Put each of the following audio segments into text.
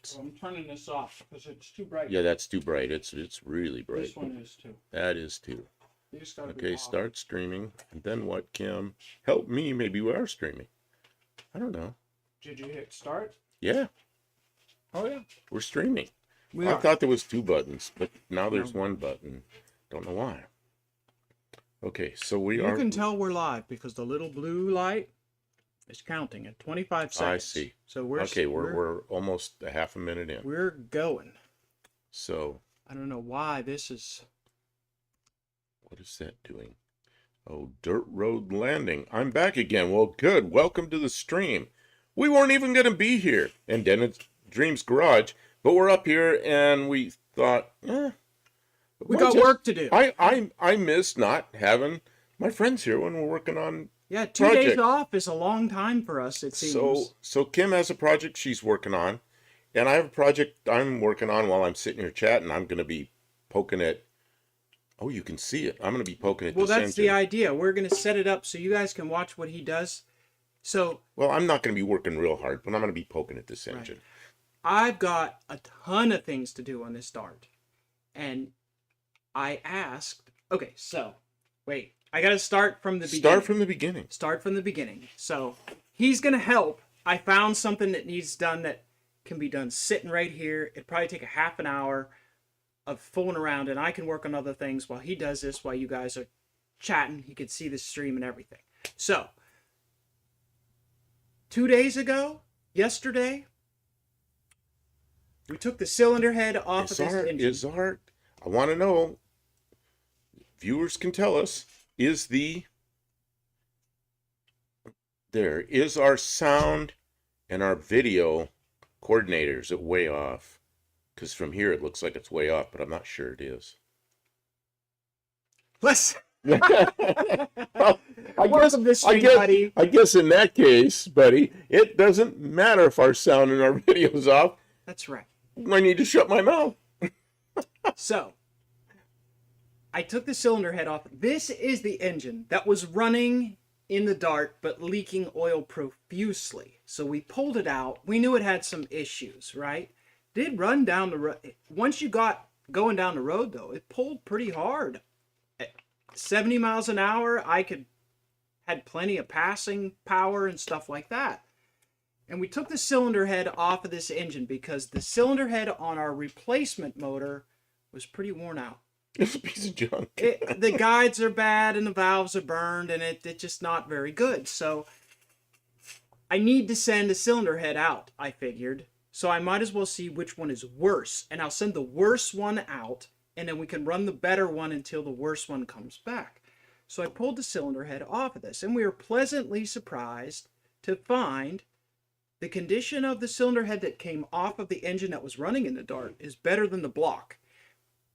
lights. Well, I'm turning this off because it's too bright. Yeah, that's too bright. It's really bright. This one is too. That is too. These gotta be Okay, off. start streaming. And then what, Kim? Help me. Maybe we are streaming. I don't know. Did you hit start? Yeah, Oh yeah. we're streaming. We I are. thought there was 2 buttons, but now there's No. 1 button. Don't know why. Okay, so we You are. can tell we're live because the little blue light is counting at 25 seconds. I see. So we're Okay, we're almost a half a minute in. we're going. So I don't know why this is. what is that doing? Oh, Dirt Road Landing. I'm back again. Well, good. Welcome to the stream. We weren't even going to be here in Dennis Dreams Garage, but we're up here and we thought, We got work to do. I miss not having my friends here when we're working on. Yeah, 2 days project. off is a long time for us, it seems. So Kim has a project she's working on, and I have a project I'm working on while I'm sitting here chatting. I'm going to be poking at. Oh, you can see it. I'm going to be poking at Well, this that's the engine. idea. We're going to set it up so you guys can watch what he does. So Well, I'm not going to be working real hard, but I'm going to be poking at this Right. engine. I've got a ton of things to do on this dart. And I asked, okay, so wait, I got to start from the beginning. Start from the beginning. Start from the beginning. So he's going to help. I found something that needs done that can be done sitting right here. It'd probably take a half an hour of fooling around, and I can work on other things while he does this, while you guys are chatting. He can see the stream and everything. So 2 days ago, yesterday, we took the cylinder head off of this engine. I want to know, viewers can tell us, is our sound and our video coordinators it way off? Because from here it looks like it's way off, but I'm not sure it is. Let's Well, welcome this stream, buddy. I guess in that case, buddy, it doesn't matter if our sound and our video's off. That's right. I need to shut my mouth. So, I took the cylinder head off. This is the engine that was running in the dart but leaking oil profusely. So we pulled it out. We knew it had some issues, right? Did run down the road. Once you got going down the road, though, it pulled pretty hard. At 70 miles an hour, had plenty of passing power and stuff like that. And we took the cylinder head off of this engine because the cylinder head on our replacement motor was pretty worn out. It's a piece of junk. The guides are bad and the valves are burned and it's just not very good. So I need to send a cylinder head out, I figured. So I might as well see which one is worse. And I'll send the worst one out and then we can run the better one until the worst one comes back. So I pulled the cylinder head off of this and we were pleasantly surprised to find the condition of the cylinder head that came off of the engine that was running in the dart is better than the block.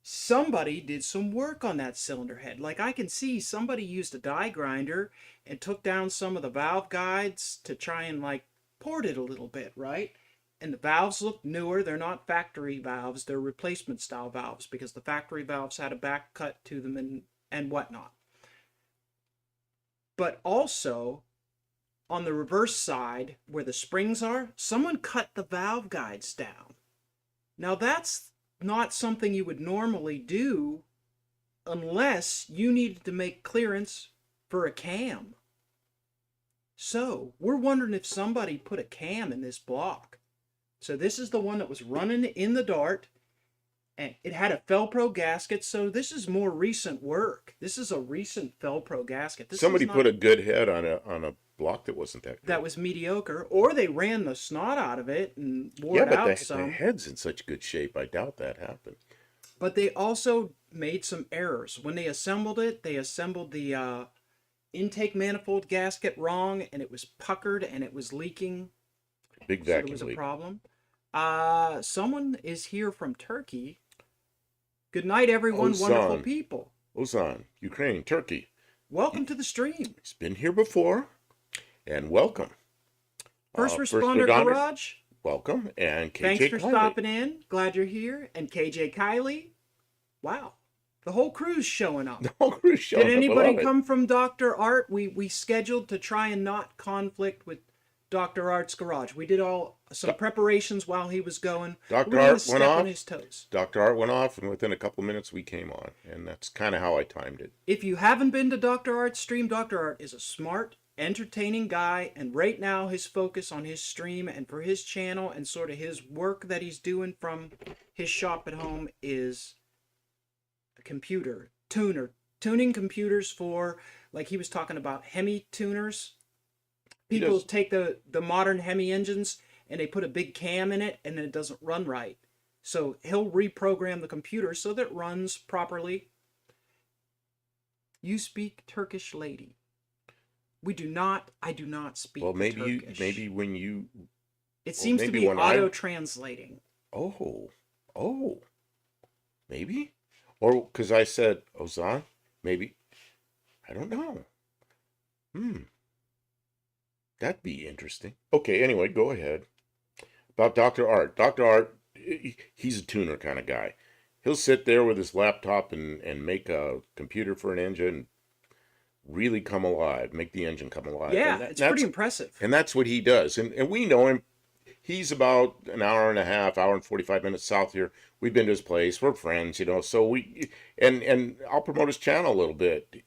Somebody did some work on that cylinder head. Like I can see somebody used a die grinder and took down some of the valve guides to try and like port it a little bit, right? And the valves look newer. They're not factory valves. They're replacement style valves because the factory valves had a back cut to them and whatnot. But also on the reverse side where the springs are, someone cut the valve guides down. Now that's not something you would normally do unless you needed to make clearance for a cam. So we're wondering if somebody put a cam in this block. So this is the one that was running in the dart and it had a Felpro gasket. So this is more recent work. This is a recent Felpro gasket. Somebody put a good head on a block that wasn't that good. That was mediocre, or they ran the snot out of it and wore it out some. The head's in such good shape. I doubt that happened. But they also made some errors. When they assembled it, they assembled the intake manifold gasket wrong, and it was puckered, and it was leaking. Big vacuum leak. So there was leak. a problem. Someone is here from Turkey. Good night, everyone. Ozan. Wonderful people. Ozan, Ukraine, Turkey. Welcome to the stream. He's been here before. And welcome. First Responder Garage. Welcome. And KJ Thanks for Kiley. stopping in. Glad you're here. And KJ Kiley. Wow. The whole crew's showing up. The whole crew's showing Did up. anybody come from Dr. Art? We scheduled to try and not conflict with Dr. Art's garage. We did some Do- preparations while he was going. Dr. We didn't Art went step on off. his toes. Dr. Art went off, and within a couple minutes we came on, and that's kind of how I timed it. If you haven't been to Dr. Art's stream, Dr. Art is a smart, entertaining guy, and right now his focus on his stream and for his channel and sort of his work that he's doing from his shop at home is a computer tuning computers for, like he was talking about, Hemi tuners. People take the modern Hemi engines and they put a big cam in it and then it doesn't run right. So he'll reprogram the computer so that it runs properly. You speak Turkish, lady. I do not speak Turkish. Maybe when you... It seems to be auto-translating. Oh, maybe? Or because I said Ozan, maybe. I don't know. That'd be interesting. Okay, anyway, go ahead. About Dr. Art. Dr. Art, he's a tuner kind of guy. He'll sit there with his laptop and make a computer for an engine really come alive, make the engine come alive. Yeah, it's pretty impressive. And that's what he does. And we know him. He's about an hour and a half, hour and 45 minutes south here. We've been to his place. We're friends, so we, and I'll promote his channel a little bit.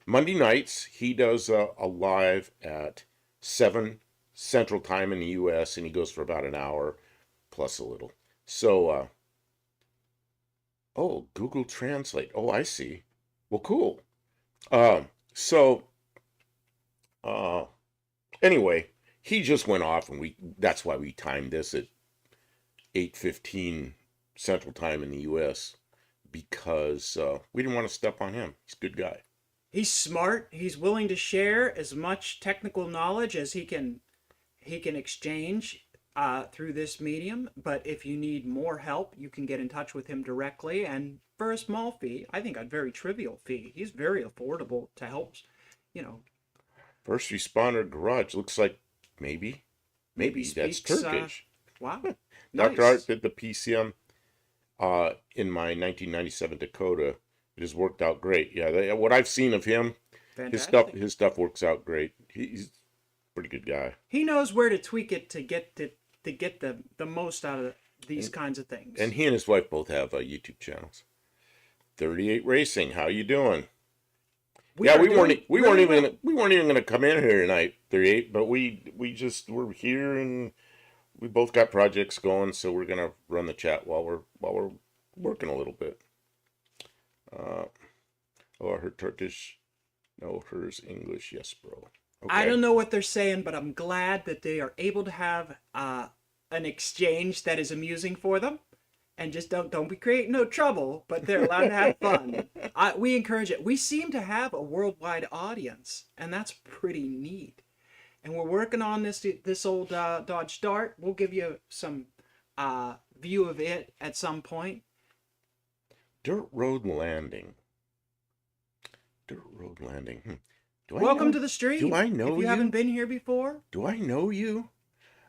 Monday nights, he does a live at 7 Central Time in the U.S., and he goes for about an hour plus a little. So, Google Translate. Oh, I see. Well, cool. Anyway, he just went off, and that's why we timed this at 8:15 Central Time in the U.S., because we didn't want to step on him. He's a good guy. He's smart. He's willing to share as much technical knowledge as he can exchange through this medium. But if you need more help, you can get in touch with him directly. And for a small fee, I think a very trivial fee, he's very affordable to help, First Responder Garage looks like maybe that's Turkish. Wow. Dr. Art did the PCM in my 1997 Dakota. It has worked out great. Yeah, what I've seen of him, Fantastic. his stuff works out great. He's a pretty good guy. He knows where to tweak it to get the most out of these kinds of things. And he and his wife both have YouTube channels. 38 Racing, how you doing? We weren't even going to come in here tonight, 38, but we're here and we both got projects going, so we're going to run the chat while we're working a little bit. I heard Turkish. No, hers English. Yes, bro. Okay. I don't know what they're saying, but I'm glad that they are able to have an exchange that is amusing for them, and just don't be creating no trouble. But they're allowed to have fun. We encourage it. We seem to have a worldwide audience, and that's pretty neat. And we're working on this old Dodge Dart. We'll give you some view of it at some point. Dirt Road Landing. Welcome to the stream. Do I know you? If you haven't been here before. Do I know you?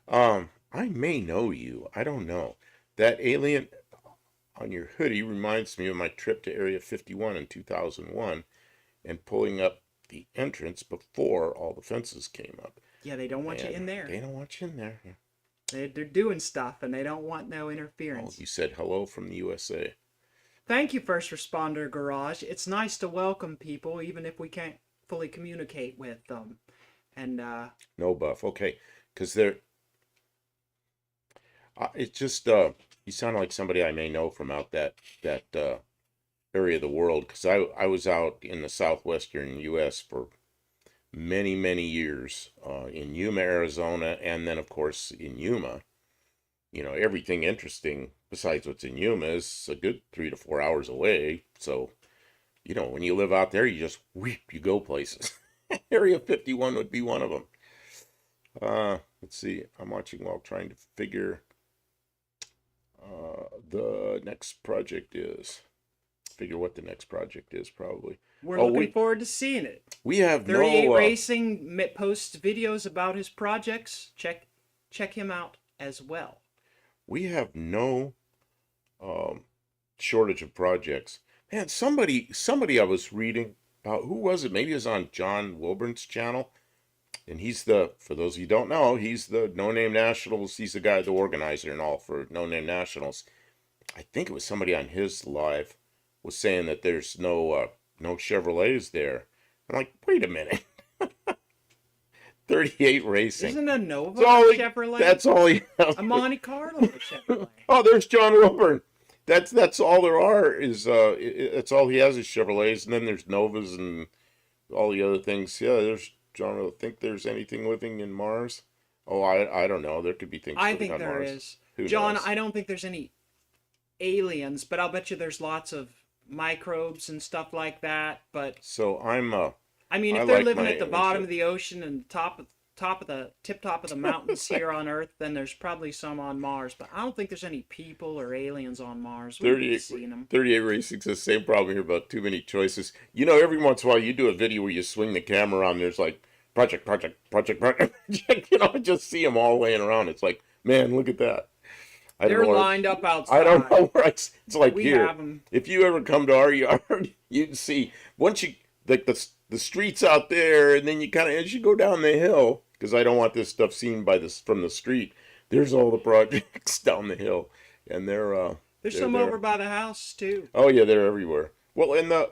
I may know you. I don't know. That alien on your hoodie reminds me of my trip to Area 51 in 2001 and pulling up the entrance before all the fences came up. Yeah, they don't want you in there. They don't want you in there. They're doing stuff, and they don't want no interference. Oh, you said hello from the USA. Thank you, First Responder Garage. It's nice to welcome people, even if we can't fully communicate with them. And no buff, okay, because they're. It's just you sound like somebody I may know from out that area of the world, because I was out in the southwestern U.S. for many years, in Yuma, Arizona, and then of course in Yuma. Everything interesting besides what's in Yuma is a good 3 to 4 hours away. So, when you live out there, you just you go places. Area 51 would be one of them. Let's see. I'm watching while trying to figure the next project is. Figure what the next project is, probably. We're looking forward to seeing it. We have 38 Racing posts videos about his projects. Check him out as well. We have no shortage of projects. Man, somebody I was reading about, who was it? Maybe it was on John Wilburn's channel. And he's the, for those of you who don't know, he's the No Name Nationals. He's the guy, the organizer and all for No Name Nationals. I think it was somebody on his live was saying that there's no Chevrolets there. I'm like, wait a minute. 38 Racing. Isn't a Nova That's Chevrolet? That's all he has. A Monte Carlo Chevrolet. Oh, there's John Wilburn. That's all there are is that's all he has is Chevrolets, and then there's Novas and all the other things. Yeah, there's John. I don't think there's anything living in Mars. Oh, I don't know. There could be things I living think on there Mars. is. Who John, knows? I don't think there's any aliens, but I'll bet you there's lots of microbes and stuff like that. But So I mean, if I they're like living my at the bottom answer. of the ocean and top of the tip top of the mountains here on Earth, then there's probably some on Mars. But I don't think there's any people or aliens on Mars. We've 38, seen them. 38 Racing's the same problem here about too many choices. You know, every once in a while you do a video where you swing the camera around. There's like project. You know, I just see them all laying around. It's like, man, look at that. I don't They're know where- lined up outside. I don't know where it's like We here. have them. If you ever come to our yard, you'd see once you like the streets out there, and then you kind of as you go down the hill, because I don't want this stuff seen by this from the street. There's all the projects down the hill, and There's they're some there. over by the house too. Oh yeah, they're everywhere. Well, and the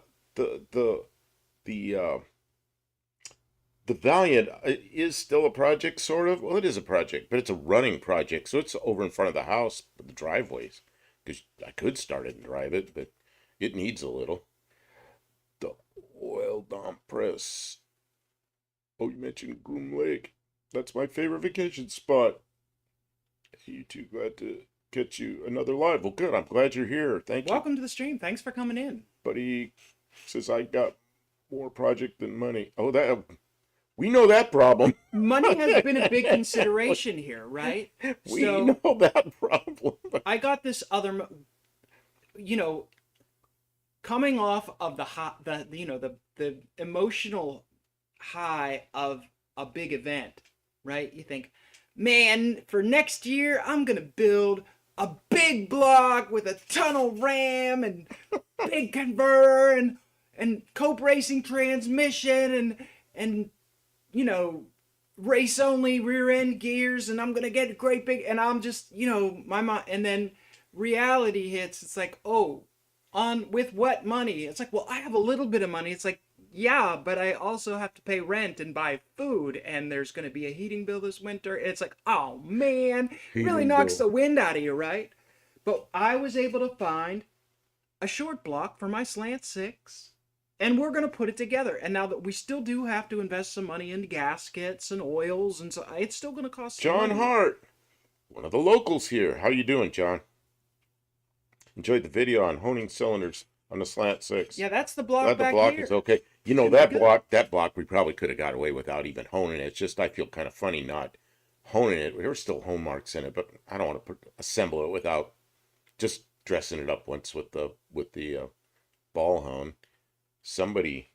Valiant is still a project, sort of. Well, it is a project, but it's a running project, so it's over in front of the house, but the driveways. Because I could start it and drive it, but it needs a little. The oil dump press. Oh, you mentioned Groom Lake. That's my favorite vacation spot. You too, glad to catch you another live. Well, good. I'm glad you're here. Thank you. Welcome to the stream. Thanks for coming in. Buddy says I got more project than money. Oh, that we know that problem. Money has been a big consideration here, right? We So know that problem. I got this other, you know, coming off of the emotional high of a big event, right? You think, man, for next year I'm gonna build a big block with a tunnel ram and big converter and cope racing transmission and you know, race only rear end gears, and I'm gonna get a great big, and I'm just, you know, my mind, and then reality hits. It's like, oh, on with what money? It's like, well, I have a little bit of money. It's like, yeah, but I also have to pay rent and buy food, and there's gonna be a heating bill this winter. And it's like, oh man, it really Heating knocks bill. the wind out of you, right? But I was able to find a short block for my slant six. And we're going to put it together. And now that we still do have to invest some money into gaskets and oils, and so it's still going to cost some John money. Hart, one of the locals here. How you doing, John? Enjoyed the video on honing cylinders on the slant six. Yeah, that's the block Glad the back block here. is okay. You know, Should be good. that block we probably could have got away without even honing it. It's just I feel kind of funny not honing it. There were still home marks in it, but I don't want to assemble it without just dressing it up once with the ball hone. Somebody,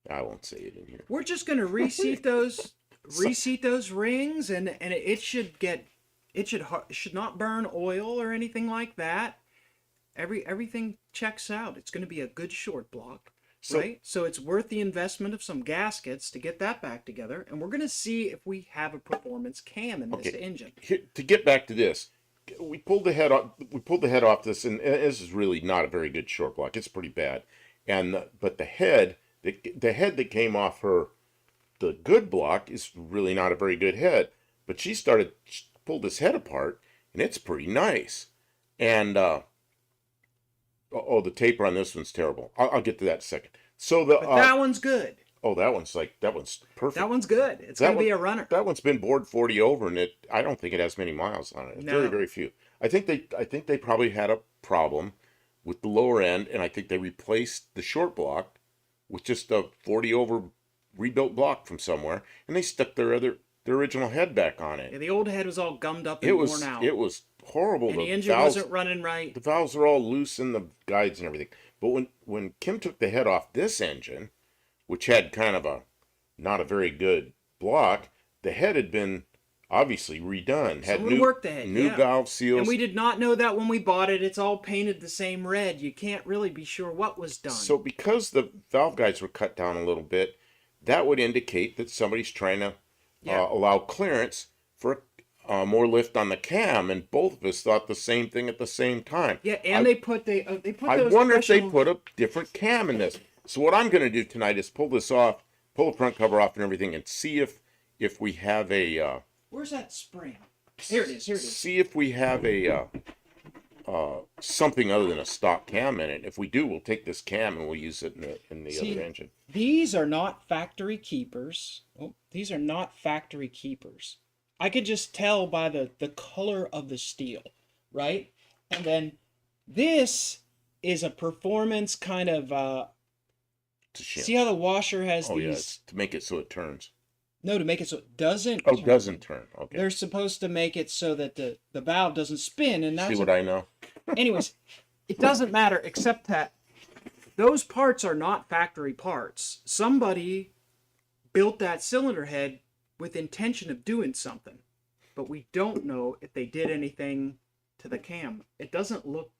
I won't say it in here. We're just going to reseat those rings, and it should not burn oil or anything like that. Everything checks out. It's going to be a good short block, right? So it's worth the investment of some gaskets to get that back together, and we're going to see if we have a performance cam in this engine. Here, to get back to this, we pulled the head off. We pulled the head off this, and this is really not a very good short block. It's pretty bad. But the head that came off the good block is really not a very good head. But she pulled this head apart, and it's pretty nice. And the taper on this one's terrible. I'll get to that in a second. So But that one's good. that one's perfect. That one's good. It's going to be a runner. That one's been bored 40 over, and I don't think it has many miles on it. No. Very, very few. I think they probably had a problem with the lower end, and I think they replaced the short block with just a 40 over rebuilt block from somewhere, and they stuck their original head back on it. Yeah, the old head was all gummed up and worn out. It was horrible. And the engine wasn't running right. The valves are all loose in the guides and everything. But when Kim took the head off this engine, which had kind of not a very good block, the head had been obviously redone. Had Someone worked the head, new yeah. valve seals. And we did not know that when we bought it. It's all painted the same red. You can't really be sure what was done. So because the valve guides were cut down a little bit, that would indicate that somebody's trying to Yeah. allow clearance for more lift on the cam, and both of us thought the same thing at the same time. Yeah, and I, they put I those wonder if they special. put a different cam in this. So what I'm going to do tonight is pull this off, pull the front cover off and everything, and see if we have a Where's that spring? Here it is. Here it is. see if we have a something other than a stock cam in it. If we do, we'll take this cam and we'll use it in the See, other engine. these are not factory keepers. Oh, these are not factory keepers. I could just tell by the color of the steel, right? And then this is a performance kind of It's a shim. see how the washer has Oh yeah, these it's to make it so it turns. no, to make it so it doesn't Oh, turn. doesn't turn. Okay. They're supposed to make it so that the valve doesn't spin, and that's See what I know? anyways, it doesn't matter except that those parts are not factory parts. Somebody built that cylinder head with intention of doing something, but we don't know if they did anything to the cam. It doesn't look.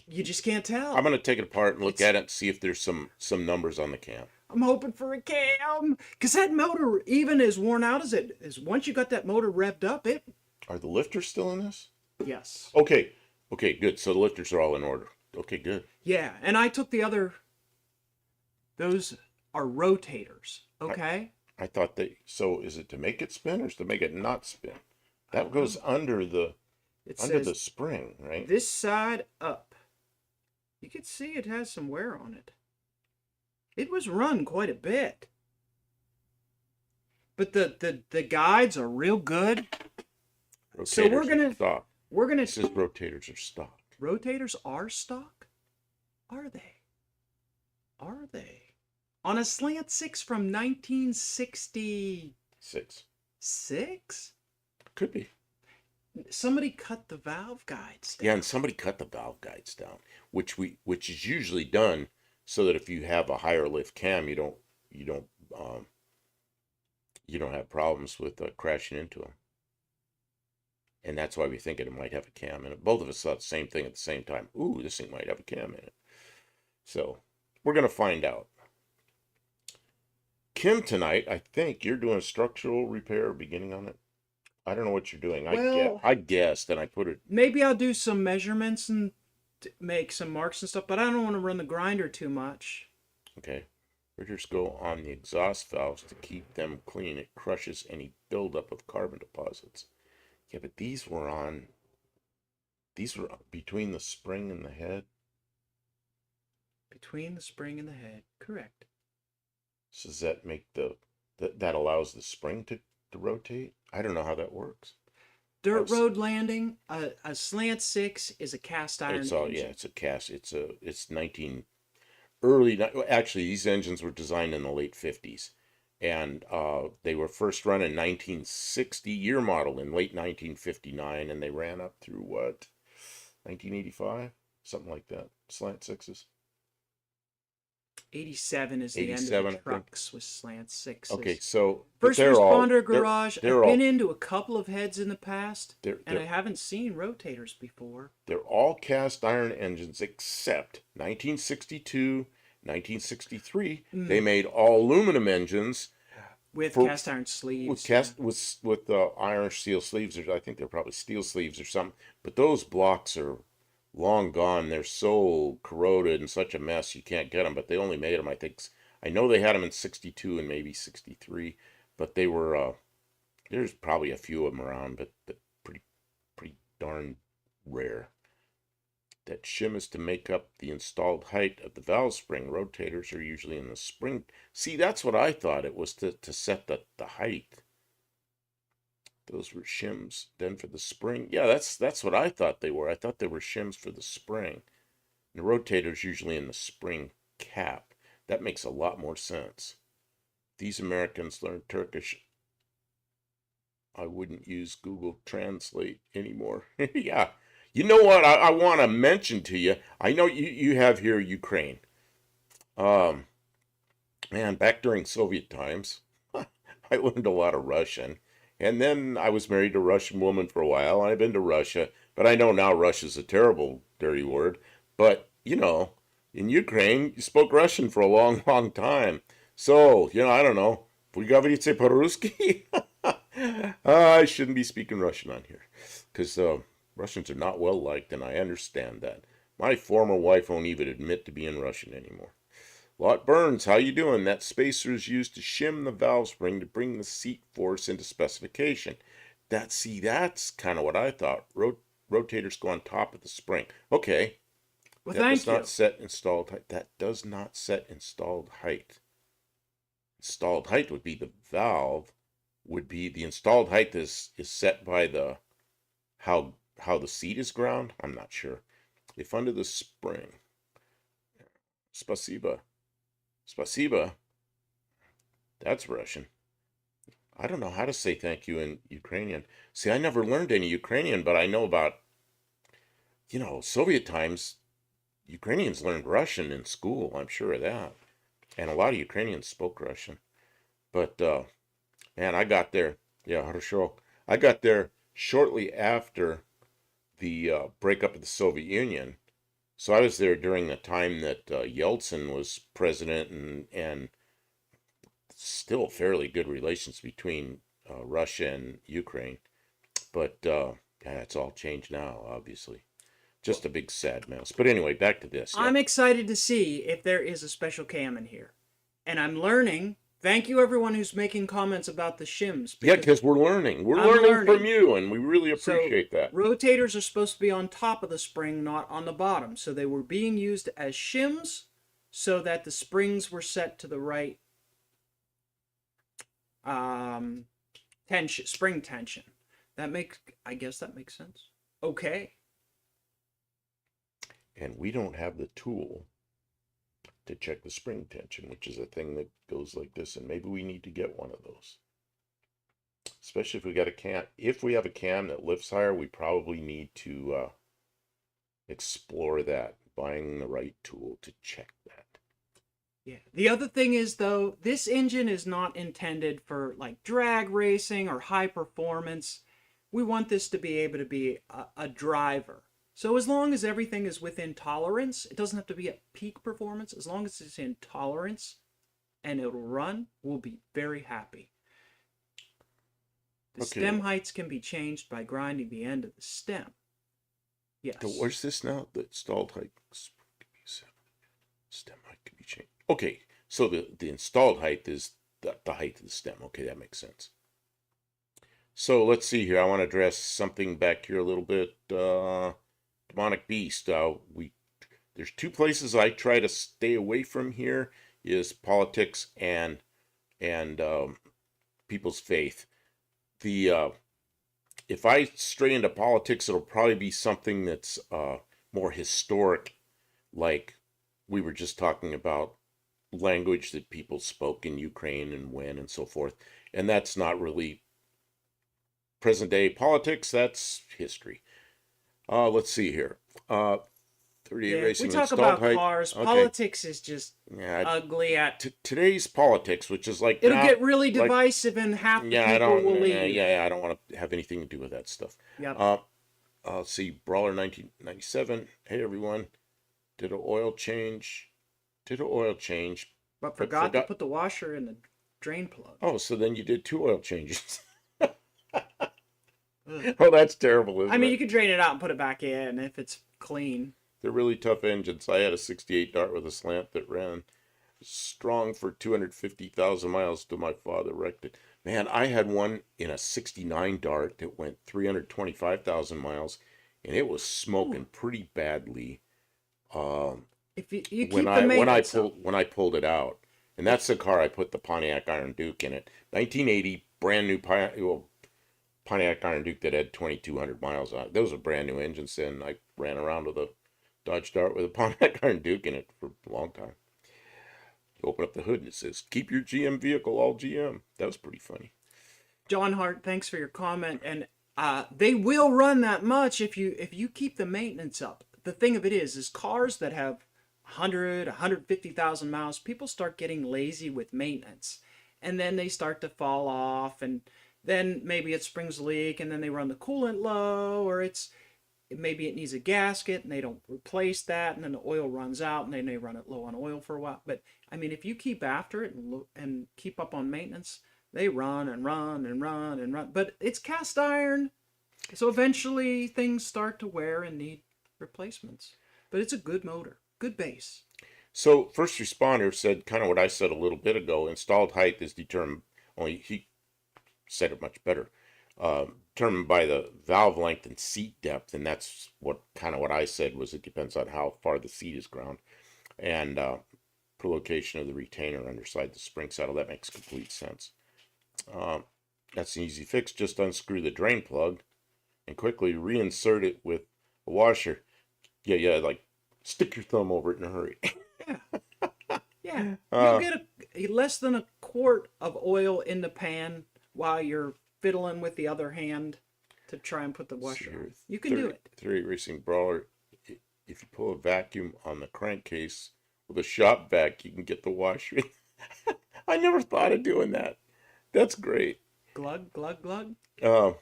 You just can't tell. I'm gonna take it apart and look at it and see if there's some numbers on the cam. I'm hoping for a cam, because that motor, even as worn out as it is, once you got that motor revved up, it. Are the lifters still in this? Yes. Okay. Okay, good. So the lifters are all in order. Okay, good. Yeah, and I took the other. Those are rotators. Okay. I thought so is it to make it spin or is it to make it not spin? That goes under the It under says the spring, right? this side up. You can see it has some wear on it. It was run quite a bit. But the guides are real good. Rotators So we're gonna- are stock. We're gonna It says rotators are stock. rotators are stock? Are they? Are they? On a slant 6 from 1966? 6. Could be. Somebody cut the valve guides down. Yeah, and somebody cut the valve guides down, which is usually done so that if you have a higher lift cam, you don't have problems with crashing into them. And that's why we think it might have a cam in it. Both of us thought the same thing at the same time. Ooh, this thing might have a cam in it. So we're gonna find out. Kim, tonight, I think you're doing structural repair beginning on it. I don't know what you're doing. Well- I guessed, and I put it. Maybe I'll do some measurements and make some marks and stuff, but I don't want to run the grinder too much. Okay. Ritters go on the exhaust valves to keep them clean. It crushes any buildup of carbon deposits. Yeah, but these were between the spring and the head. Between the spring and the head. Correct. So does that make that allows the spring to rotate? I don't know how that works. Dirt road landing, a slant 6 is a cast iron It's all engine. yeah, it's a cast. It's 19 actually these engines were designed in the late 50s, and they were first run in 1960 year model in late 1959, and they ran up through what 1985, something like that. Slant 6s. 87 is the end 87, I of the think. trucks with slant 6s. Okay, so but First they're all- responder garage. they're I've all been into a couple of heads in the past, they're, and I they're, haven't seen rotators before. they're all cast iron engines except 1962, 1963. They made all aluminum engines With for- cast iron sleeves. with iron steel sleeves. I think they're probably steel sleeves or something. But those blocks are long gone. They're so corroded and such a mess you can't get them. But they only made them. I know they had them in 62 and maybe 63. But they were there's probably a few of them around, but pretty darn rare. That shim is to make up the installed height of the valve spring. Rotators are usually in the spring. See, that's what I thought it was to set the height. Those were shims. Then for the spring, yeah, that's what I thought they were. I thought they were shims for the spring. The rotator's usually in the spring cap. That makes a lot more sense. These Americans learned Turkish. I wouldn't use Google Translate anymore. Yeah. You know what I want to mention to you? I know you have here Ukraine. Man, back during Soviet times, I learned a lot of Russian. And then I was married to a Russian woman for a while. I've been to Russia, but I know now Russia's a terrible, dirty word. But, in Ukraine, you spoke Russian for a long, long time. So, I don't know. Вы говорите по-русски? I shouldn't be speaking Russian on here because Russians are not well liked, and I understand that. My former wife won't even admit to being Russian anymore. Lot Burns, how you doing? That spacer is used to shim the valve spring to bring the seat force into specification. That's kind of what I thought. Rotators go on top of the spring. Okay, Well, that does thank not you. set installed height. That does not set installed height. Installed height would be the valve. Would be the installed height is set by the how the seat is ground. I'm not sure. If under the spring. Spasiba. Spasiba. That's Russian. I don't know how to say thank you in Ukrainian. See, I never learned any Ukrainian, but I know about, Soviet times, Ukrainians learned Russian in school. I'm sure of that. And a lot of Ukrainians spoke Russian. But, man, I got there. Yeah, хорошо. I got there shortly after the breakup of the Soviet Union. So I was there during the time that Yeltsin was president and still fairly good relations between Russia and Ukraine. But yeah, it's all changed now, obviously. Just a big sad mess. But anyway, back to this. I'm Yep. excited to see if there is a special cam in here. And I'm learning. Thank you, everyone who's making comments about the shims. Yeah, because we're learning. We're I'm learning from learning. you, and we really So, appreciate that. rotators are supposed to be on top of the spring, not on the bottom. So they were being used as shims so that the springs were set to the right tension, spring tension. I guess that makes sense. Okay. And we don't have the tool to check the spring tension, which is a thing that goes like this, and maybe we need to get one of those. Especially if we got a cam. If we have a cam that lifts higher, we probably need to explore that, buying the right tool to check that. Yeah. The other thing is, though, this engine is not intended for like drag racing or high performance. We want this to be able to be a driver. So as long as everything is within tolerance, it doesn't have to be at peak performance. As long as it's in tolerance and it'll run, we'll be very happy. The Okay. stem heights can be changed by grinding the end of the stem. Yes. So where's this now? The installed height. Stem height can be changed. Okay, so the installed height is the height of the stem. Okay, that makes sense. So let's see here. I want to address something back here a little bit. Demonic Beast. There's two places I try to stay away from here is politics and people's faith. If I stray into politics, it'll probably be something that's more historic, like we were just talking about language that people spoke in Ukraine and when and so forth. And that's not really present day politics, that's history. Let's see here. 38 Yeah, racing we talk installed about height. cars. Okay. Politics is just Yeah, ugly at. today's politics, which is like It'll now, get really like, divisive, and half the yeah, I people don't. will leave. Yeah, I don't want to have anything to do with that stuff. Yep. Let's see, Brawler 1997. Hey everyone, did an oil change. But forgot to put the washer in the drain plug. Oh, so then you did two oil changes. Oh, that's terrible, isn't I mean, it? you could drain it out and put it back in if it's clean. They're really tough engines. I had a 68 Dart with a slant that ran strong for 250,000 miles till my father wrecked it. Man, I had one in a 69 Dart that went 325,000 miles, and it was smoking pretty badly. If you keep when the I maintenance up. when I pulled it out, and that's the car I put the Pontiac Iron Duke in it. 1980, brand new Pontiac Iron Duke that had 2,200 miles on it. Those were brand new engines, and I ran around with a Dodge Dart with a Pontiac Iron Duke in it for a long time. You open up the hood and it says, "Keep your GM vehicle all GM." That was pretty funny. John Hart, thanks for your comment. And they will run that much if you keep the maintenance up. The thing of it is cars that have 100, 150,000 miles, people start getting lazy with maintenance, and then they start to fall off, and then maybe it springs a leak, and then they run the coolant low, or it's maybe it needs a gasket and they don't replace that, and then the oil runs out and then they run it low on oil for a while. But I mean, if you keep after it and keep up on maintenance, they run and run and run and run. But it's cast iron, so eventually things start to wear and need replacements. But it's a good motor, good base. So first responder said kind of what I said a little bit ago. Installed height is determined. Only he said it much better. Determined by the valve length and seat depth, and that's what I said was it depends on how far the seat is ground, and per location of the retainer underside the spring saddle. That makes complete sense. That's an easy fix. Just unscrew the drain plug and quickly reinsert it with a washer. Yeah, like stick your thumb over it in a hurry. Yeah. You'll get less than a quart of oil in the pan while you're fiddling with the other hand to try and put the washer on. You can do it. 38 Racing Brawler, if you pull a vacuum on the crankcase with a shop vac, you can get the washer. I never thought of doing that. That's great. Glug, glug, glug. Guns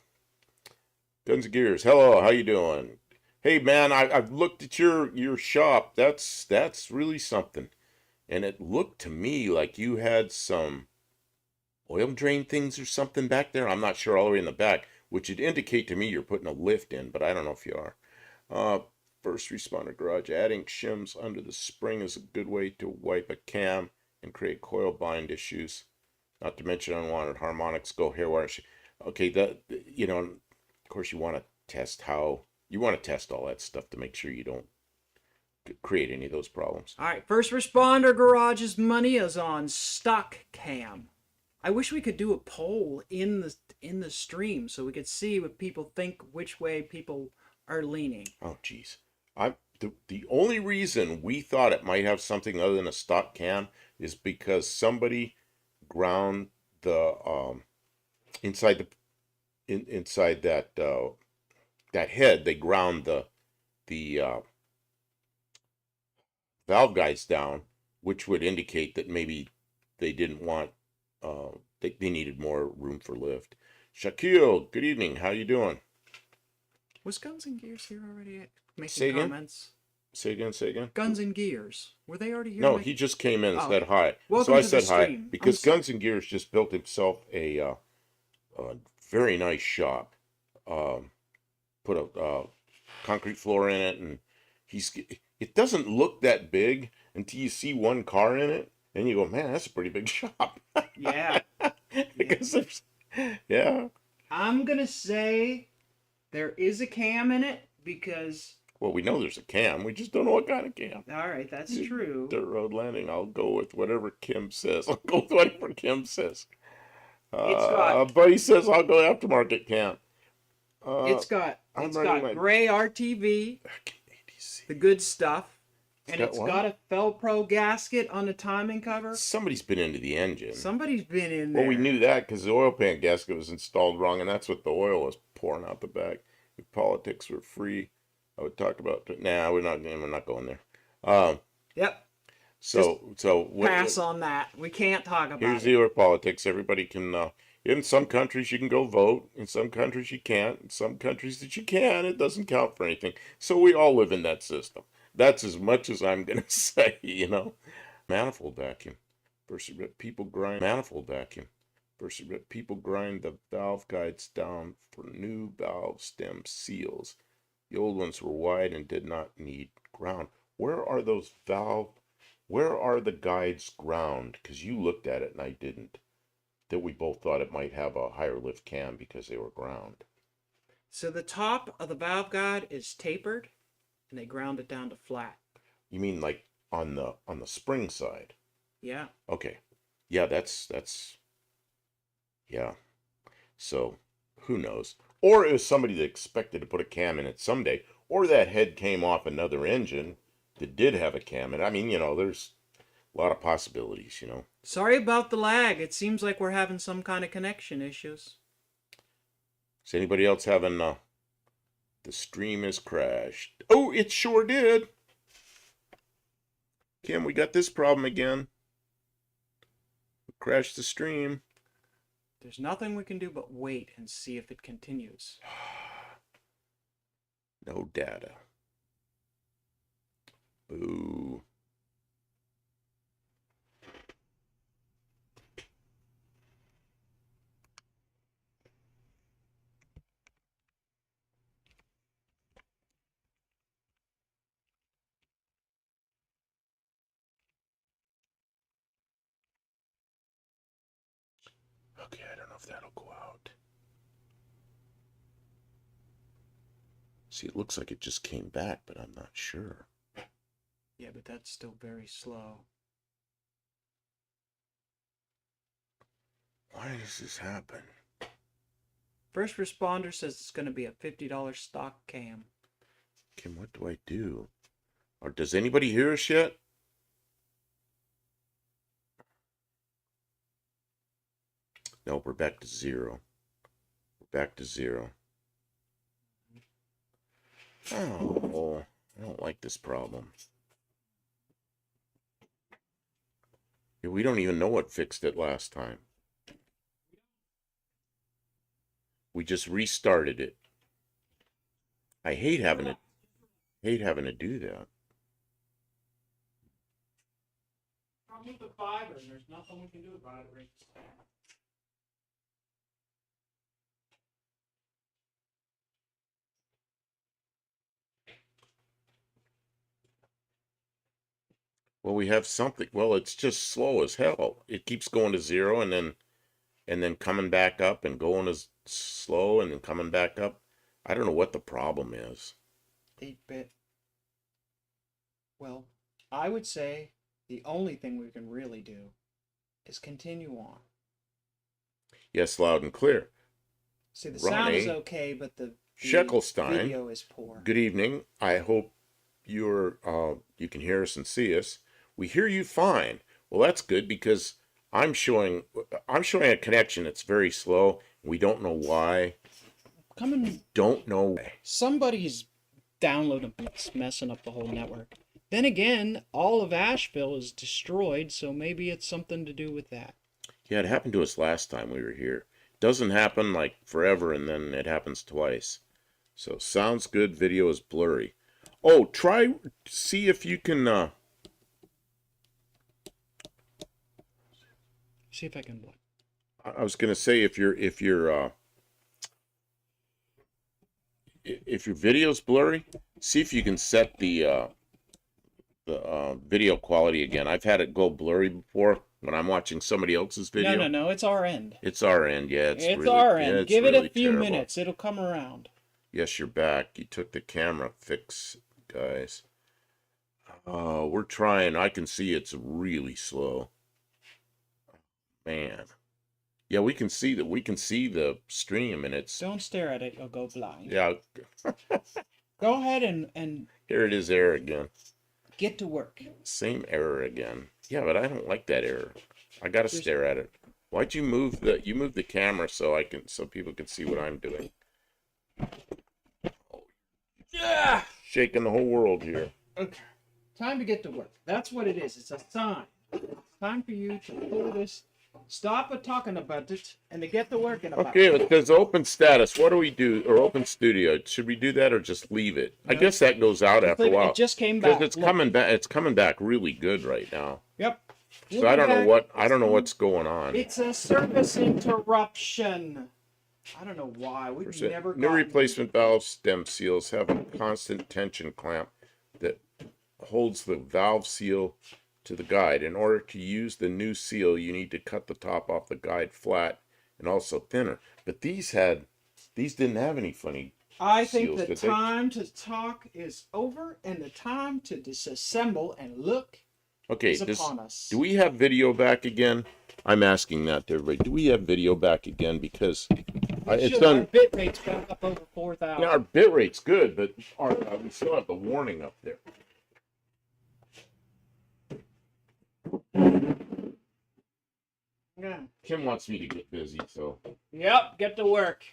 and Gears. Hello, how you doing? Hey man, I've looked at your shop. That's really something. And it looked to me like you had some oil drain things or something back there. I'm not sure, all the way in the back, which would indicate to me you're putting a lift in, but I don't know if you are. First responder garage. Adding shims under the spring is a good way to wipe a cam and create coil bind issues. Not to mention unwanted harmonics, go hair wire. Okay, of course you want to test all that stuff to make sure you don't create any of those problems. All right, first responder garage's money is on stock cam. I wish we could do a poll in the stream so we could see what people think, which way people are leaning. Oh, geez. The only reason we thought it might have something other than a stock cam is because somebody ground the inside that head. They ground the valve guides down, which would indicate that maybe they didn't want they needed more room for lift. Shaquille, good evening. How you doing? Was Guns and Gears here already making comments? Say again. Guns and Gears. Were they already here? No, he just came in and said hi. Welcome so I to said the hi stream. because Guns and Gears just built himself a very nice shop. Put a concrete floor in it, and it doesn't look that big until you see one car in it, and you go, man, that's a pretty big shop. Yeah. Because yeah. I'm gonna say there is a cam in it because. Well, we know there's a cam. We just don't know what kind of cam. All right, that's true. Dirt road landing. I'll go with whatever Kim says. But he says I'll go aftermarket cam. It's got gray RTV, the good stuff, and it's got a Felpro gasket on the timing cover. Somebody's been into the engine. Somebody's been in there. Well, we knew that because the oil pan gasket was installed wrong, and that's what the oil was pouring out the back. If politics were free, I would talk about it. Nah, we're not going there. Yep. So pass on that. We can't talk about here's it. the other politics. Everybody can. In some countries you can go vote. In some countries you can't. In some countries that you can, it doesn't count for anything. So we all live in that system. That's as much as I'm gonna say. Manifold vacuum. Versus people grind manifold vacuum. Versus people grind the valve guides down for new valve stem seals. The old ones were wide and did not need ground. Where are the guides ground? Because you looked at it and I didn't. That we both thought it might have a higher lift cam because they were ground. So the top of the valve guide is tapered, and they ground it down to flat. You mean like on the spring side? Yeah. Okay. Yeah, that's yeah. So who knows? Or it was somebody that expected to put a cam in it someday, or that head came off another engine that did have a cam. And I mean, there's a lot of possibilities, Sorry about the lag. It seems like we're having some kind of connection issues. Is anybody else having the stream has crashed? Oh, it sure did. Kim, we got this problem again. We crashed the stream. There's nothing we can do but wait and see if it continues. No data. Boo. Okay, I don't know if that'll go out. See, it looks like it just came back, but I'm not sure. Yeah, but that's still very slow. Why does this happen? First responder says it's going to be a $50 stock cam. Kim, what do I do? Or does anybody hear us yet? Nope, we're back to 0. We're back to 0. Oh, I don't like this problem. Yeah, we don't even know what fixed it last time. We just restarted it. I hate having to do that. Problem with the fiber, there's nothing we can do about it right now. Well, we have something. Well, it's just slow as hell. It keeps going to 0 and then coming back up and going as slow and then coming back up. I don't know what the problem is. 8-bit. Well, I would say the only thing we can really do is continue on. Yes, loud and clear. See, the sound is Ronnie okay, but the Sheckelstein, video is poor. good evening. I hope you can hear us and see us. We hear you fine. Well, that's good because I'm showing a connection that's very slow. We don't know why. Don't know why. Somebody's downloading, it's messing up the whole network. Then again, all of Asheville is destroyed, so maybe it's something to do with that. Yeah, it happened to us last time we were here. Doesn't happen like forever, and then it happens twice. So sounds good. Video is blurry. Oh, see if you can. See if I can what? I was gonna say if your video's blurry, see if you can set the video quality again. I've had it go blurry before when I'm watching somebody else's video. No, it's our end. It's our end, yeah. It's really, our end. yeah, Give really it a few terrible. minutes. It'll come around. Yes, you're back. You took the camera fix, guys. We're trying. I can see it's really slow. Man. Yeah, we can see that. We can see the stream, and it's. Don't stare at it. You'll go blind. Yeah. Go ahead and. Here it is, error again. Get to work. Same error again. Yeah, but I don't like that error. I gotta stare at it. Why'd you move the camera so people can see what I'm doing? Oh, yeah, shaking the whole world here. Okay. Time to get to work. That's what it is. It's a sign. It's time for you to pull this. Stop talking about it and to get to work about it. Okay, it says open status. What do we do? Or open studio? Should we do that or just leave it? No. I guess that goes out after a while. It just came back. Because it's coming back. It's coming back really good right now. Yep. So I don't know what's going on. It's a service interruption. I don't know why. We've never New replacement valve stem seals have a constant tension clamp that holds the valve seal to the guide. In order to use the new seal, you need to cut the top off the guide flat and also thinner. But these didn't have any funny I think the time to talk is over and the time to disassemble and look is upon us. Do we have video back again? I'm asking that to everybody. Do we have video back again? Because it's done. Our bit rate's back up over 4,000. Yeah, our bit rate's good, but we still have the warning up there. Yeah. Kim wants me to get busy, so. Yep, get to work.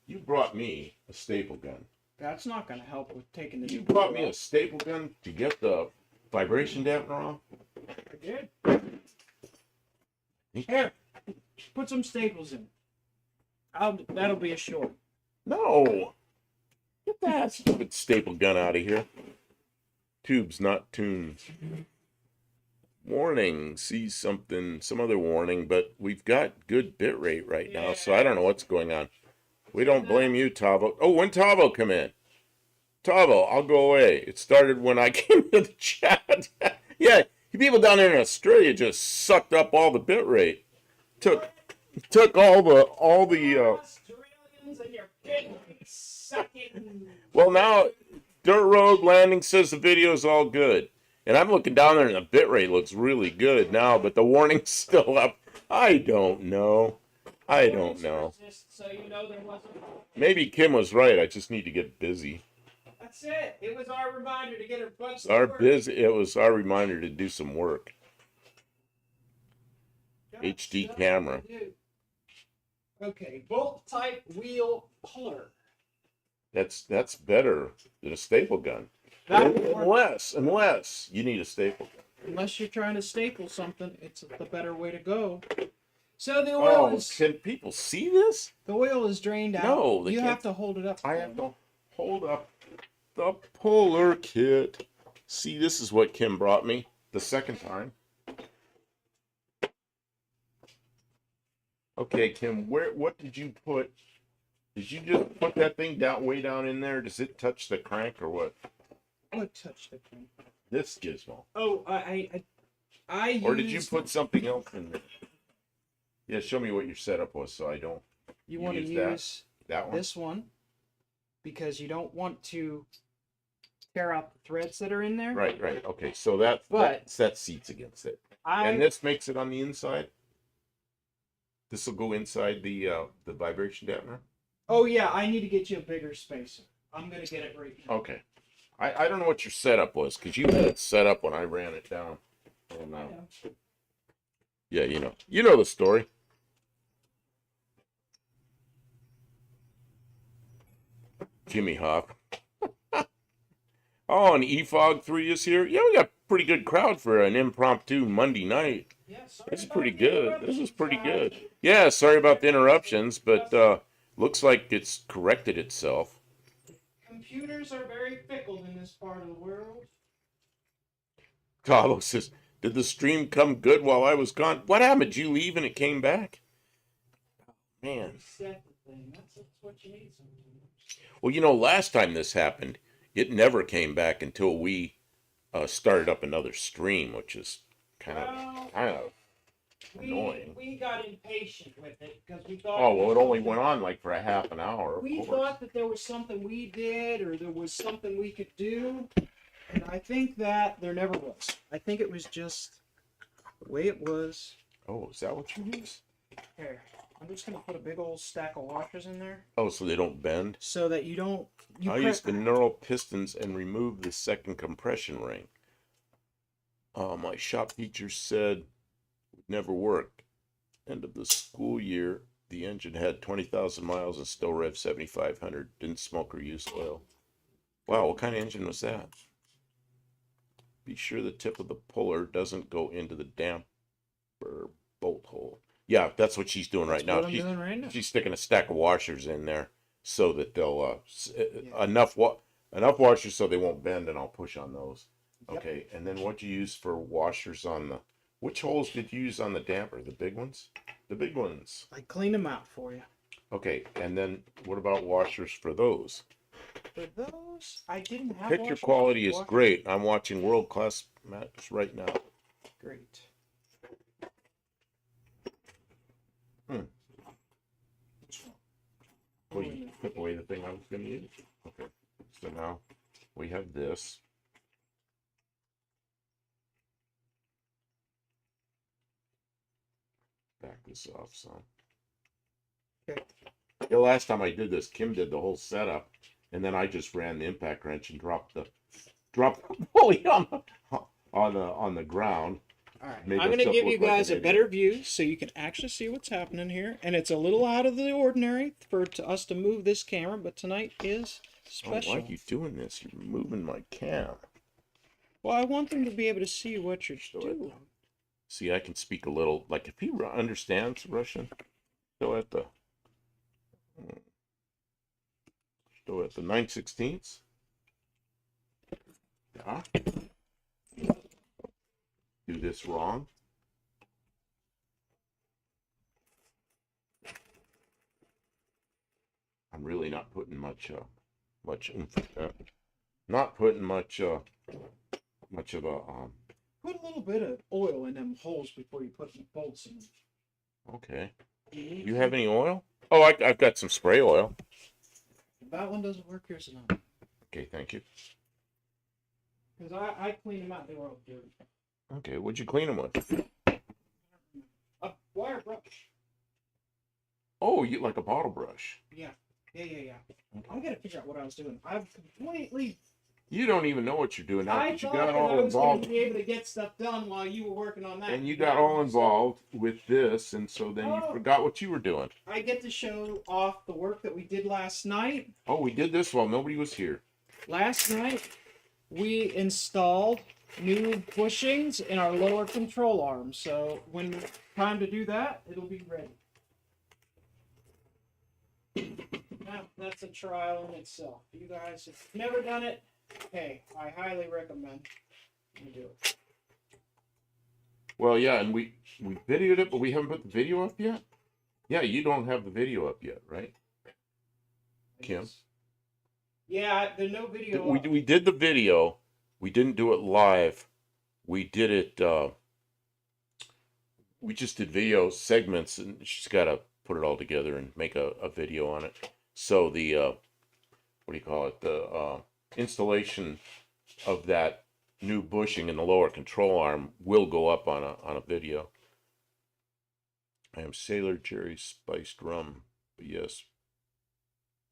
You brought me a staple gun. That's not going to help with taking the. You brought me a staple gun to get the vibration dampener off? I did. Here, put some staples in. That'll be a short. No. Get that stupid staple gun out of here. Tubes, not tunes. Warning, see something, some other warning, but we've got good bit rate right now, so I don't know what's going on. We don't blame you, Tavo. Oh, when Tavo come in? Tavo, I'll go away. It started when I came to the chat. Yeah, people down there in Australia just sucked up all the bit rate. Took all the Australians and your bit sucking. well, now Dirt Road Landing says the video is all good. And I'm looking down there and the bit rate looks really good now, but the warning's still up. I don't know. I don't know. So you know there wasn't. Maybe Kim was right. I just need to get busy. That's it. It was our reminder to get her butt. It was our reminder to do some work. HD camera. Okay, bolt type wheel puller. That's better than a staple gun. Unless you need a staple gun. Unless you're trying to staple something, it's the better way to go. So the oil can people see this? The oil is drained out. No, you have to hold it up. I have to hold up the puller kit. See, this is what Kim brought me the second time. Okay, Kim, what did you put? Did you just put that thing way down in there? Does it touch the crank or what? What touched the crank? This gizmo. Oh, Or did you put something else in there? Yeah, show me what your setup was so I don't. You want to use that one? This one because you don't want to tear out the threads that are in there. Right. Okay, so that seats against it. And this makes it on the inside? This will go inside the vibration dampener? Oh, yeah, I need to get you a bigger spacer. I'm going to get it right now. Okay. I don't know what your setup was, because you had it set up when I ran it down. And, yeah, you know the story. Jimmy Hop. Oh, and EFOG 3 is here. Yeah, we got a pretty good crowd for an impromptu Monday night. Yeah, this is pretty good. This is pretty good. Yeah, sorry about the interruptions, but looks like it's corrected itself. Computers are very fickle in this part of the world. Cabo says, did the stream come good while I was gone? What happened? Did you leave and it came back? Man. Reset the thing. That's what you need sometimes. Well, last time this happened, it never came back until we started up another stream, which is kind of annoying. We got impatient with it because we thought. Oh, well, it only went on like for a half an hour. We thought that there was something we did or there was something we could do, and I think that there never was. I think it was just the way it was. Oh, is that what you use? Here, I'm just gonna put a big old stack of washers in there. Oh, so they don't bend? So that you don't. I use the neural pistons and remove the second compression ring. My shop teacher said it would never work. End of the school year, the engine had 20,000 miles and still rev 7,500. Didn't smoke or use oil. Wow, what kind of engine was that? Be sure the tip of the puller doesn't go into the damper bolt hole. Yeah, that's what she's doing right now. She's sticking a stack of washers in there so that they'll enough washers so they won't bend, and I'll push on those. Yep. Okay, and then what do you use for washers on the? Which holes did you use on the damper? The big ones? The big ones. I cleaned them out for you. Okay, and then what about washers for those? For those, I didn't have. Picture quality is great. I'm watching world class match right now. Great. Well, you took away the thing I was going to use. Okay, so now we have this. Back this off some. Okay. The last time I did this, Kim did the whole setup, and then I just ran the impact wrench and dropped the pulley on the ground. All right, I'm going to give you guys a better view so you can actually see what's happening here. And it's a little out of the ordinary for us to move this camera, but tonight is special. I don't like you doing this. You're moving my cam. Well, I want them to be able to see what you're doing. See, I can speak a little. Like, if he understands Russian, he'll have to. So at the 9/16. Yeah. Do this wrong. I'm really not putting much oomph in that. Not putting much of a Put a little bit of oil in them holes before you put the bolts in. Okay. You have any oil? Oh, I've got some spray oil. If that one doesn't work, here's another. Okay, thank you. Because I cleaned them out, they were all dirty. Okay, what'd you clean them with? A wire brush. Oh, you like a bottle brush. Yeah. I gotta figure out what I was doing. I've completely. You don't even know what you're doing now I because you thought got that all I was going involved. to be able to get stuff done while you were working on that. And you got all involved with this, and so then you forgot what you were doing. I get to show off the work that we did last night. Oh, we did this while nobody was here. Last night, we installed new bushings in our lower control arm. So when it's time to do that, it'll be ready. Now, that's a trial in itself. You guys have never done it. Hey, I highly recommend you do it. Well, yeah, and we videoed it, but we haven't put the video up yet. Yeah, you don't have the video up yet, right, Kim? Yeah, there's no video. We did the video. We didn't do it live. We did it. We just did video segments, and she's got to put it all together and make a video on it. So the what do you call it? The installation of that new bushing in the lower control arm will go up on a video. I am Sailor Jerry spiced rum, but yes,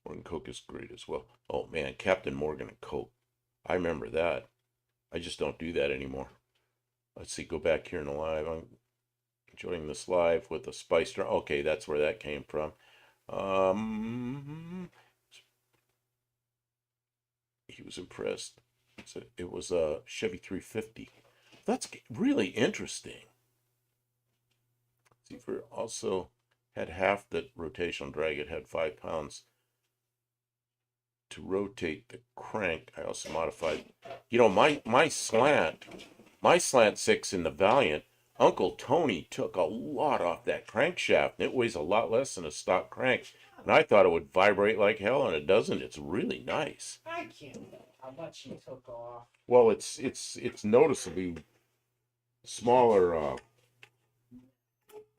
Morgan Coke is great as well. Oh man, Captain Morgan and Coke. I remember that. I just don't do that anymore. Let's see, go back here in the live. I'm enjoying this live with the spiced rum. Okay, that's where that came from. He was impressed. So it was a Chevy 350. That's really interesting. Seaver also had half the rotational drag. It had 5 pounds to rotate the crank. I also modified, my slant 6 in the Valiant. Uncle Tony took a lot off that crankshaft. It weighs a lot less than a stock crank. And I thought it would vibrate like hell, and it doesn't. It's really nice. I can't know how much you took off. Well, it's noticeably smaller.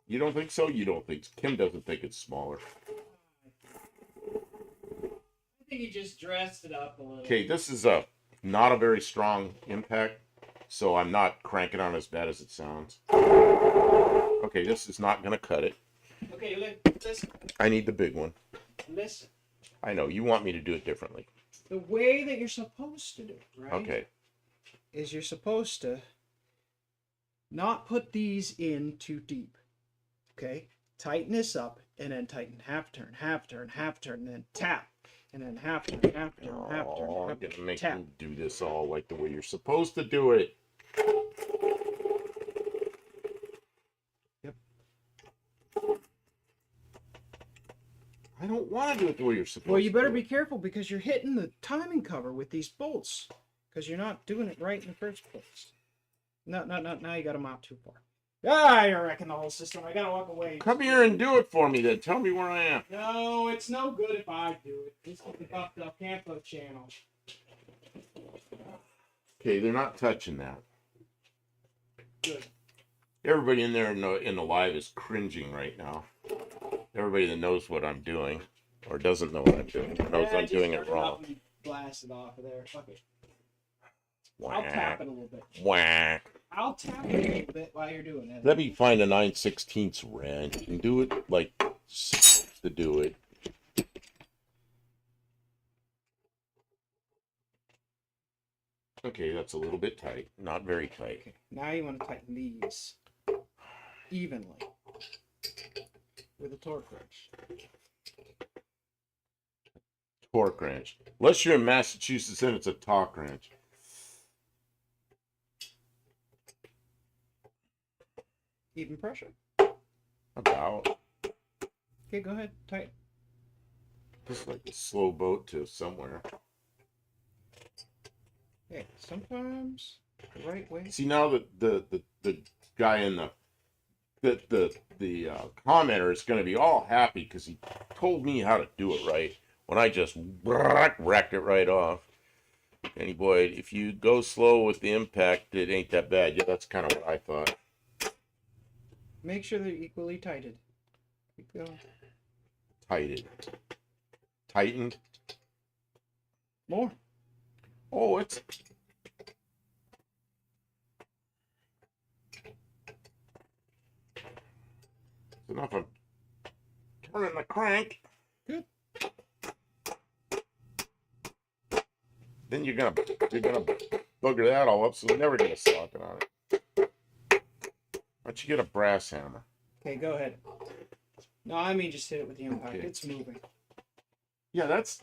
You don't think so? You don't think? Kim doesn't think it's smaller. I think he just dressed it up a little. Okay, this is not a very strong impact, so I'm not cranking on as bad as it sounds. Okay, this is not gonna cut it. Okay, listen. I need the big one. Listen. I know you want me to do it differently. The way that you're supposed to do it, right? Okay. Is you're supposed to not put these in too deep. Okay? Tighten this up and then tighten half turn, and then tap. And then half turn, half turn, half turn. Oh, I'm half gonna turn, make tap. you do this all like the way you're supposed to do it. Yep. I don't want to do it the way you're supposed to. Well, you better do be it. careful because you're hitting the timing cover with these bolts. Because you're not doing it right in the first place. No, now you got them out too far. Ah, you're wrecking the whole system. I gotta walk away. Come here and do it for me then. Tell me where I am. No, it's no good if I do it. This is the Buffed Up Campo channel. Okay, they're not touching that. Good. Everybody in there in the live is cringing right now. Everybody that knows what I'm doing, or doesn't know what I'm doing, knows I'm doing it wrong. Blast it off of there. Fuck it. Whack. I'll tap it a little bit. Whack. I'll tap it a little bit while you're doing it. Let me find a 9/16 wrench and do it like supposed to do it. Okay, that's a little bit tight. Not very tight. Okay, now you want to tighten these evenly with a torque wrench. Torque wrench. Unless you're in Massachusetts, then it's a torque wrench. Even pressure. About. Okay, go ahead. Tight. Just like a slow boat to somewhere. Hey, sometimes the right way. See, now that the guy in the commenter is going to be all happy because he told me how to do it right when I just wrecked it right off. Danny Boyd, if you go slow with the impact, it ain't that bad. Yeah, that's kind of what I thought. Make sure they're equally tighted. Keep going. Tightened. More. Oh, it's. It's enough of turning the crank. Good. Then you're gonna bugger that all up, so they're never gonna socket on it. Why don't you get a brass hammer? Okay, go ahead. No, I mean just hit it with the impact. Okay. It's moving. Yeah, that's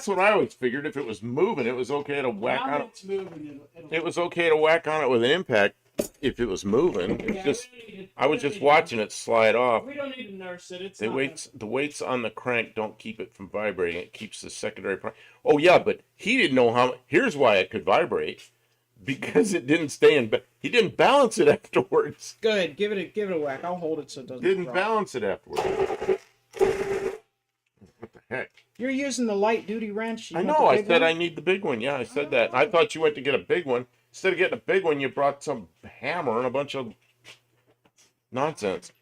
what I always figured. If it was moving, it was okay to whack Now on that it. it's moving, it'll It was okay to whack on it with an impact if it was moving. It's Yeah, just we don't need I was to- just watching it slide off. We don't need to nurse it. It's The not weights on the crank don't keep it from vibrating. It keeps the secondary part. Oh yeah, but he didn't know how. Here's why it could vibrate, because it didn't stay in. But he didn't balance it afterwards. Go ahead, give it a whack. I'll hold it so it doesn't. Didn't drop. balance it afterwards. What the heck? You're using the light duty wrench. You I want know. the I big said one? I need the big one. Yeah, I said that. I thought you went to get a big one. Instead of getting a big one, you brought some hammer and a bunch of nonsense.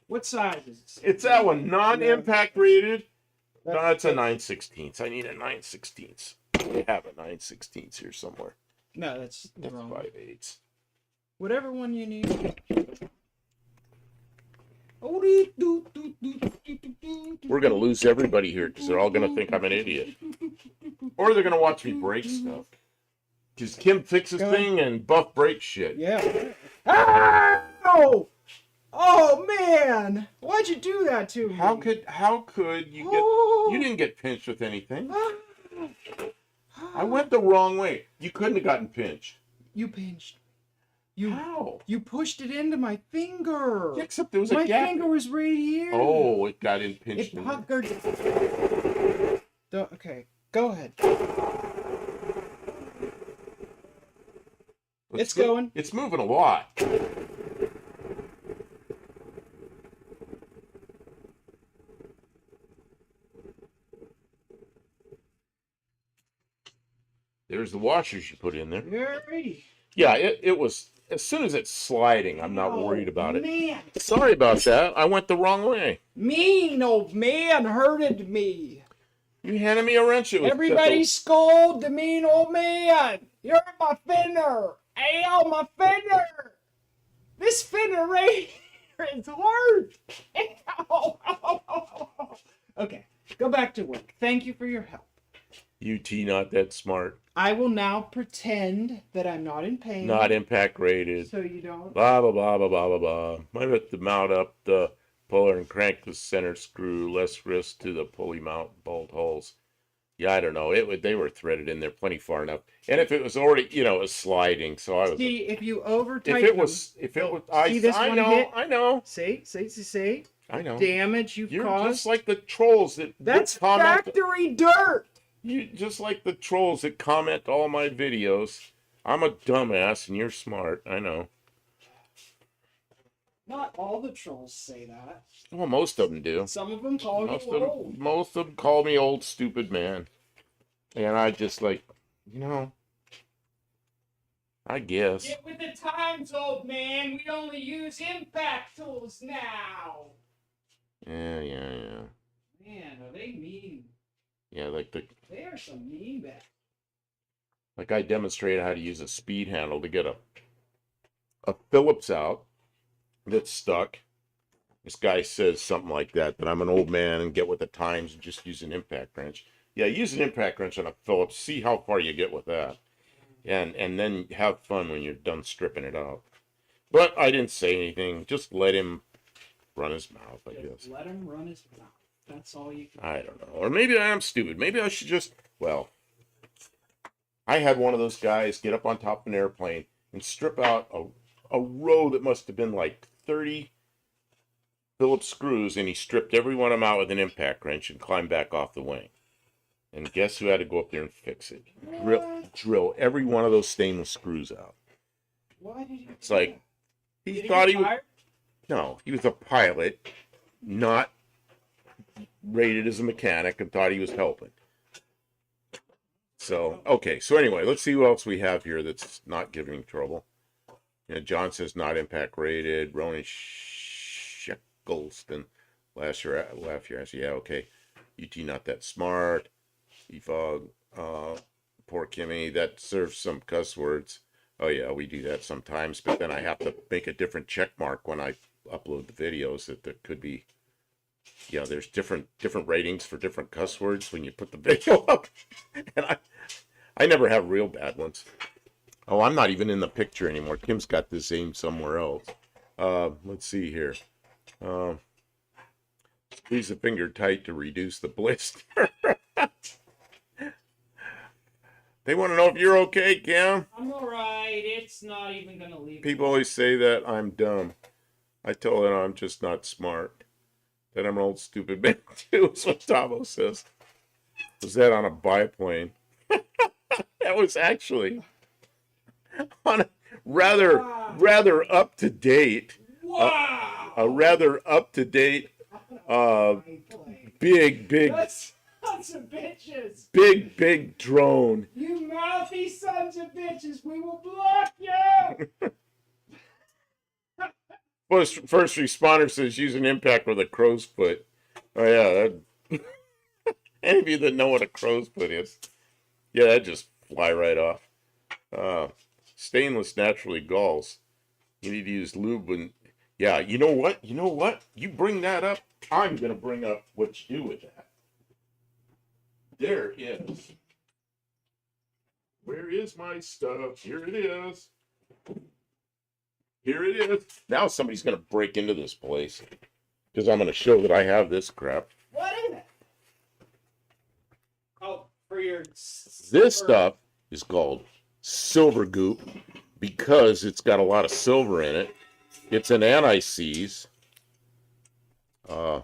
What size is it? It's that one, non-impact rated. No, That's- it's a 9/16. I need a 9/16. I have a 9/16 here somewhere. No, that's the That's wrong. 5/8. Whatever one you need. We're gonna lose everybody here because they're all gonna think I'm an idiot, or they're gonna watch me break stuff. Because Kim fixes Go ahead. thing and Buff breaks shit. Yeah. Ow! Oh man! Why'd you do that to me? How could you get? Oh. You didn't get pinched with anything. I went the wrong way. You couldn't have gotten pinched. You pinched. How? You pushed it into my finger. Yeah, except there was My a gap. finger was right here. Oh, it got in pinched. It in puckered. Okay, go ahead. It's going. It's moving a lot. There's the washers you put in there. Alrighty. Yeah, it was. As soon as it's sliding, I'm not worried about it. Man, Sorry about that. I went the wrong way. mean old man hurted me. You handed me a wrench. It was Everybody scold the mean old man. You're my fender. Ow, my fender. This fender right here is hard. Ow. Okay, go back to work. Thank you for your help. UT not that smart. I will now pretend that I'm not in pain. Not impact rated. So you don't. Blah blah blah blah blah blah blah. Might have to mount up the puller and crank the center screw. Less risk to the pulley mount bolt holes. Yeah, I don't know. They were threaded in there plenty far enough. And if it was already, it was sliding. So I was. See, if you over If tighten it was, See this I one know, hit? I know, See, I know. damage you've You're caused. just like the trolls that That's comment. factory dirt. You just like the trolls that comment all my videos. I'm a dumbass and you're smart. I know. Not all the trolls say that. Well, most of them do. Some of them call Most you of old. them, most of them call me old stupid man, and I just like, I guess. Get with the times, old man. We only use impact tools now. Yeah. Man, are they mean? Yeah, They are some mean bats. like I demonstrated how to use a speed handle to get a Phillips out that's stuck. This guy says something like that I'm an old man and get with the times and just use an impact wrench. Yeah, use an impact wrench on a Phillips. See how far you get with that. And then have fun when you're done stripping it out. But I didn't say anything. Just let him run his mouth, I guess. Let him run his mouth. That's all you can. I don't know. Or maybe I am stupid. Maybe I should just, I had one of those guys get up on top of an airplane and strip out a row that must have been like 30 Phillips screws, and he stripped every one of them out with an impact wrench and climbed back off the wing. And guess who had to go up there and fix it? Drill every one of those stainless screws out. Why did he? It's like he Did thought get he was. fired? No, he was a pilot, not rated as a mechanic, and thought he was helping. So, okay. So anyway, let's see what else we have here that's not giving him trouble. John says not impact rated. Ronan Sheckleston laugh your ass. Yeah, okay. UT not that smart. Efog, poor Kimmy. That serves some cuss words. Oh yeah, we do that sometimes, but then I have to make a different check mark when I upload the videos that there could be. Yeah, there's different ratings for different cuss words when you put the video up, and I never have real bad ones. Oh, I'm not even in the picture anymore. Kim's got this aimed somewhere else. Let's see here. Squeeze the finger tight to reduce the blister. They want to know if you're okay, Kim. I'm alright. It's not even gonna leave. People always say that I'm dumb. I tell them I'm just not smart. That I'm an old stupid man too, is what Tavo says. Was that on a biplane? That was actually on a rather up to date. Wow! A rather up to date big Sons of bitches! big drone. You mouthy sons of bitches! We will block you! First responder says use an impact with a crow's foot. Oh yeah, that, any of you that know what a crow's foot is, yeah, that just fly right off. Stainless naturally galls. You need to use lube when. Yeah, you know what? You bring that up, I'm gonna bring up what you do with that. There is. Where is my stuff? Here it is. Here it is. Now somebody's going to break into this place because I'm going to show that I have this crap. What is it? Oh, for your... This stuff is called silver goop because it's got a lot of silver in it. It's an anti-seize. And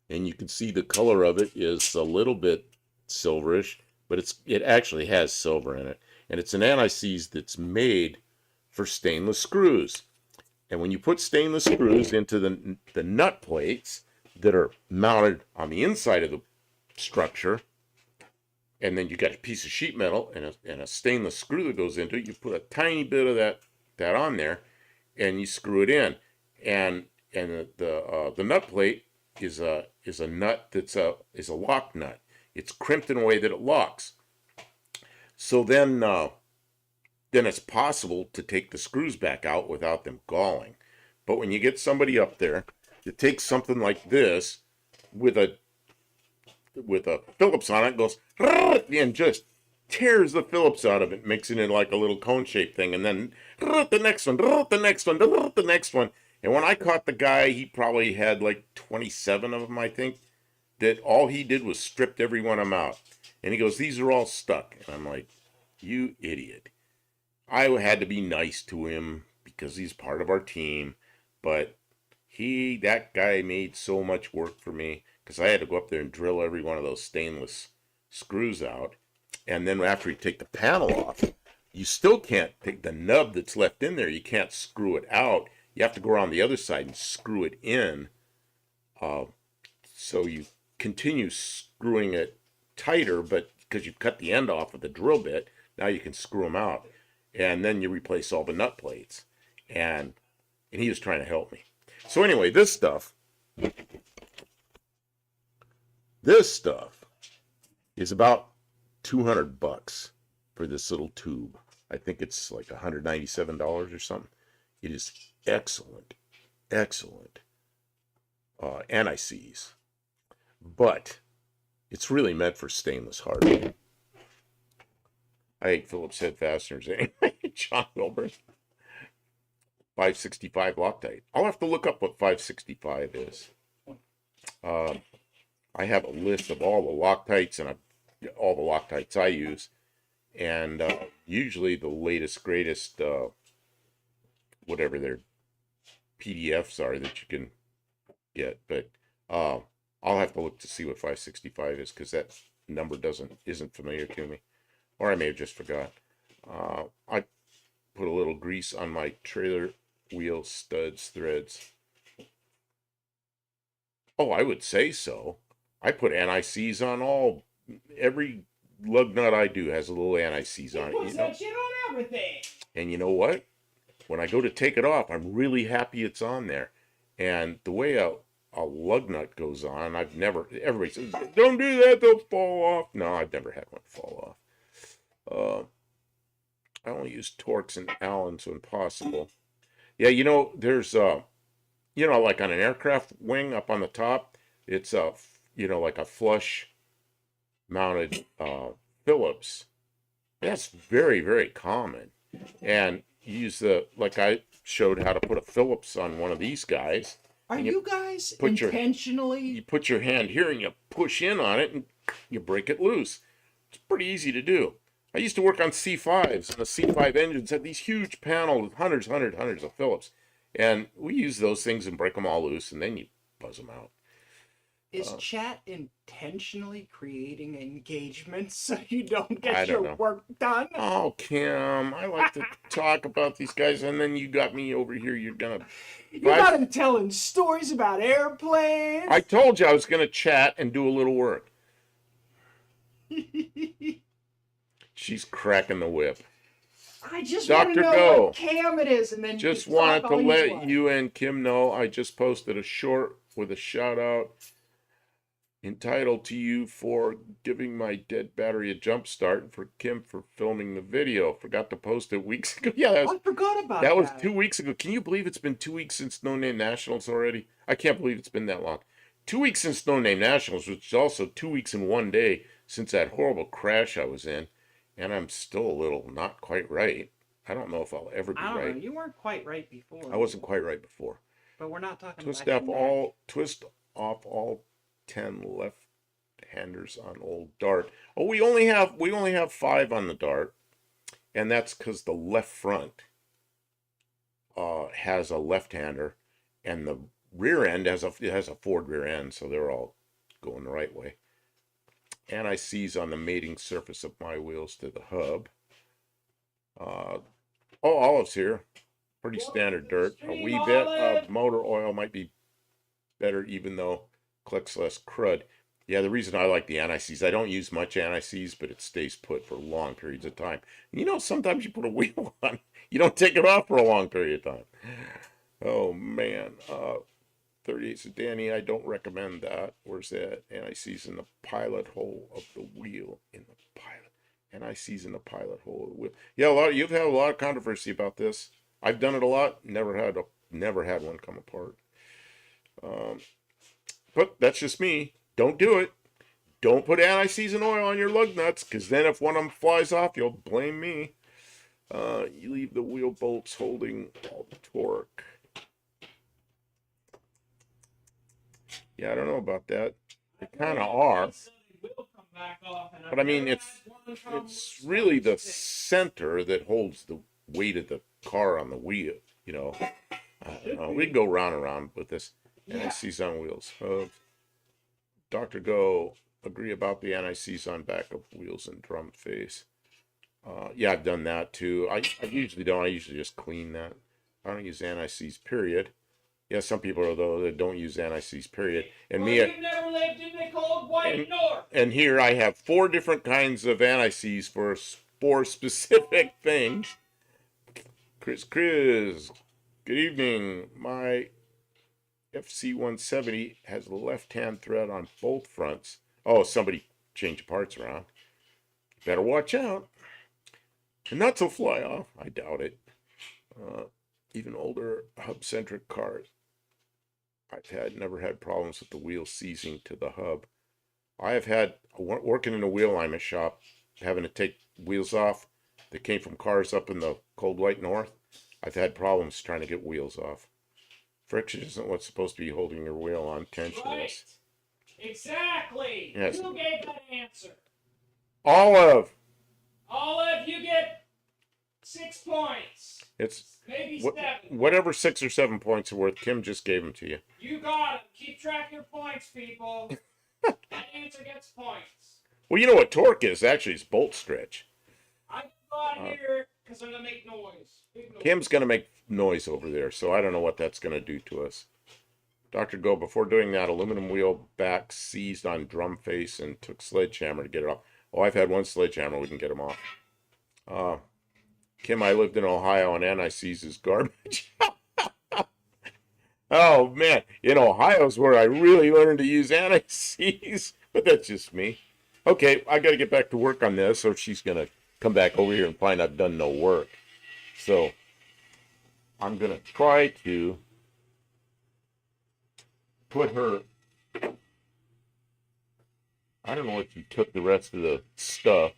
you can see the color of it is a little bit silverish, but it actually has silver in it. And it's an anti-seize that's made for stainless screws. And when you put stainless screws into the nut plates that are mounted on the inside of the structure, and then you got a piece of sheet metal and a stainless screw that goes into it, you put a tiny bit of that on there, and you screw it in. And the nut plate is a nut that's a lock nut. It's crimped in a way that it locks. So then it's possible to take the screws back out without them galling. But when you get somebody up there that takes something like this with a Phillips on it, goes and just tears the Phillips out of it, makes it into like a little cone-shaped thing, and then the next one, the next one. And when I caught the guy, he probably had like 27 of them, I think, that all he did was stripped every one of them out. And he goes, these are all stuck. And I'm like, you idiot. I had to be nice to him because he's part of our team, but that guy made so much work for me because I had to go up there and drill every one of those stainless screws out. And then after you take the panel off, you still can't take the nub that's left in there. You can't screw it out. You have to go around the other side and screw it in. So you continue screwing it tighter, but because you cut the end off of the drill bit, now you can screw them out. And then you replace all the nut plates. And he was trying to help me. So anyway, this stuff is about $200 for this little tube. I think it's like $197 or something. It is excellent anti-seize. But it's really meant for stainless hardware. I hate Phillips head fasteners anyway. John Wilbur. 565 Loctite. I'll have to look up what 565 is. I have a list of all the Loctites and all the Loctites I use. And usually the latest, greatest, whatever their PDFs are that you can yet, but I'll have to look to see what 565 is because that number isn't familiar to me, or I may have just forgot. I put a little grease on my trailer wheel studs threads. Oh, I would say so. I put anti-seize on every lug nut I do has a little anti-seize on it. Puts that shit on everything. And you know what? When I go to take it off, I'm really happy it's on there. And the way a lug nut goes on, everybody says, don't do that, they'll fall off. No, I've never had one fall off. I only use Torx and Allens when possible. Yeah, there's, like on an aircraft wing up on the top, it's like a flush mounted Phillips. That's very, very common. And use like I showed how to put a Phillips on one of these guys. Are you guys intentionally? You put your hand here and you push in on it and you break it loose. It's pretty easy to do. I used to work on C5s, and the C5 engines had these huge panels with hundreds of Phillips. And we use those things and break them all loose, and then you buzz them out. Is chat intentionally creating engagements so you don't get your work done? Oh, Kim, I like to talk about these guys, and then you got me over here. You got him telling stories about airplanes. I told you I was going to chat and do a little work. She's cracking the whip. I just want to know what cam it is, and then just wanted to let you and Kim know I just posted a short with a shout out entitled to you for giving my dead battery a jump start and for Kim for filming the video. Forgot to post it weeks ago. Yeah, I forgot about that. That was 2 weeks ago. Can you believe it's been 2 weeks since No Name Nationals already? I can't believe it's been that long. 2 weeks since No Name Nationals, which is also 2 weeks in one day since that horrible crash I was in. And I'm still a little not quite right. I don't know if I'll ever be right. I don't know. You weren't quite right before. I wasn't quite right before. But we're not talking twist off all 10 left-handers on old Dart. Oh, we only have 5 on the Dart, and that's because the left front has a left-hander, and the rear end has a Ford rear end, so they're all going the right way. And I seize on the mating surface of my wheels to the hub. Olive's here. Pretty standard dirt. A wee bit of motor oil might be better, even though collects less crud. Yeah, the reason I like the anti-seize, I don't use much anti-seize, but it stays put for long periods of time. Sometimes you put a wheel on, you don't take it off for a long period of time. Oh, man. 38 Danny, I don't recommend that. Where's that? Anti-seize in the pilot hole of the wheel. Anti-seize in the pilot hole of the wheel. Yeah, you've had a lot of controversy about this. I've done it a lot. Never had one come apart. But that's just me. Don't do it. Don't put anti-seize and oil on your lug nuts, because then if one of them flies off, you'll blame me. You leave the wheel bolts holding all the torque. Yeah, I don't know about that. They kind of are. But I mean, it's really the center that holds the weight of the car on the wheel. I don't know. We can go round and round with this. Anti-seize on wheels. Dr. Go, agree about the anti-seize on back of wheels and drum face. Yeah, I've done that too. I usually don't. I usually just clean that. I don't use anti-seize, period. Yeah, some people are though that don't use anti-seize, period. And you've never lived in the cold white north. And here I have 4 different kinds of anti-seize for 4 specific things. Chris, good evening. My FC170 has a left-hand thread on both fronts. Oh, somebody changed parts around. Better watch out. The nuts will fly off. I doubt it. Even older hub-centric cars. I've never had problems with the wheel seizing to the hub. I have had, working in a wheel alignment shop, having to take wheels off that came from cars up in the cold white north. I've had problems trying to get wheels off. Friction isn't what's supposed to be holding your wheel on. Tension is. Exactly. Yes. You gave that answer. Olive, you get 6 points. It's Maybe 7. whatever 6 or 7 points are worth. Kim just gave them to you. You got it. Keep track of your points, people. That answer gets points. Well, you know what torque is? Actually, it's bolt stretch. I got here because I'm going to make noise. Big noise. Kim's going to make noise over there, so I don't know what that's going to do to us. Dr. Go, before doing that, aluminum wheel back seized on drum face and took sledgehammer to get it off. Oh, I've had one sledgehammer. We can get them off. Kim, I lived in Ohio, and anti-seize is garbage. Oh, man. In Ohio's where I really learned to use anti-seize, but that's just me. Okay, I got to get back to work on this, or she's going to come back over here and find I've done no work. So I'm going to try to put her... I don't know if you took the rest of the stuff.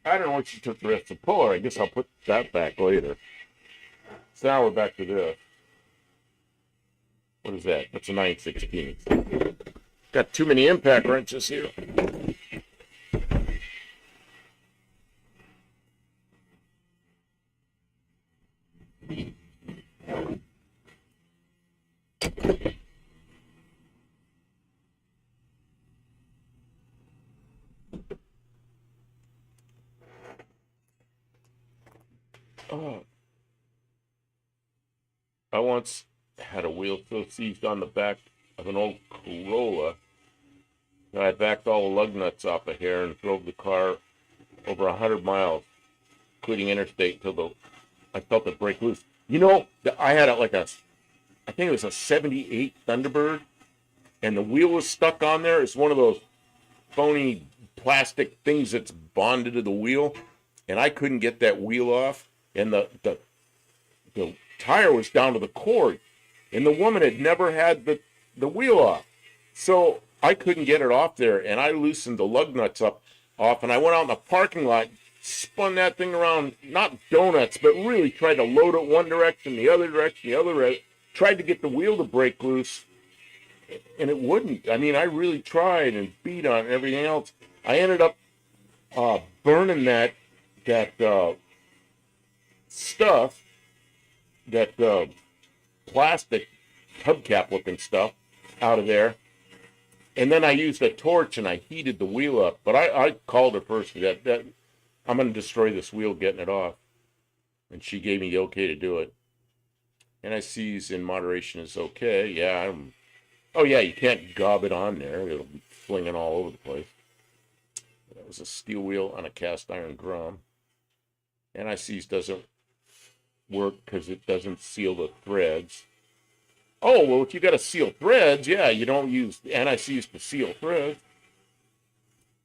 I don't know if you took the rest of the puller. I guess I'll put that back later. So now we're back to this. What is that? That's a 9/16. Got too many impact wrenches here. Oh. I once had a wheel so seized on the back of an old Corolla that I backed all the lug nuts off a hair and drove the car over 100 miles, including interstate, till I felt it break loose. You know, I had I think it was a 78 Thunderbird, and the wheel was stuck on there. It's one of those phony plastic things that's bonded to the wheel, and I couldn't get that wheel off, and the tire was down to the cord, and the woman had never had the wheel off, so I couldn't get it off there, and I loosened the lug nuts off, and I went out in the parking lot, spun that thing around, not donuts, but really tried to load it one direction, the other direction, tried to get the wheel to break loose, and it wouldn't. I mean, I really tried and beat on everything else. I ended up burning that stuff, that plastic hubcap looking stuff out of there, and then I used a torch and I heated the wheel up. But I called her first that I'm going to destroy this wheel getting it off, and she gave me the okay to do it. Anti-seize in moderation is okay. Yeah, oh yeah, you can't gob it on there. It'll be flinging all over the place. That was a steel wheel on a cast iron drum. Anti-seize doesn't work because it doesn't seal the threads. Oh, well, if you got to seal threads, yeah, you don't use anti-seize to seal threads.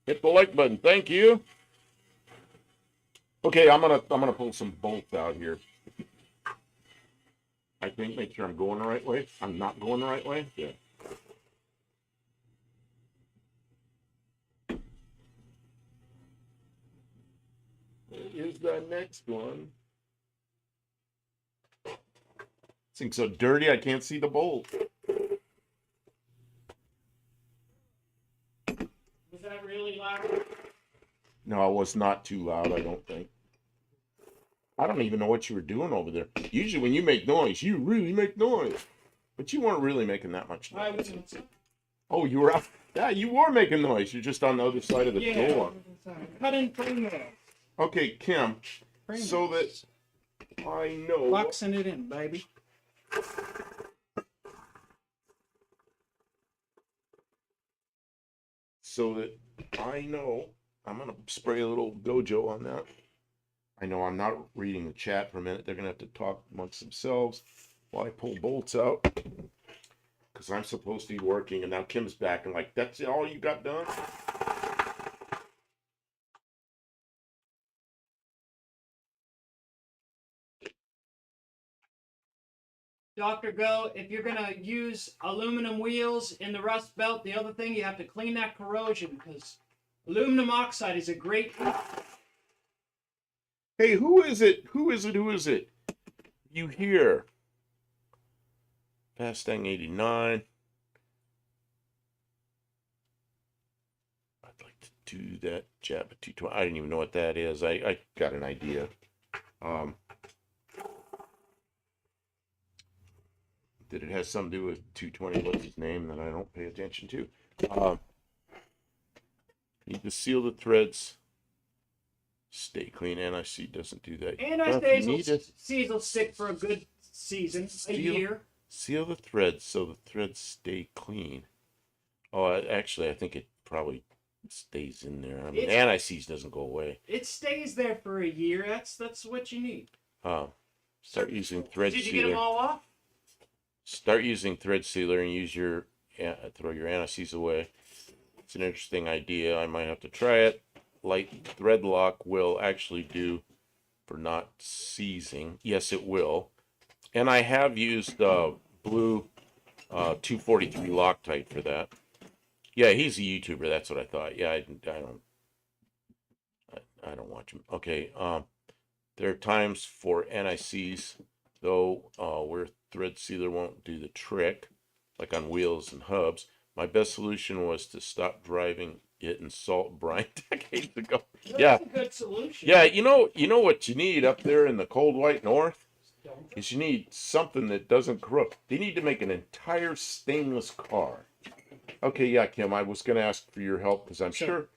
Hit the like button. Thank you. Okay, I'm gonna pull some bolts out here. I think, make sure I'm going the right way. I'm not going the right way. Yeah. Here's the next one. This thing's so dirty I can't see the bolt. Was that really loud? No, it was not too loud, I don't think. I don't even know what you were doing over there. Usually when you make noise, you really make noise. But you weren't really making that much noise. I was inside. Oh, you were out. Yeah, you were making noise. You're just on the other side of the door. Cut in fingernails. Okay, Kim, so that I know. Boxing it in, baby. So that I know, I'm going to spray a little Gojo on that. I know I'm not reading the chat for a minute. They're going to have to talk amongst themselves while I pull bolts out. Because I'm supposed to be working, and now Kim's back and like, that's all you got done? Dr. Go, if you're going to use aluminum wheels in the rust belt, the other thing, you have to clean that corrosion, because aluminum oxide is a great... Hey, who is it? Who is it? You hear? Mustang 89. I'd like to do that jab at 220. I didn't even know what that is. I got an idea. That it has something to do with 220. What's his name that I don't pay attention to? Need to seal the threads. Stay clean. NIC doesn't do that. Anti-seize will stick for a good season, a year. Seal the threads so the threads stay clean. Oh, actually, I think it probably stays in there. I mean, anti-seize doesn't go away. It stays there for a year. That's what you need. Start using thread sealer. Did you get them all off? Start using thread sealer and use your throw your anti-seize away. It's an interesting idea. I might have to try it. Light thread lock will actually do for not seizing. Yes, it will. And I have used blue 243 Loctite for that. Yeah, he's a YouTuber. That's what I thought. Yeah, I don't watch him. Okay. There are times for NICs though where thread sealer won't do the trick, like on wheels and hubs. My best solution was to stop driving it in salt brine decades ago. That's a good solution. Yeah, you know what you need up there in the cold white north is you need something that doesn't corrode. They need to make an entire stainless car. Okay, yeah, Kim, I was going to ask for your help because I'm sure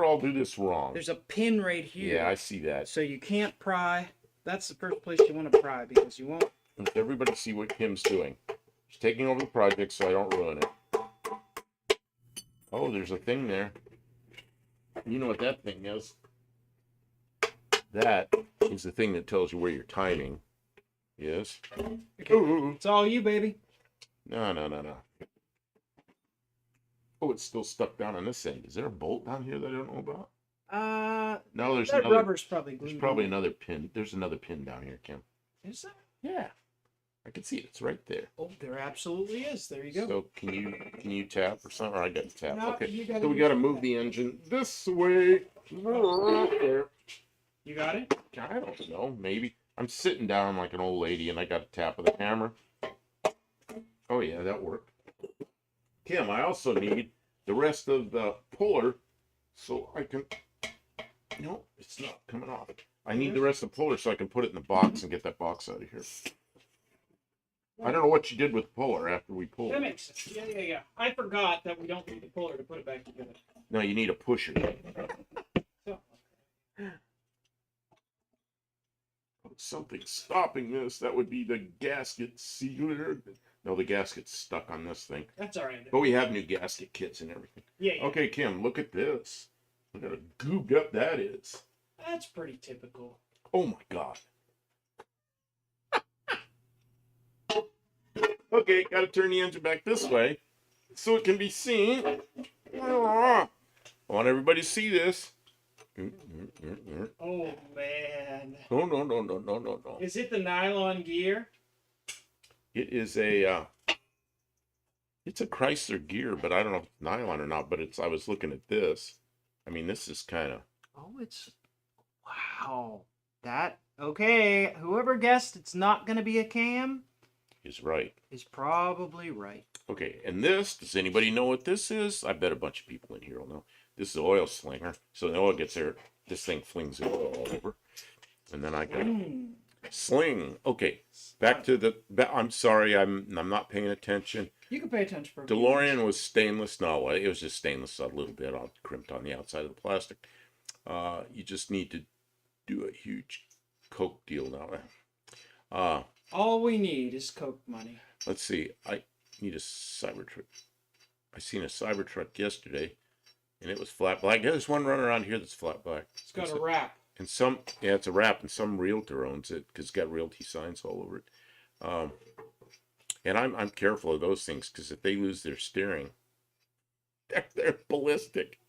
I'll do this wrong. There's a pin right here. Yeah, I see that. So you can't pry. That's the first place you want to pry because you won't. Let everybody see what Kim's doing. She's taking over the project so I don't ruin it. Oh, there's a thing there. You know what that thing is? That is the thing that tells you where your timing is. Okay. Ooh. It's all you, baby. No. Oh, it's still stuck down on this end. Is there a bolt down here that I don't know about? No, there's that another. rubber's probably glued. There's probably another pin. There's another pin down here, Kim. Is there? Yeah, I can see it. It's right there. Oh, there absolutely is. There you go. So can you tap or something? Or I got to tap. No, Okay. you gotta So we do got to that. move the engine this way. There. You got it? I don't know. Maybe I'm sitting down like an old lady, and I got to tap with a hammer. Oh yeah, that worked. Kim, I also need the rest of the puller so I can. No, it's not coming off. I need the rest of the puller so I can put it in the box and get that box out of here. I don't know what you did with the puller after we pulled. That makes sense. Yeah. I forgot that we don't need the puller to put it back together. No, you need a pusher. So, Something stopping this. That would be the gasket sealer. No, the gasket's stuck on this thing. that's all right. But we have new gasket kits and everything. Yeah. Okay, Kim, look at this. Look at how gooped up that is. That's pretty typical. Oh my God. Okay, gotta turn the engine back this way so it can be seen. I want everybody to see this. Oh, man. No. Is it the nylon gear? It is it's a Chrysler gear, but I don't know if it's nylon or not, but I was looking at this. I mean, this is kind of. Oh, wow. Okay, whoever guessed it's not going to be a cam Is right. is probably right. Okay, and does anybody know what this is? I bet a bunch of people in here will know. This is an oil slinger. So the oil gets there, this thing flings the oil all over. And then I got sling. Okay, back to the, I'm sorry, I'm not paying attention. You can pay attention for a DeLorean was stainless. No, it was just stainless a little bit crimped on the outside of the plastic. You just need to do a huge Coke deal now. All we need is Coke money. Let's see. I need a Cybertruck. I seen a Cybertruck yesterday, and it was flat black. There's one running around here that's flat black. It's got a wrap. And it's a wrap, and some realtor owns it because it's got realty signs all over it. And I'm careful of those things because if they lose their steering, they're ballistic.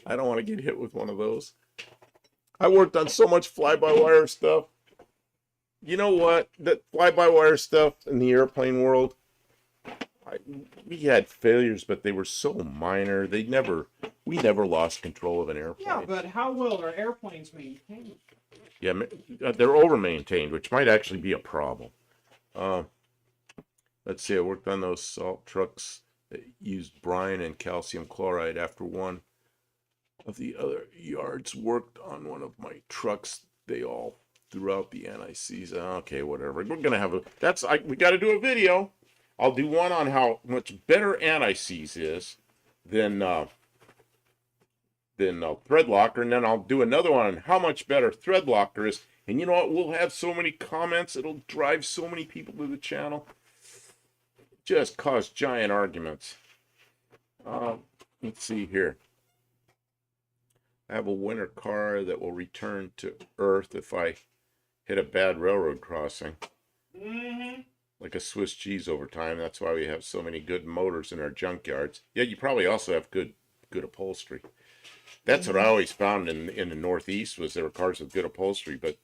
I don't want to get hit with one of those. I worked on so much fly-by-wire stuff. You know what? That fly-by-wire stuff in the airplane world, we had failures, but they were so minor. We never lost control of an airplane. Yeah, but how well are airplanes maintained? Yeah, they're over-maintained, which might actually be a problem. Let's see, I worked on those salt trucks that used brine and calcium chloride after one. of the other yards worked on one of my trucks. They all threw out the anti-seize. Okay, whatever. We're gonna have we got to do a video. I'll do one on how much better anti-seize is than thread locker, and then I'll do another one on how much better thread locker is. And you know what? We'll have so many comments. It'll drive so many people to the channel. Just cause giant arguments. Let's see here. I have a winter car that will return to Earth if I hit a bad railroad crossing. Like a Swiss cheese over time. That's why we have so many good motors in our junkyards. Yeah, you probably also have good upholstery. That's what I always found in the Northeast was there were cars with good upholstery, but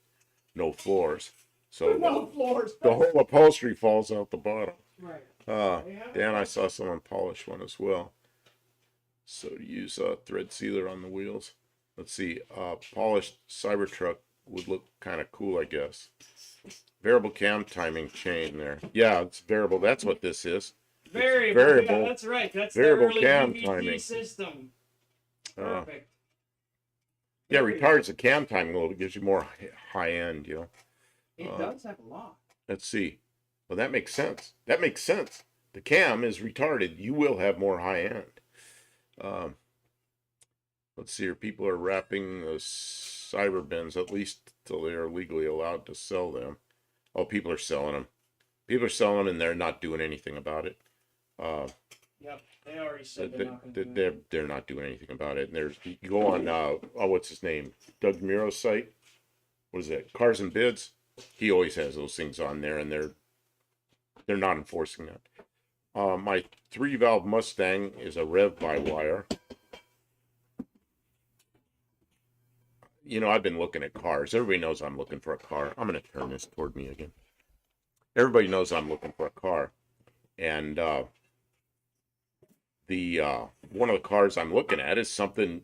no floors. So No floors. the whole upholstery falls out the bottom. Right. Dan, I saw someone polish one as well. So to use a thread sealer on the wheels. Let's see, polished Cybertruck would look kind of cool, I guess. Variable cam timing chain there. Yeah, it's variable. That's what this is. Variable. Yeah, that's right. That's variable the early cam DVD timing system. Perfect. Yeah, retards the cam timing a little bit, gives you more high end, you know. It does have a lot. Let's see. Well, that makes sense. That makes sense. The cam is retarded. You will have more high end. Let's see here. People are wrapping the cyber bins, at least till they are legally allowed to sell them. Oh, people are selling them. People are selling them, and they're not doing anything about it. Yep, they already said they're not going to do it. They're not doing anything about it. And there's you go on what's his name? Doug Muro's site. What is it? Cars and Bids. He always has those things on there, and they're not enforcing that. My 3-valve Mustang is a rev by wire. You know, I've been looking at cars. Everybody knows I'm looking for a car. I'm going to turn this toward me again. Everybody knows I'm looking for a car. And one of the cars I'm looking at is something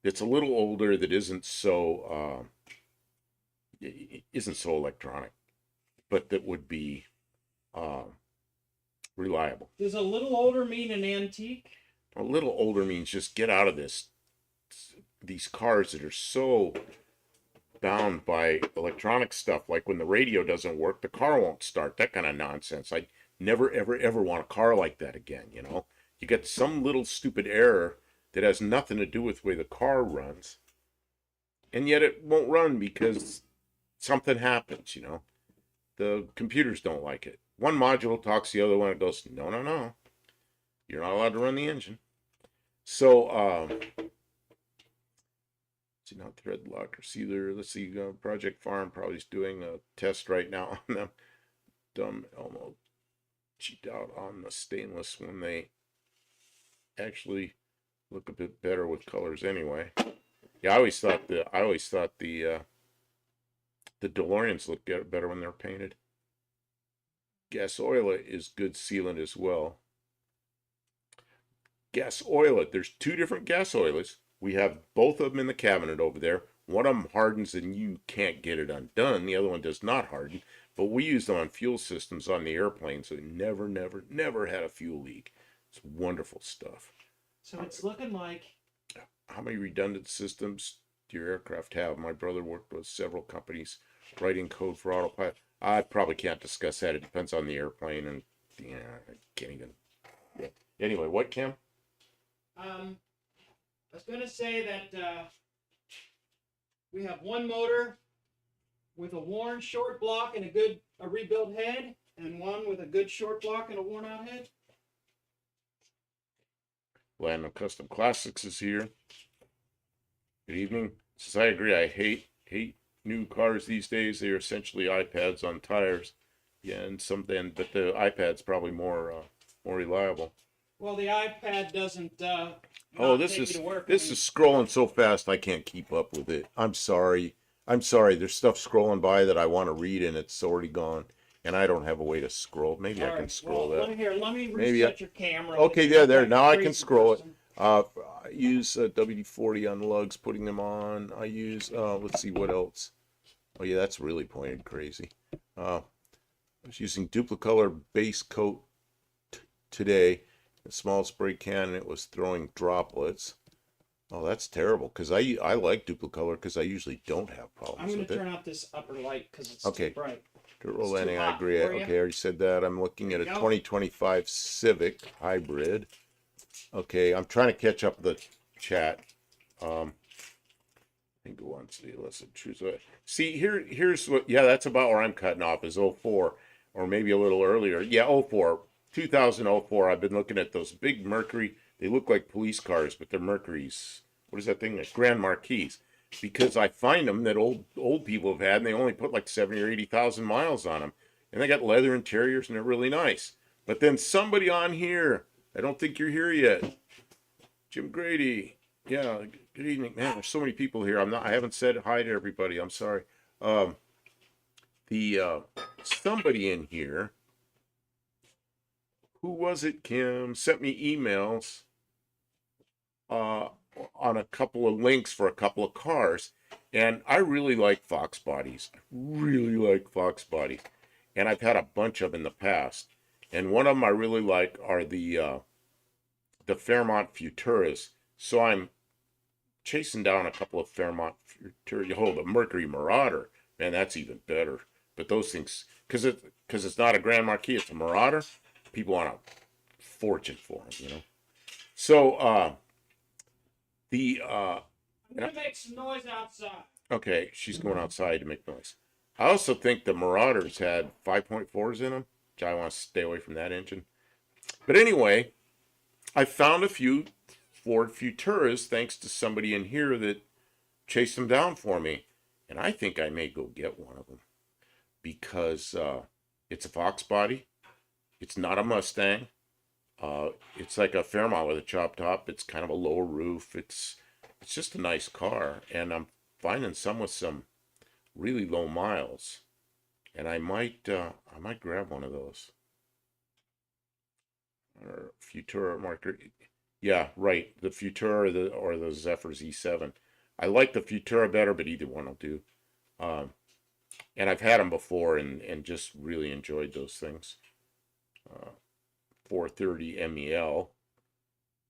that's a little older that isn't so electronic, but that would be reliable. Does a little older mean an antique? A little older means just get out of these cars that are so bound by electronic stuff, like when the radio doesn't work, the car won't start, that kind of nonsense. I never, ever, ever want a car like that again, you know? You get some little stupid error that has nothing to do with the way the car runs, and yet it won't run because something happens, you know? The computers don't like it. One module talks to the other one, it goes, no, no, no. You're not allowed to run the engine. So, see now, thread locker sealer. Let's see, Project Farm probably is doing a test right now on them. Dumb Elmo cheaped out on the stainless when they actually look a bit better with colors anyway. Yeah, I always thought the DeLoreans look better when they're painted. Gas oil is good sealant as well. Gas oil, there's 2 different gas oilers. We have both of them in the cabinet over there. One of them hardens and you can't get it undone. The other one does not harden. But we use them on fuel systems on the airplane, so we never, never, never had a fuel leak. It's wonderful stuff. So it's looking like... How many redundant systems do your aircraft have? My brother worked with several companies writing code for autopilot. I probably can't discuss that. It depends on the airplane, and yeah, I can't even. Yeah. Anyway, what, Cam? I was going to say that we have one motor with a worn short block and a rebuilt head, and one with a good short block and a worn out head. Land of Custom Classics is here. Good evening. Says, I agree. I hate new cars these days. They are essentially iPads on tires. Yeah, and something, but the iPad's probably more reliable. Well, the iPad doesn't. This is scrolling so fast I can't keep up with it. I'm sorry. There's stuff scrolling by that I want to read and it's already gone, and I don't have a way to scroll. Maybe I can scroll that. Let me reset your camera. Okay, there. Now I can scroll it. I use WD-40 on lugs, putting them on. I use let's see what else. Oh yeah, that's really pointed crazy. I was using Duplicolor base coat today. A small spray can, and it was throwing droplets. Oh, that's terrible. Because I like Duplicolor because I usually don't have I'm problems going with to it. turn off this upper light because it's Okay. too bright. Dirt It's road too landing, I hot agree. for you. Okay, I already said that. I'm looking at a There you go. 2025 Civic hybrid. Okay, I'm trying to catch up the chat. I can go on. See, let's choose. See, here's what. Yeah, that's about where I'm cutting off. Is '04 or maybe a little earlier. Yeah, '04, 2004. I've been looking at those big Mercury. They look like police cars, but they're Mercury's. What is that thing? Grand Marquis. Because I find them that old people have had, and they only put like 70 or 80,000 miles on them, and they got leather interiors, and they're really nice. But then somebody on here, I don't think you're here yet, Jim Grady. Yeah, good evening, man. There's so many people here. I haven't said hi to everybody. I'm sorry. Um, the somebody in here, who was it? Kim sent me emails uh on a couple of links for a couple of cars, and I really like Fox bodies. I really like Fox bodies, and I've had a bunch of in the past. And one of them I really like are the Fairmont Futuras. So I'm chasing down a couple of Fairmont Futura. Oh, the Mercury Marauder, man, that's even better. But those things, because it's not a Grand Marquis, it's a Marauder. People want a fortune for them. So the I'm going to make some noise outside. okay, she's going outside to make noise. I also think the Marauders had 5.4s in them, which I want to stay away from that engine. But anyway, I found a few Ford Futuras thanks to somebody in here that chased them down for me. And I think I may go get one of them because it's a Fox body. It's not a Mustang. It's like a Fairmont with a chop top. It's kind of a lower roof. It's just a nice car, and I'm finding some with some really low miles, and I might grab one of those. Or Futura marker. Yeah, right. The Futura or the Zephyr Z7. I like the Futura better, but either one will do. Um, and I've had them before and just really enjoyed those things. 430 MEL.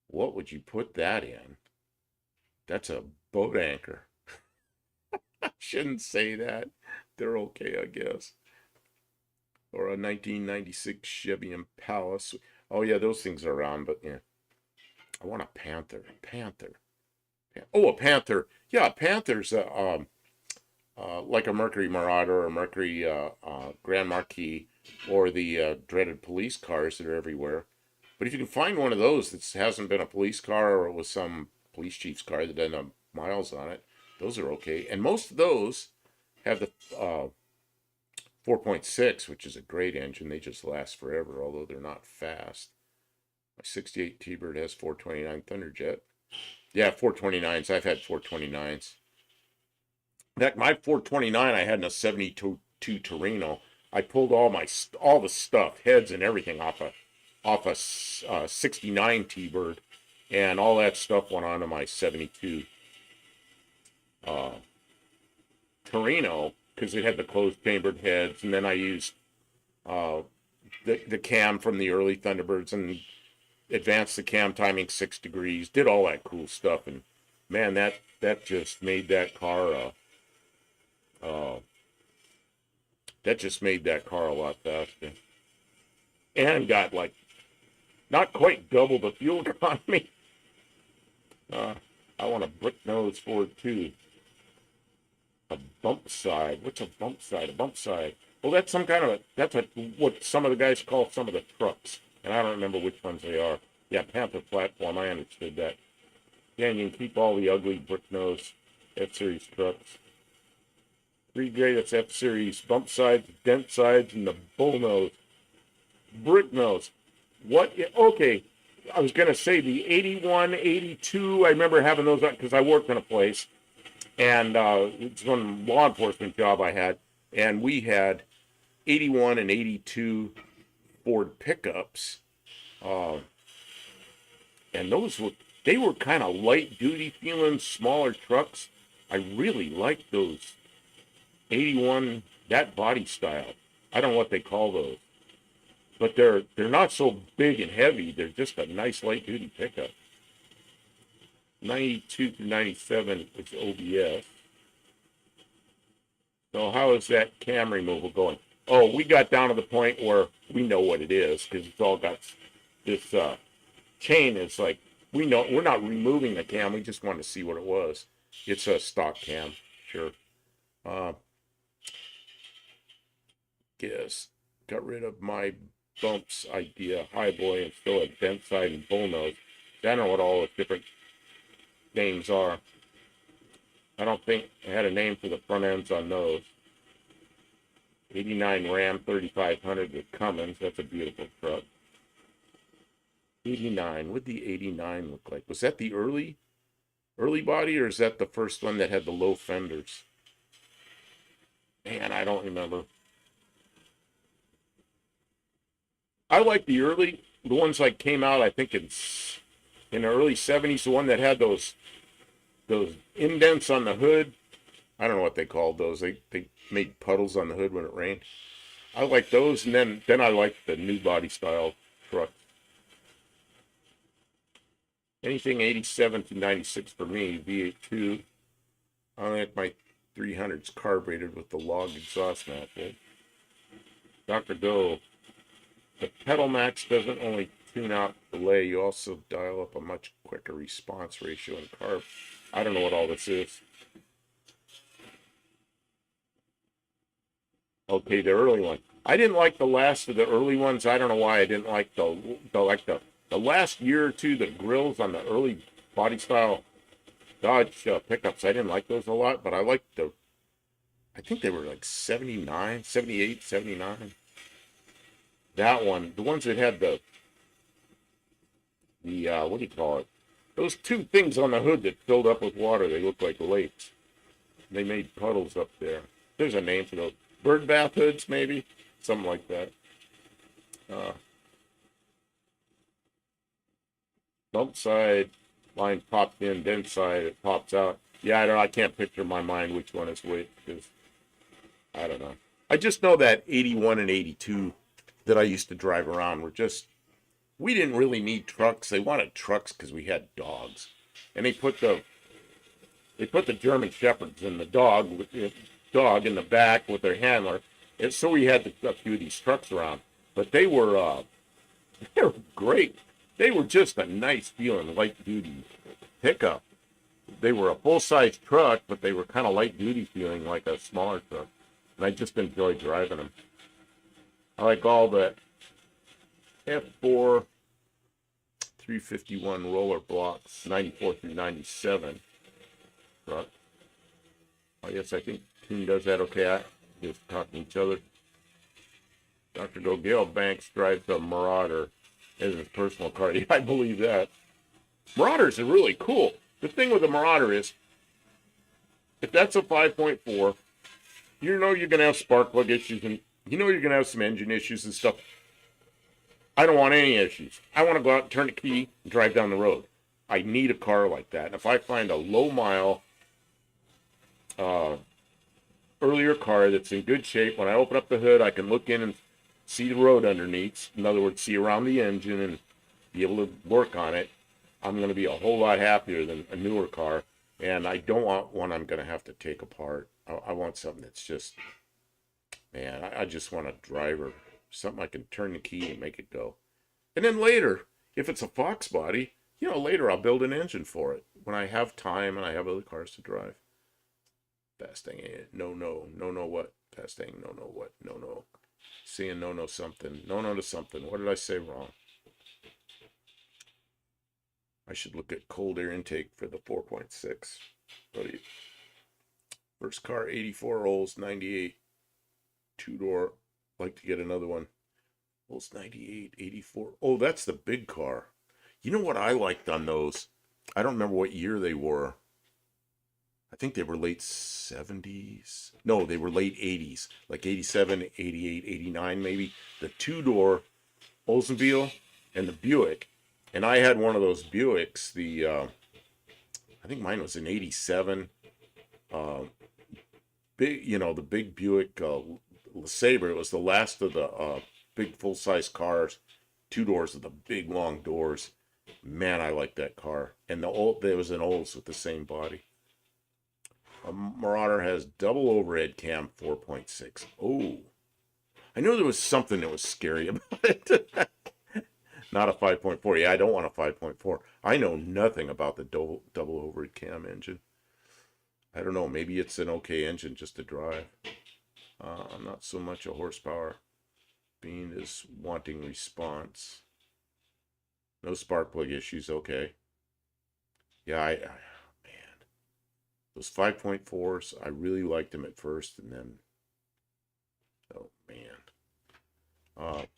What would you put that in? That's a boat anchor. I shouldn't say that. They're okay, I guess. Or a 1996 Chevy Impala. Oh yeah, those things are around, but yeah. I want a Panther. Oh, a Panther. Yeah, Panther's like a Mercury Marauder or a Mercury Grand Marquis or the dreaded police cars that are everywhere. But if you can find one of those that hasn't been a police car or it was some police chief's car that doesn't have miles on it, those are okay. And most of those have the 4.6, which is a great engine. They just last forever, although they're not fast. My 68 T-Bird has 429 Thunderjet. Yeah, 429s. I've had 429s. In fact, my 429 I had in a 72 Torino. I pulled all the stuff, heads and everything off a 69 T-Bird, and all that stuff went onto my 72 Torino because it had the closed chambered heads, and then I used the cam from the early Thunderbirds and advanced the cam timing 6 degrees, did all that cool stuff, and man, that just made that car a lot faster, and got like not quite double the fuel economy. I want a brick nose Ford too. A bump side. What's a bump side? A bump side. Well, that's what some of the guys call some of the trucks, and I don't remember which ones they are. Yeah, Panther platform. I understood that. Yeah, and you can keep all the ugly brick nose F-Series trucks. 3 grade, that's F-Series bump sides, dent sides, and the bull nose. Brick nose. What? Okay, I was going to say the 81, 82, I remember having those because I worked in a place, and it's one law enforcement job I had, and we had 81 and 82 Ford pickups, and they were kind of light duty feeling, smaller trucks. I really liked those 81, that body style. I don't know what they call those, but they're not so big and heavy. They're just a nice light duty pickup. 92 through 97 is OBS. So how is that cam removal going? Oh, we got down to the point where we know what it is because it's all got this chain. Is like we know we're not removing the cam. We just wanted to see what it was. It's a stock cam, sure. Guess got rid of my bumps idea, high boy, and still a dent side and bull nose. I don't know what all the different names are. I don't think I had a name for the front ends on those. 89 Ram 3500 with Cummins. That's a beautiful truck. 89. What'd the 89 look like? Was that the early body, or is that the first one that had the low fenders? Man, I don't remember. I like the ones like came out, I think in the early 70s, the one that had those indents on the hood. I don't know what they called those. They made puddles on the hood when it rained. I like those, and then I like the new body style truck. Anything 87 to 96 for me, V8.2. I like my 300s carbureted with the log exhaust manifold. Dr. Doe. The Pedal Max doesn't only tune out delay, you also dial up a much quicker response ratio in carb. I don't know what all this is. Okay, the early one. I didn't like the last of the early ones. I don't know why I didn't like the last year or two, the grills on the early body style Dodge pickups. I didn't like those a lot, but I liked I think they were like 79, 78, 79. That one, the ones that had the what do you call it? Those two things on the hood that filled up with water, they look like lakes. They made puddles up there. There's a name for those. Bird bath hoods, maybe? Something like that. Bump side, line popped in, dent side, it pops out. Yeah, I can't picture in my mind which one is which, because I don't know. I just know that 81 and 82 that I used to drive around were just, we didn't really need trucks. They wanted trucks because we had dogs. And they put the German Shepherds and the dog in the back with their handler. And so we had a few of these trucks around. But they were great. They were just a nice feeling light duty pickup. They were a full-size truck, but they were kind of light duty feeling like a smaller truck. And I just enjoyed driving them. I like all the F4 351 roller blocks, 94 through 97 truck. Oh, yes, I think Team does that okay. I just talking to each other. Dr. Gail Banks drives a Marauder as his personal car. Yeah, I believe that. Marauders are really cool. The thing with the Marauder is, if that's a 5.4, you know you're going to have spark plug issues, and you know you're going to have some engine issues and stuff. I don't want any issues. I want to go out and turn the key and drive down the road. I need a car like that. And if I find a low-mile, earlier car that's in good shape, when I open up the hood, I can look in and see the road underneath. In other words, see around the engine and be able to work on it. I'm going to be a whole lot happier than a newer car. And I don't want one I'm going to have to take apart. I want something that's just, man, I just want a driver. Something I can turn the key and make it go. And then later, if it's a Fox body, later I'll build an engine for it when I have time and I have other cars to drive. Fastang, no what? Fastang, no what? No. Seeing no something. No to something. What did I say wrong? I should look at cold air intake for the 4.6. First car, 84, Olds, 98. Two-door. Like to get another one. Olds, 98, 84. Oh, that's the big car. You know what I liked on those? I don't remember what year they were. I think they were late 70s. No, they were late 80s. Like 87, 88, 89 maybe. The two-door Oldsmobile and the Buick. And I had one of those Buicks. I think mine was an 87. Big, the big Buick LeSabre. It was the last of the big full-size cars. Two doors with the big long doors. Man, I like that car. And there was an Olds with the same body. A Marauder has double overhead cam 4.6. Oh, I knew there was something that was scary about it. Not a 5.4. Yeah, I don't want a 5.4. I know nothing about the double overhead cam engine. I don't know. Maybe it's an okay engine just to drive. I'm not so much a horsepower. Bean is wanting response. No spark plug issues. Okay. Yeah, man, those 5.4s, I really liked them at first, and then, oh man, I'm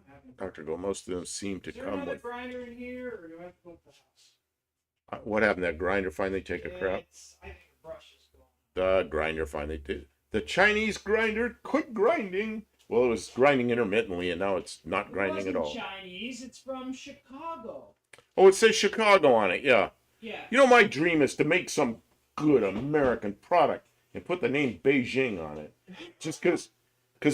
having. Dr. Go, most of them seem to Is there come another with. grinder in here, or do I have to go to the house? What happened? That grinder finally take a crap. I think the brush is gone. The grinder finally did. The Chinese grinder quit grinding. Well, it was grinding intermittently, and now it's not grinding at It all. wasn't Chinese. It's from Chicago. Oh, it says Chicago on it. Yeah. Yeah. You know, my dream is to make some good American product and put the name Beijing on it, just because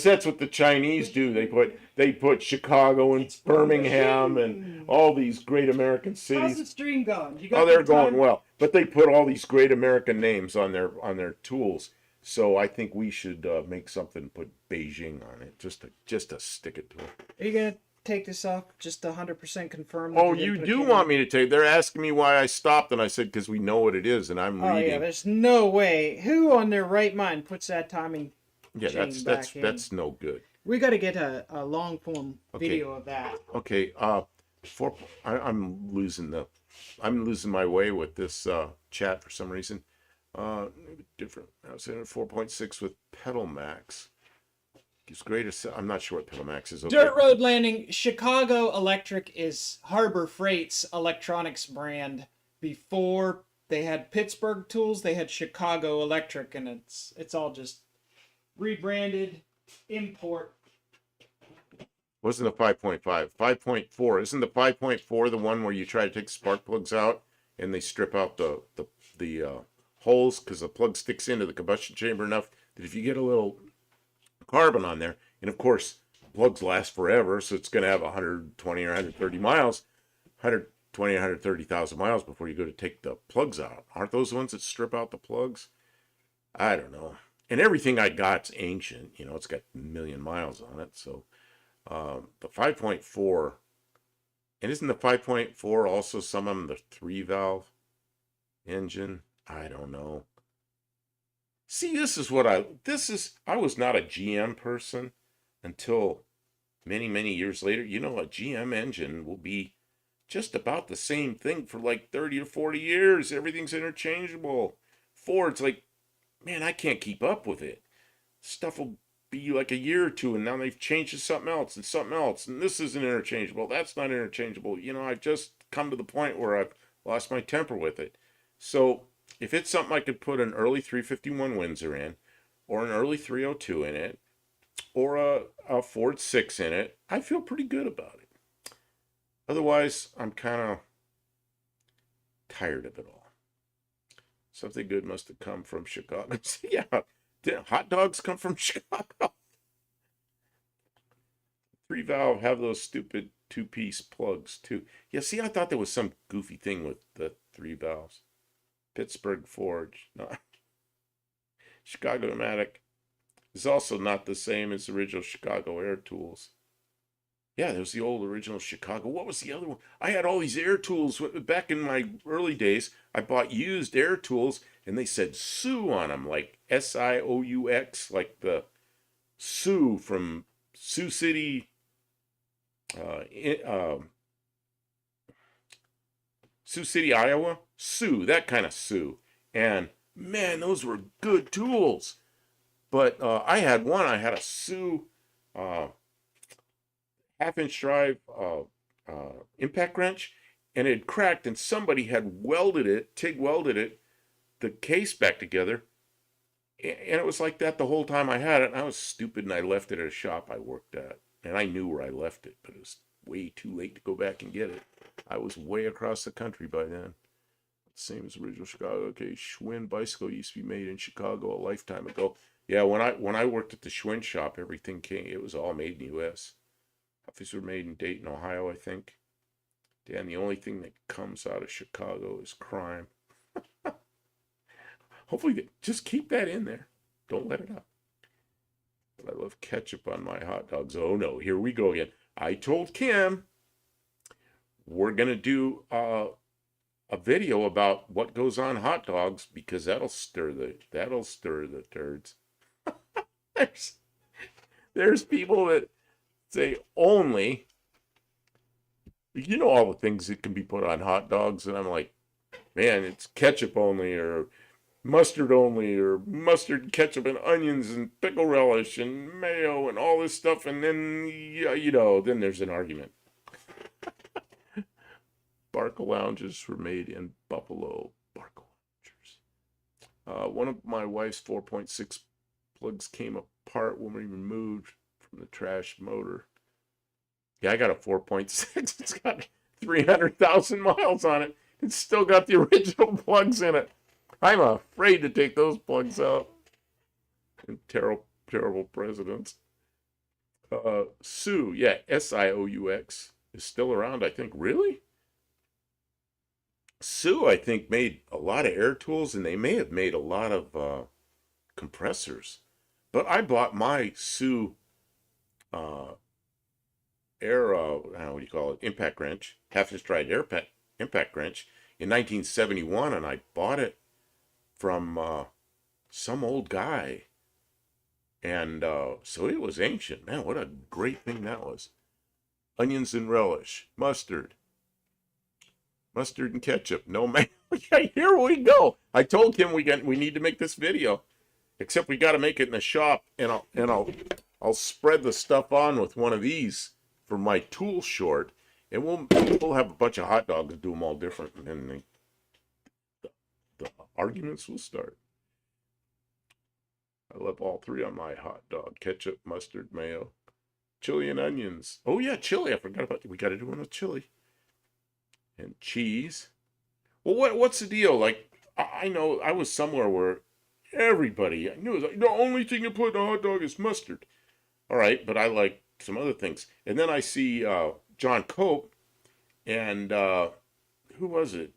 that's what the Chinese do. They put Chicago and Birmingham and all these great American How's the cities. stream going? You got Oh, they're the time? going well, but they put all these great American names on their tools. So I think we should make something and put Beijing on it, just to stick it to it. Are you gonna take this off? Just 100% confirm. Oh, you do want me to take? They're asking me why I stopped, and I said because we know what it is, and I'm Oh reading. yeah, there's no way. Who on their right mind puts that timing? Yeah, chain that's back in? that's no good. We got to get a long form Okay. video of that. Okay, I'm losing my way with this chat for some reason. Maybe different. I was in 4.6 with Pedal Max. Gives greater. I'm not sure what Pedal Max is. Okay. Dirt Road Landing. Chicago Electric is Harbor Freight's electronics brand. Before they had Pittsburgh Tools, they had Chicago Electric, and it's all just rebranded import. Wasn't a 5.5. 5.4. Isn't the 5.4 the one where you try to take spark plugs out and they strip out the holes because the plug sticks into the combustion chamber enough that if you get a little carbon on there, and of course plugs last forever, so it's going to have 120 or 130 miles, 120 or 130,000 miles before you go to take the plugs out. Aren't those the ones that strip out the plugs? I don't know. And everything I got's ancient. You know, it's got a million miles on it, so. The 5.4, and isn't the 5.4 also some of them the 3-valve engine? I don't know. See, I was not a GM person until many, many years later. You know, a GM engine will be just about the same thing for like 30 or 40 years. Everything's interchangeable. Ford's like, man, I can't keep up with it. Stuff will be like a year or two, and now they've changed to something else, and this isn't interchangeable, that's not interchangeable. You know, I've just come to the point where I've lost my temper with it. So if it's something I could put an early 351 Windsor in, or an early 302 in it, or a Ford 6 in it, I feel pretty good about it. Otherwise, I'm kind of tired of it all. Something good must have come from Chicago. Yeah. Hot dogs come from Chicago. 3-valve have those stupid 2-piece plugs too. Yeah, see, I thought there was some goofy thing with the 3 valves. Pittsburgh Forge. No. Chicago Pneumatic is also not the same as the original Chicago Air Tools. Yeah, there was the old original Chicago. What was the other one? I had all these air tools back in my early days. I bought used air tools, and they said Sioux on them, like SIOUX, like the Sioux from Sioux City, Sioux City, Iowa. Sioux, that kind of Sioux. And man, those were good tools. But I had a Sioux half-inch drive impact wrench, and it had cracked, and somebody had TIG welded it, the case back together, and it was like that the whole time I had it. And I was stupid, and I left it at a shop I worked at, and I knew where I left it, but it was way too late to go back and get it. I was way across the country by then. Same as original Chicago. Okay, Schwinn bicycle used to be made in Chicago a lifetime ago. Yeah, when I worked at the Schwinn shop, everything came. It was all made in the U.S. These were made in Dayton, Ohio, I think. Dan, the only thing that comes out of Chicago is crime. Hopefully, just keep that in there. Don't let it out. But I love ketchup on my hot dogs. Oh no, here we go again. I told Kim we're gonna do a video about what goes on hot dogs because that'll stir the turds. there's people that say only. You know all the things that can be put on hot dogs, and I'm like, man, it's ketchup only, or mustard only, or mustard, ketchup, and onions, and pickle relish, and mayo, and all this stuff, and then, yeah, then there's an argument. Barca lounges were made in Buffalo. Barca loungers. One of my wife's 4.6 plugs came apart when we removed from the trash motor. Yeah, I got a 4.6. It's got 300,000 miles on it. It's still got the original plugs in it. I'm afraid to take those plugs out. And terrible presidents. Sioux, yeah, Sioux is still around, I think. Really? Sioux, I think, made a lot of air tools, and they may have made a lot of compressors. But I bought my Sioux what do you call it? Impact wrench, half-inch dried impact wrench in 1971, and I bought it from some old guy. And so it was ancient. Man, what a great thing that was. Onions and relish, mustard and ketchup. No man, here we go. I told him we need to make this video, except we got to make it in the shop, and I'll spread the stuff on with one of these for my tool short, and we'll have a bunch of hot dogs and do them all different, and then the arguments will start. I love all three on my hot dog: ketchup, mustard, mayo, chili, and onions. Oh yeah, chili. I forgot about it. We got to do one with chili. And cheese. Well, what's the deal? Like, I know I was somewhere where everybody, I knew it was like, the only thing you put in a hot dog is mustard. All right, but I like some other things. And then I see John Cope and who was it?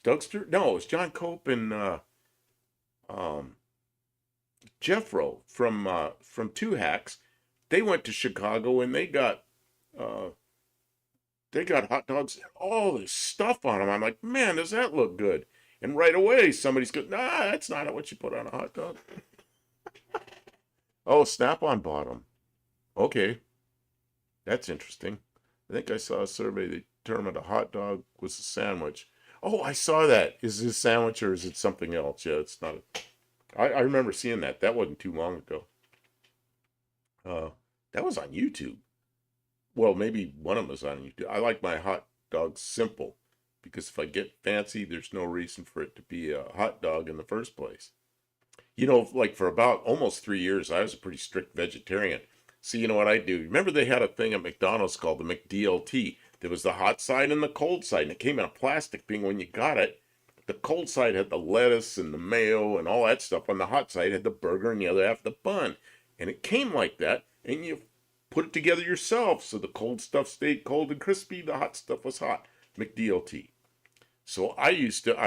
Dougster? No, it was John Cope and Jeffro from Two Hacks. They went to Chicago and they got hot dogs and all this stuff on them. I'm like, man, does that look good? And right away, somebody's going, nah, that's not what you put on a hot dog. Oh, Snap-on bought them. Okay. That's interesting. I think I saw a survey that determined a hot dog was a sandwich. Oh, I saw that. Is it a sandwich or is it something else? Yeah, it's not. I remember seeing that. That wasn't too long ago. That was on YouTube. Well, maybe one of them was on YouTube. I like my hot dogs simple because if I get fancy, there's no reason for it to be a hot dog in the first place. Like for about almost 3 years, I was a pretty strict vegetarian. So you know what I do? Remember they had a thing at McDonald's called the McDLT. There was the hot side and the cold side, and it came in a plastic thing when you got it. The cold side had the lettuce and the mayo and all that stuff. On the hot side had the burger and the other half the bun. And it came like that, and you put it together yourself. So the cold stuff stayed cold and crispy. The hot stuff was hot. McDLT. So I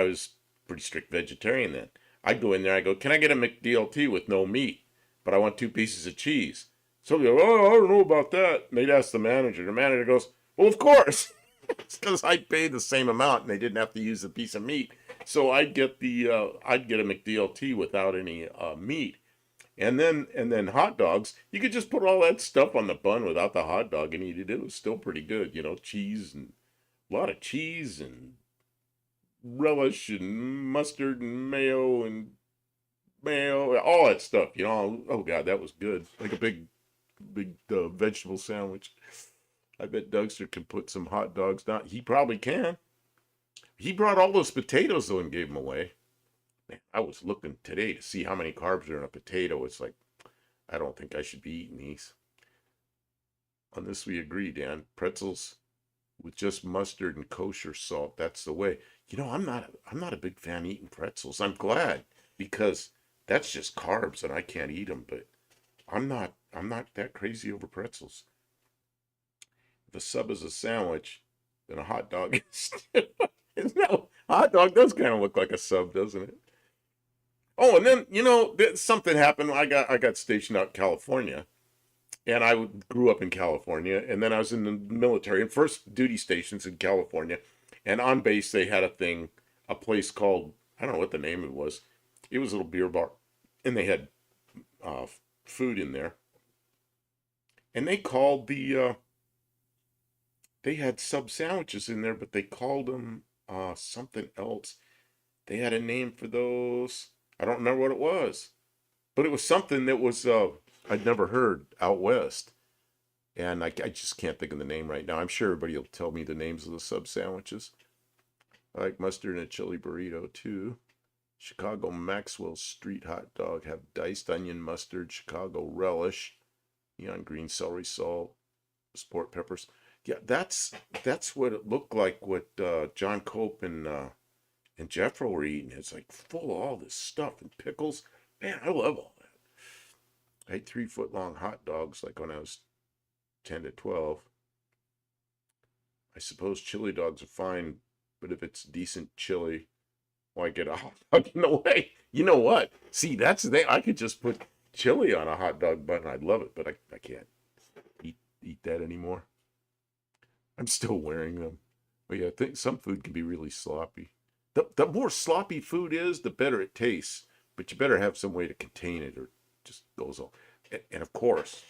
was pretty strict vegetarian then. I'd go in there, I go, can I get a McDLT with no meat? But I want 2 pieces of cheese. So they go, oh, I don't know about that. And they'd ask the manager. The manager goes, well, of course. It's because I paid the same amount and they didn't have to use a piece of meat. So I'd get a McDLT without any meat. And then hot dogs, you could just put all that stuff on the bun without the hot dog and eat it. It was still pretty good, cheese and a lot of cheese and relish and mustard and mayo, all that stuff. Oh God, that was good. Like a big vegetable sandwich. I bet Dougster can put some hot dogs down. He probably can. He brought all those potatoes though and gave them away. Man, I was looking today to see how many carbs are in a potato. It's like, I don't think I should be eating these. On this we agree, Dan. Pretzels with just mustard and kosher salt. That's the way. I'm not a big fan of eating pretzels. I'm glad because that's just carbs and I can't eat them. But I'm not that crazy over pretzels. If a sub is a sandwich, than a hot dog is. Isn't that, a hot dog does kind of look like a sub, doesn't it? Oh, and then something happened. I got stationed out in California, and I grew up in California, and then I was in the military and first duty stations in California, and on base they had a place called, I don't know what the name of it was. It was a little beer bar, and they had food in there, and they called they had sub sandwiches in there, but they called them something else. They had a name for those. I don't remember what it was, but it was something that was I'd never heard out west, and I just can't think of the name right now. I'm sure everybody will tell me the names of the sub sandwiches. I like mustard and a chili burrito too. Chicago Maxwell Street hot dog have diced onion mustard, Chicago relish, neon green celery salt, sport peppers. Yeah, that's what it looked like. What John Cope and Jeffro were eating. It's like full of all this stuff and pickles. Man, I love all that. I ate 3-foot long hot dogs like when I was 10 to 12. I suppose chili dogs are fine, but if it's decent chili, why get a hot dog in the way? You know what? See, that's the thing. I could just put chili on a hot dog bun. I'd love it, but I can't eat that anymore. I'm still wearing them. But yeah, I think some food can be really sloppy. The more sloppy food is, the better it tastes. But you better have some way to contain it, or it just goes all. And of course,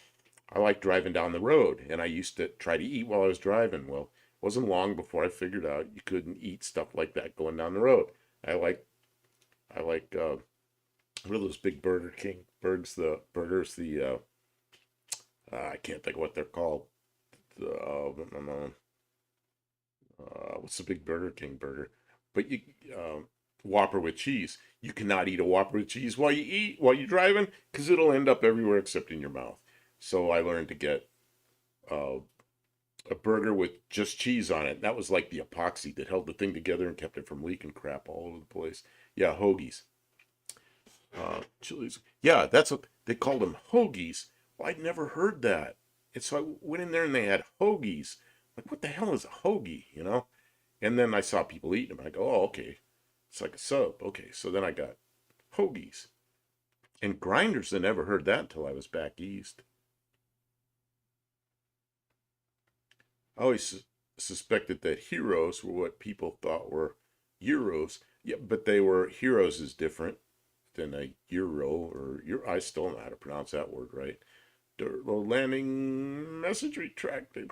I like driving down the road, and I used to try to eat while I was driving. Well, it wasn't long before I figured out you couldn't eat stuff like that going down the road. I like what are those big Burger King burgers? The burgers, I can't think of what they're called. What's the big Burger King burger? But you Whopper with cheese. You cannot eat a Whopper with cheese while you're driving, because it'll end up everywhere except in your mouth. So I learned to get a burger with just cheese on it. That was like the epoxy that held the thing together and kept it from leaking crap all over the place. Yeah, hoagies. Chili's. Yeah, that's what they called them, hoagies. Well, I'd never heard that. And so I went in there and they had hoagies. Like, what the hell is a hoagie, And then I saw people eating them. I go, oh, okay. It's like a sub. Okay, so then I got hoagies. And grinders, I never heard that until I was back east. I always suspected that heroes were what people thought were euros. Yeah, but heroes is different than a euro or euro. I still know how to pronounce that word right. Landing message retracted.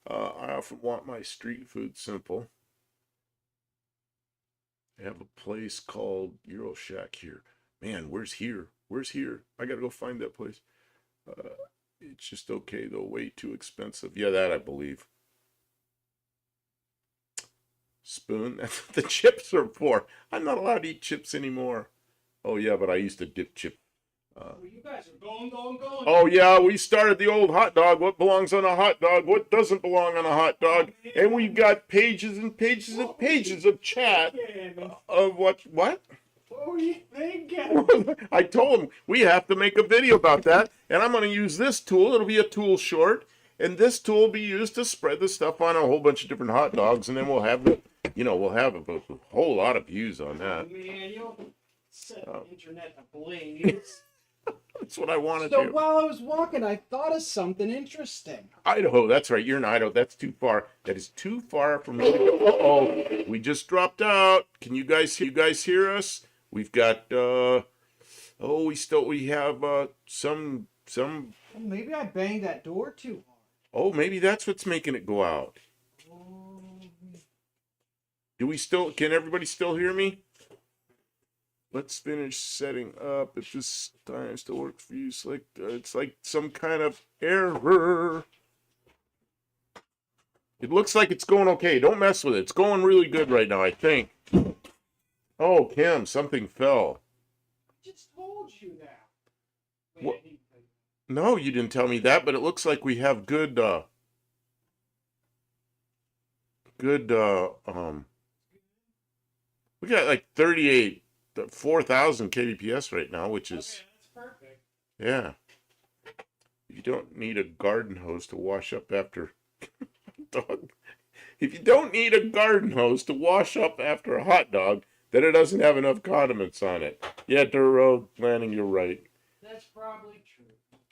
I often want my street food simple. I have a place called Euro Shack here. Man, where's here? Where's here? I gotta go find that place. It's just okay though, way too expensive. Yeah, that I believe. Spoon, that's what the chips are for. I'm not allowed to eat chips anymore. Oh yeah, but I used to dip chip. You guys are going. Oh yeah, we started the old hot dog. What belongs on a hot dog? What doesn't belong on a hot dog? And we've got pages and pages and pages of chat of what? What were you thinking? I told him we have to make a video about that, and I'm going to use this tool. It'll be a tool short, and this tool will be used to spread the stuff on a whole bunch of different hot dogs, and then we'll have a whole lot of views on that. Man, you'll set the internet ablaze. That's what I wanted So to. while I was walking, I thought of something interesting. Idaho, that's right. You're in Idaho. That's too far. That is too far from me to go. Uh-oh, we just dropped out. Can you guys hear us? We've got we have some Well, maybe I banged that door too hard. oh, maybe that's what's making it go out. Can everybody still hear me? Let's finish setting up. If this time still works for you, it's like some kind of error. It looks like it's going okay. Don't mess with it. It's going really good right now, I think. Oh, Kim, something fell. I just told you that. Wait, What? I didn't tell you. No, you didn't tell me that, but it looks like we have good we got like 4,000 kbps right now, which is, Okay, that's perfect. yeah. You don't need a garden hose to wash up after dog. If you don't need a garden hose to wash up after a hot dog, then it doesn't have enough condiments on it. Yeah, Dirt Road Landing, you're right. That's probably true.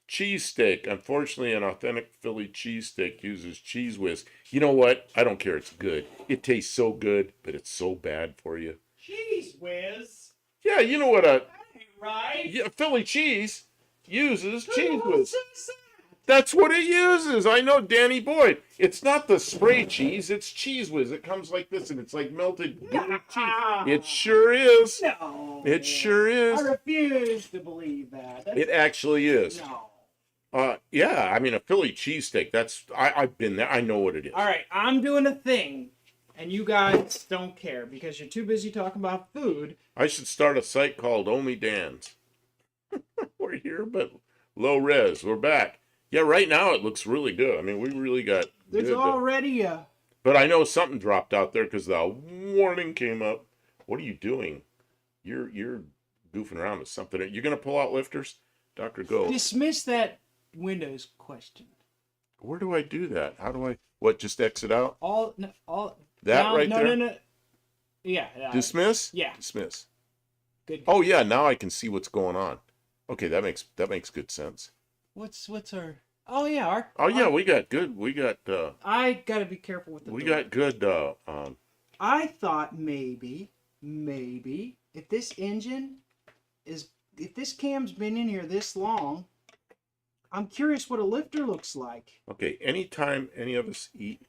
Cheesesteak. Unfortunately, an authentic Philly cheesesteak uses Cheese Whiz. You know what? I don't care. It's good. It tastes so good, but it's so bad for you. Cheese whiz. Yeah, you know what a That ain't right. Philly cheese uses Cheese Who Whiz. says that? That's what it uses. I know, Danny Boyd. It's not the spray cheese. It's Cheese Whiz. It comes like this, and it's like melted gooey cheese. It sure is. No. It sure is. I refuse to believe that. It actually is. No. Yeah. I mean, a Philly cheesesteak. That's I've been there. I know what it is. All right, I'm doing a thing, and you guys don't care because you're too busy talking about food. I should start a site called Only Dan's. We're here, but low res. We're back. Yeah, right now it looks really good. I mean, we really got. There's good, already a. But I know something dropped out there because the warning came up. What are you doing? You're goofing around with something. You're gonna pull out lifters, Doctor Go. Dismiss that Windows question. Where do I do that? How do I? What? Just exit out? All That down, right no, there. No. Yeah. Dismiss. Yeah. Dismiss. Good. Oh yeah, now I can see what's going on. Okay, that makes good sense. What's our? Oh yeah, our. Oh yeah, our- we got good. We got. I gotta be careful with the. We door. got good. I thought maybe if this cam's been in here this long, I'm curious what a lifter looks like. Okay, anytime any of us eat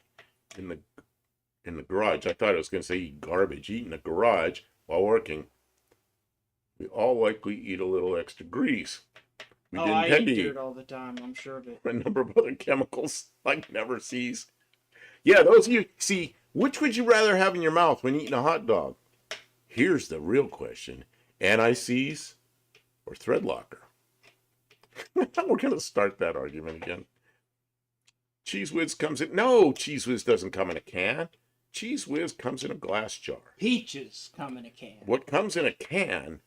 in the garage, I thought I was going to say eat garbage. Eat in the garage while working, we all likely eat a little extra grease. We didn't I tend eat to dirt eat all the time. I'm sure of it. a number of other chemicals like never sees. Yeah, those of you see, which would you rather have in your mouth when eating a hot dog? Here's the real question: anti-seize or thread locker? We're going to start that argument again. Cheese Whiz comes in. No, Cheese Whiz doesn't come in a can. Cheese Whiz comes in a glass jar. Peaches come in a can. What comes in a can?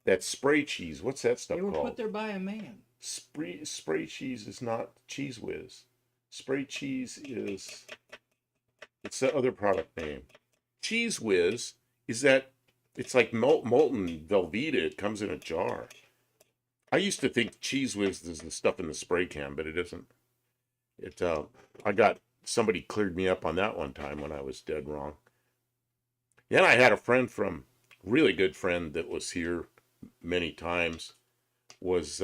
That's spray cheese. What's that stuff They were called? put there by a man. Spray cheese is not Cheese Whiz. Spray cheese is. It's the other product name. Cheese Whiz is that. It's like molten Velveeta. It comes in a jar. I used to think Cheese Whiz is the stuff in the spray can, but it isn't. I got somebody cleared me up on that one time when I was dead wrong. Then I had a friend really good friend that was here many times, was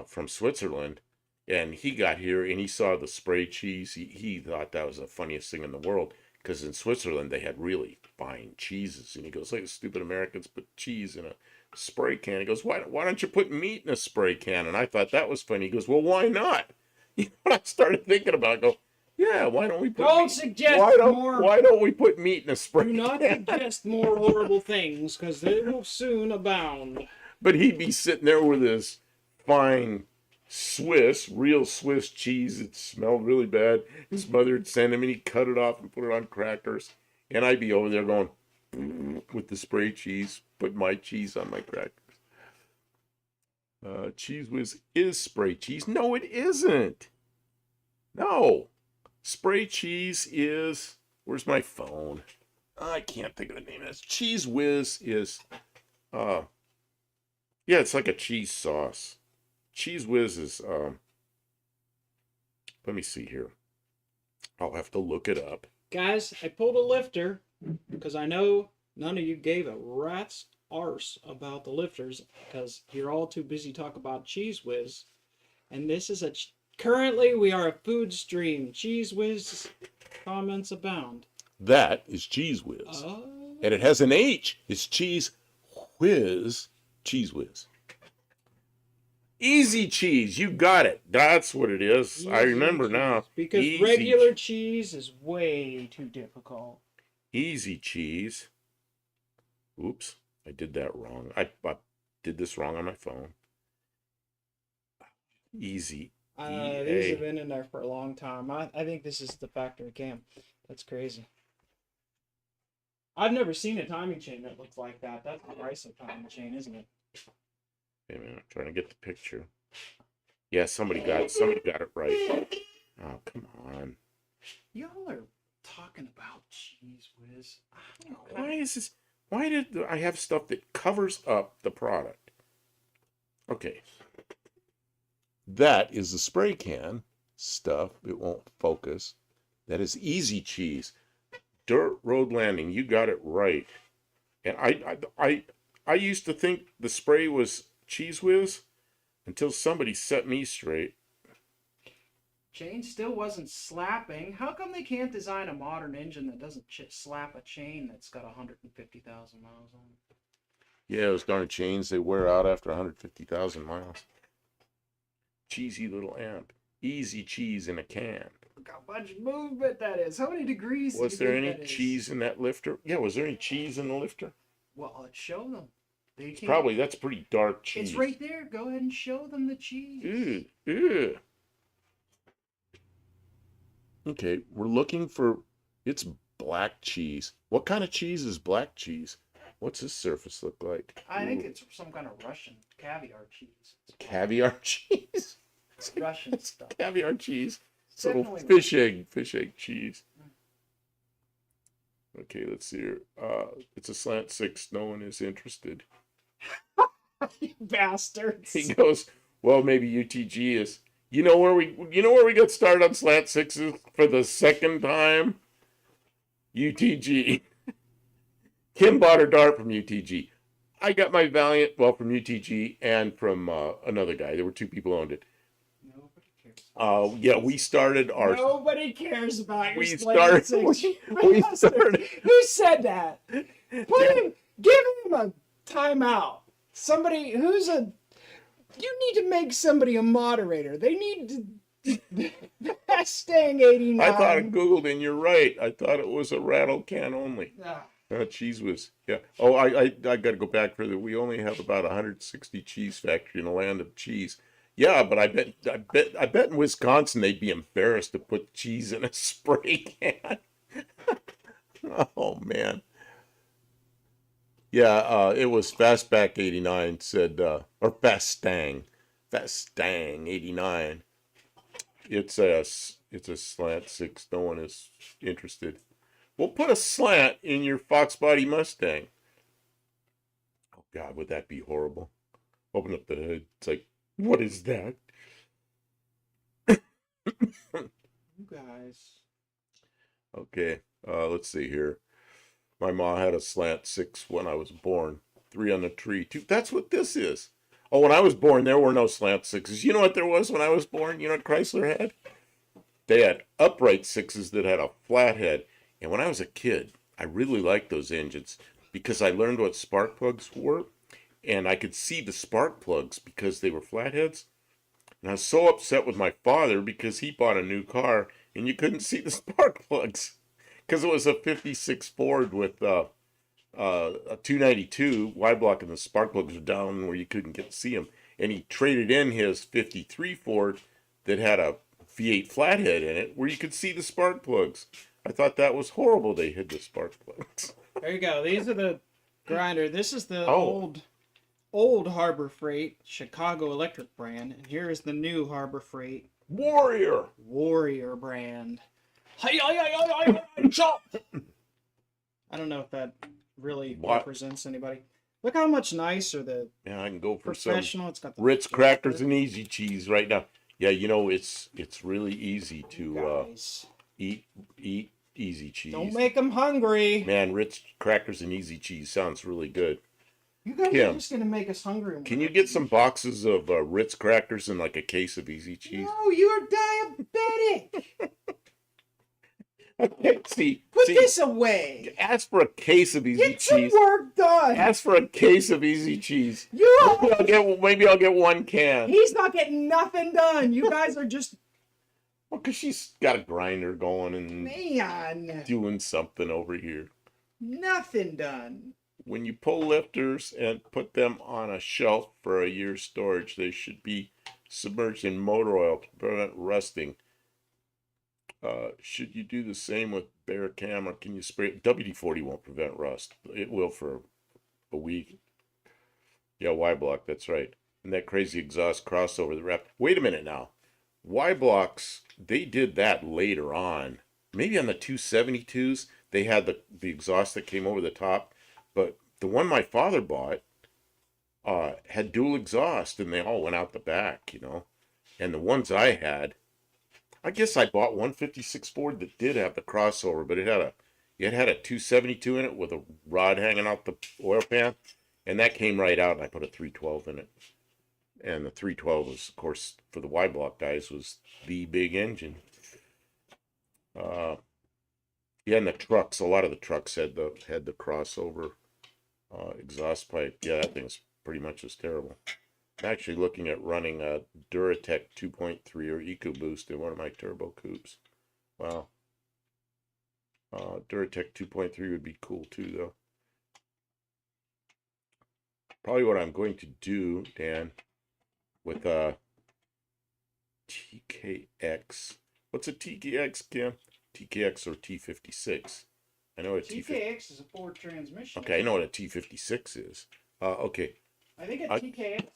from Switzerland, and he got here and he saw the spray cheese. He thought that was the funniest thing in the world because in Switzerland they had really fine cheeses, and he goes, like, stupid Americans put cheese in a spray can. He goes, why don't you put meat in a spray can? And I thought that was funny. He goes, well, why not? You know what I started thinking about? I go, yeah, why don't we put Don't meat? suggest more. Why don't we put meat in a spray Do not can? suggest more horrible things, because they will soon abound. But he'd be sitting there with his fine real Swiss cheese that smelled really bad. His mother would send him and he'd cut it off and put it on crackers. And I'd be over there going with the spray cheese, put my cheese on my crackers. Cheese Whiz is spray cheese. No, it isn't. No. Spray cheese is, where's my phone? I can't think of the name of it. Cheese Whiz is, yeah, it's like a cheese sauce. Cheese Whiz is, let me see here. I'll have to look it up. Guys, I pulled a lifter because I know none of you gave a rat's arse about the lifters because you're all too busy talking about Cheese Whiz. And this is currently we are a food stream. Cheese Whiz comments abound. That is Cheese Whiz. Oh. And it has an H. It's Cheese Whiz. Cheese Whiz. Easy cheese. You got it. That's what it is. I remember now. Because Easy regular cheese is way too difficult. Easy cheese. Oops. I did that wrong. I did this wrong on my phone. Easy. These have been in there for a long time. I think this is the factory cam. That's crazy. I've never seen a timing chain that looks like that. That's the price of timing chain, isn't it? Wait a minute, I'm trying to get the picture. Yeah, somebody got it right. Oh, come on. Y'all are talking about cheese whiz. Why is this? Why did I have stuff that covers up the product? Okay. That is the spray can stuff. It won't focus. That is easy cheese. Dirt Road Landing. You got it right. And I used to think the spray was Cheese Whiz until somebody set me straight. Chain still wasn't slapping. How come they can't design a modern engine that doesn't slap a chain that's got 150,000 miles on it? Yeah, those darn chains, they wear out after 150,000 miles. Cheesy little amp. Easy cheese in a can. Look how much movement that is. How many degrees? Was there any cheese in that lifter? Yeah, was there any cheese in the lifter? Well, let's show them. They can't... Probably, that's pretty dark cheese. It's right there. Go ahead and show them the cheese. Ew, ew. Okay, we're looking for, it's black cheese. What kind of cheese is black cheese? What's this surface look like? I think it's some kind of Russian caviar cheese. Caviar cheese? It's Russian stuff. Caviar cheese. It's It's little definitely fish egg cheese. Okay, let's see here. It's a slant 6. No one is interested. You bastards. He goes, well, maybe UTG is. You know where we got started on slant 6s for the second time? UTG. Kim bought her dart from UTG. I got my Valiant, well, from UTG and from another guy. There were 2 people who owned it. Nobody cares. Yeah, we started our. Nobody cares about your We slant started. six. We started. Who said that? Give him a timeout. Somebody who's a. You need to make somebody a moderator. They need to. Mustang 89. I thought it Googled, and you're right. I thought it was a rattle can only. Ah. Cheese was, yeah. Oh, I got to go back further. We only have about 160 cheese factory in a land of cheese. Yeah, but I bet in Wisconsin they'd be embarrassed to put cheese in a spray can. Oh man. Yeah, it was Fastback 89 said, or Fastang 89. It's a slant 6. No one is interested. We'll put a slant in your Fox Body Mustang. Oh God, would that be horrible? Open up the hood. It's like, what is that? You guys. Okay, let's see here. My mom had a slant 6 when I was born. 3 on the tree. 2. That's what this is. Oh, when I was born, there were no slant 6s. You know what there was when I was born? You know what Chrysler had? They had upright 6s that had a flat head. And when I was a kid, I really liked those engines because I learned what spark plugs were. And I could see the spark plugs because they were flatheads. And I was so upset with my father because he bought a new car and you couldn't see the spark plugs. Because it was a 56 Ford with a 292 Y block and the spark plugs were down where you couldn't see them. And he traded in his 53 Ford that had a V8 flathead in it where you could see the spark plugs. I thought that was horrible they hid the spark plugs. There you go. These are the grinder. This is the old Harbor Freight Chicago Electric brand. And here is the new Harbor Freight Warrior brand. I don't know if that really represents anybody. Look how much nicer the I can go for professional. some It's got the Ritz crackers and easy cheese right now. Yeah, you know it's really easy to eat easy cheese. Don't make them hungry. Man, Ritz crackers and easy cheese sounds really good. You guys Kim, are just gonna make us hungry. Can you get some boxes of Ritz crackers and like a case of easy cheese? No, you're diabetic. Put this away. Ask for a case of easy cheese. Get some work done. Ask for a case of easy cheese. Maybe I'll get 1 can. He's not getting nothing done. You guys are just. Well, because she's got a grinder going and Man. doing something over here. Nothing done. When you pull lifters and put them on a shelf for a year's storage, they should be submerged in motor oil to prevent rusting. Should you do the same with bare cam, or can you spray it? WD-40 won't prevent rust. It will for a week. Yeah, Y-block, that's right. And that crazy exhaust crossover the wrap. Wait a minute now. Y-blocks, they did that later on. maybe on the 272s, they had the exhaust that came over the top, but the one my father bought had dual exhaust, and they all went out the back, you know. And the ones I had, I guess I bought 156 Ford that did have the crossover, but it had a 272 in it with a rod hanging out the oil pan, and that came right out, and I put a 312 in it. And the 312 was, of course, for the Y block guys, was the big engine. Yeah, and the trucks, a lot of the trucks had the crossover exhaust pipe. Yeah, that thing's pretty much as terrible. I'm actually looking at running a Duratec 2.3 or EcoBoost in one of my turbo coupes. Wow. Duratec 2.3 would be cool too, though. Probably what I'm going to do, Dan, with a TKX. What's a TKX, Kim? TKX or T56? I know what a TKX is a Ford transmission. Okay, I know what a T56 is. Okay. I think a TKX.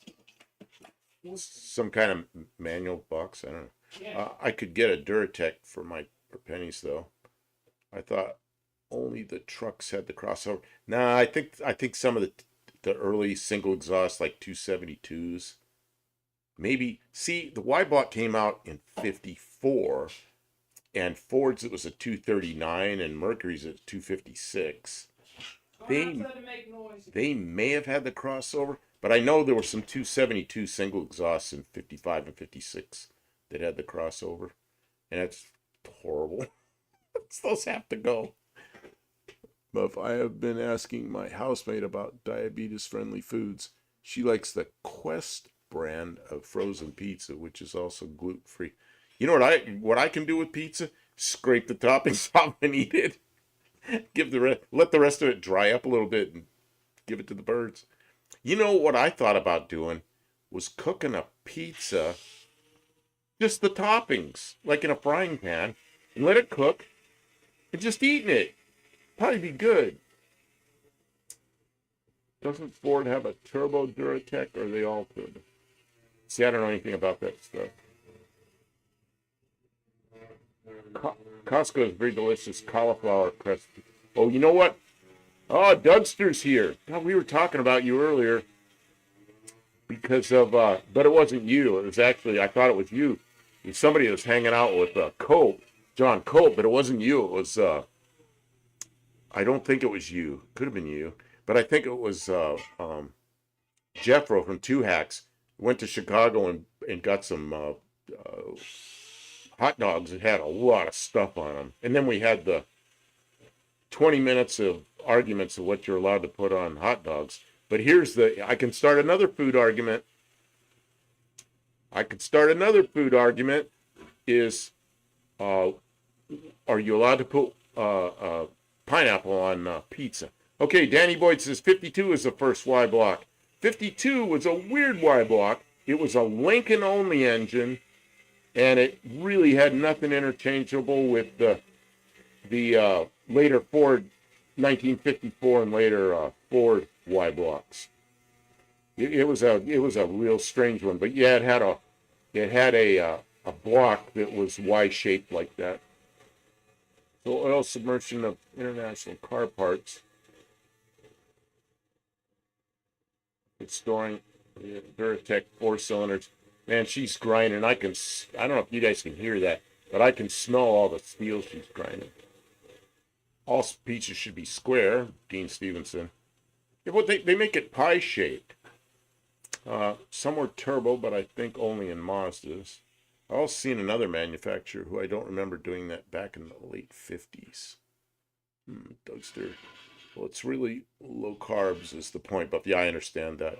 Some kind of manual box. I don't know. Yeah. I could get a Duratec for pennies though. I thought only the trucks had the crossover. Nah, I think some of the early single exhaust like 272s. Maybe see the Y block came out in 54, and Ford's it was a 239, and Mercury's at 256. They may have had the crossover, but I know there were some 272 single exhausts in 55 and 56 that had the crossover, and it's horrible. Those have to go. But I have been asking my housemate about diabetes-friendly foods. She likes the Quest brand of frozen pizza, which is also gluten-free. You know what I can do with pizza? Scrape the toppings off and eat it. Let the rest of it dry up a little bit and give it to the birds. You know what I thought about doing was cooking a pizza, just the toppings, like in a frying pan, and let it cook, and just eating it. Probably be good. Doesn't Ford have a turbo Duratec, or are they all turbo? See, I don't know anything about that stuff. Costco is very delicious cauliflower crust. Oh, you know what? Oh, Dougster's here. God, we were talking about you earlier because of, but it wasn't you. It was actually, I thought it was you. It was somebody that was hanging out with Cope, John Cope, but it wasn't you. It was, I don't think it was you. Could have been you. But I think it was Jeffro from Two Hacks. Went to Chicago and got some hot dogs that had a lot of stuff on them. And then we had the 20 minutes of arguments of what you're allowed to put on hot dogs. But I can start another food argument. Is, are you allowed to put pineapple on pizza? Okay, Danny Boyd says 52 is the first Y block. 52 was a weird Y block. It was a Lincoln only engine, and it really had nothing interchangeable with the later Ford 1954 and later Ford Y blocks. It was a real strange one, but yeah, it had a block that was Y shaped like that. So oil submersion of international car parts. It's storing the Duratec 4 cylinders. Man, she's grinding. I don't know if you guys can hear that, but I can smell all the steel she's grinding. All pizzas should be square, Dean Stevenson. Yeah, well, they make it pie shaped. Some were turbo, but I think only in Mazdas. I've also seen another manufacturer who I don't remember doing that back in the late 50s. Dougster. Well, it's really low carbs is the point, but yeah, I understand that.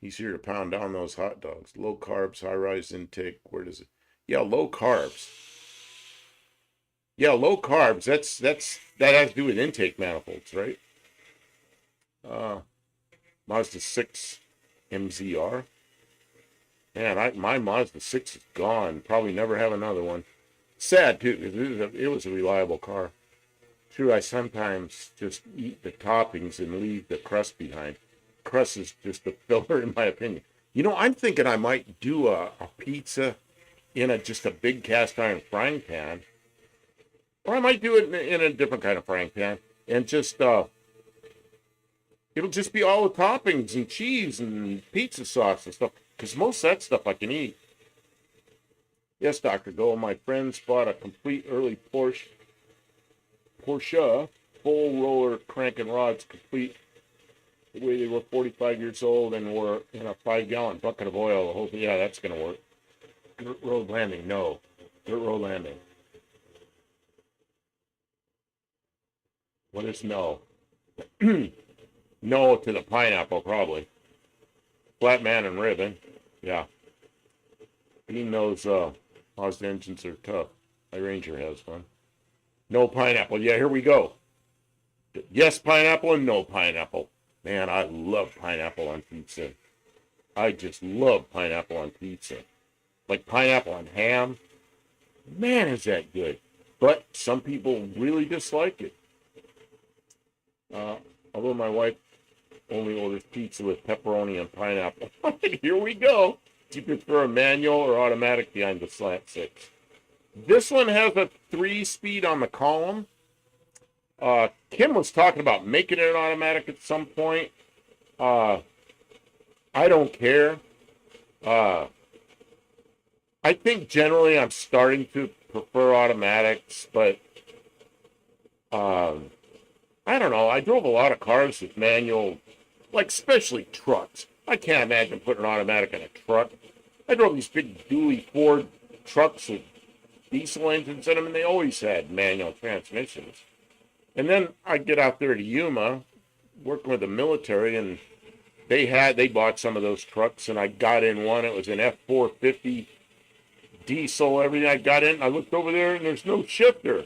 He's here to pound down those hot dogs. Low carbs, high rise intake. Where does it? Yeah, low carbs. Yeah, low carbs. That has to do with intake manifolds, right? Mazda 6 MZR. Man, my Mazda 6 is gone. Probably never have another one. Sad too, because it was a reliable car. True, I sometimes just eat the toppings and leave the crust behind. Crust is just a filler, in my opinion. You know, I'm thinking I might do a pizza in just a big cast iron frying pan, or I might do it in a different kind of frying pan, and just it'll just be all the toppings and cheese and pizza sauce and stuff. Because most of that stuff I can eat. Yes, Dr. Go. My friends bought a complete early Porsche full roller cranking rods, complete the way they were 45 years old and were in a 5-gallon bucket of oil. The whole thing. Yeah, that's gonna work. Dirt road landing. No. Dirt road landing. What is no? No to the pineapple, probably. Flat man and ribbon. Yeah. He knows Mazda engines are tough. My Ranger has one. No pineapple. Yeah, here we go. Yes, pineapple and no pineapple. Man, I love pineapple on pizza. I just love pineapple on pizza. Like pineapple on ham. Man, is that good. But some people really dislike it. Although my wife only orders pizza with pepperoni and pineapple. Here we go. Do you prefer a manual or automatic behind the slant 6? This one has a 3-speed on the column. Kim was talking about making it an automatic at some point. I don't care. I think generally I'm starting to prefer automatics, but I don't know. I drove a lot of cars with manual, like especially trucks. I can't imagine putting an automatic in a truck. I drove these big dually Ford trucks with diesel engines in them, and they always had manual transmissions. And then I get out there to Yuma, working with the military, and they bought some of those trucks, and I got in one. It was an F450 diesel, everything. I got in, I looked over there, and there's no shifter.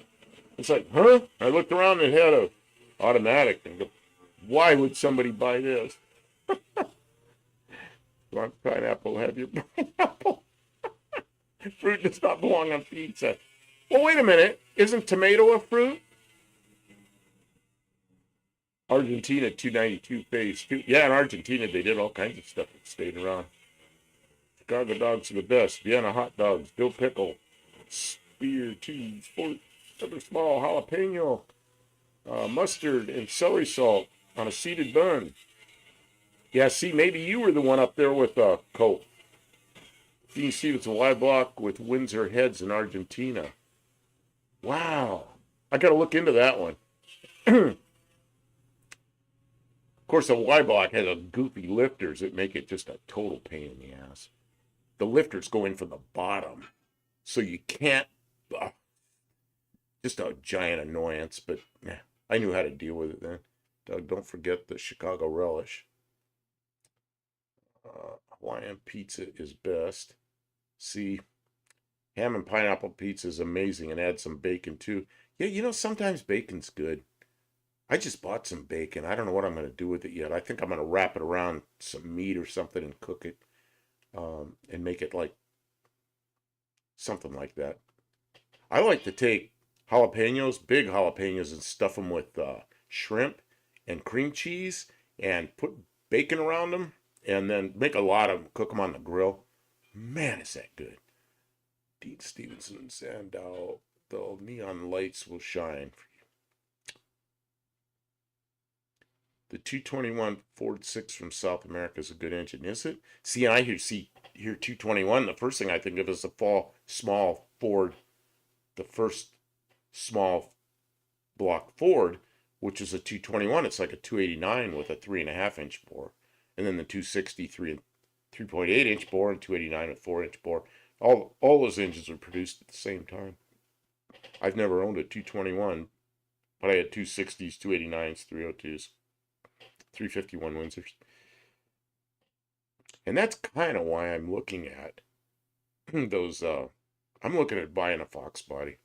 It's like, huh? I looked around, and it had a automatic, and go, why would somebody buy this? Want pineapple, have your pineapple. Fruit does not belong on pizza. Well, wait a minute. Isn't tomato a fruit? Argentina 292 phase 2. Yeah, in Argentina, they did all kinds of stuff that stayed around. Chicago dogs are the best. Vienna hot dogs, dill pickle, spear cheese, other small jalapeno, mustard, and celery salt on a seeded bun. Yeah, see, maybe you were the one up there with Coke. Dean Stevens, a live block with Windsor Heads in Argentina. Wow. I got to look into that one. Of course, the Y block has a goofy lifters that make it just a total pain in the ass. The lifters go in from the bottom, so you can't. Just a giant annoyance, but I knew how to deal with it then. Doug, don't forget the Chicago relish. Hawaiian pizza is best. See, ham and pineapple pizza is amazing, and add some bacon too. Yeah, sometimes bacon's good. I just bought some bacon. I don't know what I'm going to do with it yet. I think I'm going to wrap it around some meat or something and cook it, and make it like something like that. I like to take jalapenos, big jalapenos, and stuff them with shrimp and cream cheese and put bacon around them, and then make a lot of them, cook them on the grill. Man, is that good. Dean Stevenson, Sandow, the neon lights will shine for you. The 221 Ford 6 from South America is a good engine, is it? See, I hear 221. The first thing I think of is the small Ford, the first small block Ford, which is a 221. It's like a 289 with a 3.5-inch bore. And then the 260, 3.8-inch bore, and 289 with 4-inch bore. All those engines were produced at the same time. I've never owned a 221, but I had 260s, 289s, 302s, 351 Windsors. And that's kind of why I'm looking at those, I'm looking at buying a Fox body.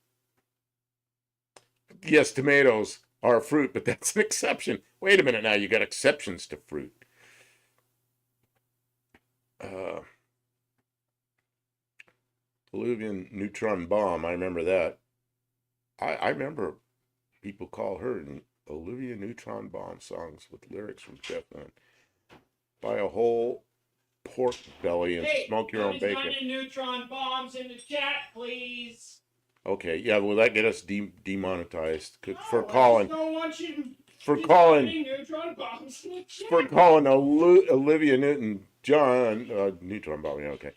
Yes, tomatoes are a fruit, but that's an exception. Wait a minute now, you got exceptions to fruit. Bolivian neutron bomb, I remember that. I remember people call her Olivia Neutron Bomb songs with lyrics from Jeff Lynne. Buy a whole pork belly and Hey, smoke your own nobody's bacon. got any neutron bombs in the chat, please. Okay, yeah, will that get us demonetized for No, I calling just don't want you to for be calling putting neutron bombs in the chat. for calling Olivia Newton-John neutron bomb? Yeah, okay.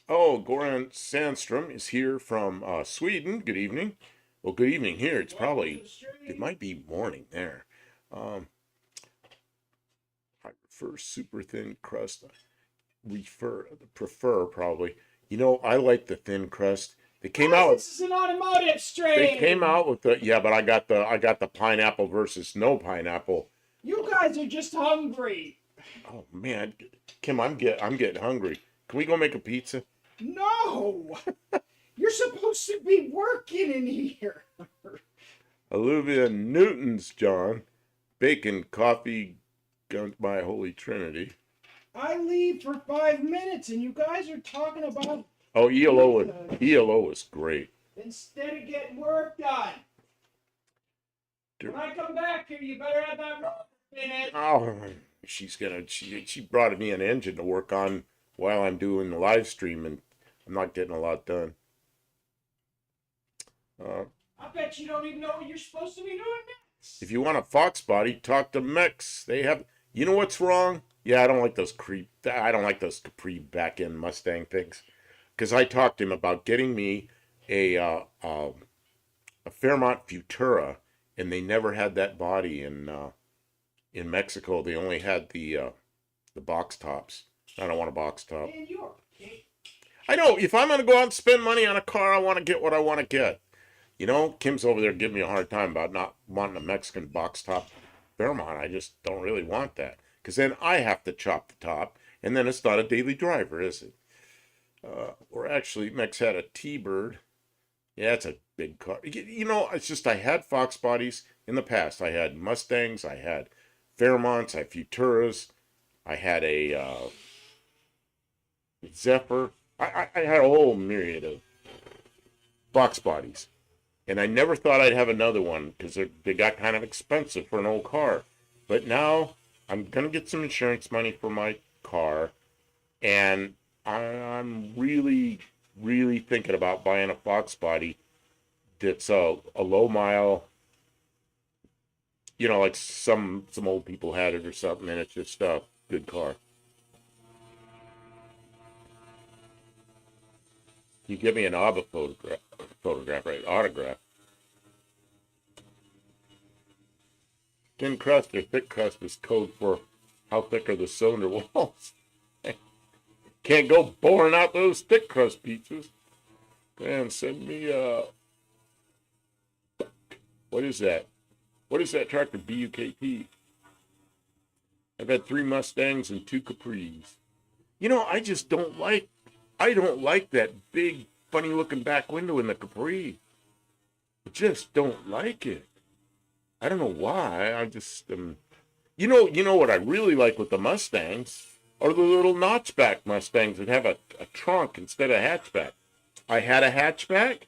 Oh, Goran Sandstrom is here from Sweden. Good evening. Well, good evening here. It's probably it might be morning there. I prefer super thin crust. Prefer probably. You know, I like the thin crust. They came Guys, out. this is an automotive stream. They came out with the yeah, but I got the pineapple versus no pineapple. You guys are just hungry. Oh man, Kim, I'm getting hungry. Can we go make a pizza? No, you're supposed to be working in here. Olivia Newton's John, bacon, coffee, guns by Holy Trinity. I leave for 5 minutes, and you guys are talking about Oh, ELO is great. instead of getting work done. When I come back here, you better have that rope in it. Oh, she brought me an engine to work on while I'm doing the live stream, and I'm not getting a lot done. I bet you don't even know what you're supposed to be doing next. If you want a Fox body, talk to Mex. They have. You know what's wrong? Yeah, I don't like those Capri back end Mustang things, because I talked to him about getting me a Fairmont Futura, and they never had that body in Mexico. They only had the box tops. I don't want a box top. Man, you're okay. I know. If I'm gonna go out and spend money on a car, I want to get what I want to get. You know, Kim's over there giving me a hard time about not wanting a Mexican box top Fairmont. I just don't really want that, because then I have to chop the top, and then it's not a daily driver, is it? Or actually, Mex had a T-Bird. Yeah, it's a big car. You know, it's just I had Fox bodies in the past. I had Mustangs, I had Fairmonts, I had Futuras, I had a Zephyr. I had a whole myriad of box bodies. And I never thought I'd have another one because they got kind of expensive for an old car. But now I'm going to get some insurance money for my car. And I'm really, really thinking about buying a Fox body that's a low mile, you know, like some old people had it or something. And it's just a good car. You give me an ABBA photograph, right? Autograph. Thin crust or thick crust is code for how thick are the cylinder walls. Can't go boring out those thick crust pizzas. Man, send me what is that? What is that tractor? BUKT. I've had 3 Mustangs and 2 Capris. You know, I don't like that big, funny-looking back window in the Capri. I just don't like it. I don't know why. I just, you know what I really like with the Mustangs are the little notchback Mustangs that have a trunk instead of a hatchback. I had a hatchback,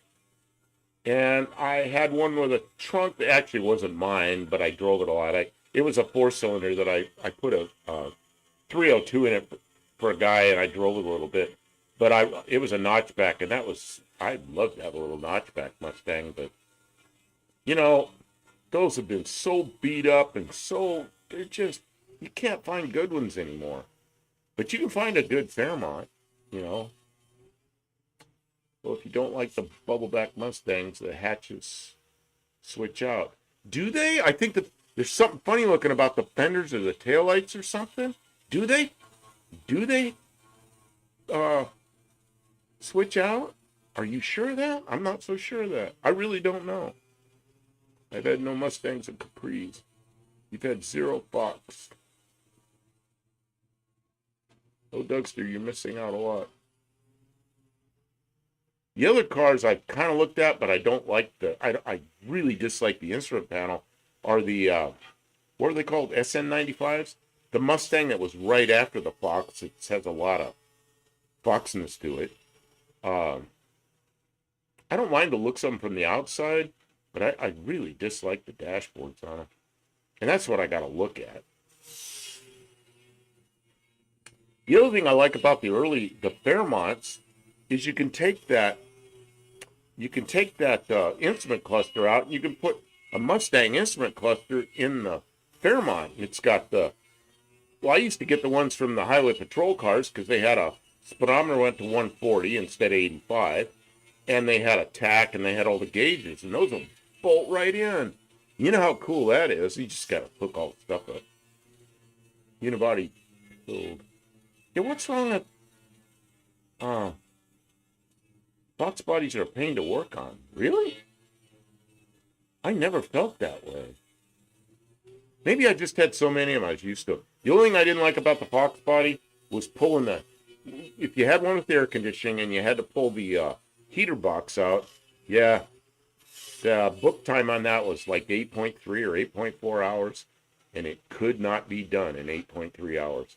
and I had one with a trunk that actually wasn't mine, but I drove it a lot. It was a 4-cylinder that I put a 302 in it for a guy, and I drove it a little bit. But it was a notchback, and I'd love to have a little notchback Mustang, but, you know, those have been so beat up and they're just, you can't find good ones anymore. But you can find a good Fairmont, you know. Well, if you don't like the bubbleback Mustangs, the hatches switch out. Do they? I think that there's something funny looking about the fenders or the taillights or something. Do they? Switch out? Are you sure of that? I'm not so sure of that. I really don't know. I've had no Mustangs and Capris. You've had 0 Fox. Oh, Dougster, you're missing out a lot. The other cars I've kind of looked at, but I don't like I really dislike the instrument panel, are the, what are they called? SN95s? The Mustang that was right after the Fox. It has a lot of foxiness to it. I don't mind the looks of them from the outside, but I really dislike the dashboards on them. And that's what I got to look at. The other thing I like about the Fairmonts is you can take that instrument cluster out and you can put a Mustang instrument cluster in the Fairmont. It's got well, I used to get the ones from the highway patrol cars because they had a speedometer went to 140 instead of 85, and they had a tack and they had all the gauges, and those will bolt right in. You know how cool that is. You just got to hook all the stuff up. Unibody build. Yeah, what's wrong with box bodies are a pain to work on? Really? I never felt that way. Maybe I just had so many of them I was used to. The only thing I didn't like about the Fox body was pulling if you had one with air conditioning and you had to pull the heater box out, yeah, the book time on that was like 8.3 or 8.4 hours, and it could not be done in 8.3 hours.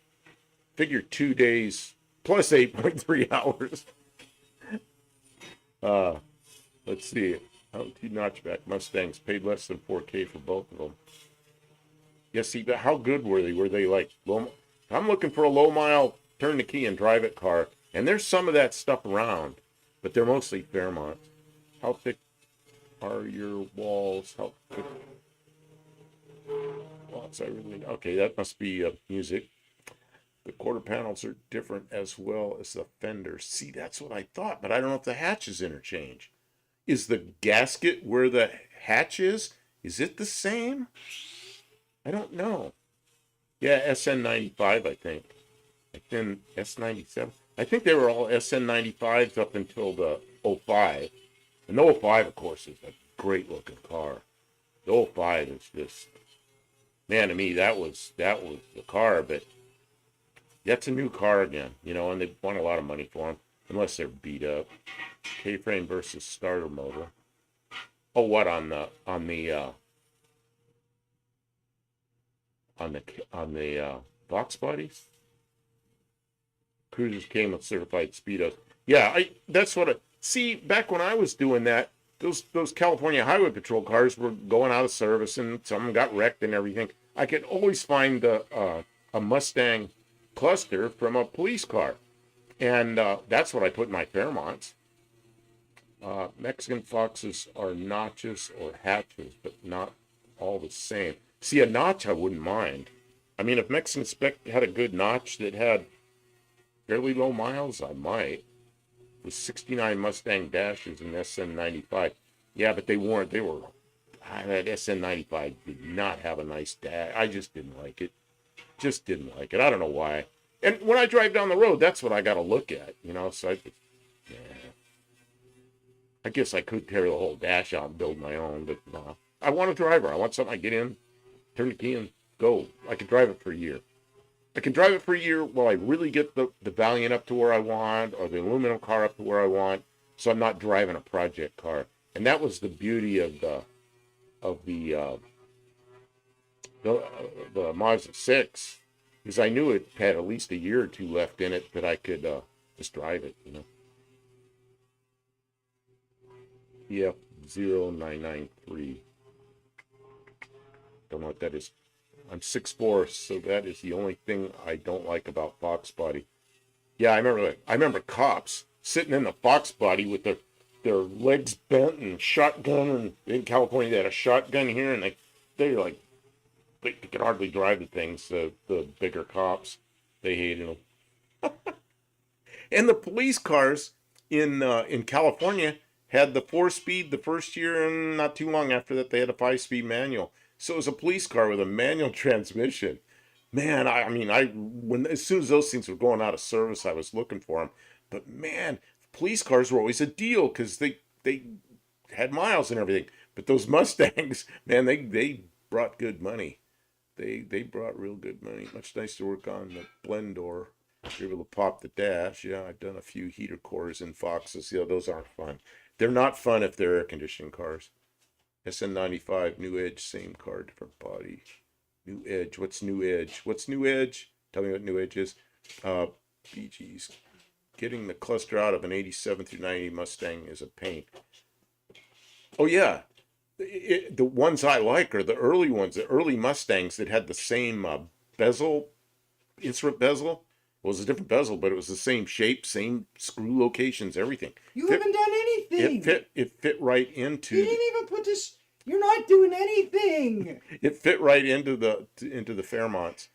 Figure 2 days plus 8.3 hours. Let's see. Two notchback Mustangs paid less than $4K for both of them. Yeah, see, but how good were they? Were they like low? I'm looking for a low mile turn the key and drive it car, and there's some of that stuff around, but they're mostly Fairmont. How thick are your walls? How thick? Walls, I really okay. That must be music. The quarter panels are different as well as the fenders. See, that's what I thought, but I don't know if the hatches interchange. Is the gasket where the hatch is? Is it the same? I don't know. Yeah, SN95, I think. Then S97. I think they were all SN95s up until the 05. And the 05, of course, is a great looking car. The 05 is just, man, to me, that was the car, but that's a new car again, you know, and they want a lot of money for them, unless they're beat up. K-frame versus starter motor. Oh, what on the box bodies? Cruisers came with certified speedos. Yeah, that's what I see. Back when I was doing that, those California Highway Patrol cars were going out of service, and some of them got wrecked and everything. I could always find a Mustang cluster from a police car, and that's what I put in my Fairmonts. Mexican Foxes are notches or hatches, but not all the same. See, a notch I wouldn't mind. I mean, if Mexican Spec had a good notch that had fairly low miles, I might. With 69 Mustang dashes and SN95. Yeah, but they weren't. That SN95 did not have a nice dash. I just didn't like it. Just didn't like it. I don't know why. And when I drive down the road, that's what I got to look at, you know. So I guess I could tear the whole dash out and build my own, but no. I want a driver. I want something I get in, turn the key, and go. I can drive it for a year. I can drive it for a year while I really get the Valiant up to where I want, or the aluminum car up to where I want, so I'm not driving a project car. And that was the beauty of the Mazda 6, because I knew it had at least a year or two left in it that I could just drive it, you know. EF0993. Don't know what that is. I'm 6'4", so that is the only thing I don't like about Fox body. Yeah, I remember cops sitting in the Fox body with their legs bent and shotgun. And in California, they had a shotgun here, and they could hardly drive the things. The bigger cops, they hated them. And the police cars in California had the 4-speed the first year, and not too long after that, they had a 5-speed manual. So it was a police car with a manual transmission. Man, as soon as those things were going out of service, I was looking for them. But man, police cars were always a deal because they had miles and everything. But those Mustangs, man, they brought good money. They brought real good money. Much nice to work on the blend door. You're able to pop the dash. Yeah, I've done a few heater cores in Foxes. Yeah, those aren't fun. They're not fun if they're air conditioning cars. SN95, New Edge, same car, different body. New Edge, what's New Edge? What's New Edge? Tell me what New Edge is. BG's. Getting the cluster out of an 87 through 90 Mustang is a pain. Oh yeah, the ones I like are the early ones, the early Mustangs that had the same bezel, instrument bezel. It was a different bezel, but it was the same shape, same screw locations, everything. You Fit- haven't done anything. It fit right You into didn't even put this. You're not doing anything. it fit right into the Fairmonts.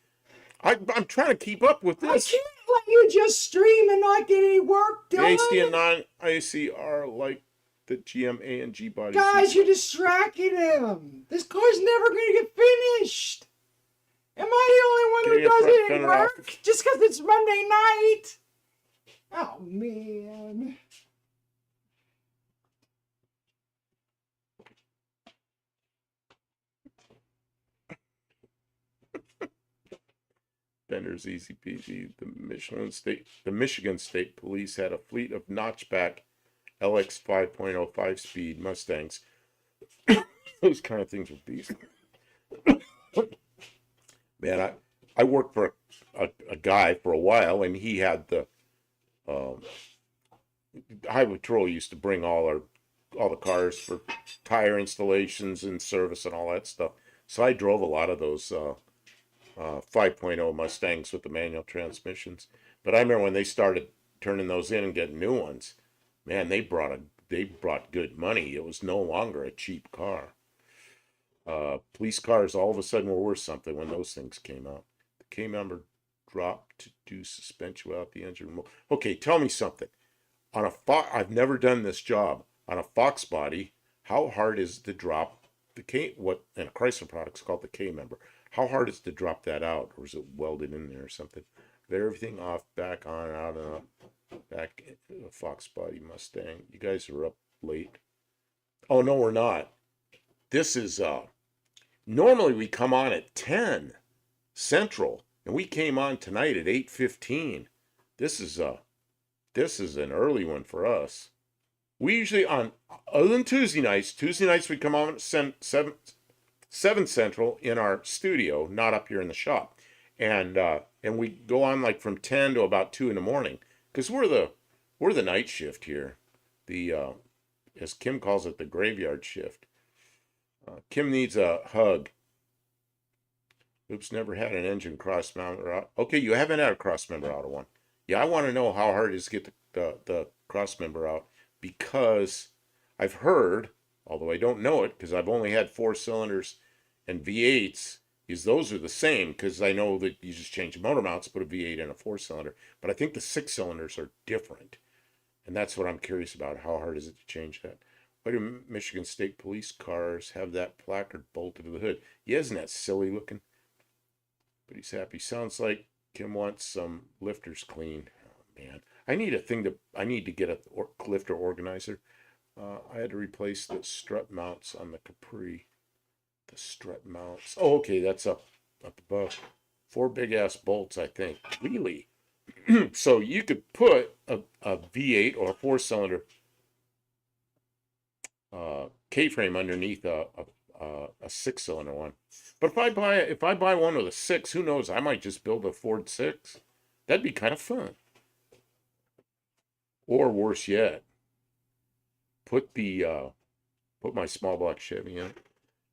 I'm trying to keep up with I this. can't let you just stream and not get any work The done. AC and non-AC are like the GMA and G bodies. Guys, you're distracting him. This car's never gonna get finished. Am I the only one Getting a who front does any fender work? off. Just because it's Monday night? Oh, man. Bender's easy peasy. The Michigan State Police had a fleet of notchback LX 5.0 5-speed Mustangs. Those kind of things with these. Man, I worked for a guy for a while, and he had the Highway Patrol used to bring all the cars for tire installations and service and all that stuff. So I drove a lot of those 5.0 Mustangs with the manual transmissions. But I remember when they started turning those in and getting new ones, man, they brought good money. It was no longer a cheap car. Police cars all of a sudden were worth something when those things came out. The K member dropped to do suspension without the engine remote. Okay, tell me something. I've never done this job. On a Fox body, how hard is it to drop the K, what in a Chrysler product's called the K member? How hard is it to drop that out, or is it welded in there or something? Get everything off, back on, out and up, back into a Fox body Mustang. You guys are up late. Oh no, we're not. This is normally we come on at 10 Central, and we came on tonight at 8:15. This is an early one for us. We usually other than Tuesday nights we come on at 7 Central in our studio, not up here in the shop. And we go on like from 10 to about 2 in the morning, because we're the night shift here. The as Kim calls it, the graveyard shift. Kim needs a hug. Oops, never had an engine cross member out. Okay, you haven't had a cross member out of one. Yeah, I want to know how hard it is to get the cross member out, because I've heard, although I don't know it because I've only had 4 cylinders and V8s, is those are the same, because I know that you just change the motor mounts, put a V8 in a 4-cylinder, but I think the 6 cylinders are different. And that's what I'm curious about. How hard is it to change that? Why do Michigan State Police cars have that placard bolted to the hood? Yeah, isn't that silly looking? But he's happy. Sounds like Kim wants some lifters cleaned. Oh, man. I need to get a lifter organizer. I had to replace the strut mounts on the Capri. The strut mounts. Oh, okay, that's up above. 4 big ass bolts, I think. Really? So you could put a V8 or a 4-cylinder K-frame underneath a 6-cylinder one. But if I buy one with a 6, who knows? I might just build a Ford 6. That'd be kind of fun. Or worse yet, put my small block Chevy in.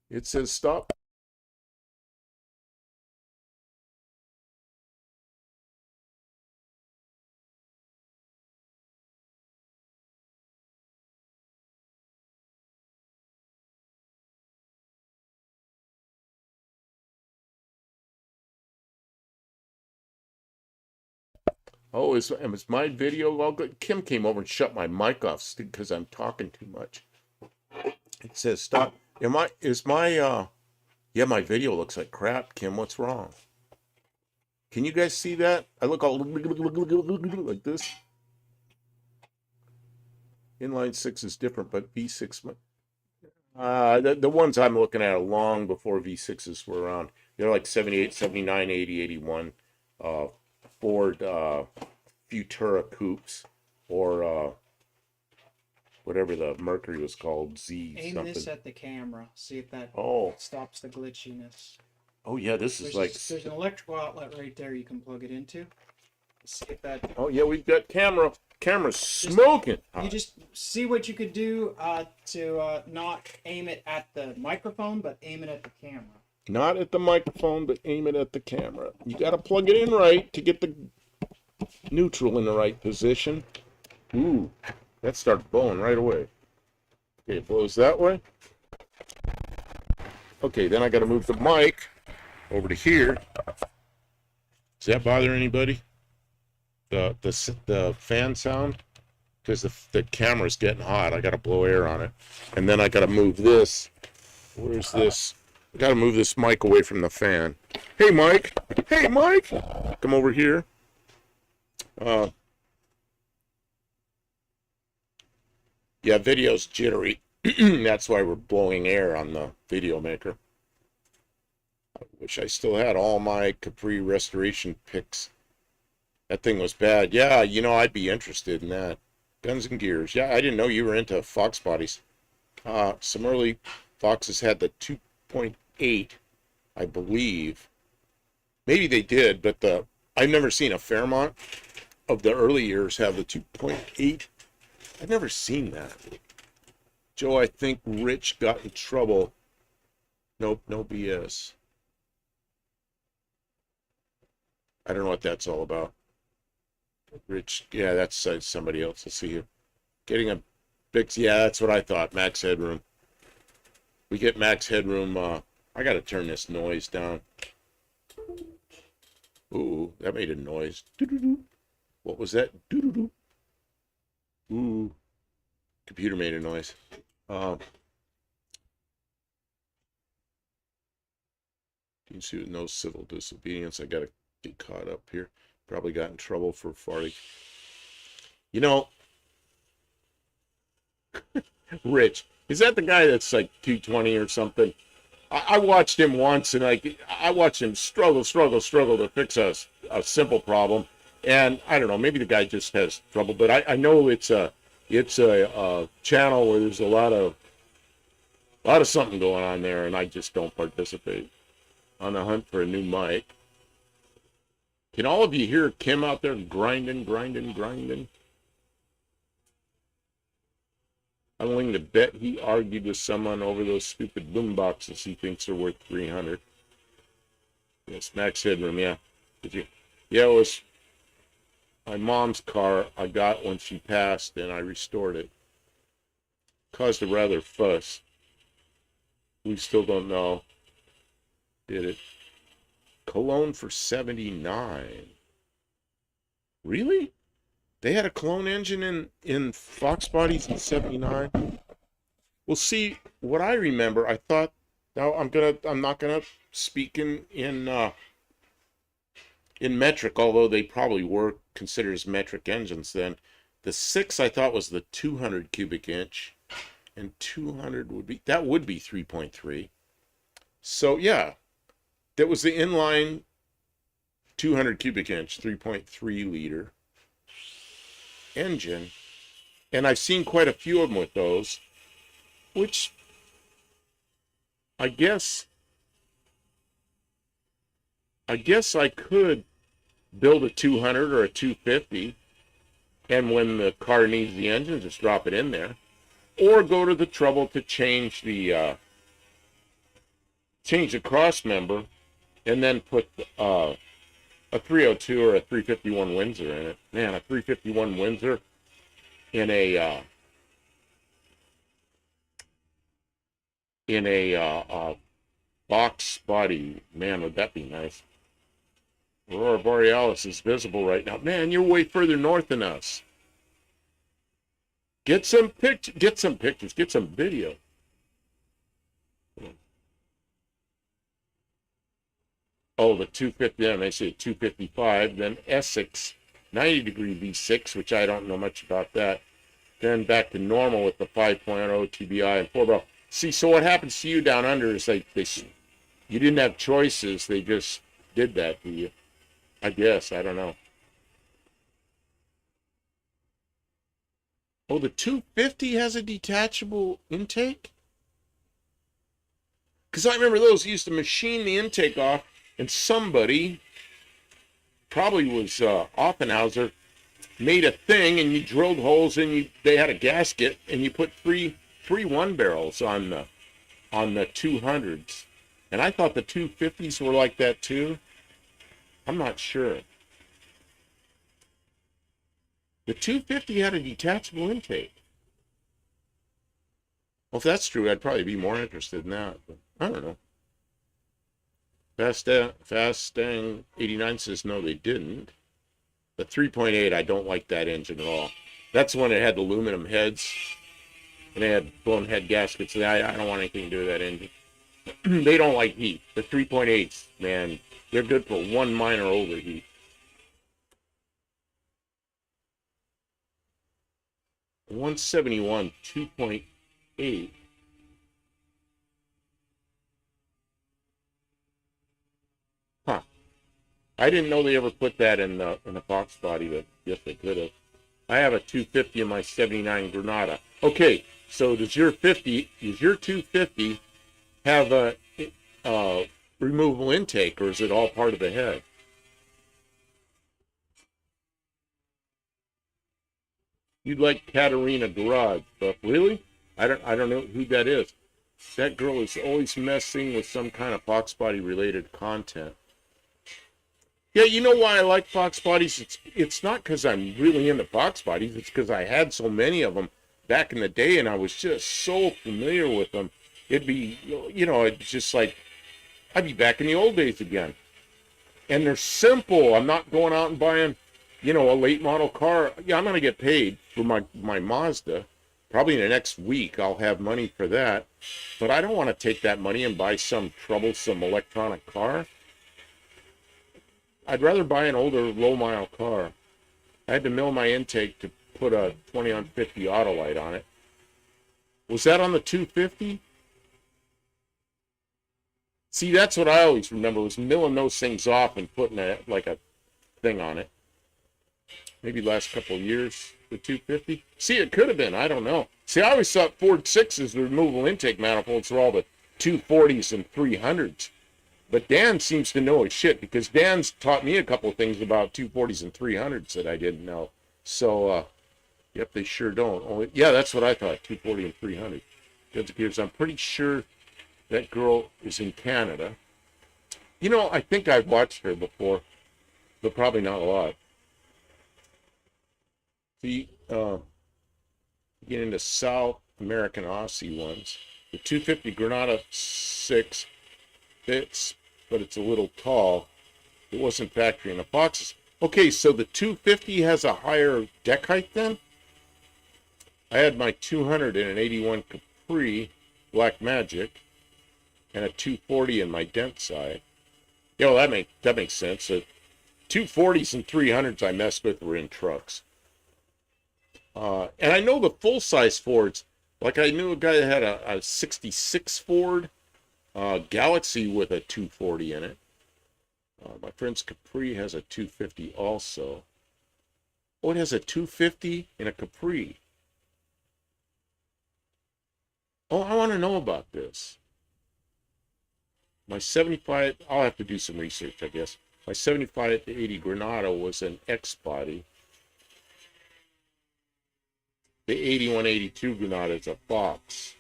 It says stop. Oh, is my video all good? Kim came over and shut my mic off because I'm talking too much. It says stop. Yeah, my video looks like crap, Kim. What's wrong? Can you guys see that? I look all like this. Inline 6 is different, but V6. The ones I'm looking at are long before V6s were around. They're like 78, 79, 80, 81. Ford Futura coupes, or whatever the Mercury was called, Z Aim something. this at the camera. See if that Oh, stops the glitchiness. oh yeah, this is like. There's an electrical outlet right there you can plug it into. See if that. Oh yeah, we've got cameras smoking. You just see what you could do to not aim it at the microphone, but aim it at the camera. Not at the microphone, but aim it at the camera. You got to plug it in right to get the neutral in the right position. Ooh, that started blowing right away. Okay, it blows that way. Okay, then I got to move the mic over to here. Does that bother anybody? The fan sound? Because the camera's getting hot. I got to blow air on it. And then I got to move this. Where's this? I got to move this mic away from the fan. Hey, Mike. Hey, Mike. Come over here. Yeah, video's jittery. That's why we're blowing air on the video maker. I wish I still had all my Capri restoration pics. That thing was bad. Yeah, you know, I'd be interested in that. Guns and gears. Yeah, I didn't know you were into Fox bodies. Some early Foxes had the 2.8, I believe. Maybe they did, but I've never seen a Fairmont of the early years have the 2.8. I've never seen that. Joe, I think Rich got in trouble. Nope, no BS. I don't know what that's all about. Rich, yeah, that's somebody else. Let's see here. Getting a big, yeah, that's what I thought. Max headroom. We get max headroom. I got to turn this noise down. Ooh, that made a noise. Doo-doo-doo. What was that? Doo-doo-doo. Ooh, computer made a noise. You can see with no civil disobedience. I got to get caught up here. Probably got in trouble for farting. You know, Rich, is that the guy that's like 220 or something? I watched him once, and I watched him struggle to fix a simple problem. And I don't know, maybe the guy just has trouble, but I know it's a channel where there's a lot of something going on there, and I just don't participate. On the hunt for a new mic. Can all of you hear Kim out there grinding? I'm willing to bet he argued with someone over those stupid boom boxes he thinks are worth 300. Yes, max headroom, yeah. Did you? Yeah, it was my mom's car I got when she passed, and I restored it. Caused a rather fuss. We still don't know. Did it? Cologne for 79. Really? They had a Cologne engine in Fox bodies in 79? Well, see, what I remember, I thought, now I'm not gonna speak in metric, although they probably were considered as metric engines then. The 6 I thought was the 200 cubic inch, and 200 would be 3.3. So yeah, that was the inline 200 cubic inch, 3.3 liter engine. And I've seen quite a few of them with those, which I guess I could build a 200 or a 250, and when the car needs the engine, just drop it in there, or go to the trouble to change the cross member, and then put a 302 or a 351 Windsor in it. Man, a 351 Windsor in a box body, man, would that be nice. Aurora Borealis is visible right now. Man, you're way further north than us. Get some pictures, get some video. Oh, the 250, then they say 255, then Essex, 90-degree V6, which I don't know much about that. Then back to normal with the 5.0 TBI and 4 barrel. See, so what happens to you down under is you didn't have choices. They just did that to you. I guess, I don't know. Oh, the 250 has a detachable intake? Because I remember those used to machine the intake off, and somebody, probably was Offenhauser, made a thing, and you drilled holes, and they had a gasket, and you put three 1 barrels on the 200s. And I thought the 250s were like that too. I'm not sure. The 250 had a detachable intake. Well, if that's true, I'd probably be more interested in that. But I don't know. Fastang 89 says no, they didn't. The 3.8, I don't like that engine at all. That's the one that had aluminum heads, and they had blown head gaskets. I don't want anything to do with that engine. They don't like heat. The 3.8s, man, they're good for one minor overheat. 171 2.8. Huh. I didn't know they ever put that in the box body, but yes, they could have. I have a 250 in my 79 Granada. Okay, so does your 250 have a removable intake, or is it all part of the head? You'd like Katerina Garage, but really? I don't know who that is. That girl is always messing with some kind of Fox Body related content. Yeah, you know why I like Fox Bodies? It's not because I'm really into Fox Bodies. It's because I had so many of them back in the day, and I was just so familiar with them. It'd be, it's just like I'd be back in the old days again. And they're simple. I'm not going out and buying, a late model car. Yeah, I'm going to get paid for my Mazda. Probably in the next week I'll have money for that. But I don't want to take that money and buy some troublesome electronic car. I'd rather buy an older low-mile car. I had to mill my intake to put a 20 on 50 Autolite on it. Was that on the 250? See, that's what I always remember, was milling those things off and putting a thing on it. Maybe last couple of years, the 250. See, it could have been. I don't know. See, I always thought Ford 6s, the removable intake manifolds, were all the 240s and 300s. But Dan seems to know his shit, because Dan's taught me a couple of things about 240s and 300s that I didn't know. So, yep, they sure don't. Oh, yeah, that's what I thought, 240 and 300. Because I'm pretty sure that girl is in Canada. I think I've watched her before, but probably not a lot. See, get into South American Aussie ones. The 250 Granada 6 fits, but it's a little tall. It wasn't factory in the boxes. Okay, so the 250 has a higher deck height then? I had my 200 in an 81 Capri Black Magic and a 240 in my dent side. Yeah, well, that makes sense. The 240s and 300s I messed with were in trucks. And I know the full-size Fords. Like, I knew a guy that had a 66 Ford Galaxy with a 240 in it. My friend's Capri has a 250 also. Oh, it has a 250 in a Capri. Oh, I want to know about this. My 75, I'll have to do some research, I guess. My 75 to 80 Granada was an X body. The 8182 Granada is a Fox.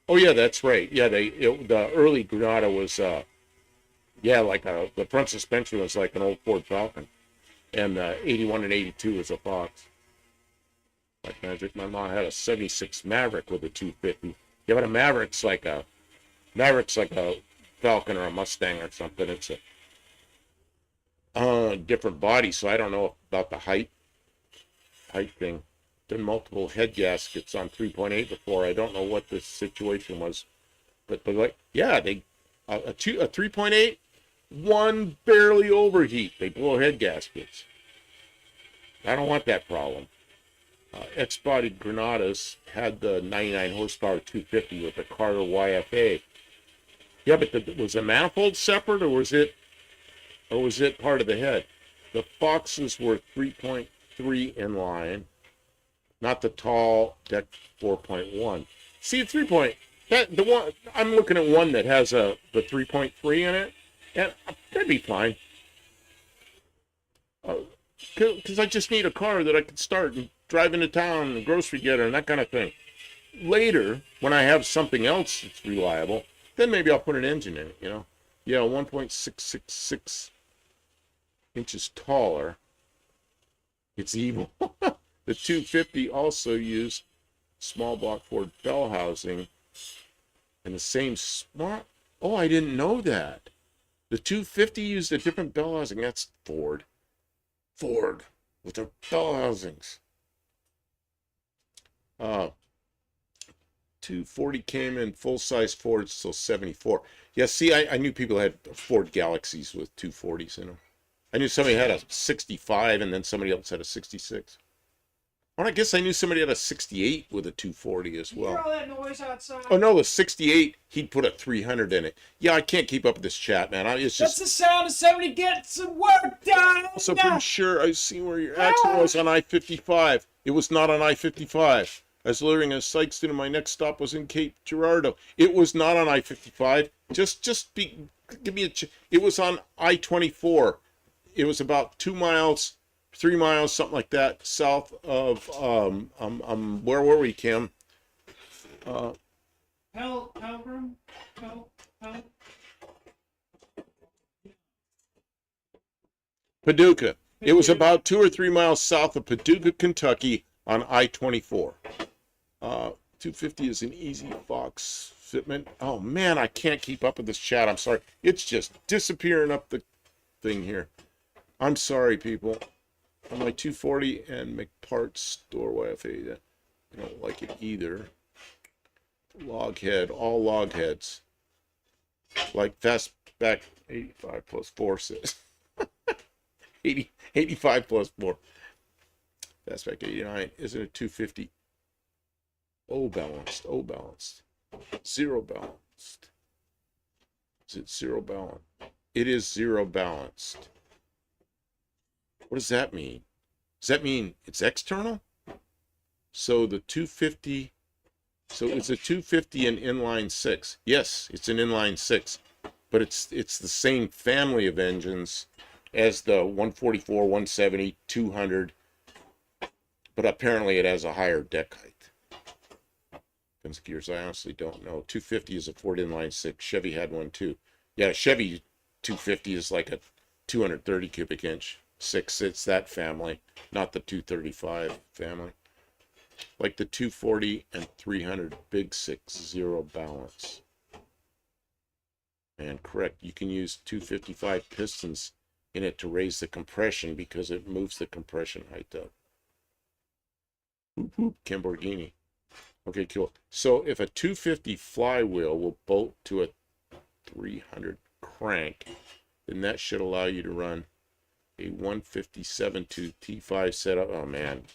Oh yeah, that's right. Yeah, the early Granada was the front suspension was like an old Ford Falcon, and the 81 and 82 was a Fox. Like magic, my mom had a 76 Maverick with a 250. Yeah, but a Maverick's like a Falcon or a Mustang or something. It's a different body, so I don't know about the height thing. Done multiple head gaskets on 3.8 before. I don't know what the situation was, but yeah, a 3.8, one barely overheat. They blow head gaskets. I don't want that problem. X-bodied Granadas had the 99 horsepower 250 with the Carter YFA. Yeah, but was the manifold separate, or was it part of the head? The Foxes were 3.3 inline. Not the tall deck 4.1. See, the one I'm looking at one that has the 3.3 in it, and that'd be fine. Because I just need a car that I can start and drive into town and grocery getter and that kind of thing. Later, when I have something else that's reliable, then maybe I'll put an engine in it. Yeah, 1.666 inches taller. It's evil. The 250 also used small block Ford bell housing and the same smart. Oh, I didn't know that. The 250 used a different bell housing. That's Ford. Ford with their bell housings. 240 came in full-size Fords till 74. Yeah, see, I knew people had Ford Galaxies with 240s in them. I knew somebody had a 65 and then somebody else had a 66. Well, I guess I knew somebody had a 68 with a 240 as You hear well. all that noise outside? Oh no, the 68, he'd put a 300 in it. Yeah, I can't keep up with this chat, man. It's That's just the sound of somebody getting some work done. also pretty sure I see where your accident was on I-55. It was not on I-55. I was delivering a psych student. My next stop was in Cape Girardeau. It was not on I-55. Give me it was on I-24. It was about 2 miles, 3 miles, something like that, south of where were we, Kim? Pilgrim? Paducah. It was about 2 or 3 miles south of Paducah, Kentucky on I-24. 250 is an easy Fox fitment. Oh man, I can't keep up with this chat. I'm sorry. It's just disappearing up the thing here. I'm sorry, people. On my 240 and McParts doorway, I don't like it either. Log head, all log heads. Like fastback 85 plus 4 says. 85 plus 4. Fastback 89. Isn't it 250? Oh, balanced. Oh, balanced. Zero balanced. Is it zero balanced? It is zero balanced. What does that mean? Does that mean it's external? So the 250, so it's a 250 and inline 6. Yes, it's an inline 6, but it's the same family of engines as the 144, 170, 200, but apparently it has a higher deck height. Depends gears, I honestly don't know. 250 is a Ford inline 6. Chevy had one too. Yeah, Chevy 250 is like a 230 cubic inch 6. It's that family, not the 235 family. Like the 240 and 300 big 6, zero balance. And correct, you can use 255 pistons in it to raise the compression because it moves the compression height up. Whoop whoop, Lamborghini. Okay, cool. So if a 250 flywheel will bolt to a 300 crank, then that should allow you to run a 157 to T5 setup. Oh man,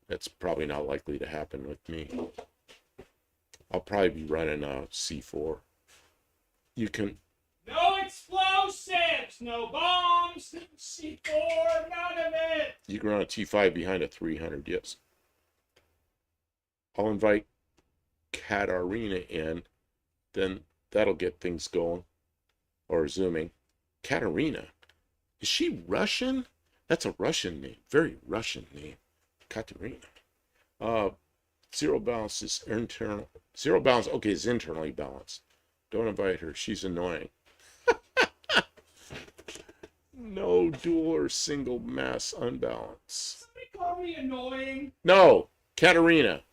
that's probably not likely to happen with me. I'll probably be running a C4. You can... No explosives, no bombs, C4, none of it. You can run a T5 behind a 300, yes. I'll invite Katarina in, then that'll get things going. Or zooming. Katarina. Is she Russian? That's a Russian name. Very Russian name. Katarina. Zero balance is internal. Zero balance, okay, is internally balanced. Don't invite her. She's annoying. No dual or single mass unbalance. Somebody call me annoying. No, Katarina.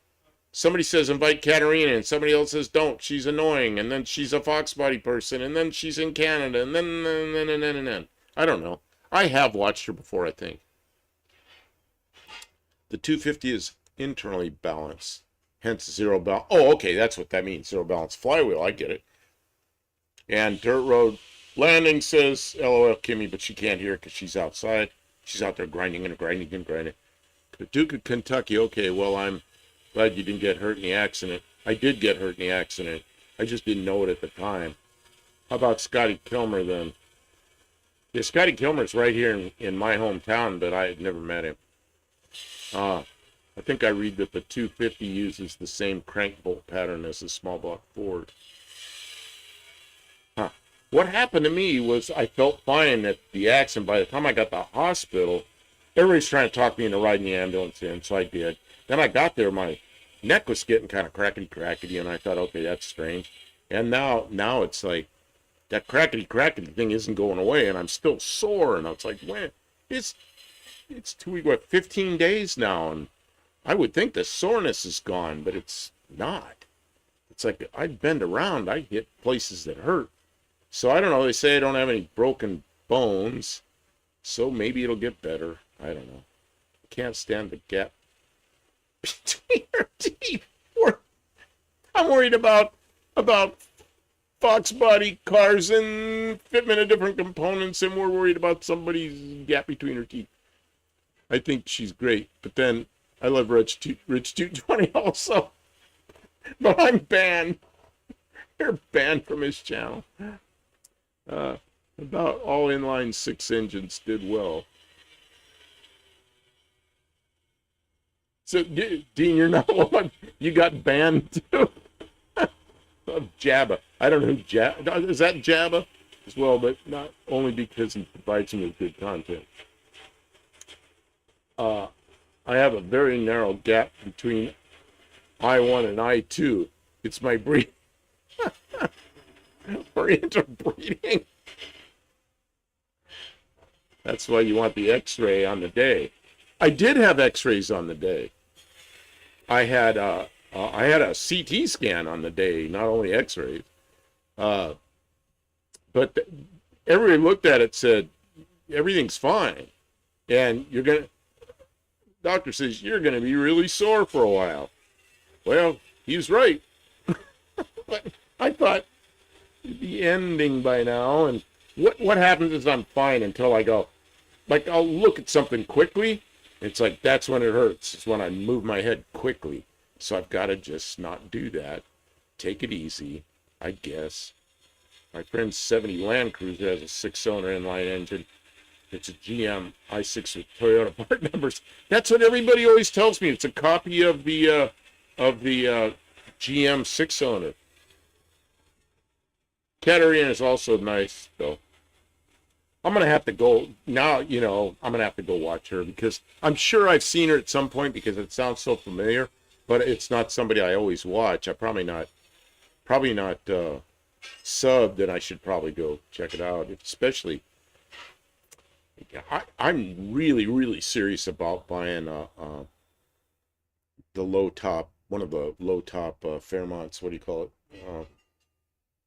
Somebody says invite Katarina, and somebody else says don't. She's annoying, and then she's a Fox body person, and then she's in Canada, and then. I don't know. I have watched her before, I think. The 250 is internally balanced, hence zero balance. Oh, okay, that's what that means. Zero balance flywheel. I get it. And Dirt Road Landing says, LOL, Kimmy, but she can't hear it because she's outside. She's out there grinding and grinding and grinding. Paducah, Kentucky. Okay, well, I'm glad you didn't get hurt in the accident. I did get hurt in the accident. I just didn't know it at the time. How about Scotty Kilmer then? Yeah, Scotty Kilmer's right here in my hometown, but I had never met him. I think I read that the 250 uses the same crank bolt pattern as the small block Ford. Huh. What happened to me was I felt fine at the accident. By the time I got to the hospital, everybody's trying to talk me into riding the ambulance in, so I did. Then I got there, my neck was getting kind of crackety, and I thought, okay, that's strange. And now it's like, that crackety thing isn't going away, and I'm still sore, and I was like, man, it's it's 2 weeks, what, 15 days now, and I would think the soreness is gone, but it's not. It's like I bend around, I hit places that hurt. So I don't know. They say I don't have any broken bones, so maybe it'll get better. I don't know. I can't stand the gap between her teeth. I'm worried about Fox body cars and fitment of different components, and we're worried about somebody's gap between her teeth. I think she's great, but then I love Rich 220 also. But I'm banned. They're banned from his channel. About all inline 6 engines did well. So, Dean, you're not one. You got banned too. Of Jabba. I don't know who Jabba is. That Jabba as well, but not only because he provides me with good content. I have a very narrow gap between I1 and I2. It's my breed for interbreeding. That's why you want the X-ray on the day. I did have X-rays on the day. I had a CT scan on the day, not only X-rays. But everybody looked at it, said everything's fine, and doctor says you're gonna be really sore for a while. Well, he's right. But I thought it'd be ending by now, and what happens is I'm fine until I go, like, I'll look at something quickly. It's like, that's when it hurts. It's when I move my head quickly. So I've got to just not do that. Take it easy, I guess. My friend's 70 Land Cruiser has a 6-cylinder inline engine. It's a GM i6 with Toyota part numbers. That's what everybody always tells me. It's a copy of the GM 6-cylinder. Katarina is also nice, though. I'm going to have to go now, I'm going to have to go watch her because I'm sure I've seen her at some point because it sounds so familiar, but it's not somebody I always watch. I'm probably not subbed, and I should probably go check it out. Especially, I'm really, really serious about buying one of the low top Fairmonts. What do you call it?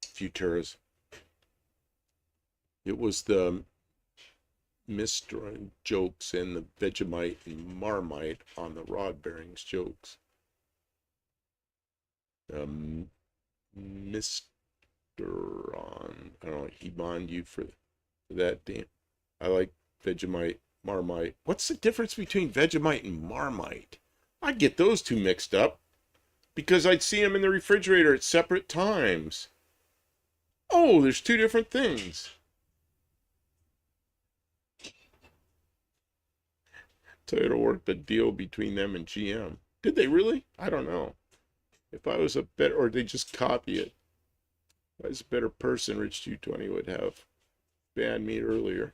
Futuras. It was the Mr. jokes and the Vegemite and Marmite on the rod bearings jokes. Mr. on, I don't know, he bond you for that, Dan. I like Vegemite, Marmite. What's the difference between Vegemite and Marmite? I get those two mixed up because I'd see them in the refrigerator at separate times. Oh, there's two different things. Toyota worked a deal between them and GM. Did they really? I don't know. If I was a better, or they just copy it. If I was a better person, Rich 220 would have banned me earlier.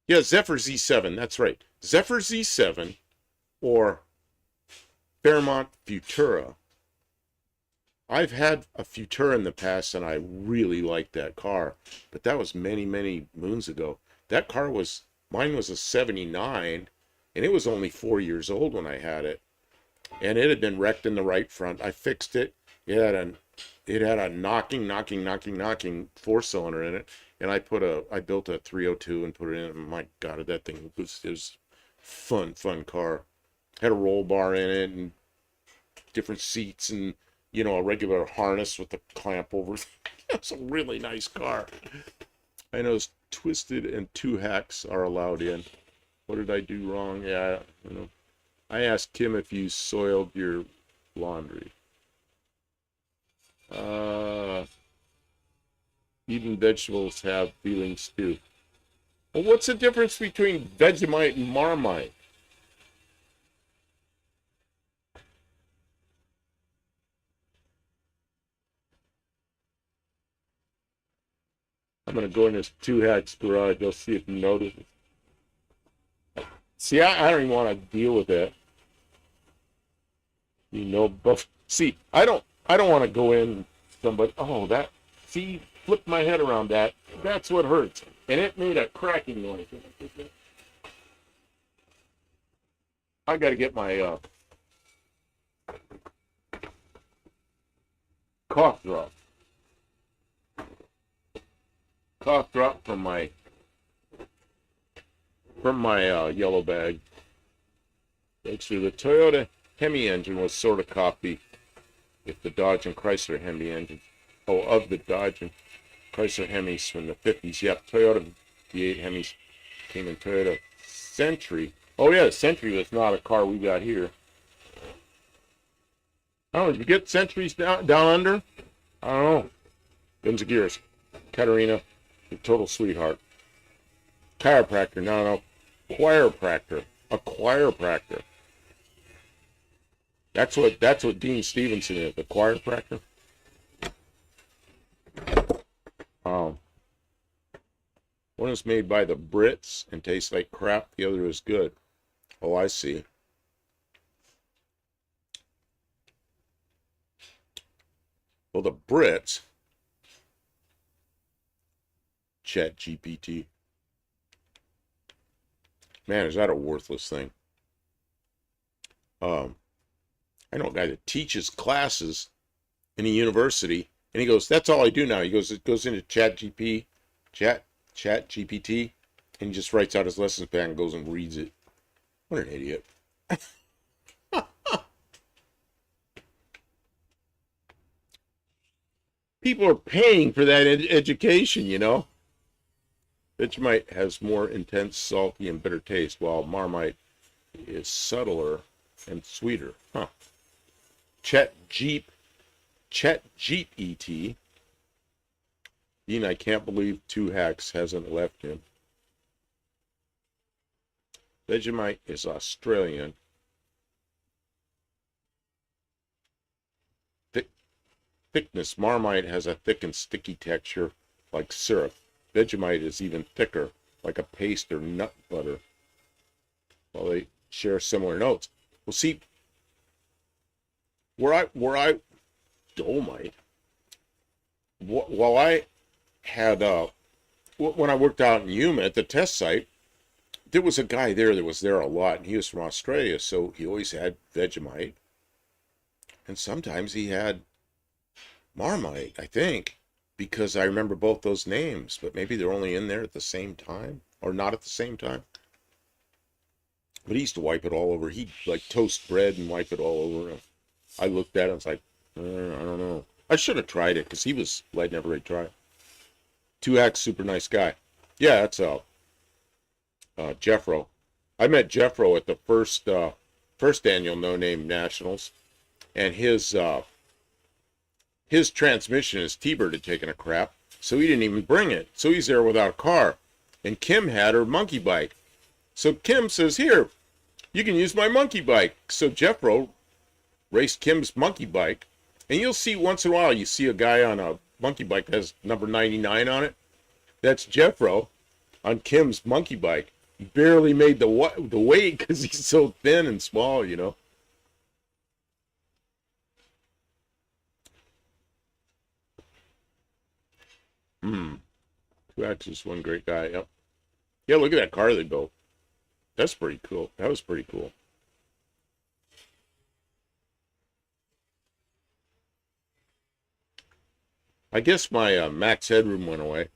Yeah, Zephyr Z7, that's right. Zephyr Z7 or Fairmont Futura. I've had a Futura in the past, and I really liked that car. But that was many, many moons ago. That car mine was a 79, and it was only 4 years old when I had it. And it had been wrecked in the right front. I fixed it. It had a knocking 4-cylinder in it. And I built a 302 and put it in. And my God, that thing was fun car. Had a roll bar in it and different seats and, a regular harness with a clamp over. It's a really nice car. I know it's twisted and 2 hacks are allowed in. What did I do wrong? Yeah, I asked Kim if you soiled your laundry. Even vegetables have feelings too. Well, what's the difference between Vegemite and Marmite? I'm going to go in this 2 hacks garage. I'll see if you notice. See, I don't even want to deal with that. But see, I don't want to go in somebody. Oh, flip my head around that. That's what hurts. And it made a cracking noise. I got to get my cough drop. Cough drop from my yellow bag. Actually, the Toyota Hemi engine was sort of copied with the Dodge and Chrysler Hemi engine. Oh, of the Dodge and Chrysler Hemis from the 50s. Yep, Toyota V8 Hemis came in Toyota Century. Oh yeah, the Century was not a car we got here. Oh, did you get Centuries down under? I don't know. Guns of Gears. Katarina, a total sweetheart. Chiropractor, no. Choirpractor. A choirpractor. That's what Dean Stevenson is, a choirpractor. One is made by the Brits and tastes like crap. The other is good. Oh, I see. Well, the Brits, Chat GPT. Man, is that a worthless thing? I know a guy that teaches classes in a university, and he goes, "That's all I do now." He goes, it goes into Chat GPT, and he just writes out his lesson plan and goes and reads it. What an idiot! People are paying for that education, you know. Vegemite has more intense, salty, and bitter taste, while Marmite is subtler and sweeter. Huh. Chat Jeep ET. Dean, I can't believe 2 hacks hasn't left him. Vegemite is Australian. Thickness. Marmite has a thick and sticky texture like syrup. Vegemite is even thicker, like a paste or nut butter. Well, they share similar notes. Well, see, Dolomite. While I had when I worked out in Yuma at the test site, there was a guy there that was there a lot, and he was from Australia, so he always had Vegemite, and sometimes he had Marmite, I think, because I remember both those names, but maybe they're only in there at the same time, or not at the same time. But he used to wipe it all over. He'd like toast bread and wipe it all over. I looked at it and was like, I don't know. I should have tried it, because I'd never really tried it. 2X, super nice guy. Yeah, that's Jeffro. I met Jeffro at the first annual No Name Nationals, and his transmission, his T-Bird had taken a crap, so he didn't even bring it. So he's there without a car. And Kim had her monkey bike. So Kim says, "Here, you can use my monkey bike." So Jeffro raced Kim's monkey bike. And you'll see once in a while, you see a guy on a monkey bike that has number 99 on it. That's Jeffro on Kim's monkey bike. He barely made the weight because he's so thin and small, you know. That's just one great guy. Yep. Yeah, look at that car they built. That's pretty cool. That was pretty cool. I guess my max headroom went away.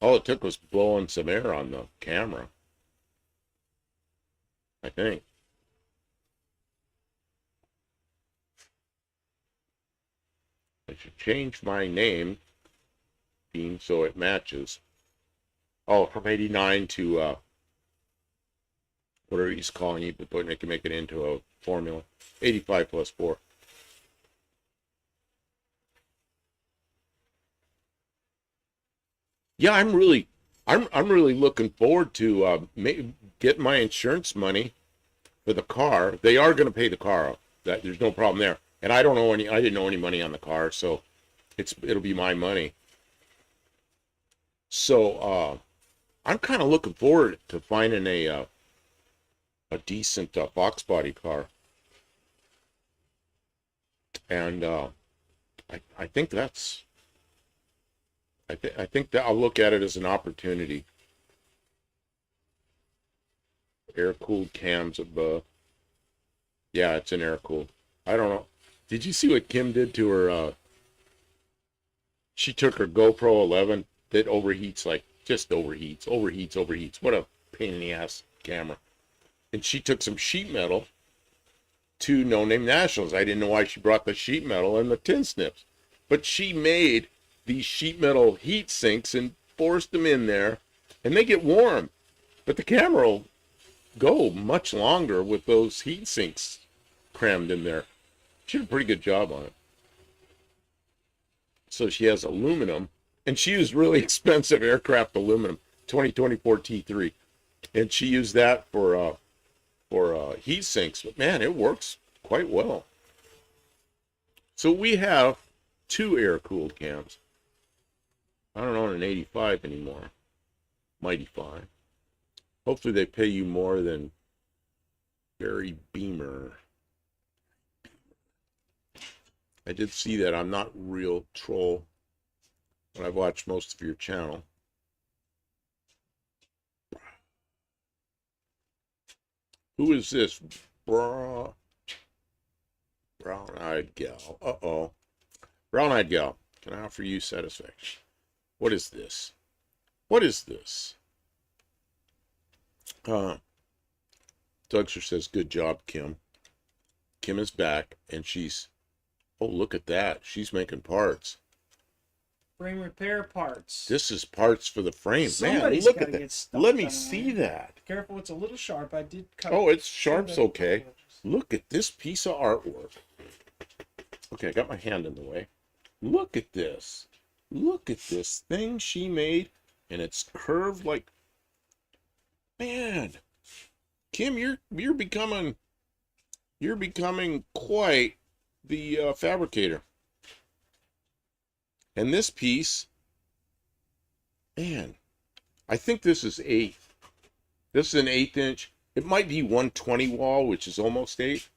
All it took was blowing some air on the camera, I think. I should change my name, Dean, so it matches. Oh, from 89 to whatever he's calling you, but they can make it into a formula. 85 plus 4. Yeah, I'm really looking forward to getting my insurance money for the car. They are going to pay the car off. That there's no problem there. And I didn't owe any money on the car, so it'll be my money. So I'm kind of looking forward to finding a decent box body car. And I think that's. I think that I'll look at it as an opportunity. air-cooled cams of, yeah, it's an air-cooled. I don't know. Did you see what Kim did to her, she took her GoPro 11 that overheats, like, just overheats. What a pain in the ass camera. And she took some sheet metal to No Name Nationals. I didn't know why she brought the sheet metal and the tin snips. But she made these sheet metal heat sinks and forced them in there, and they get warm. But the camera will go much longer with those heat sinks crammed in there. She did a pretty good job on it. So she has aluminum, and she used really expensive aircraft aluminum, 2024 T3, and she used that for heat sinks. But man, it works quite well. So we have 2 air-cooled cams. I don't own an 85 anymore. Mighty fine. Hopefully they pay you more than Barry Beamer. I did see that. I'm not real troll, but I've watched most of your channel. Who is this? Brown-eyed gal. Uh-oh. Brown-eyed gal. Can I offer you satisfaction? What is this? What is this? Dougster says, good job, Kim. Kim is back, and she's... Oh, look at that. She's making parts. Frame repair parts. This is parts for the frame. Somebody's Man, look gotta at that. get stuff Let me done see there. that. Careful, it's a little sharp. I did cut. Oh, it's sharp's okay. Look at this piece of artwork. Okay, I got my hand in the way. Look at this. Look at this thing she made, and it's curved like... Man, Kim, you're becoming quite the fabricator. And this piece, man, I think this is 8. This is an 1/8 inch. It might be 120 wall, which is almost 8.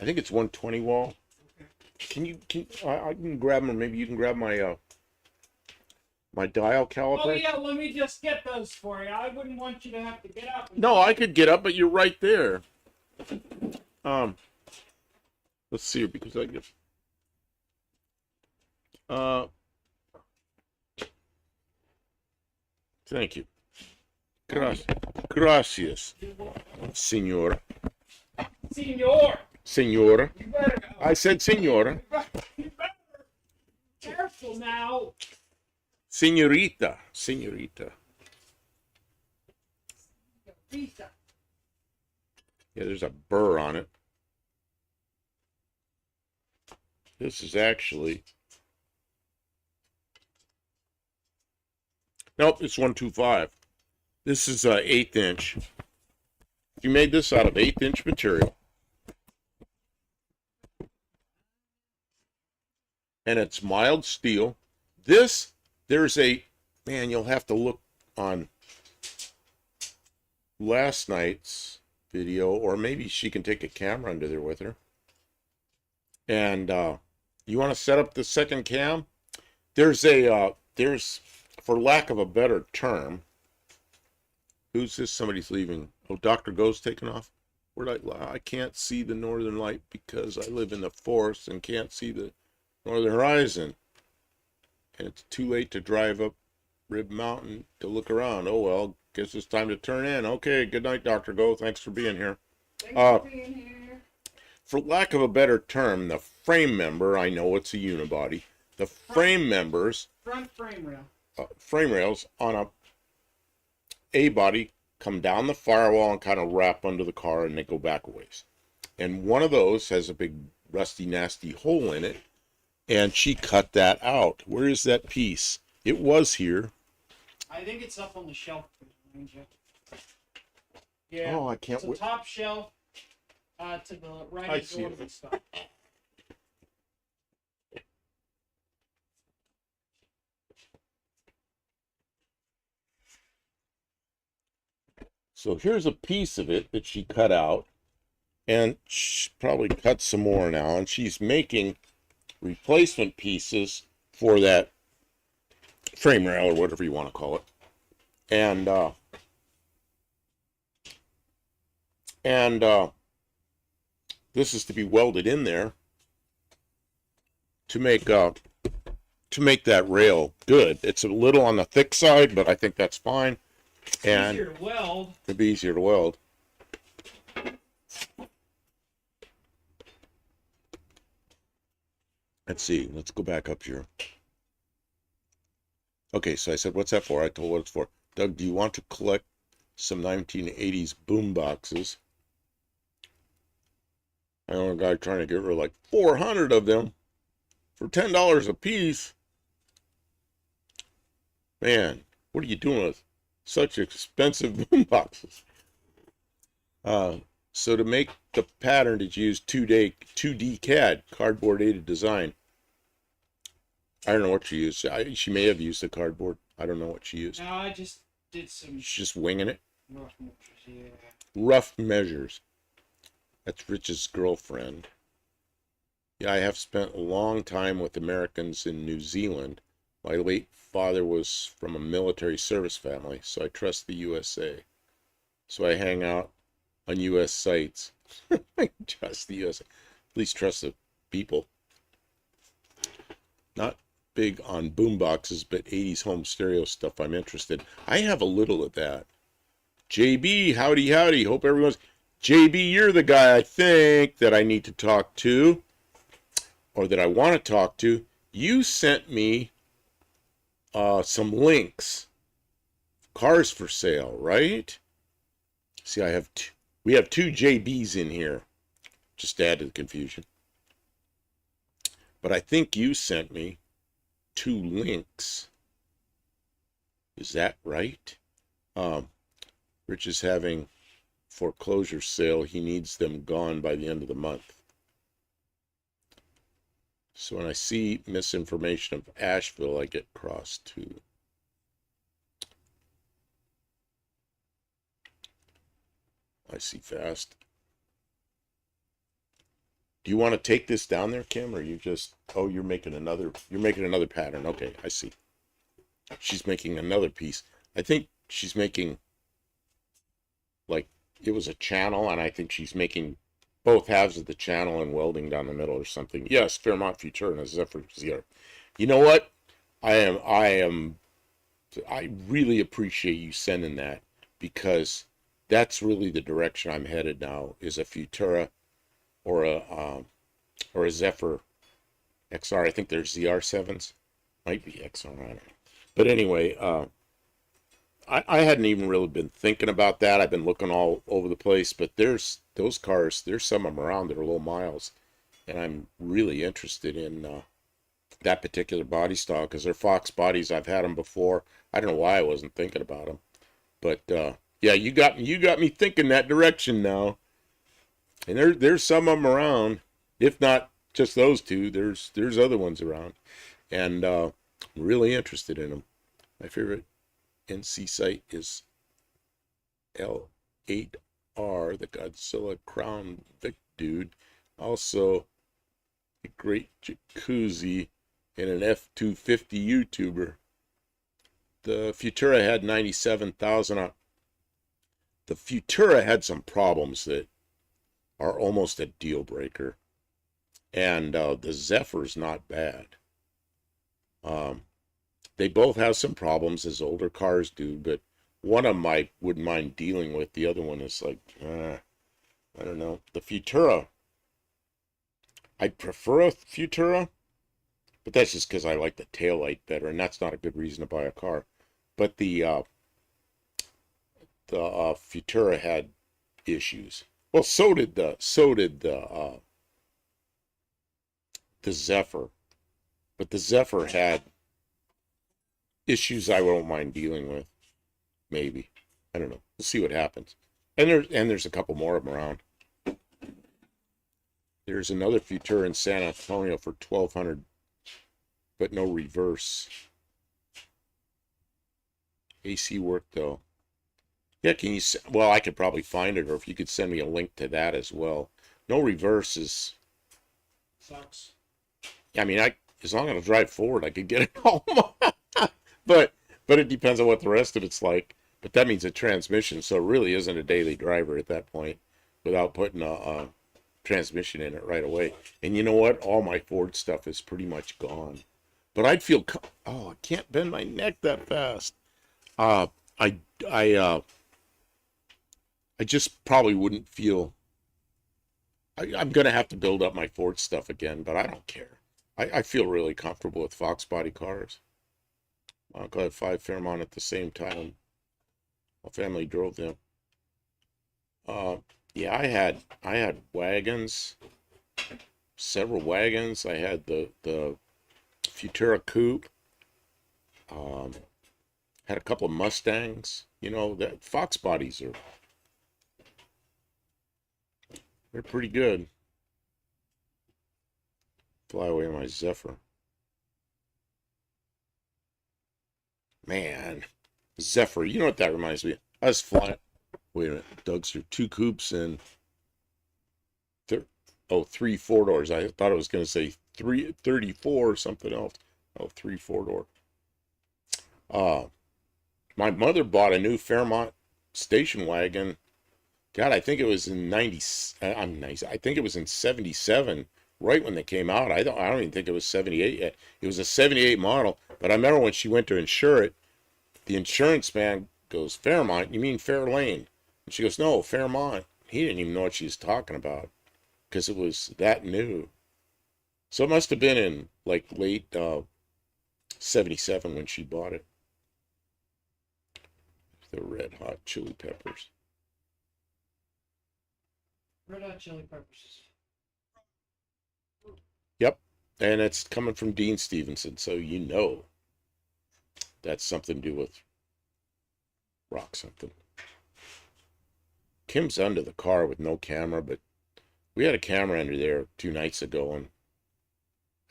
I think it's 120 wall. I can grab them, or maybe you can grab my my dial caliper. Oh yeah, let me just get those for you. I wouldn't want you to have to get up. No, I could get up, but you're right there. Let's see, because I get thank you. Gracias, senora. Senor. Senora. You better go. I said senora. You better. Careful now. Senorita. Senorita. Pizza. Yeah, there's a burr on it. This is actually... Nope, it's 125. This is a 1/8 inch. You made this out of 1/8 inch material. And it's mild steel. This, there's a... Man, you'll have to look on last night's video, or maybe she can take a camera under there with her. And you want to set up the second cam? There's a, for lack of a better term, who's this? Somebody's leaving. Oh, Dr. Go's taking off? I can't see the northern light because I live in the forest and can't see the northern horizon. And it's too late to drive up Rib Mountain to look around. Oh, well, guess it's time to turn in. Okay, good night, Dr. Go. Thanks for being here. Thanks for being here. For lack of a better term, the frame member, I know it's a unibody, the frame members, Front frame rail. frame rails on a A-body come down the firewall and kind of wrap under the car, and they go back a ways. And one of those has a big rusty nasty hole in it, and she cut that out. Where is that piece? It was here. I think it's up on the shelf behind you. Yeah. Oh, I can't It's a wait. top shelf to the right I of the see door it. and stuff. So here's a piece of it that she cut out, and she probably cut some more now, and she's making replacement pieces for that frame rail, or whatever you want to call it. And And this is to be welded in there to make that rail good. It's a little on the thick side, but I think that's fine. And Easier to weld. it'd be easier to weld. Let's see. Let's go back up here. Okay, so I said, what's that for? I told what it's for. Doug, do you want to collect some 1980s boom boxes? I know a guy trying to get rid of like 400 of them for $10 a piece. Man, what are you doing with such expensive boom boxes? So to make the pattern, did you use 2D CAD, cardboard aided design? I don't know what she used. She may have used the cardboard. I don't know what she used. No, I just did some She's just winging it. rough measures, yeah. Rough measures. That's Rich's girlfriend. Yeah, I have spent a long time with Americans in New Zealand. My late father was from a military service family, so I trust the USA. So I hang out on U.S. sites. I trust the USA. At least trust the people. Not big on boom boxes, but 80s home stereo stuff I'm interested. I have a little of that. JB, howdy, howdy. Hope everyone's... JB, you're the guy I think that I need to talk to, or that I want to talk to. You sent me some links. Cars for sale, right? See, we have two JBs in here, just to add to the confusion. But I think you sent me 2 links. Is that right? Rich is having foreclosure sale. He needs them gone by the end of the month. So when I see misinformation of Asheville, I get cross too. I see fast. Do you want to take this down there, Kim, or you just... Oh, you're making another pattern. Okay, I see. She's making another piece. I think she's making, like, it was a channel, and I think she's making both halves of the channel and welding down the middle or something. Yes, Fairmont Futura and a Zephyr ZR. You know what? I really appreciate you sending that, because that's really the direction I'm headed now, is a Futura or a Zephyr XR. I think there's ZR7s. Might be XR, I don't know. But anyway, I hadn't even really been thinking about that. I've been looking all over the place, but there's those cars, there's some of them around that are low miles, and I'm really interested in that particular body style, because they're Fox bodies. I've had them before. I don't know why I wasn't thinking about them, but yeah, you got me thinking that direction now. And there's some of them around, if not just those two. There's other ones around, and I'm really interested in them. My favorite NC site is L8R, the Godzilla Crown Vic dude. Also, a great jacuzzi and an F250 YouTuber. The Futura had 97,000 on. The Futura had some problems that are almost a deal breaker, and the Zephyr's not bad. They both have some problems, as older cars do, but one of them I wouldn't mind dealing with. The other one is like, I don't know. The Futura, I'd prefer a Futura, but that's just because I like the taillight better, and that's not a good reason to buy a car. But the Futura had issues. Well, so did the Zephyr, but the Zephyr had issues I won't mind dealing with. Maybe, I don't know. We'll see what happens. And there's a couple more of them around. There's another Futura in San Antonio for $1,200, but no reverse. AC work though. Yeah, can you? Well, I could probably find it, or if you could send me a link to that as well. No reverse is. Sucks. I mean, as long as I drive forward, I could get it home. but it depends on what the rest of it's like. But that means a transmission, so it really isn't a daily driver at that point. without putting a transmission in it right away. And you know what? All my Ford stuff is pretty much gone. But I'd feel, oh, I can't bend my neck that fast. Uh, I, I, uh, I just probably wouldn't feel, I'm going to have to build up my Ford stuff again, but I don't care. I feel really comfortable with Fox body cars. My uncle had 5 Fairmont at the same time. My family drove them. Yeah, I had wagons, several wagons. I had the Futura Coupe. Had a couple of Mustangs. You know, that Fox bodies they're pretty good. Fly away my Zephyr. Man, Zephyr. You know what that reminds me of? I was flying. Wait a minute. Doug's are 2 coupes and 3 4-doors. I thought I was going to say 34 or something else. Oh, 3 4-door. My mother bought a new Fairmont station wagon. God, I think it was in 90. I think it was in 77, right when they came out. I don't even think it was 78 yet. It was a 78 model. But I remember when she went to insure it, the insurance man goes, "Fairmont? You mean Fairlane?" And she goes, "No, Fairmont." He didn't even know what she was talking about because it was that new. So it must have been in like late 77 when she bought it. The Red Hot Chili Peppers. Red Hot Chili Peppers. Yep. And it's coming from Dean Stevenson, so you know that's something to do with rock something. Kim's under the car with no camera, but we had a camera under there 2 nights ago, and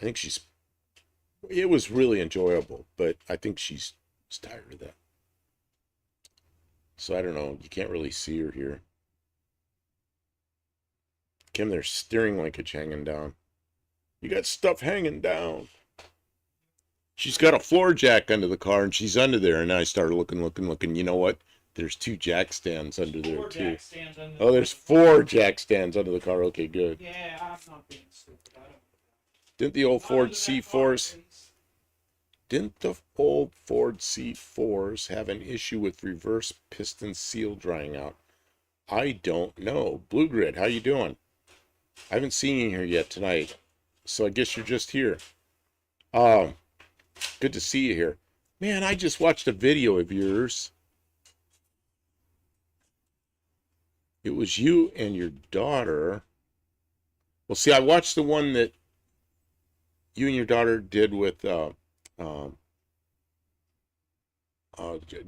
I think it was really enjoyable, but I think she's tired of that. So I don't know, you can't really see her here. Kim, there's steering linkage hanging down. You got stuff hanging down. She's got a floor jack under the car, and she's under there, and I started looking. You know what? There's 2 jack stands under there, too. Oh, there's 4 jack stands under the car. Okay, good. Yeah, I'm not being stupid. Didn't the old Ford C4s... Didn't the old Ford C4s have an issue with reverse piston seal drying out? I don't know. Blue Grid, how you doing? I haven't seen you here yet tonight, so I guess you're just here. Good to see you here. Man, I just watched a video of yours. It was you and your daughter. Well, see, I watched the one that you and your daughter did with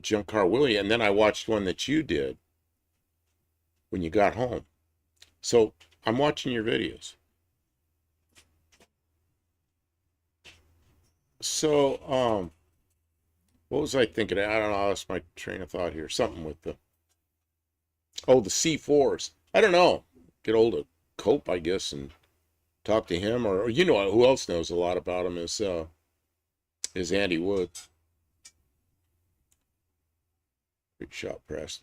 Giancarlo Willie, and then I watched one that you did when you got home. So I'm watching your videos. So what was I thinking? I don't know. I lost my train of thought here. Something with the C4s. I don't know. Get hold of Cope, I guess, and talk to him, or you know who else knows a lot about him is Andy Wood. Great shop press.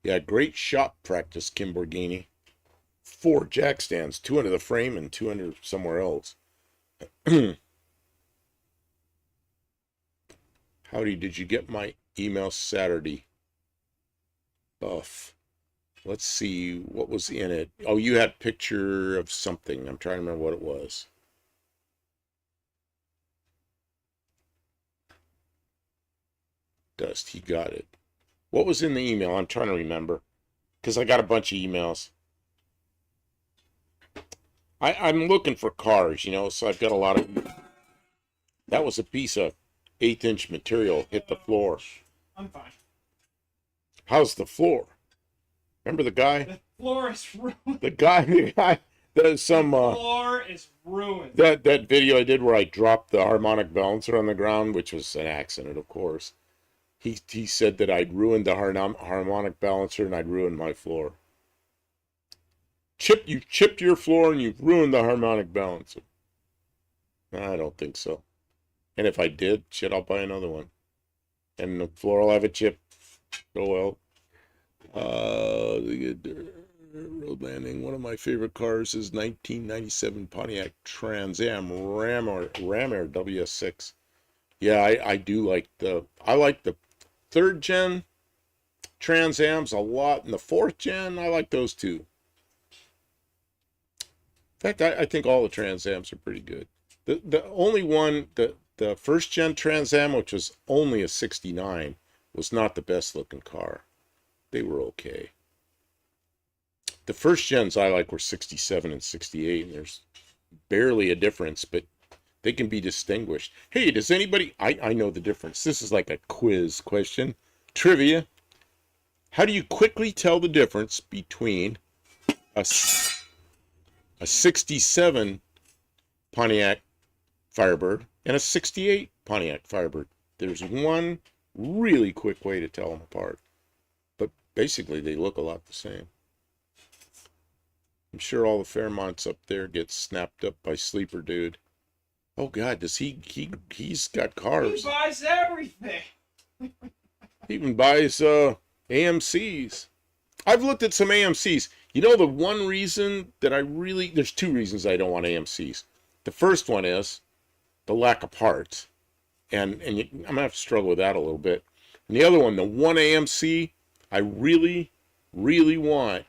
Yeah, great shop practice, Kim Borghini. 4 jack stands, 2 under the frame and 2 under somewhere else. Howdy, did you get my email Saturday? Buff. Let's see, what was in it? Oh, you had a picture of something. I'm trying to remember what it was. Dust, he got it. What was in the email? I'm trying to remember. Because I got a bunch of emails. I'm looking for cars, you know, so I've got a lot of... That was a piece of 1/8-inch material hit the floor. I'm fine. How's the floor? Remember the guy? The floor is ruined. The guy, there's some... The floor is ruined. That video I did where I dropped the harmonic balancer on the ground, which was an accident, of course. He said that I'd ruined the harmonic balancer and I'd ruined my floor. You chipped your floor and you've ruined the harmonic balancer. I don't think so. And if I did, shit, I'll buy another one. And the floor will have a chip. Oh well. Road Landing. One of my favorite cars is 1997 Pontiac Trans Am Ram Air WS6. Yeah, I do like I like the third gen Trans Ams a lot, and the fourth gen, I like those too. In fact, I think all the Trans Ams are pretty good. The only one, the first gen Trans Am, which was only a 69, was not the best looking car. They were okay. The first gens I like were 67 and 68, and there's barely a difference, but they can be distinguished. Hey, does anybody, I know the difference. This is like a quiz question. Trivia. How do you quickly tell the difference between a 67 Pontiac Firebird and a 68 Pontiac Firebird? There's one really quick way to tell them apart, but basically they look a lot the same. I'm sure all the Fairmonts up there get snapped up by Sleeper Dude. Oh God, does he's got cars. He buys everything. He even buys AMCs. I've looked at some AMCs. You know, the one reason that there's two reasons I don't want AMCs. The first one is the lack of parts. And I'm gonna have to struggle with that a little bit. And the other one, the one AMC I really, really want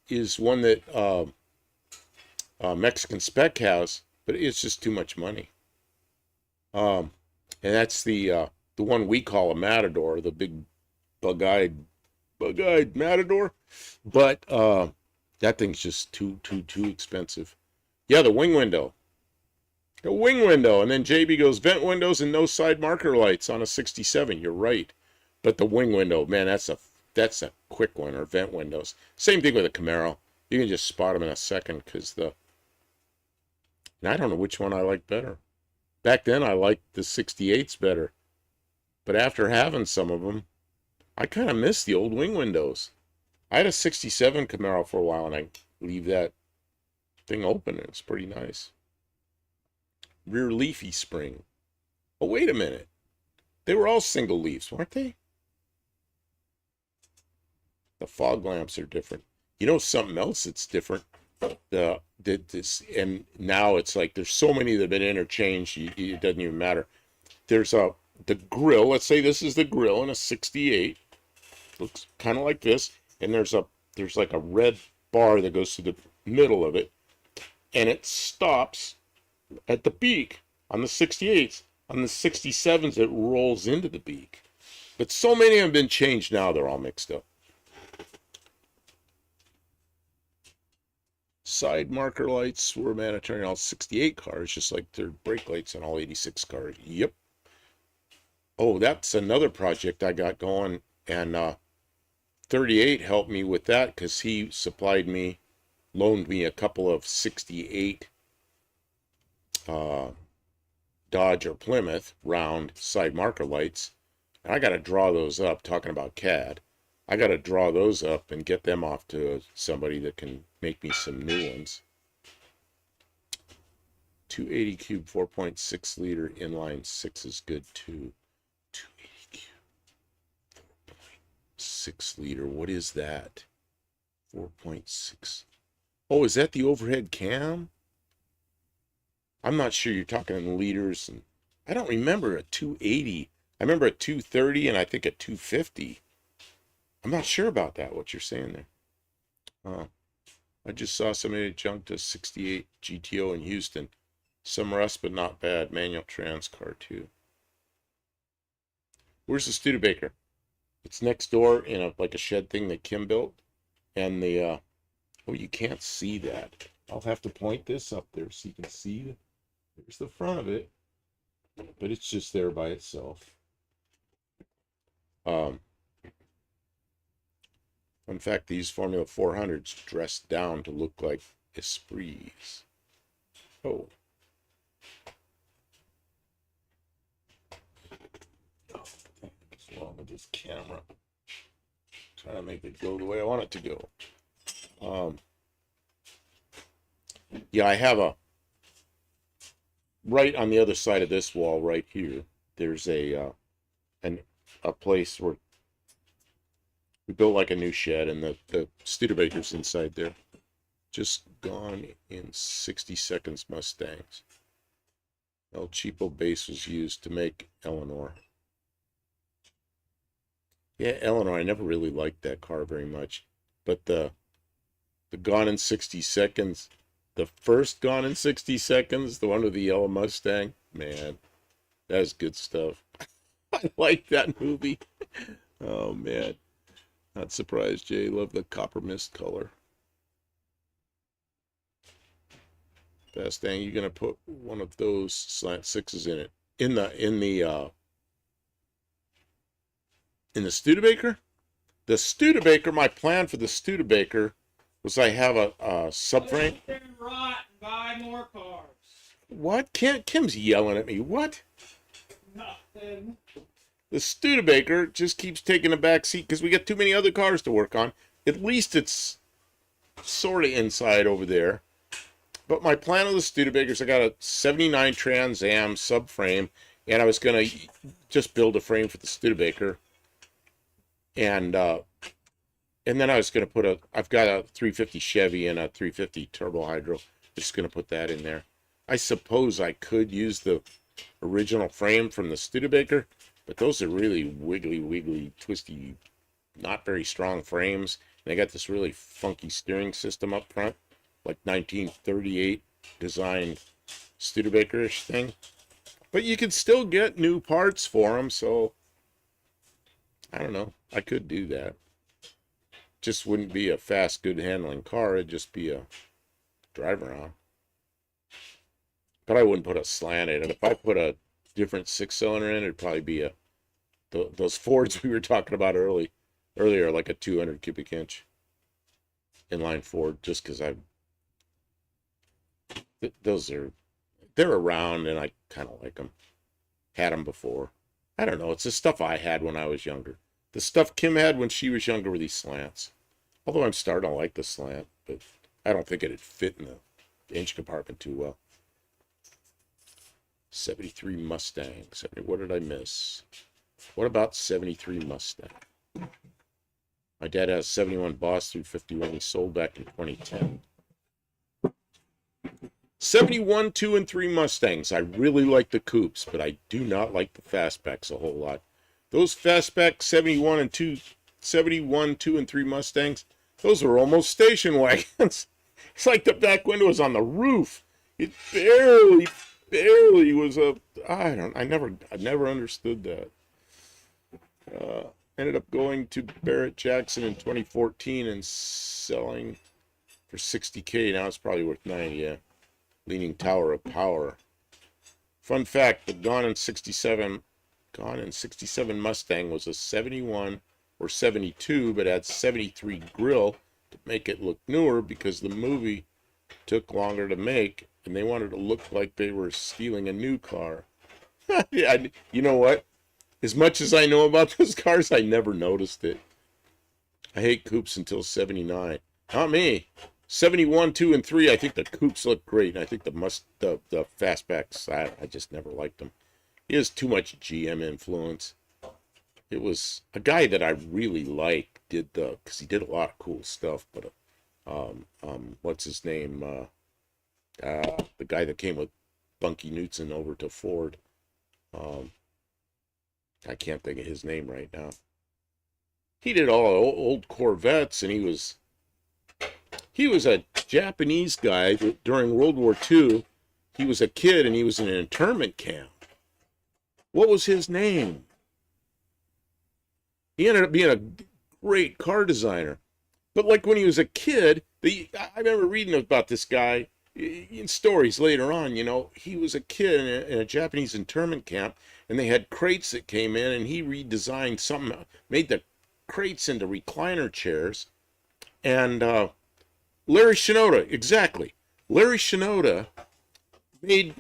is one that Mexican Spec has, but it's just too much money. And that's the one we call a Matador, the big bug-eyed Matador. But that thing's just too expensive. Yeah, the wing window. The wing window, and then JB goes, vent windows and no side marker lights on a 67. You're right. But the wing window, man, that's a quick one, or vent windows. Same thing with a Camaro. You can just spot them in a second, because and I don't know which one I like better. Back then I liked the 68s better. But after having some of them, I kind of miss the old wing windows. I had a 67 Camaro for a while, and I leave that thing open, and it's pretty nice. Rear leafy spring. Oh, wait a minute. They were all single leaves, weren't they? The fog lamps are different. You know something else that's different? And now it's like there's so many that have been interchanged, it doesn't even matter. There's the grill. Let's say this is the grill in a 68. Looks kind of like this, and there's like a red bar that goes to the middle of it, and it stops at the beak on the 68s. On the 67s, it rolls into the beak. But so many have been changed now, they're all mixed up. Side marker lights were mandatory in all 68 cars, just like their brake lights on all 86 cars. Yep. Oh, that's another project I got going, and 38 helped me with that, because he loaned me a couple of 68 Dodge or Plymouth round side marker lights. And I got to draw those up, talking about CAD. I got to draw those up and get them off to somebody that can make me some new ones. 280 cube 4.6 liter inline 6 is good too. 280 cube 4.6 liter. What is that? 4.6. Oh, is that the overhead cam? I'm not sure you're talking in liters. And I don't remember a 280. I remember a 230 and I think a 250. I'm not sure about that, what you're saying there. I just saw somebody junked a 68 GTO in Houston. Some rust, but not bad. Manual trans car, too. Where's the Studebaker? It's next door in like a shed thing that Kim built. And oh, you can't see that. I'll have to point this up there so you can see. There's the front of it. But it's just there by itself. In fact, these Formula 400s dressed down to look like Esprits. Oh. What's wrong with this camera? Trying to make it go the way I want it to go. Yeah, I have right on the other side of this wall right here, there's a place where We built like a new shed, and the Studebaker's inside there. Just gone in 60 seconds Mustangs. El Cheapo base was used to make Eleanor. Yeah, Eleanor, I never really liked that car very much. But the Gone in 60 Seconds, the first Gone in 60 Seconds, the one with the yellow Mustang, man, that's good stuff. I like that movie. Oh, man. Not surprised, Jay. Love the copper mist color. Mustang, you're gonna put one of those slant sixes in it. In the Studebaker? The Studebaker, my plan for the Studebaker was I have a subframe. Sit there and rot and buy more cars. What? Kim's yelling at me. What? Nothing. The Studebaker just keeps taking a back seat because we got too many other cars to work on. At least it's sort of inside over there. But my plan with the Studebaker is I got a 79 Trans Am subframe, and I was going to just build a frame for the Studebaker. And then I was going to put I've got a 350 Chevy and a 350 Turbo Hydro. Just going to put that in there. I suppose I could use the original frame from the Studebaker, but those are really wiggly, twisty, not very strong frames. And they got this really funky steering system up front, like 1938 designed Studebaker-ish thing. But you could still get new parts for them, so I don't know. I could do that. Just wouldn't be a fast, good handling car. It'd just be a drive around. But I wouldn't put a slant in it. If I put a different six-cylinder in, it'd probably be those Fords we were talking about earlier, like a 200 cubic inch inline Ford, just because they're around and I kind of like them. Had them before. I don't know. It's the stuff I had when I was younger. The stuff Kim had when she was younger were these slants. Although I'm starting to like the slant, but I don't think it'd fit in the engine compartment too well. 73 Mustang. What did I miss? What about 73 Mustang? My dad has 71 Boss 351 he sold back in 2010. 71, 2, and 3 Mustangs. I really like the coupes, but I do not like the fastbacks a whole lot. Those fastback 71, 2, and 3 Mustangs, those are almost station wagons. It's like the back window was on the roof. It barely was I never understood that. Ended up going to Barrett Jackson in 2014 and selling for $60K. Now it's probably worth $90, yeah. Leaning Tower of Power. Fun fact, the Gone in 67 Mustang was a 71 or 72, but had 73 grill to make it look newer because the movie took longer to make and they wanted to look like they were stealing a new car. Yeah, you know what? As much as I know about those cars, I never noticed it. I hate coupes until 79. Not me. 71, 2, and 3, I think the coupes look great. And I think the fastbacks, I just never liked them. He has too much GM influence. It was a guy that I really liked, because he did a lot of cool stuff, but what's his name? The guy that came with Bunky Knudsen over to Ford. I can't think of his name right now. He did all old Corvettes, and he was a Japanese guy during World War II. He was a kid, and he was in an internment camp. What was his name? He ended up being a great car designer. But like when he was a kid, I remember reading about this guy in stories later on, he was a kid in a Japanese internment camp, and they had crates that came in, and he redesigned something, made the crates into recliner chairs. And Larry Shinoda, exactly. Larry Shinoda made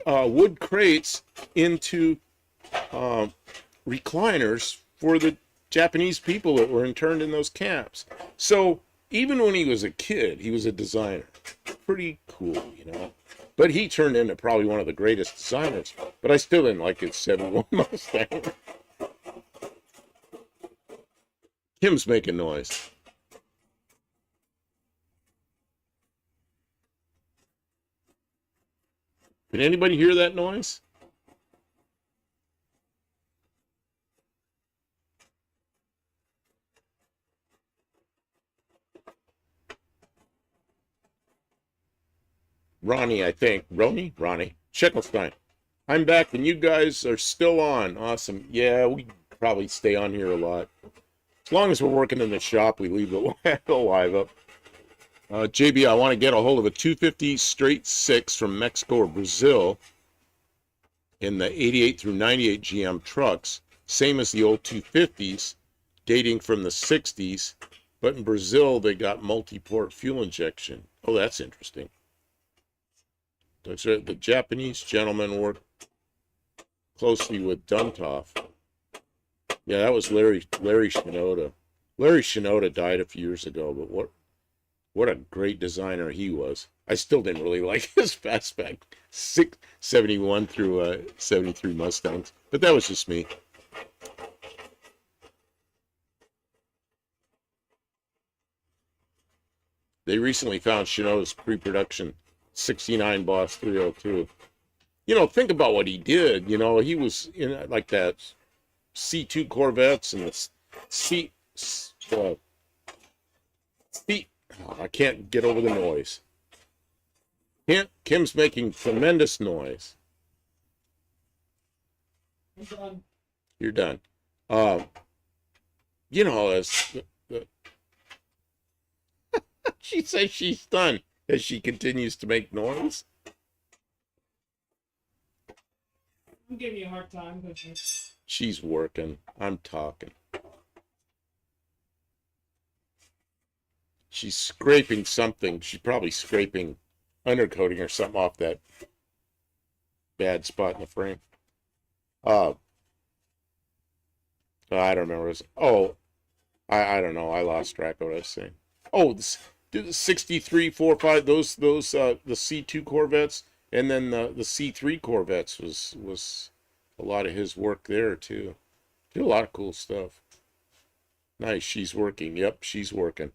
wood crates into recliners for the Japanese people that were interned in those camps. So even when he was a kid, he was a designer. Pretty cool, But he turned into probably one of the greatest designers. But I still didn't like his 71 Mustang. Kim's making noise. Can anybody hear that noise? Ronnie, I think. Ronnie? Scheckelstein. I'm back and you guys are still on. Awesome. Yeah, we probably stay on here a lot. As long as we're working in the shop, we leave the live up. JB, I want to get a hold of a 250 straight 6 from Mexico or Brazil in the 88 through 98 GM trucks. Same as the old 250s, dating from the 60s. But in Brazil, they got multi-port fuel injection. Oh, that's interesting. That's right. The Japanese gentleman worked closely with Duntov. Yeah, that was Larry Shinoda. Larry Shinoda died a few years ago, but what a great designer he was. I still didn't really like his fastback 671 through 73 Mustangs, but that was just me. They recently found Shinoda's pre-production 69 Boss 302. You know, think about what he did. You know, he was in like that C2 Corvettes and the C. Oh, I can't get over the noise. Kim's making tremendous noise. I'm done. You're done. You know, as she says she's done as she continues to make noise. I'm giving you a hard time because She's working. I'm talking. She's scraping something. She's probably scraping undercoating or something off that bad spot in the frame. I don't remember. I don't know. I lost track of what I was saying. Oh, the 63, 4, 5, those the C2 Corvettes, and then the C3 Corvettes was a lot of his work there too. Did a lot of cool stuff. Nice. She's working. Yep, she's working.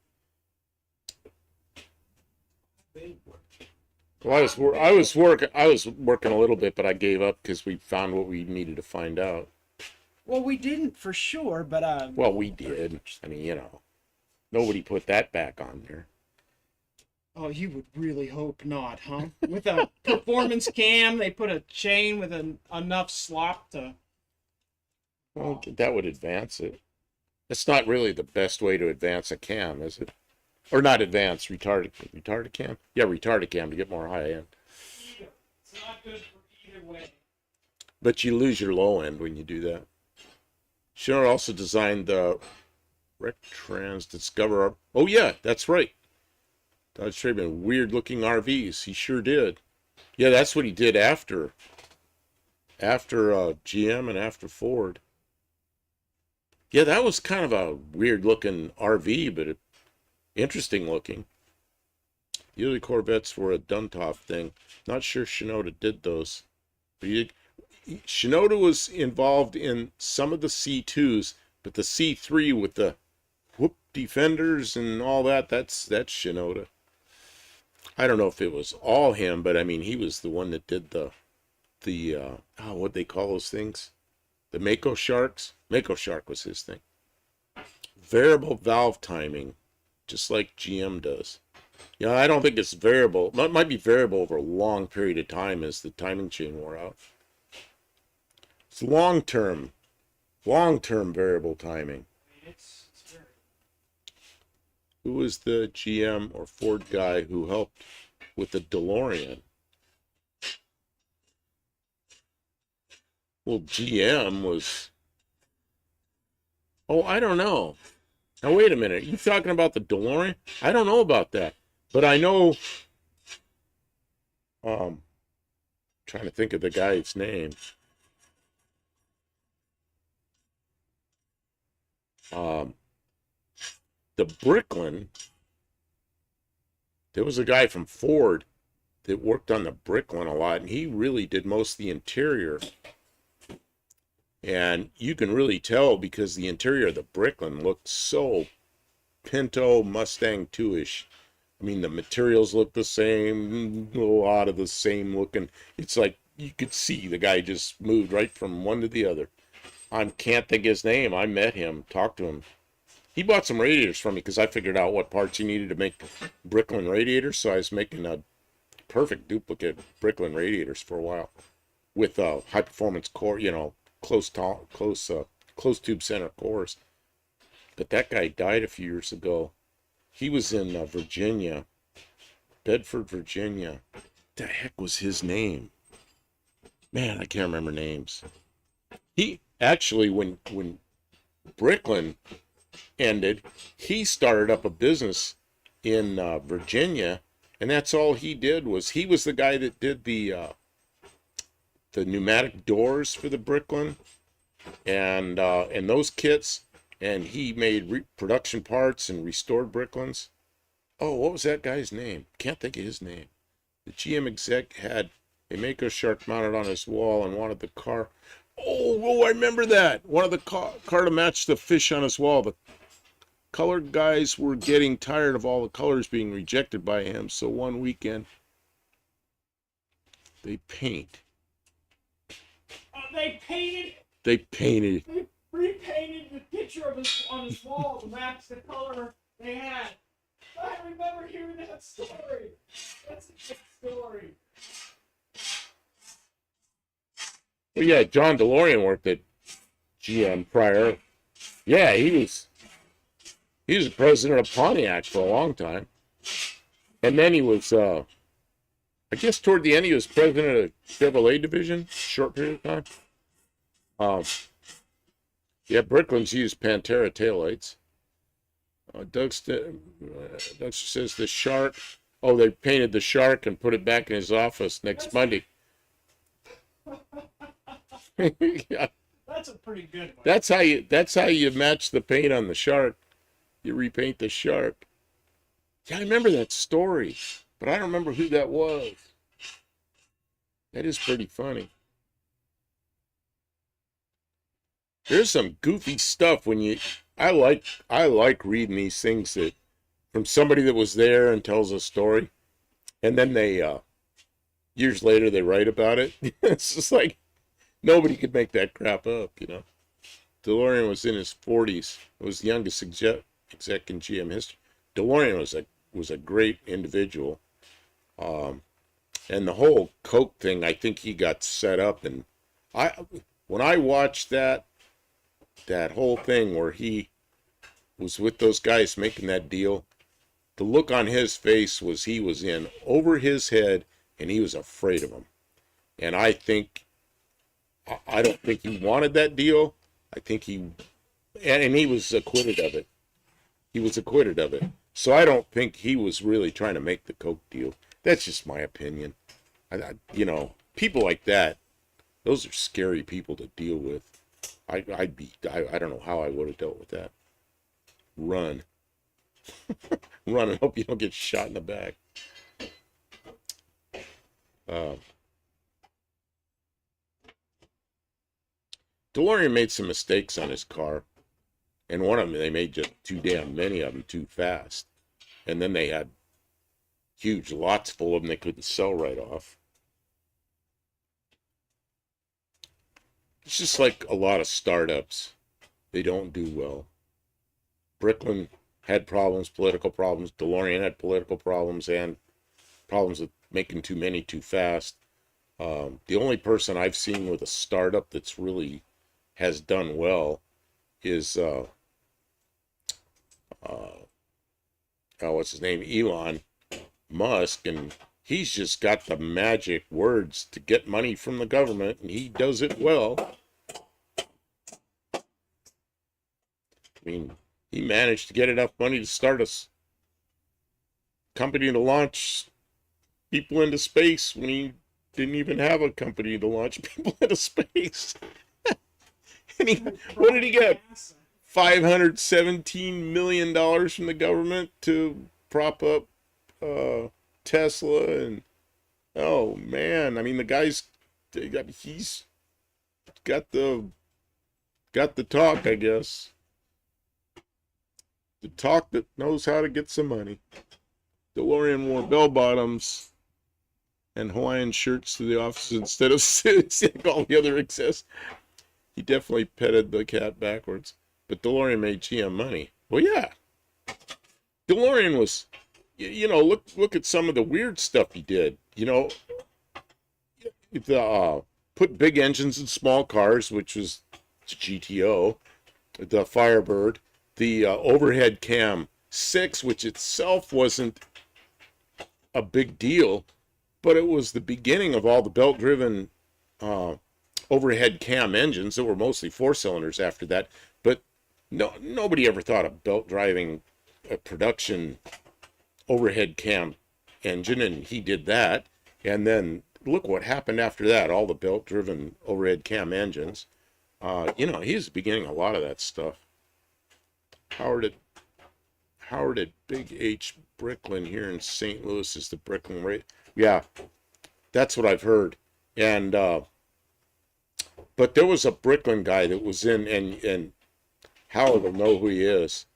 Well, I was working a little bit, but I gave up because we found what we needed to find out. Well, we didn't for sure, but Well, we did. I mean, you know, nobody put that back on there. oh, you would really hope not, huh? With a performance cam, they put a chain with enough slop to. Well, that would advance it. It's not really the best way to advance a cam, is it? Or not advance, retarded cam? Yeah, retarded cam to get more high end. either. It's not good for either way. But you lose your low end when you do that. Schindler also designed the Rectrans Discover. Oh yeah, that's right. Dodge Trademan, weird looking RVs. He sure did. Yeah, that's what he did after GM and after Ford. Yeah, that was kind of a weird looking RV, but interesting looking. The other Corvettes were a Duntov thing. Not sure Shinoda did those. But Shinoda was involved in some of the C2s, but the C3 with the whoop defenders and all that's Shinoda. I don't know if it was all him, but I mean he was the one that did the what they call those things? The Mako Sharks? Mako Shark was his thing. Variable valve timing, just like GM does. Yeah, I don't think it's variable. It might be variable over a long period of time as the timing chain wore out. It's long-term variable timing. It's very... Who was the GM or Ford guy who helped with the DeLorean? Well, GM was... Oh, I don't know. Now, wait a minute. You talking about the DeLorean? I don't know about that. But I know... trying to think of the guy's name. The Bricklin, there was a guy from Ford that worked on the Bricklin a lot, and he really did most of the interior. And you can really tell because the interior of the Bricklin looked so Pinto Mustang 2-ish. I mean, the materials look the same, a lot of the same looking. It's like you could see the guy just moved right from one to the other. I can't think his name. I met him, talked to him. He bought some radiators from me because I figured out what parts he needed to make Bricklin radiators. So I was making a perfect duplicate Bricklin radiators for a while with high performance core, close tube center cores. But that guy died a few years ago. He was in Virginia, Bedford, Virginia. What the heck was his name? Man, I can't remember names. He actually, when Bricklin ended, he started up a business in Virginia, and that's all he did. He was the guy that did the pneumatic doors for the Bricklin and those kits, and he made production parts and restored Bricklins. Oh, what was that guy's name? Can't think of his name. The GM exec had a Mako shark mounted on his wall and wanted the car. Oh, I remember that. One of the car to match the fish on his wall. The colored guys were getting tired of all the colors being rejected by him, so one weekend they paint. They painted. They painted. They repainted the picture of his on his wall to match the color they had. I remember hearing that story. That's a good story. Well, yeah, John DeLorean worked at GM prior. Yeah, he was the president of Pontiac for a long time. And then he was, I guess toward the end, he was president of Chevrolet division, short period of time. Yeah, Bricklin's used Pantera taillights. Doug says the shark. Oh, they painted the shark and put it back in his office next Monday. Yeah. That's a pretty good one. That's how you match the paint on the shark. You repaint the shark. Yeah, I remember that story, but I don't remember who that was. That is pretty funny. There's some goofy stuff I like reading these things that from somebody that was there and tells a story, and then they years later they write about it. It's just like nobody could make that crap up, DeLorean was in his 40s. It was the youngest exec in GM history. DeLorean was a great individual, and the whole Coke thing, I think he got set up. And when I watched that whole thing where he was with those guys making that deal, the look on his face was he was in over his head and he was afraid of them. And I don't think he wanted that deal. I think and he was acquitted of it. He was acquitted of it. So I don't think he was really trying to make the Coke deal. That's just my opinion. People like that, those are scary people to deal with. I don't know how I would have dealt with that. Run. Run and hope you don't get shot in the back. DeLorean made some mistakes on his car. And one of them, they made just too damn many of them too fast. And then they had huge lots full of them they couldn't sell right off. It's just like a lot of startups. They don't do well. Bricklin had problems, political problems. DeLorean had political problems and problems with making too many too fast. The only person I've seen with a startup that's really has done well is what's his name? Elon Musk, and he's just got the magic words to get money from the government, and he does it well. I mean, he managed to get enough money to start a company to launch people into space when he didn't even have a company to launch people into space. And what did he get? $517 million from the government to prop up Tesla. And oh man, I mean, the guy's he's got the Got the talk, I guess. The talk that knows how to get some money. DeLorean wore bell bottoms and Hawaiian shirts to the office instead of suits like all the other excess. He definitely petted the cat backwards. But DeLorean made GM money. Well, yeah. DeLorean was, look at some of the weird stuff he did. Put big engines in small cars, which was GTO, the Firebird, the overhead cam 6, which itself wasn't a big deal, but it was the beginning of all the belt-driven overhead cam engines that were mostly 4-cylinders after that. But nobody ever thought of belt driving a production overhead cam engine, and he did that. And then look what happened after that, all the belt-driven overhead cam engines. He's beginning a lot of that stuff. Howard at Big H Bricklin here in St. Louis is the Bricklin rate. Yeah, that's what I've heard. And but there was a Bricklin guy that was in, and Howard will know who he is.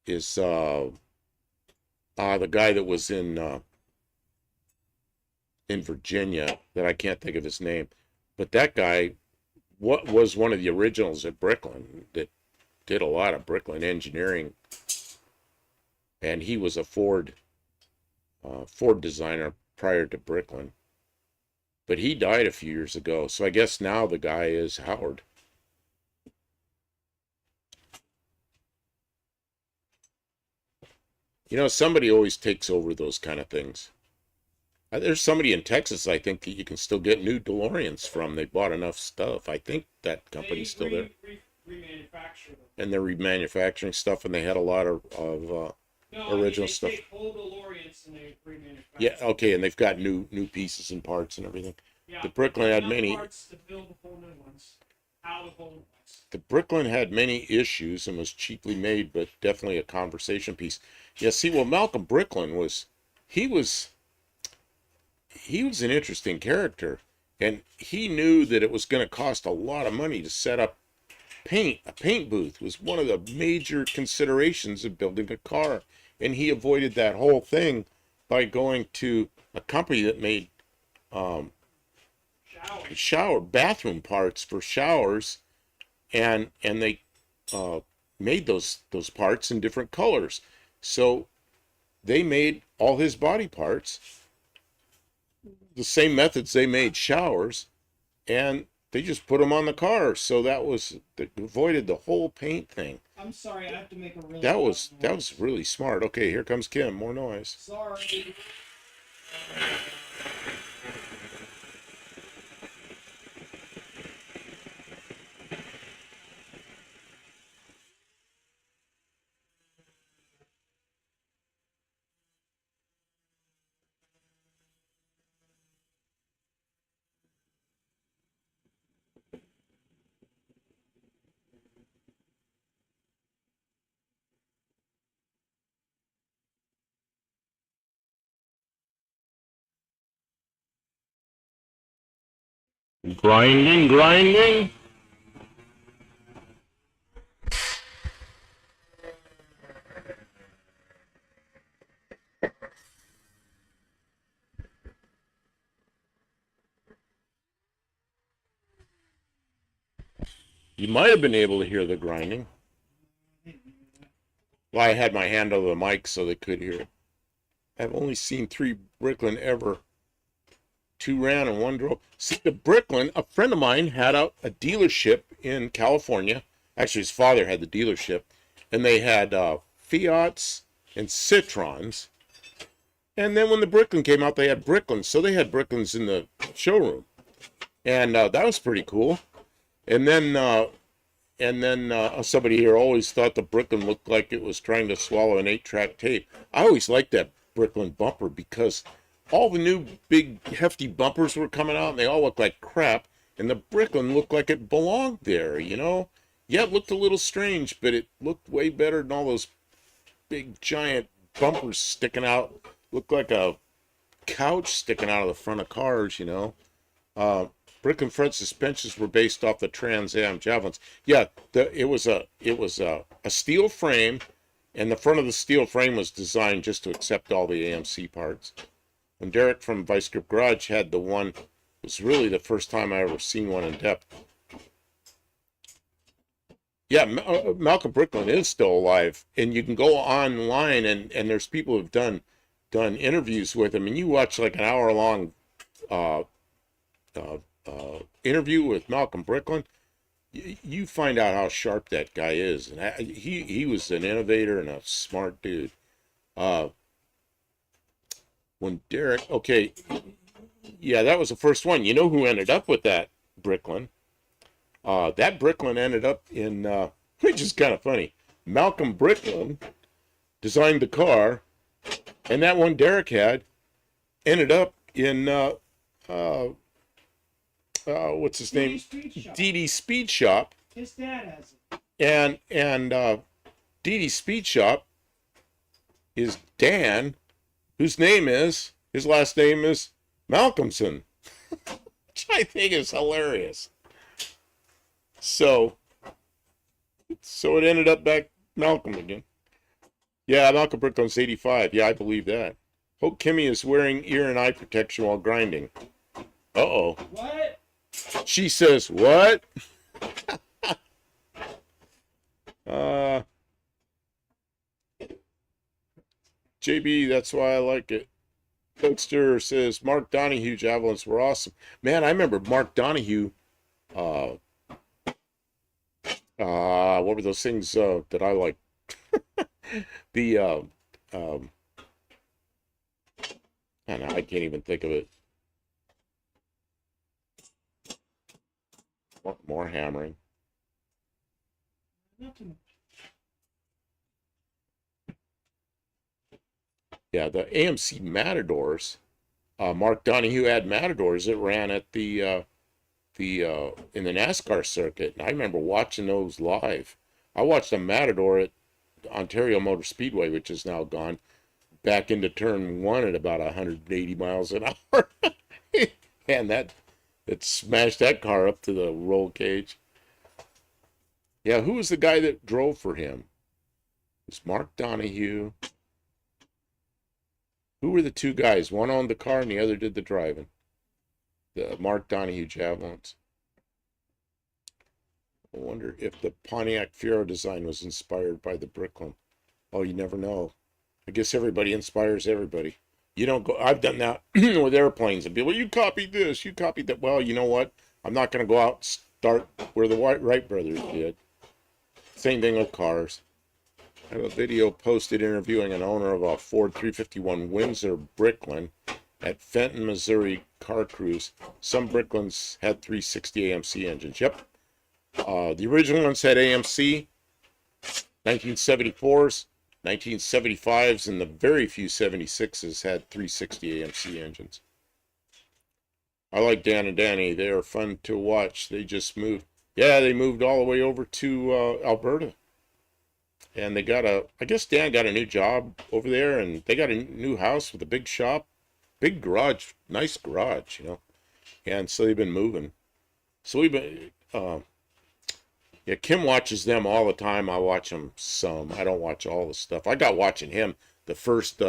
Is the guy that was in Virginia that I can't think of his name, but that guy was one of the originals at Bricklin that did a lot of Bricklin engineering, and he was a Ford designer prior to Bricklin, but he died a few years ago, so I guess now the guy is Howard. Somebody always takes over those kind of things. There's somebody in Texas, I think, that you can still get new DeLoreans from. They bought enough stuff. I think that company's still there. Remanufacture them. And they're remanufacturing stuff, and they had a lot of original stuff. They take old DeLoreans and they remanufacture. Yeah, okay, and they've got new pieces and parts and everything. Yeah, the Bricklin had many. Parts to build the whole new ones. Out of old ones. The Bricklin had many issues and was cheaply made, but definitely a conversation piece. Yeah, see, well, Malcolm Bricklin was an interesting character, and he knew that it was going to cost a lot of money to set up paint. A paint booth was one of the major considerations of building a car, and he avoided that whole thing by going to a company that made shower bathroom parts for showers, and they made those parts in different colors. So they made all his body parts the same methods they made showers, and they just put them on the car. So that avoided the whole paint thing. I'm sorry, I have to make a really that was really smart. Okay, here comes Kim. More noise. Sorry. Grinding. You might have been able to hear the grinding. Well, I had my hand over the mic so they could hear it. I've only seen 3 Bricklin ever. 2 ran and 1 drove. See, the Bricklin, a friend of mine had a dealership in California. Actually, his father had the dealership. And they had Fiats and Citrons. And then when the Bricklin came out, they had Bricklins. So they had Bricklins in the showroom. And that was pretty cool. And then somebody here always thought the Bricklin looked like it was trying to swallow an 8-track tape. I always liked that Bricklin bumper because all the new big hefty bumpers were coming out and they all looked like crap, and the Bricklin looked like it belonged there, Yeah, it looked a little strange, but it looked way better than all those big giant bumpers sticking out. Looked like a couch sticking out of the front of cars, Bricklin front suspensions were based off the Trans Am Javelins. Yeah, it was a steel frame, and the front of the steel frame was designed just to accept all the AMC parts. When Derek from Vice Grip Garage had the one, it was really the first time I ever seen one in depth. Yeah, Malcolm Bricklin is still alive, and you can go online and there's people who've done interviews with him, and you watch like an hour-long interview with Malcolm Bricklin. You find out how sharp that guy is, and he was an innovator and a smart dude. When Derek, okay, yeah, that was the first one. You know who ended up with that Bricklin? That Bricklin ended up in, which is kind of funny. Malcolm Bricklin designed the car, and that one Derek had ended up in, what's his name? DD Speed Shop. His dad has it. And DD Speed Shop is Dan, whose his last name is Malcolmson, which I think is hilarious. So it ended up back Malcolm again. Yeah, Malcolm Bricklin's 85. Yeah, I believe that. Hope Kimmy is wearing ear and eye protection while grinding. Uh-oh. What? She says, what? JB, that's why I like it. Cookster says, Mark Donahue javelins were awesome. Man, I remember Mark Donahue, what were those things that I like? I don't know, I can't even think of it. More hammering. Nothing. Yeah, the AMC Matadors. Mark Donahue had Matadors that ran at the in the NASCAR circuit, and I remember watching those live. I watched a Matador at Ontario Motor Speedway, which is now gone, back into turn one at about 180 miles an hour, and it smashed that car up to the roll cage. Yeah, who was the guy that drove for him? It was Mark Donahue. Who were the two guys? One owned the car and the other did the driving. The Mark Donahue Javelins. I wonder if the Pontiac Fiero design was inspired by the Bricklin. Oh, you never know. I guess everybody inspires everybody. You don't go, I've done that with airplanes and be, well, you copied this, you copied that. Well, you know what? I'm not going to go out and start where the Wright brothers did. Same thing with cars. I have a video posted interviewing an owner of a Ford 351 Windsor Bricklin at Fenton, Missouri car cruise. Some Bricklins had 360 AMC engines. Yep. The original ones had AMC, 1974s, 1975s, and the very few 76s had 360 AMC engines. I like Dan and Danny. They are fun to watch. They just moved. Yeah, they moved all the way over to Alberta. And they got I guess Dan got a new job over there, and they got a new house with a big shop, big garage, nice garage, you know. And so they've been moving. So we've been, yeah, Kim watches them all the time. I watch them some. I don't watch all the stuff. I got watching him, the first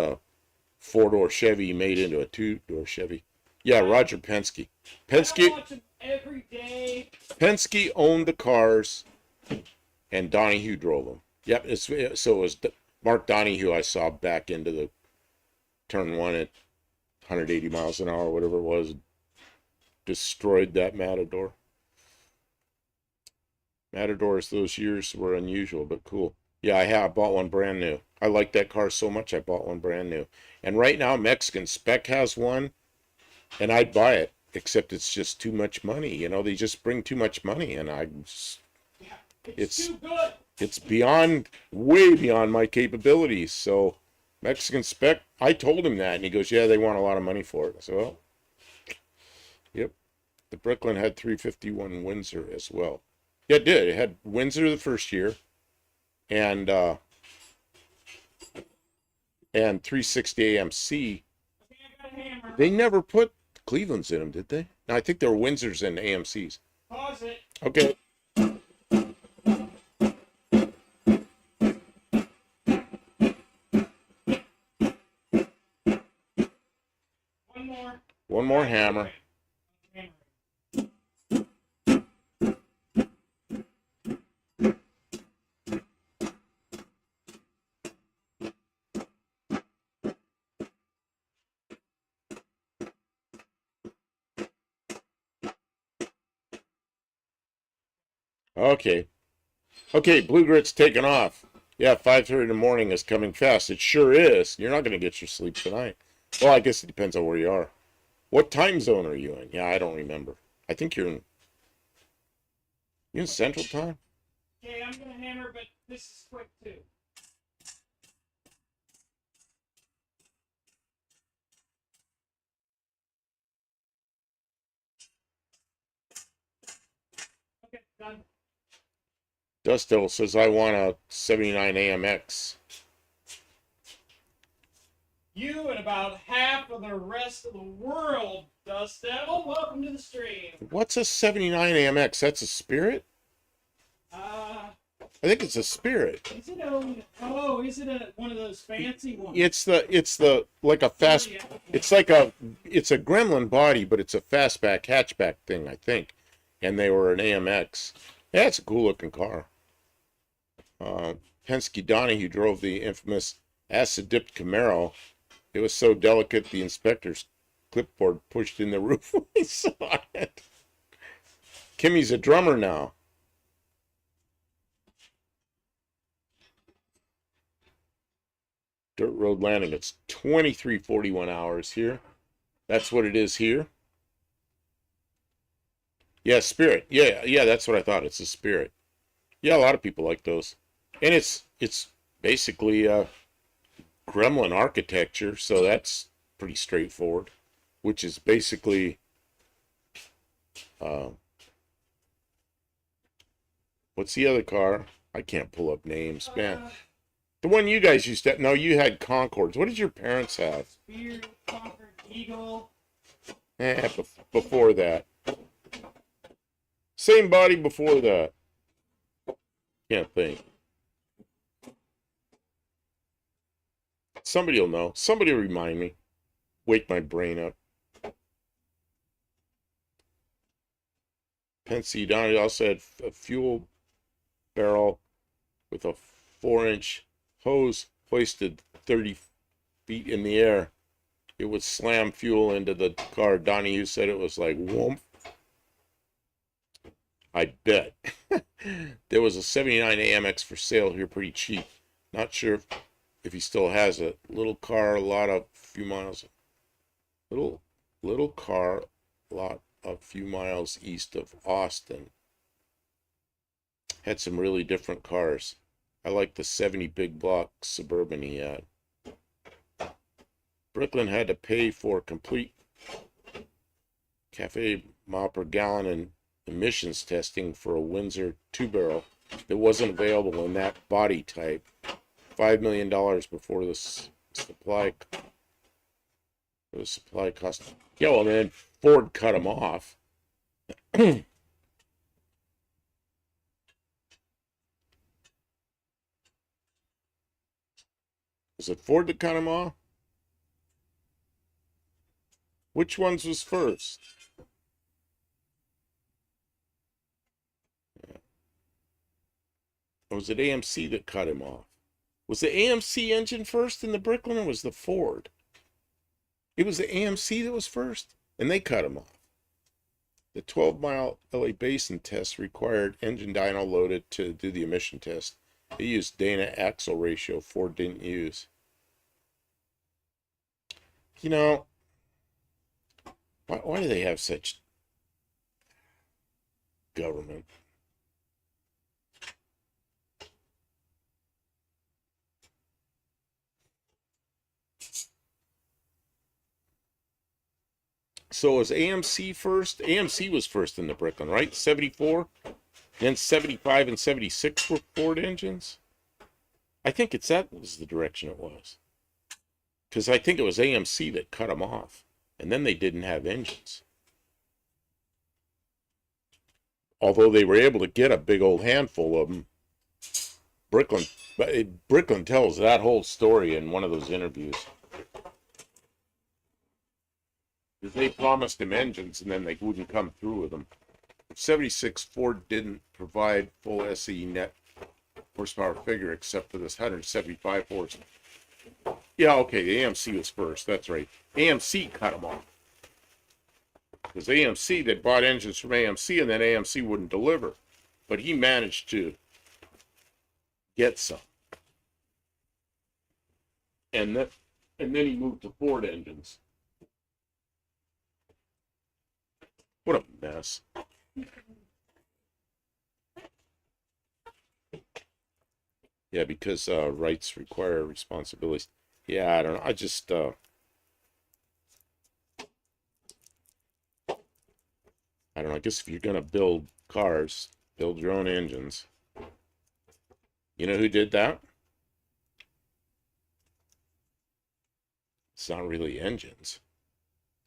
four-door Chevy he made into a two-door Chevy. Yeah, Roger Penske. I watch them every day. Penske owned the cars, and Donahue drove them. Yep, so it was Mark Donahue I saw back into the turn one at 180 miles an hour, whatever it was, destroyed that Matador. Matadors those years were unusual, but cool. Yeah, I bought one brand new. I like that car so much, I bought one brand new. And right now, Mexican Spec has one, and I'd buy it, except it's just too much money. You know, they just bring too much money, and It's too good. It's beyond, way beyond my capabilities. So, Mexican Spec, I told him that, and he goes, yeah, they want a lot of money for it. I said, well, yep. The Bricklin had 351 Windsor as well. Yeah, it did. It had Windsor the first year, and 360 AMC. Okay, I got a hammer. They never put Cleveland's in them, did they? No, I think there were Windsors and AMCs. Pause it. Okay. One more. One more hammer. Okay. Okay, Blue Grit's taking off. Yeah, 5:30 in the morning is coming fast. It sure is. You're not going to get your sleep tonight. Well, I guess it depends on where you are. What time zone are you in? Yeah, I don't remember. I think you're in Central Time? Okay, I'm gonna hammer, but this is quick too. Okay, done. Dust Devil says, I want a 79 AMX. You and about half of the rest of the world, Dust Devil. Welcome to the stream. What's a 79 AMX? That's a Spirit? I think it's a Spirit. Is it a? Oh, is it one of those fancy ones? It's the like a fast. It's like it's a Gremlin body, but it's a fastback hatchback thing, I think. And they were an AMX. Yeah, it's a cool looking car. Penske Donahue drove the infamous acid dipped Camaro. It was so delicate the inspector's clipboard pushed in the roof when he saw it. Kimmy's a drummer now. Dirt road landing. It's 23:41 hours here. That's what it is here. Yeah, Spirit. Yeah, that's what I thought. It's a Spirit. Yeah, a lot of people like those. And it's basically Gremlin architecture, so that's pretty straightforward. Which is basically what's the other car? I can't pull up names, man. The one you guys used to... No, you had Concords. What did your parents have? Spear, Concord, Eagle. Before that. Same body before that. Can't think. Somebody will know. Somebody will remind me. Wake my brain up. Penske Donahue also had a fuel barrel with a 4-inch hose hoisted 30 feet in the air. It would slam fuel into the car. Donahue said it was like whoomp. I bet. There was a 79 AMX for sale here pretty cheap. Not sure if he still has it. Little car, few miles. Little car, lot a few miles east of Austin. Had some really different cars. I like the 70 big block Suburban he had. Brooklyn had to pay for complete cafe mile per gallon and emissions testing for a Windsor 2-barrel that wasn't available in that body type. $5 million before the supply cost. Yeah, well, then Ford cut them off. Was it Ford that cut them off? Which ones was first? Or was it AMC that cut him off? Was the AMC engine first in the Brooklyn, or was the Ford? It was the AMC that was first, and they cut him off. The 12-mile LA Basin test required engine dyno loaded to do the emission test. They used Dana axle ratio. Ford didn't use. You know, why do they have such government? So was AMC first? AMC was first in the Brooklyn, right? 74? Then 75 and 76 were Ford engines? I think that was the direction it was. Because I think it was AMC that cut them off. And then they didn't have engines. although they were able to get a big old handful of them, Bricklin tells that whole story in one of those interviews. Because they promised him engines and then they wouldn't come through with them. 76 Ford didn't provide full SE net horsepower figure except for this 175 horse. Yeah, okay, the AMC was first. That's right. AMC cut them off. Because AMC, they bought engines from AMC and then AMC wouldn't deliver. But he managed to get some. And then he moved to Ford engines. What a mess. Yeah, because rights require responsibilities. Yeah, I don't know. I just I don't know. I guess if you're gonna build cars, build your own engines. You know who did that? It's not really engines.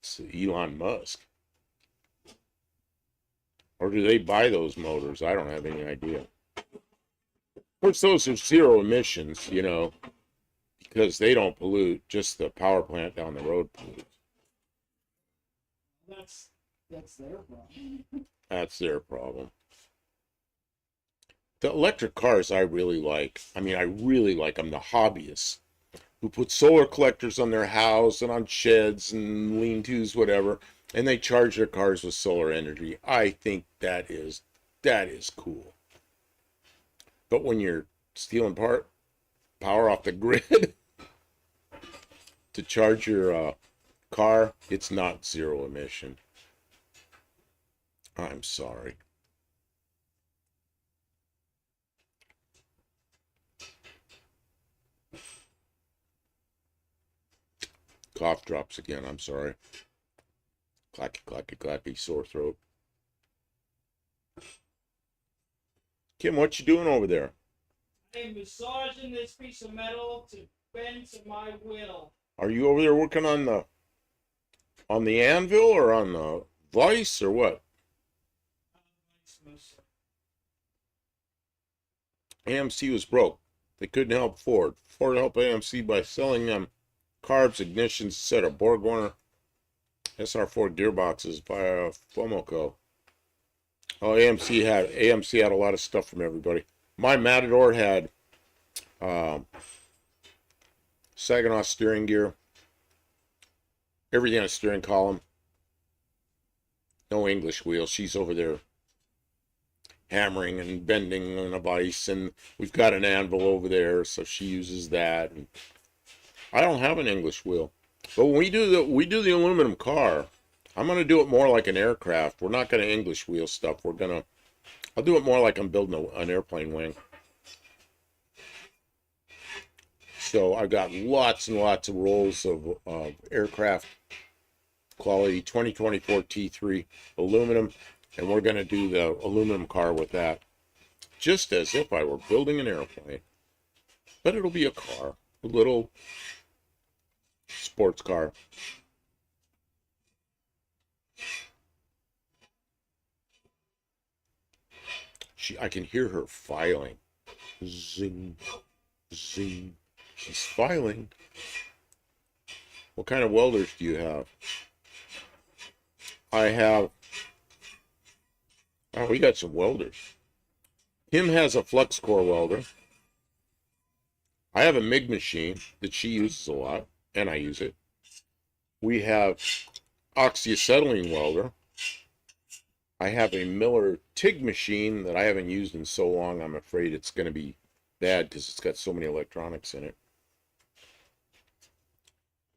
It's Elon Musk. Or do they buy those motors? I don't have any idea. Of course, those are zero emissions, you know, because they don't pollute. Just the power plant down the road pollutes. That's their problem. That's their problem. The electric cars I really like. I mean, I really like them. The hobbyists who put solar collectors on their house and on sheds and lean-tos, whatever, and they charge their cars with solar energy. I think that is cool. But when you're stealing power off the grid to charge your car, it's not zero emission. I'm sorry. Cough drops again, I'm sorry. Clacky, clacky, clacky, sore throat. Kim, what you doing over there? I'm massaging this piece of metal to bend to my will. Are you over there working on the anvil or on the vise or what? AMC was broke. They couldn't help Ford. Ford helped AMC by selling them carbs, ignitions, set of Borg-Warner SR4 gearboxes via Fomoco. Oh, AMC had a lot of stuff from everybody. My Matador had Saginaw steering gear, everything on a steering column. No English wheel. She's over there hammering and bending on a vise, and we've got an anvil over there, so she uses that. And I don't have an English wheel, but when we do the aluminum car, I'm gonna do it more like an aircraft. We're not gonna English wheel stuff. I'll do it more like I'm building an airplane wing. So I've got lots and lots of rolls of aircraft quality 2024 T3 aluminum, and we're going to do the aluminum car with that, just as if I were building an airplane. But it'll be a car, a little sports car. I can hear her filing. Zing, zing. She's filing. What kind of welders do you have? Oh, we got some welders. Kim has a flux core welder. I have a MIG machine that she uses a lot, and I use it. We have oxyacetylene welder. I have a Miller TIG machine that I haven't used in so long, I'm afraid it's going to be bad because it's got so many electronics in it.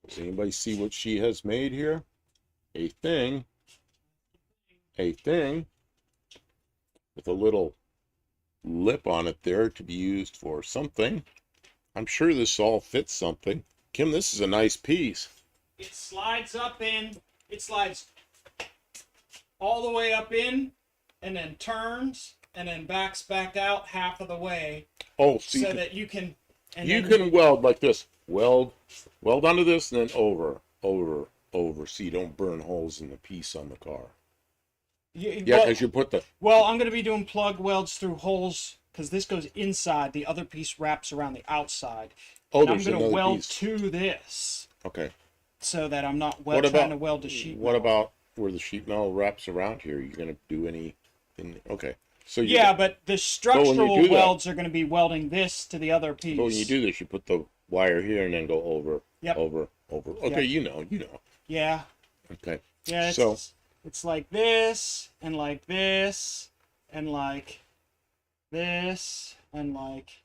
Does anybody see what she has made here? A thing with a little lip on it there to be used for something. I'm sure this all fits something. Kim, this is a nice piece. It slides up in, it slides all the way up in, and then turns, and then backs back out half of the way. Oh, so that you can... You can weld like this. Weld onto this, and then over, so you don't burn holes in the piece on the car. Yeah, Yeah, because you put the well, I'm going to be doing plug welds through holes because this goes inside. The other piece wraps around the outside. oh, And I'm there's going to another weld piece. to this Okay. so that I'm not What trying about to weld a sheet what metal. about where the sheet metal wraps around here? You gonna do any? Okay. So you Yeah, got, but the so when you structural do that, welds are going to be welding this to the other piece. but when you do this, you put the wire here and then go over, Yep. over. Okay, Yep. you know. Yeah. Okay. Yeah, So it's like this, and like this, and like this, and like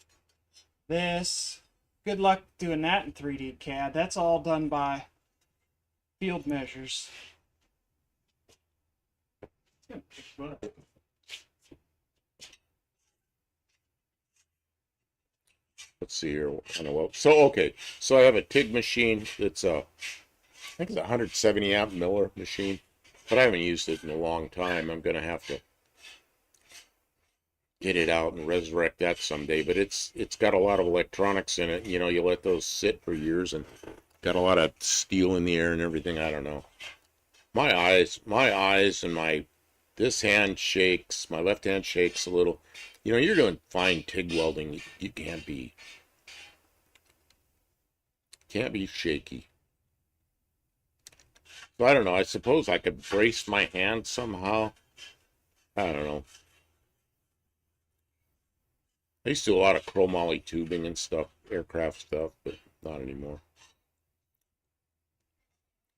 this. Good luck doing that in 3D CAD. That's all done by field measures. let's see here. So okay. So I have a TIG machine. It's I think it's a 170 amp Miller machine, but I haven't used it in a long time. I'm gonna have to get it out and resurrect that someday. But it's got a lot of electronics in it. You know, you let those sit for years and got a lot of steel in the air and everything. I don't know. My eyes, and this hand shakes. My left hand shakes a little. You know, you're doing fine TIG welding. You can't be shaky. So I don't know. I suppose I could brace my hand somehow. I don't know. I used to do a lot of chromoly tubing and stuff, aircraft stuff, but not anymore.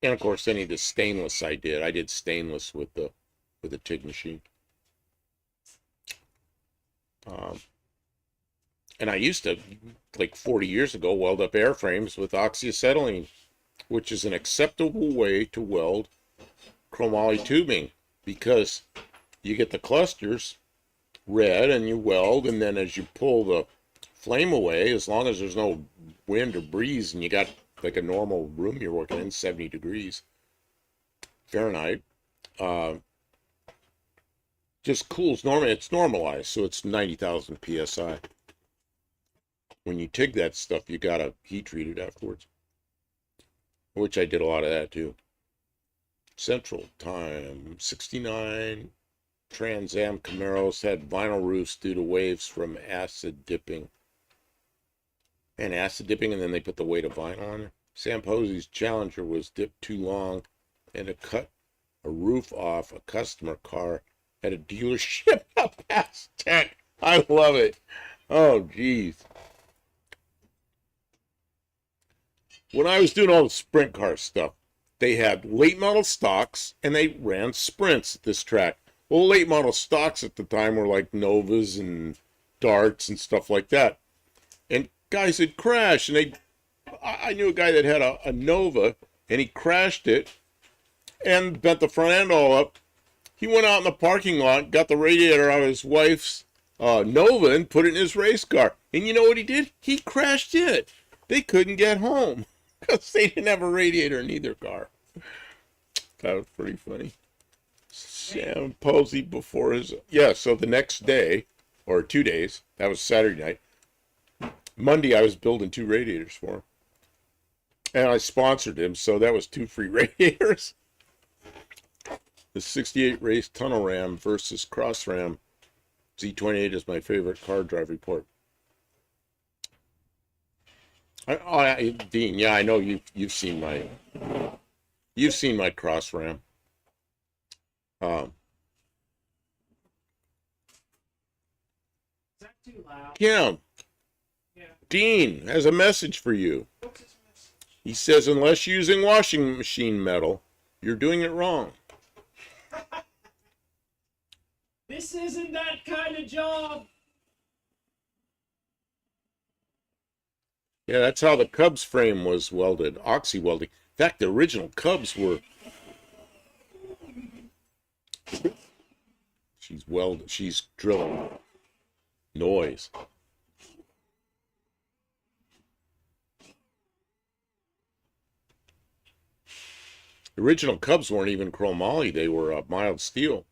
And of course, any of the stainless I did stainless with the TIG machine. And I used to, like 40 years ago, weld up airframes with oxyacetylene, which is an acceptable way to weld chromoly tubing because you get the clusters red and you weld, and then as you pull the flame away, as long as there's no wind or breeze and you got like a normal room you're working in, 70 degrees Fahrenheit, just cools normally. It's normalized, so it's 90,000 psi. When you TIG that stuff, you gotta heat treat it afterwards, which I did a lot of that too. Central Time 69. Trans Am Camaros had vinyl roofs due to waves from acid dipping. And then they put the weight of vinyl on it. Sam Posey's Challenger was dipped too long and it cut a roof off a customer car at a dealership up past 10. I love it. Oh, geez. When I was doing all the sprint car stuff, they had late model stocks and they ran sprints at this track. Well, late model stocks at the time were like Novas and Darts and stuff like that. And guys had crashed, and I knew a guy that had a Nova, and he crashed it and bent the front end all up. He went out in the parking lot, got the radiator out of his wife's Nova and put it in his race car. And you know what he did? He crashed it. They couldn't get home because they didn't have a radiator in either car. That was pretty funny. Sam Posey before his... Yeah, so the next day, or 2 days, that was Saturday night. Monday, I was building 2 radiators for him. And I sponsored him, so that was 2 free radiators. The 68 race tunnel ram versus cross ram. Z28 is my favorite car drive report. Dean, yeah, I know you've seen my cross ram. Is that too loud? Kim, Yeah. Dean has a message for you. What's his message? He says, unless using washing machine metal, you're doing it wrong. This isn't that kind of job. Yeah, that's how the Cubs frame was welded, oxy welding. In fact, the original Cubs were... She's drilling. Noise. The original Cubs weren't even chromoly, they were mild steel,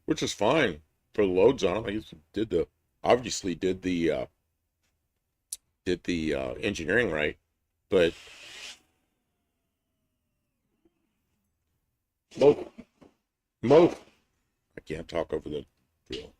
which is fine for the loads on them. Obviously did the engineering right, but most can't talk over the drill.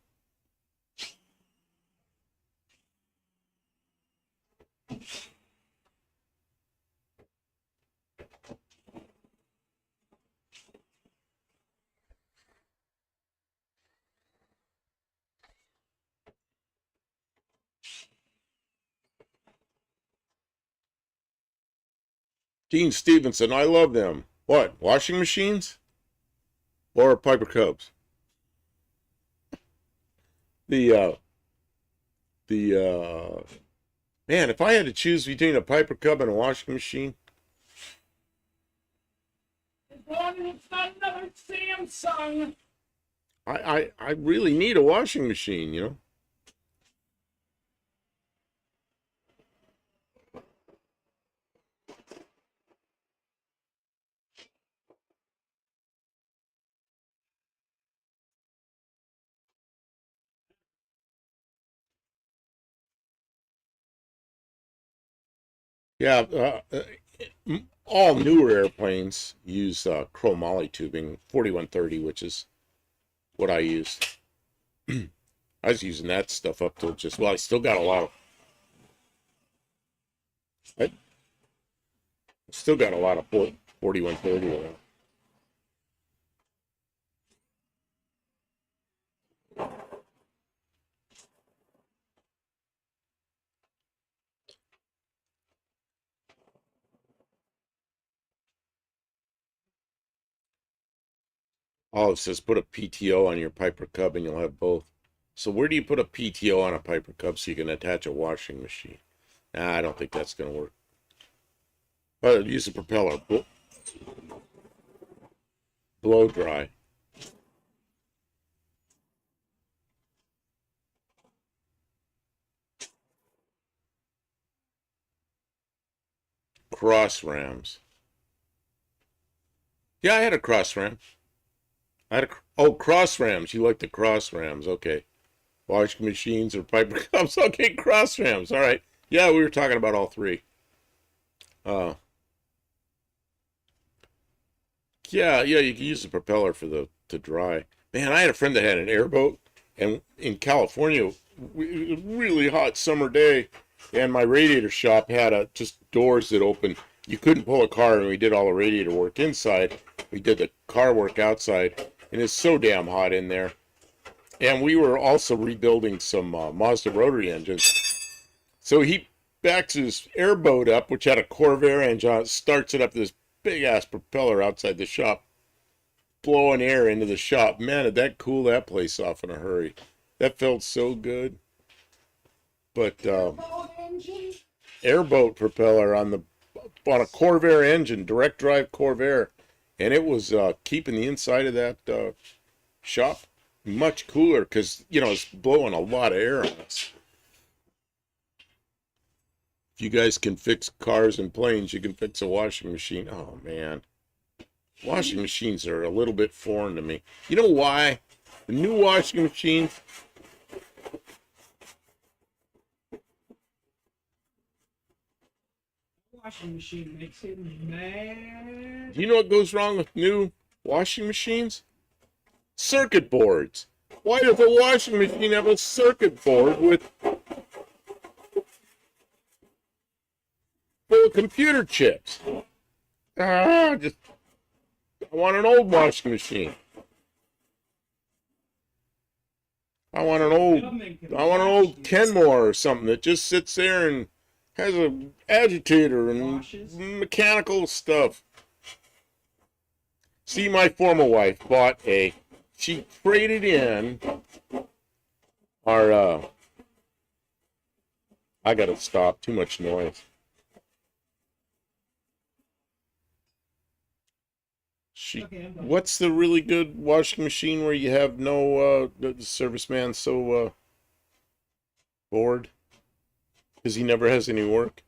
Gene Stevenson, I love them. What, washing machines? Or Piper Cubs? The man, if I had to choose between a Piper Cub and a washing machine, As long as it's not another Samsung. I really need a washing machine, you know? Yeah, all newer airplanes use chromoly tubing, 4130, which is what I use. I was using that stuff up till just, well, I still got a lot of, I still got a lot of 4130 around. Oh, it says put a PTO on your Piper Cub and you'll have both. So where do you put a PTO on a Piper Cub so you can attach a washing machine? Nah, I don't think that's going to work. Use a propeller. Blow dry. Cross rams. Yeah, I had a cross ram. Cross rams. You like the cross rams. Okay. Washing machines or Piper Cubs. Okay, cross rams. All right. Yeah, we were talking about all three. Yeah, you can use the propeller for to dry. Man, I had a friend that had an airboat, and in California, it was a really hot summer day, and my radiator shop had just doors that open. You couldn't pull a car, and we did all the radiator work inside. We did the car work outside, and it's so damn hot in there. And we were also rebuilding some Mazda rotary engines. So he backs his airboat up, which had a Corvair engine on it, starts it up this big-ass propeller outside the shop, blowing air into the shop. Man, did that cool that place off in a hurry. That felt so good. But airboat propeller on a Corvair engine, direct drive Corvair, and it was keeping the inside of that shop much cooler because, it's blowing a lot of air on us. If you guys can fix cars and planes, you can fix a washing machine. Oh, man. Washing machines are a little bit foreign to me. You know why? The new washing machine, Washing machine makes it mad. do you know what goes wrong with new washing machines? Circuit boards. Why does a washing machine have a circuit board with full of computer chips? I want an old washing machine. I want an old Kenmore or something that just sits there and has an agitator and mechanical stuff. See, my former wife she traded in our, I gotta stop, too much noise. What's the really good washing machine where you have no, the serviceman so, bored? Because he never has any work?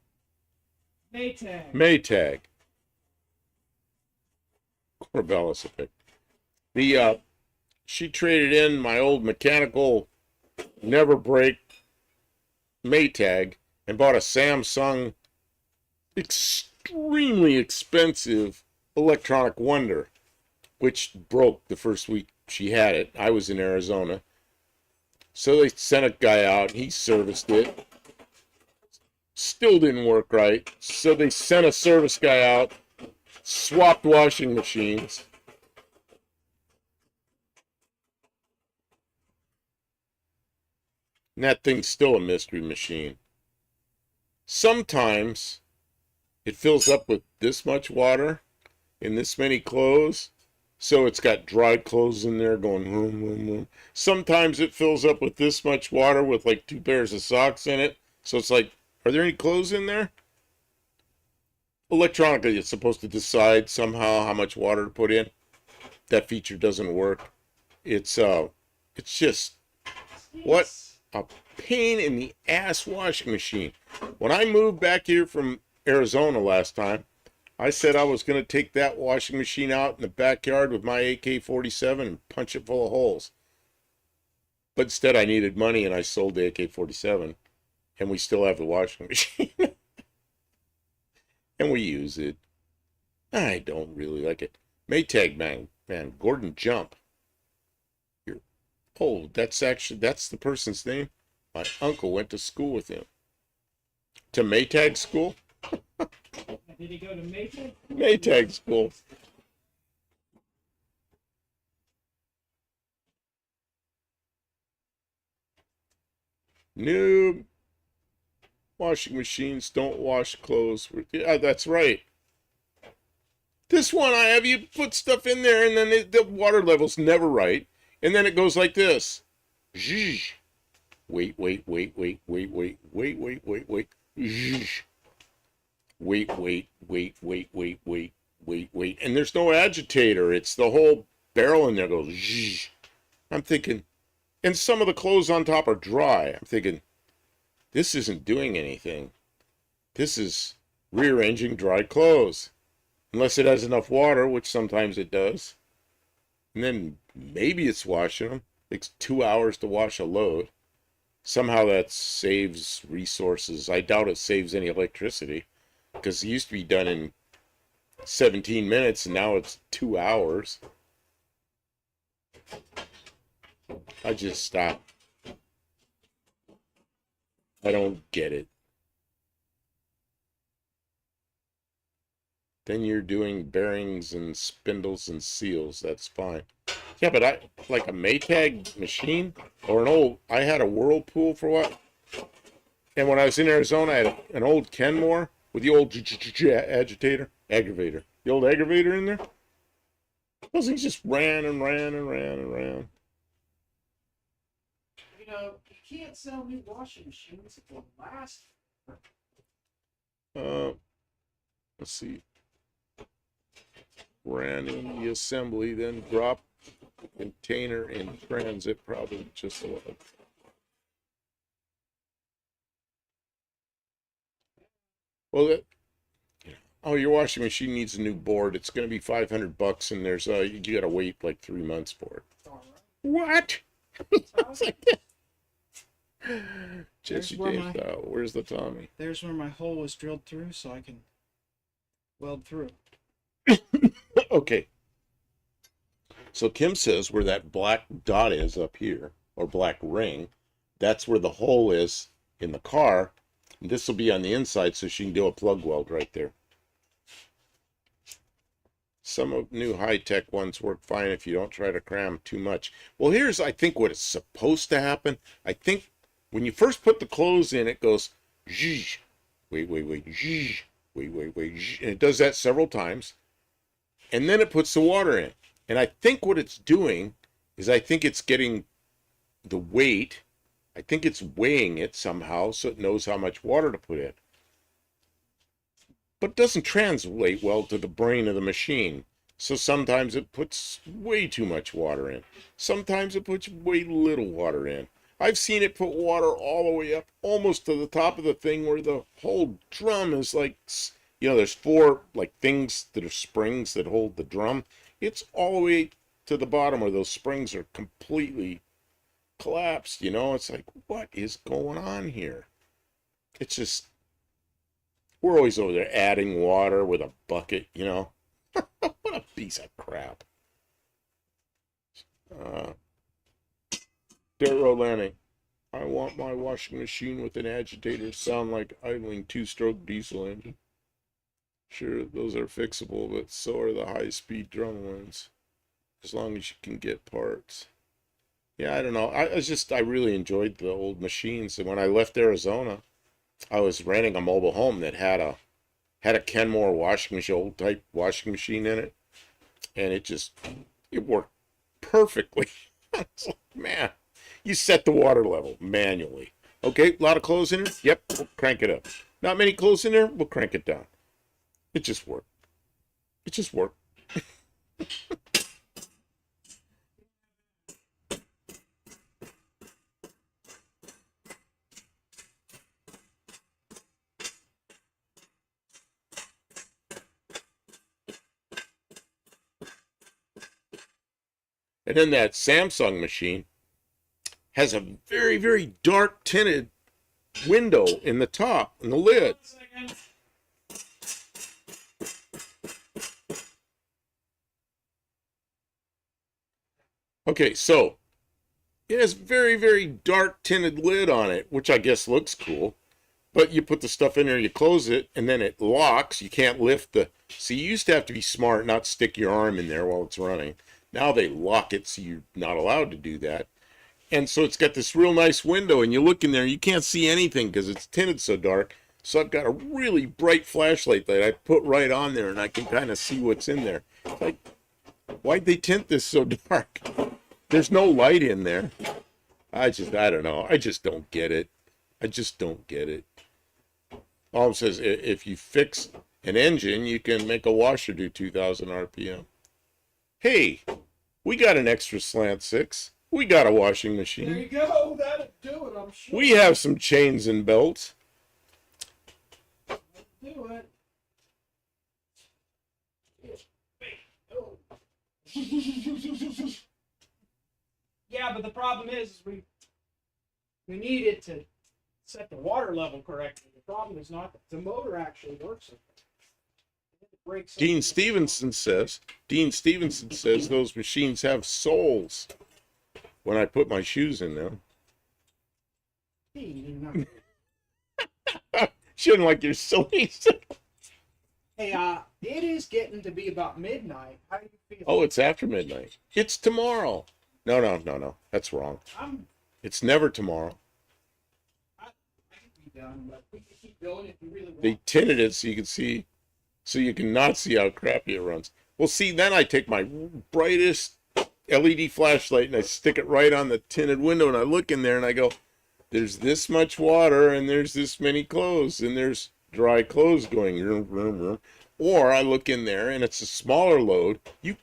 Maytag. Corvallis effect. She traded in my old mechanical, never break Maytag and bought a Samsung extremely expensive electronic wonder, which broke the first week she had it. I was in Arizona. So they sent a guy out. He serviced it. Still didn't work right. So they sent a service guy out, swapped washing machines. And that thing's still a mystery machine. Sometimes it fills up with this much water in this many clothes. So it's got dry clothes in there going vroom, vroom, vroom. Sometimes it fills up with this much water with like 2 pairs of socks in it. So it's like, are there any clothes in there? Electronically, it's supposed to decide somehow how much water to put in. That feature doesn't work. It's just, what a pain in the ass washing machine. When I moved back here from Arizona last time, I said I was going to take that washing machine out in the backyard with my AK-47 and punch it full of holes. But instead I needed money and I sold the AK-47. And we still have the washing machine. And we use it. I don't really like it. Maytag man, Gordon Jump. Oh, that's the person's name. My uncle went to school with him. To Maytag school? Did he go to Maytag? Maytag school. Noob. Washing machines don't wash clothes. Yeah, that's right. This one I have, you put stuff in there and then the water level's never right. And then it goes like this. Zhzh. Wait. Zhzh. Wait. And there's no agitator. It's the whole barrel in there goes zhzh. I'm thinking, and some of the clothes on top are dry. I'm thinking, this isn't doing anything. This is rearranging dry clothes. Unless it has enough water, which sometimes it does. And then maybe it's washing them. It takes 2 hours to wash a load. Somehow that saves resources. I doubt it saves any electricity. Because it used to be done in 17 minutes and now it's 2 hours. I just stopped. I don't get it. Then you're doing bearings and spindles and seals. That's fine. Yeah, but I like a Maytag machine or I had a Whirlpool for what? And when I was in Arizona, I had an old Kenmore with the old aggravator. The old aggravator in there. Those things just ran and ran and ran and ran. You know, you can't sell new washing machines if they last. Let's see. Ran in the assembly, then dropped the container in transit, probably just a little. Well, your washing machine needs a new board. It's going to be $500, and there's you got to wait like 3 months for it. What? Jesse Dave, where's the Tommy? There's where my hole was drilled through, so I can weld through. Okay. So Kim says where that black dot is up here, or black ring, that's where the hole is in the car. And this will be on the inside, so she can do a plug weld right there. Some of new high-tech ones work fine if you don't try to cram too much. Well, here's, I think, what is supposed to happen. I think when you first put the clothes in, it goes, zhzh, wait, zhzh, wait, zhzh, and it does that several times. And then it puts the water in. And I think what it's doing is I think it's getting the weight. I think it's weighing it somehow so it knows how much water to put in. But it doesn't translate well to the brain of the machine. So sometimes it puts way too much water in. Sometimes it puts way little water in. I've seen it put water all the way up almost to the top of the thing where the whole drum is like, there's 4 like things that are springs that hold the drum. It's all the way to the bottom where those springs are completely collapsed. It's like, what is going on here? It's just, we're always over there adding water with a bucket, What a piece of crap. Uh, Dirt Road Landing. I want my washing machine with an agitator sound like idling two-stroke diesel engine. Sure, those are fixable, but so are the high-speed drum ones. As long as you can get parts. Yeah, I don't know. I really enjoyed the old machines. And when I left Arizona, I was renting a mobile home that had a Kenmore washing machine, old type washing machine in it, and it worked perfectly. It's like, man, you set the water level manually. Okay, a lot of clothes in there. Yep, we'll crank it up. Not many clothes in there. We'll crank it down. It just worked. It just worked. And then that Samsung machine has a very, very dark tinted window in the top, in the lid. 1 second. Okay, so it has very, very dark tinted lid on it, which I guess looks cool. But you put the stuff in there, you close it, and then it locks. You can't lift the... So you used to have to be smart, not stick your arm in there while it's running. Now they lock it so you're not allowed to do that. And so it's got this real nice window, and you look in there, you can't see anything because it's tinted so dark. So I've got a really bright flashlight that I put right on there, and I can kind of see what's in there. Like, why'd they tint this so dark? There's no light in there. I don't know. I just don't get it. I just don't get it. All it says, if you fix an engine, you can make a washer do 2,000 RPM. Hey, we got an extra slant 6. We got a washing There machine. you go. That'll do it, I'm sure. We have some chains and belts. Do it. Yeah, but the problem is we need it to set the water level correctly. The problem is not that the motor actually works. Dean Stevenson says those machines have souls when I put my shoes in them. Shouldn't like your silly. Hey, it is getting to be about midnight. How do you feel? Oh, it's after midnight. It's tomorrow. No. That's wrong. It's never tomorrow. I can be done, but we can keep going if you really want. They tinted it so you can see, so you can not see how crappy it runs. Well, see, then I take my brightest LED flashlight and I stick it right on the tinted window and I look in there and I go, there's this much water and there's this many clothes and there's dry clothes going. Or I look in there and it's a smaller load. You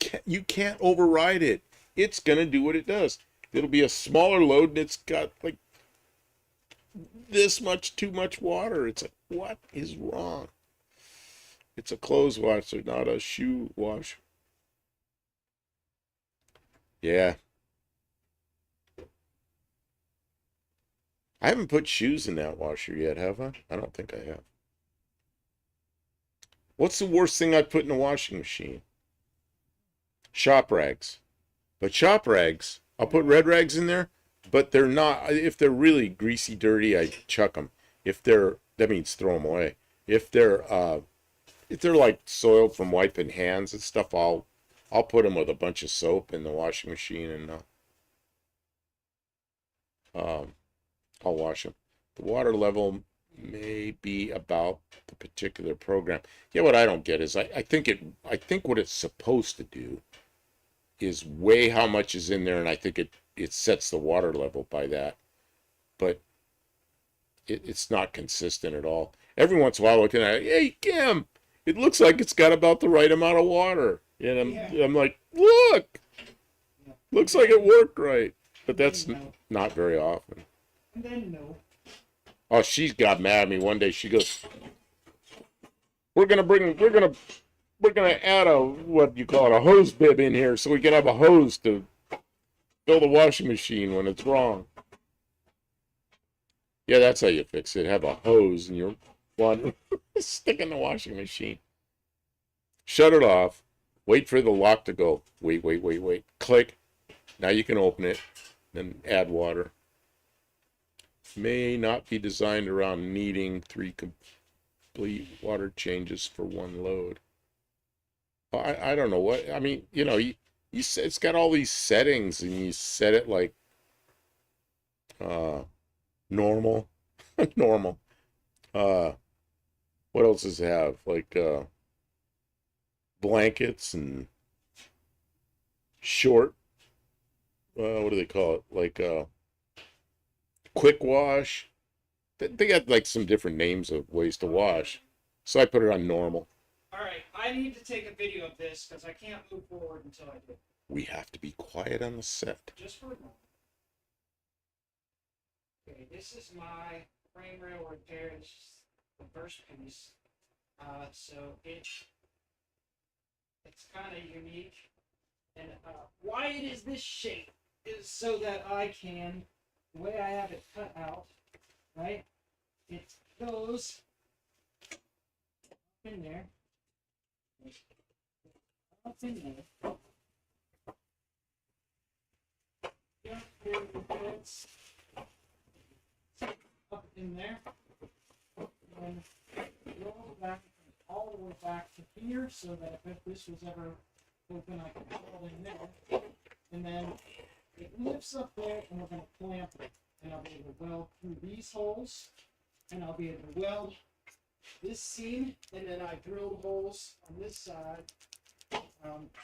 can't override it. It's gonna do what it does. It'll be a smaller load and it's got like this much too much water. It's like, what is wrong? It's a clothes washer, not a shoe wash. Yeah. I haven't put shoes in that washer yet, have I? I don't think I have. What's the worst thing I put in the washing machine? Shop rags. But shop rags, I'll put red rags in there, but they're not, if they're really greasy, dirty, I chuck them. That means throw them away. If they're like soiled from wiping hands and stuff, I'll put them with a bunch of soap in the washing machine and I'll wash them. The water level may be about the particular program. Yeah, what I don't get is I think what it's supposed to do is weigh how much is in there, and I think it sets the water level by that. But it's not consistent at all. Every once in a while, looking at it, hey, Cam, it looks like it's got about the right amount of water. And I'm like, look, looks like it worked right. But that's not very often. And then no. Oh, she got mad at me one day. She goes, we're gonna add a, what you call it, a hose bib in here so we can have a hose to fill the washing machine when it's wrong. Yeah, that's how you fix it. Have a hose in your water. Stick in the washing machine. Shut it off. Wait for the lock to go. Wait. Click. Now you can open it and add water. May not be designed around needing 3 complete water changes for one load. I don't know what, I mean, it's got all these settings and you set it like normal. Normal. What else does it have? Like blankets and short, what do they call it? Like quick wash. They got like some different names of ways to wash. So I put it on normal. All right, I need to take a video of this because I can't move forward until I do. We have to be quiet on the set. Just for a moment. Okay, this is my frame rail repair. This is the first piece. So it's kind of unique. And why it is this shape is so that I can, the way I have it cut out, right? It goes in there. Up in there. Yeah, here it is. Up in there. And roll back all the way back to here so that if this was ever open, I can pull it in there. And then it lifts up there and we're going to clamp it. And I'll be able to weld through these holes. And I'll be able to weld this seam. And then I drilled holes on this side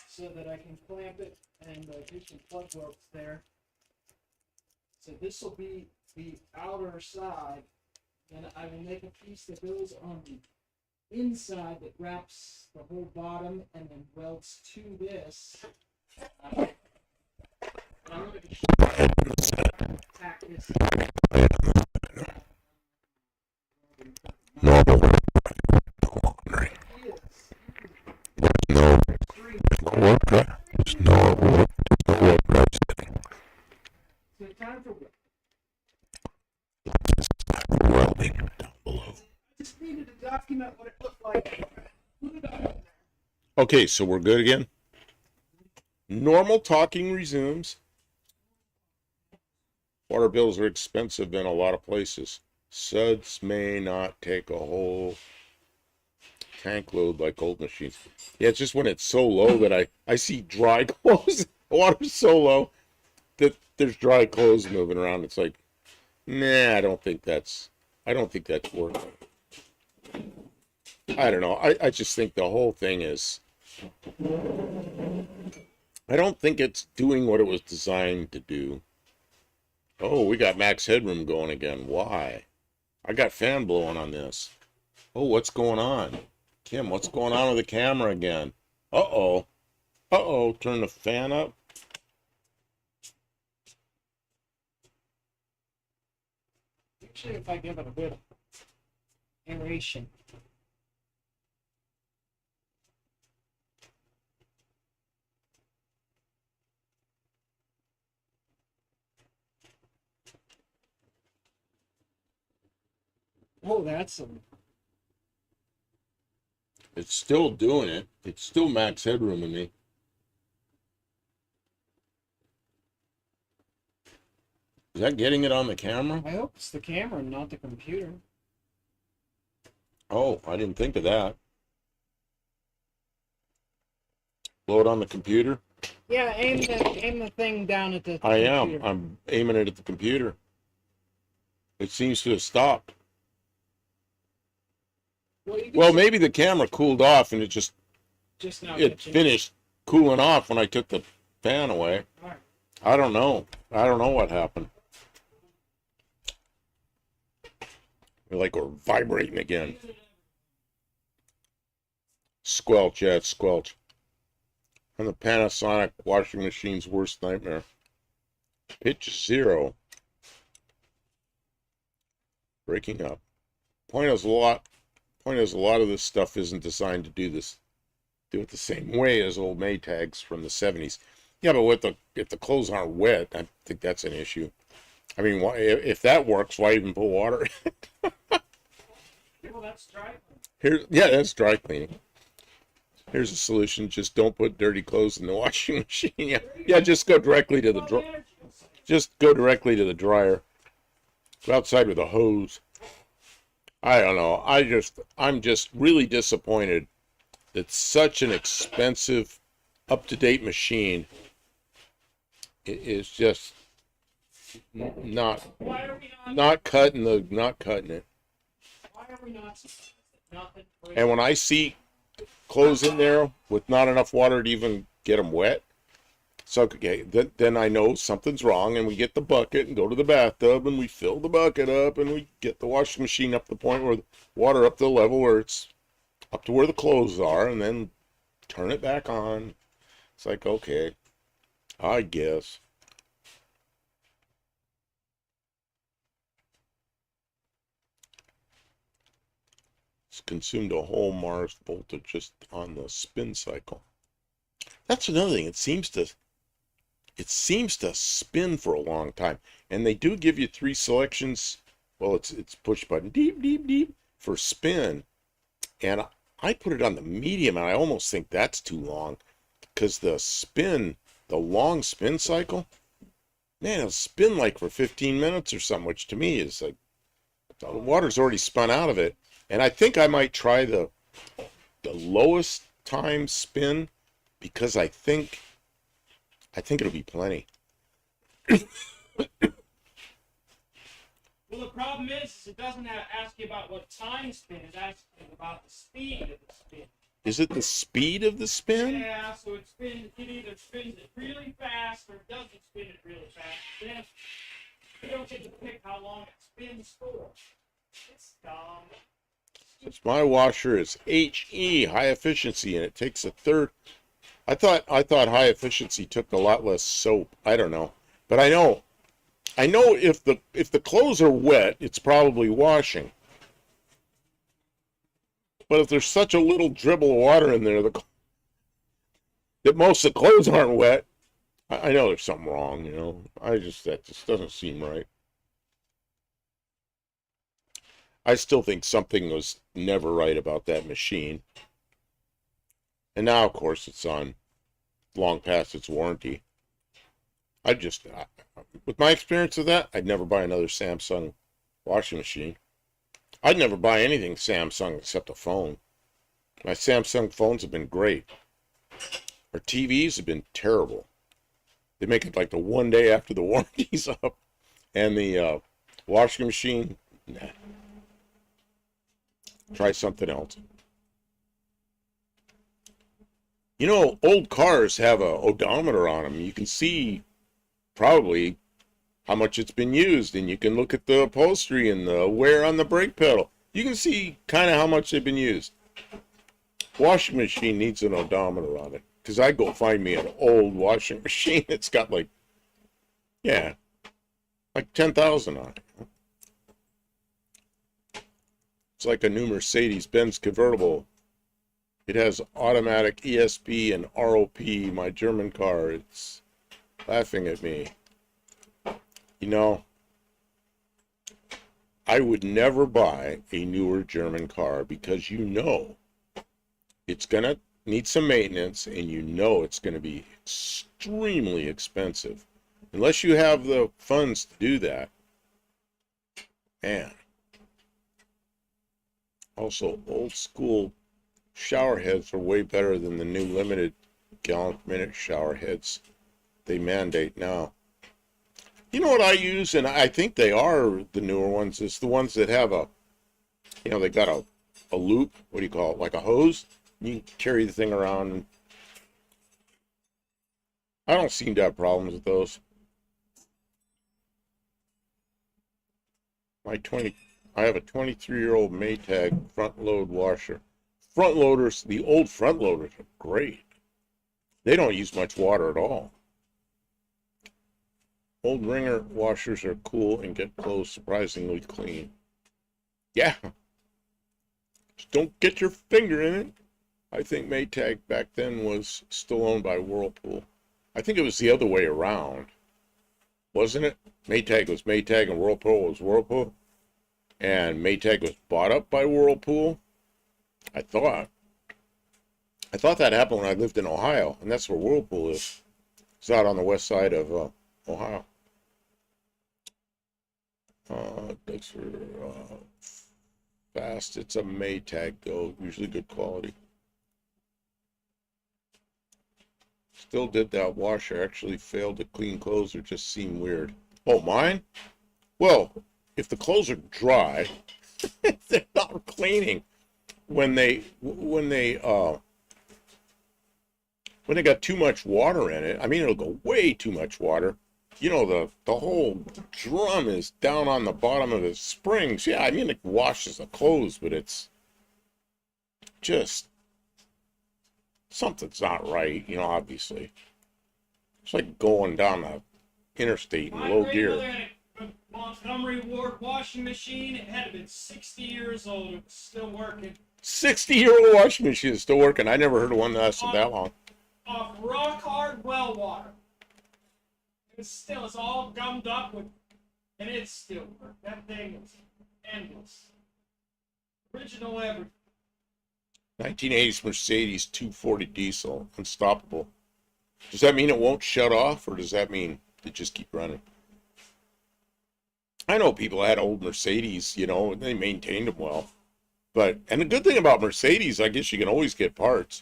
so that I can clamp it and do some plug welds there. So this will be the outer side. And I will make a piece that goes on the inside that wraps the whole bottom and then welds to this. I'm going to tack this. No, So time for welding down below. I just needed to document what it looked like. Put it on there. Okay, so we're good again. Normal talking resumes. Water bills are expensive in a lot of places. Suds may not take a whole tank load like old machines. Yeah, it's just when it's so low that I see dry clothes. The water's so low that there's dry clothes moving around. It's like, nah, I don't think that's worth it. I don't know. I just think the whole thing is, I don't think it's doing what it was designed to do. Oh, we got max headroom going again. Why? I got fan blowing on this. Oh, what's going on? Kim, what's going on with the camera again? Uh-oh. Uh-oh, turn the fan up. Usually if I give it a bit of aeration. Oh, that's some. It's still doing it. It's still max headroom in me. Is that getting it on the camera? I hope it's the camera, not the computer. Oh, I didn't think of that. Blow it on the computer? Yeah, aim the thing down at the I am. computer. I'm aiming it at the computer. It seems to have stopped. Well, maybe the camera cooled off and just now it catching. finished cooling off when I took the fan away. All right. I don't know. I don't know what happened. Like we're vibrating again. Squelch, yeah, it's squelch. And the Panasonic washing machine's worst nightmare. Pitch 0. Breaking up. Point is a lot of this stuff isn't designed to do it the same way as old Maytags from the 70s. Yeah, but if the clothes aren't wet, I think that's an issue. I mean, if that works, why even put water? Well, that's dry. Yeah, that's dry cleaning. Here's a solution. Just don't put dirty clothes in the washing machine. Yeah, just go directly to the just go directly to the dryer. Go outside with a hose. I don't know. I'm just really disappointed that such an expensive, up-to-date machine is just not Why are we not? not cutting it. Why are we not? Nothing. And when I see clothes in there with not enough water to even get them wet, so okay, then I know something's wrong, and we get the bucket and go to the bathtub and we fill the bucket up and we get the washing machine up to the point where the water up to the level where it's up to where the clothes are, and then turn it back on. It's like, okay, I guess. It's consumed a whole Mars voltage just on the spin cycle. That's another thing. It seems to spin for a long time. And they do give you 3 selections. Well, it's push button, deep, deep, deep for spin. And I put it on the medium, and I almost think that's too long, because the long spin cycle, man, it'll spin like for 15 minutes or something, which to me is like, the water's already spun out of it. And I think I might try the lowest time spin, because I think it'll be plenty. Well, the problem is it doesn't ask you about what time spin. It asks you about the speed of the spin. Is it the speed of the spin? Yeah, so it either spins it really fast or it doesn't spin it really fast. Then you don't get to pick how long it spins for. It's dumb. Since my washer is HE, high efficiency, and it takes a third. I thought high efficiency took a lot less soap. I don't know, but I know if the clothes are wet, it's probably washing. But if there's such a little dribble of water in there that most of the clothes aren't wet, I know there's something wrong. That just doesn't seem right. I still think something was never right about that machine. And now, of course, it's on long past its warranty. With my experience of that, I'd never buy another Samsung washing machine. I'd never buy anything Samsung except a phone. My Samsung phones have been great. Our TVs have been terrible. They make it like the one day after the warranty's up. And the washing machine, nah. Try something else. Old cars have a odometer on them. You can see probably how much it's been used, and you can look at the upholstery and the wear on the brake pedal. You can see kind of how much they've been used. Washing machine needs an odometer on it, because I go find me an old washing machine that's got like 10,000 on it. It's like a new Mercedes-Benz convertible. It has automatic ESP and ROP, my German car. It's laughing at me. I would never buy a newer German car, because it's going to need some maintenance, and it's going to be extremely expensive. Unless you have the funds to do that. Man. Also, old school shower heads are way better than the new limited gallon per minute shower heads they mandate now. You know what I use, and I think they are the newer ones, is the ones that have they got a loop, what do you call it, like a hose? You can carry the thing around. And I don't seem to have problems with those. I have a 23-year-old Maytag front load washer. Front loaders, the old front loaders are great. They don't use much water at all. Old Ringer washers are cool and get clothes surprisingly clean. Yeah. Just don't get your finger in it. I think Maytag back then was still owned by Whirlpool. I think it was the other way around. Wasn't it? Maytag was Maytag and Whirlpool was Whirlpool. And Maytag was bought up by Whirlpool, I thought. I thought that happened when I lived in Ohio, and that's where Whirlpool is. It's out on the west side of Ohio. Those are fast. It's a Maytag though, usually good quality. Still did that washer. Actually failed to clean clothes or just seemed weird. Oh, mine? Well, if the clothes are dry, they're not cleaning. When they got too much water in it, I mean, it'll go way too much water. You know, the whole drum is down on the bottom of the springs. Yeah, I mean, it washes the clothes, but it's just something's not right, you know, obviously. It's like going down the interstate in low gear. Montgomery Ward washing machine. It had been 60 years old. It's still working. 60-year-old washing machine is still working. I never heard of one that lasted that long. Off rock hard well water. It's all gummed up with, and it's still working. That thing is endless. Original everything. 1980s Mercedes 240 diesel, unstoppable. Does that mean it won't shut off, or does that mean it just keep running? I know people had old Mercedes, you know, and they maintained them well. And the good thing about Mercedes, I guess you can always get parts.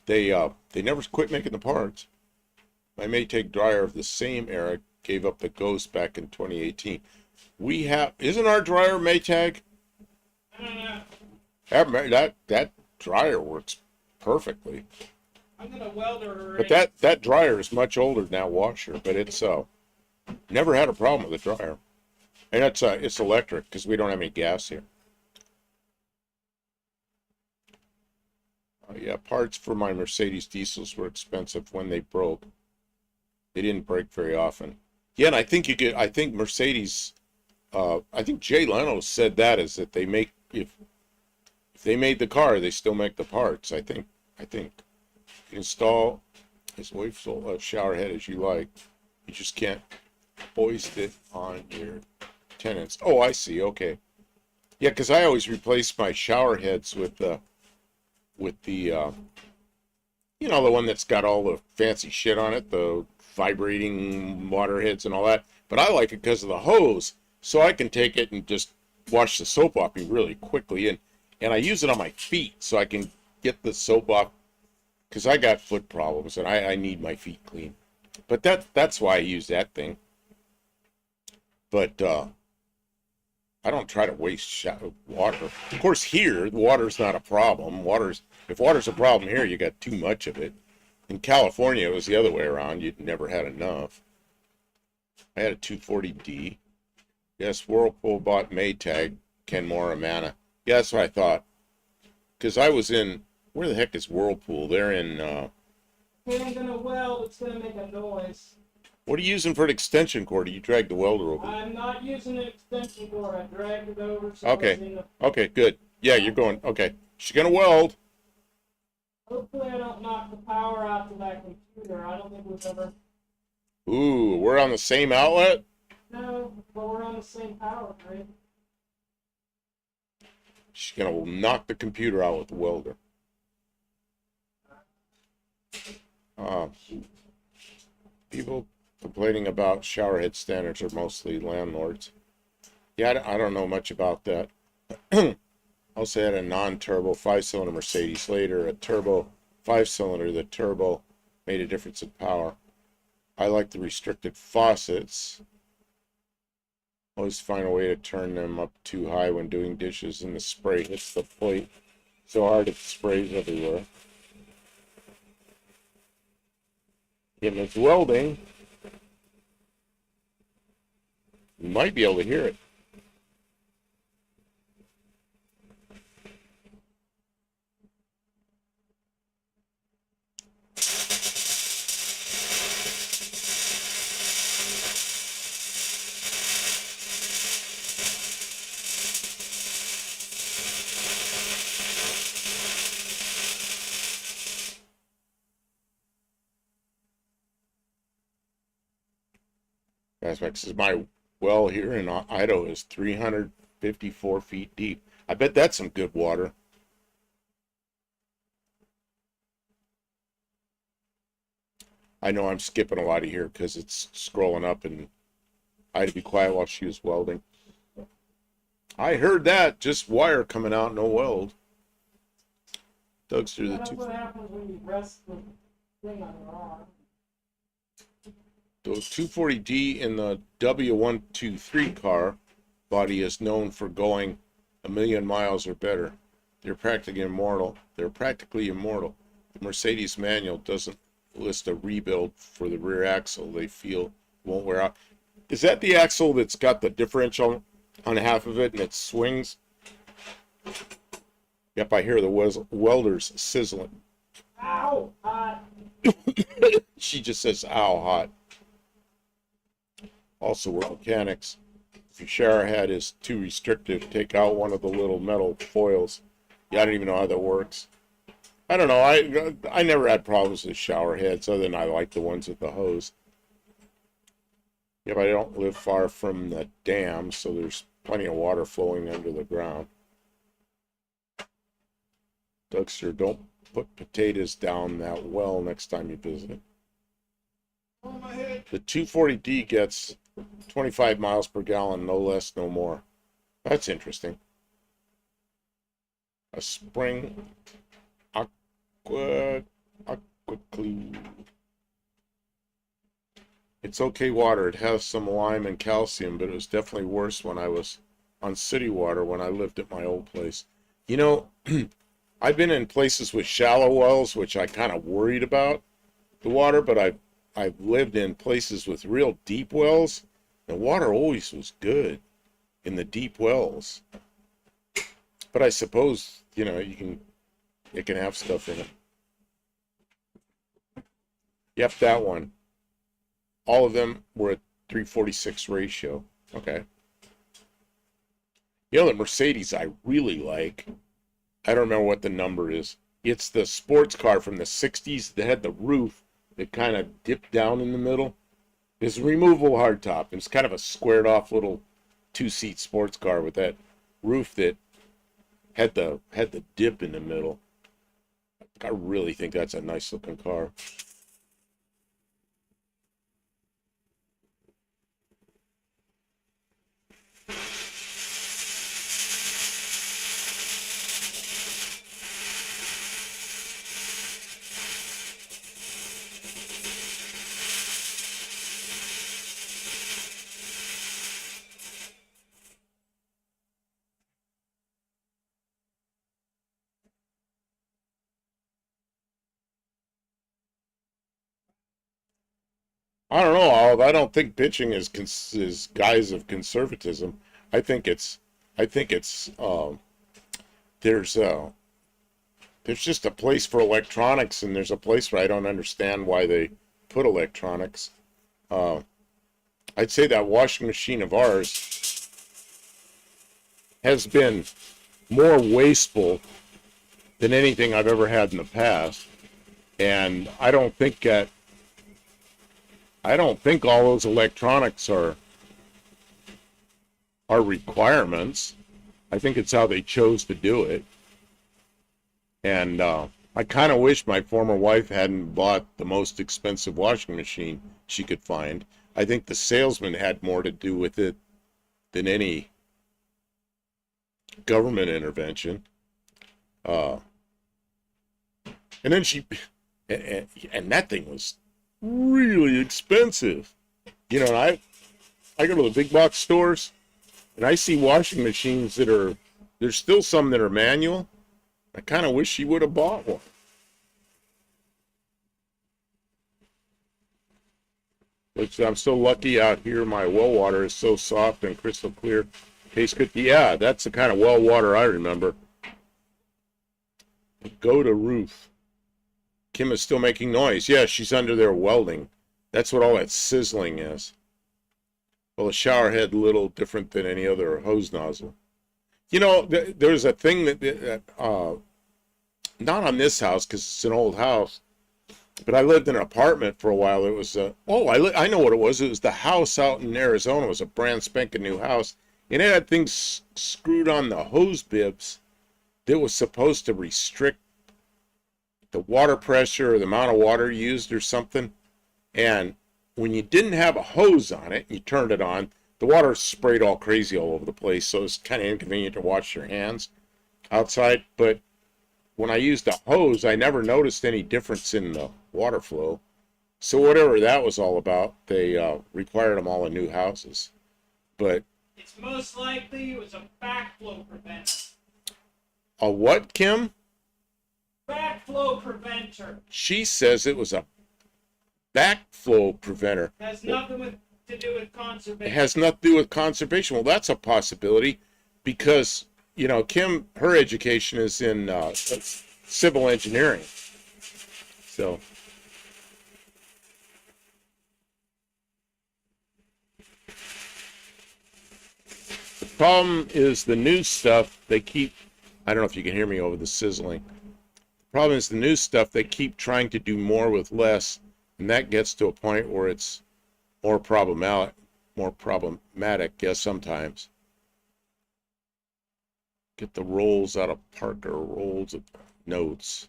They never quit making the parts. My Maytag dryer of the same era gave up the ghost back in 2018. Isn't our dryer Maytag? That dryer works perfectly. I'm gonna weld her. But that dryer is much older than that washer, but it's never had a problem with the dryer. And it's electric because we don't have any gas here. Yeah, parts for my Mercedes diesels were expensive when they broke. They didn't break very often. Yeah, and I think Mercedes, I think Jay Leno said that is that they make, if they made the car, they still make the parts. I think. Install as wasteful a shower head as you like. You just can't hoist it on your tenants. Oh, I see. Okay. Yeah, because I always replace my shower heads with the you know, the one that's got all the fancy shit on it, the vibrating water heads and all that. But I like it because of the hose, so I can take it and just wash the soap off me really quickly. And I use it on my feet so I can get the soap off, because I got foot problems and I need my feet clean. But that's why I use that thing. But I don't try to waste water. Of course, here, the water's not a problem. If water's a problem here, you got too much of it. In California, it was the other way around. You'd never had enough. I had a 240D. Yes, Whirlpool bought Maytag, Kenmore, Amana. Yeah, that's what I thought. Because I was in, where the heck is Whirlpool? They're in, Hey, I'm gonna weld. It's gonna make a noise. what are you using for an extension cord? You drag the welder over. I'm not using an extension cord. I dragged it over. So Okay. Okay, good. Yeah, you're going, okay. She's going to weld. Hopefully I don't knock the power out to that computer. I don't think we've ever... Ooh, we're on the same outlet? No, but we're on the same power grid. She's going to knock the computer out with the welder. People complaining about showerhead standards are mostly landlords. Yeah, I don't know much about that. Also had a non-turbo 5-cylinder Mercedes. Later, a turbo 5-cylinder. The turbo made a difference in power. I like the restricted faucets. Always find a way to turn them up too high when doing dishes, and the spray hits the plate so hard it sprays everywhere. If it's welding, you might be able to hear it. Aspects is my well here in Idaho is 354 feet deep. I bet that's some good water. I know I'm skipping a lot of here because it's scrolling up and I had to be quiet while she was welding. I heard that. Just wire coming out, no weld. Doug's through the That's two. what happens when you rest the thing on your arm. The 240D in the W123 car body is known for going 1,000,000 miles or better. They're practically immortal. The Mercedes manual doesn't list a rebuild for the rear axle. They feel won't wear out. Is that the axle that's got the differential on half of it and it swings? Yep, I hear the welders sizzling. Ow! Hot. She just says, ow, hot. Also, we're mechanics. If your shower head is too restrictive, take out one of the little metal foils. Yeah, I don't even know how that works. I don't know. I never had problems with shower heads other than I like the ones with the hose. Yeah, but I don't live far from the dam, so there's plenty of water flowing under the ground. Dougster, don't put potatoes down that well next time you visit. On my head. The 240D gets 25 miles per gallon, no less, no more. That's interesting. A spring aqua clean. It's okay water. It has some lime and calcium, but it was definitely worse when I was on city water when I lived at my old place. You know, I've been in places with shallow wells, which I kind of worried about the water, but I've lived in places with real deep wells. The water always was good in the deep wells. But I suppose, you know, it can have stuff in it. Yep, that one. All of them were a 346 ratio. Okay. You know, the Mercedes I really like, I don't remember what the number is. It's the sports car from the 60s that had the roof that kind of dipped down in the middle. It's a removable hardtop. It's kind of a squared off little 2-seat sports car with that roof that had the dip in the middle. I really think that's a nice looking car. I don't know, Olive. I don't think bitching is guise of conservatism. I think it's there's just a place for electronics, and there's a place where I don't understand why they put electronics. I'd say that washing machine of ours has been more wasteful than anything I've ever had in the past, and I don't think all those electronics are requirements. I think it's how they chose to do it. And I kind of wish my former wife hadn't bought the most expensive washing machine she could find. I think the salesman had more to do with it than any government intervention. And then and that thing was really expensive. You know, and I go to the big box stores and I see washing machines there's still some that are manual. I kind of wish she would have bought one. Which I'm so lucky out here. My well water is so soft and crystal clear. Tastes good. Yeah, that's the kind of well water I remember. Go to Ruth. Kim is still making noise. Yeah, she's under there welding. That's what all that sizzling is. Well, the shower head a little different than any other hose nozzle. You know, there's a thing that not on this house because it's an old house, but I lived in an apartment for a while. It was I know what it was. It was the house out in Arizona. It was a brand spanking new house, and it had things screwed on the hose bibs that was supposed to restrict the water pressure or the amount of water used or something. And when you didn't have a hose on it, and you turned it on, the water sprayed all crazy all over the place, so it's kind of inconvenient to wash your hands outside. But when I used a hose, I never noticed any difference in the water flow. So whatever that was all about, they required them all in new houses. But It's most likely it was a backflow preventer. a what, Kim? Backflow preventer. She says it was a backflow preventer. Has nothing to do with It conservation. has nothing to do with conservation. Well, that's a possibility because, you know, Kim, her education is in civil engineering. So, the problem is the new stuff, they keep, I don't know if you can hear me over the sizzling. The problem is the new stuff, they keep trying to do more with less, and that gets to a point where it's more problematic, yes, sometimes. Get the rolls out of Parker, rolls of notes.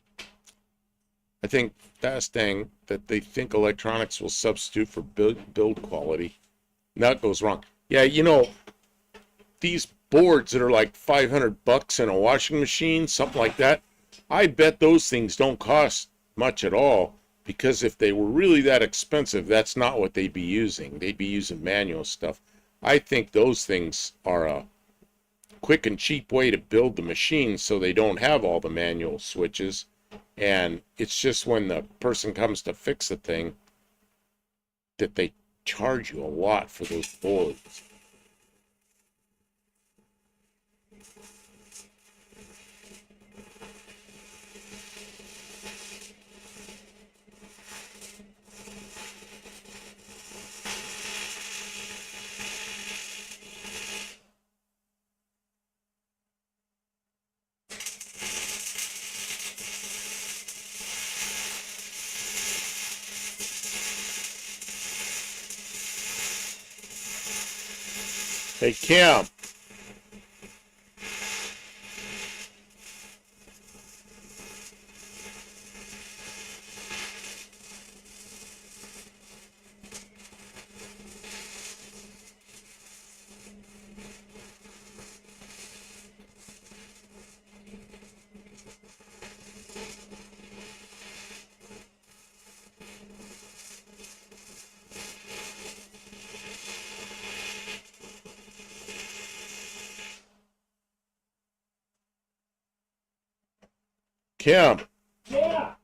I think that's thing that they think electronics will substitute for build quality. And that goes wrong. Yeah, you know, these boards that are like $500 in a washing machine, something like that, I bet those things don't cost much at all, because if they were really that expensive, that's not what they'd be using. They'd be using manual stuff. I think those things are a quick and cheap way to build the machine so they don't have all the manual switches. And it's just when the person comes to fix the thing that they charge you a lot for those boards. Hey, Cam. Kim, Yeah.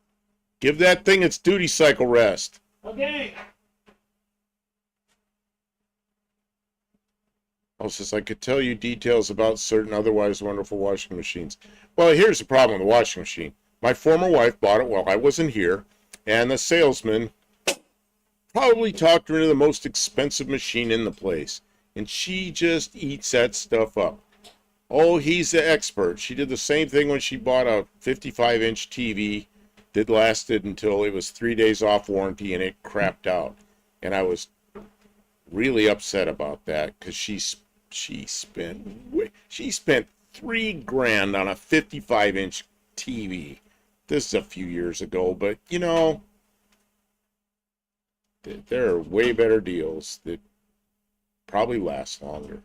give that thing its duty cycle rest. Okay. Oh, says I could tell you details about certain otherwise wonderful washing machines. Well, here's the problem with the washing machine. My former wife bought it while I wasn't here, and the salesman probably talked her into the most expensive machine in the place. And she just eats that stuff up. Oh, he's the expert. She did the same thing when she bought a 55-inch TV that lasted until it was 3 days off warranty and it crapped out. And I was really upset about that because she spent $3,000 on a 55-inch TV. This is a few years ago, but you know, there are way better deals that probably last longer.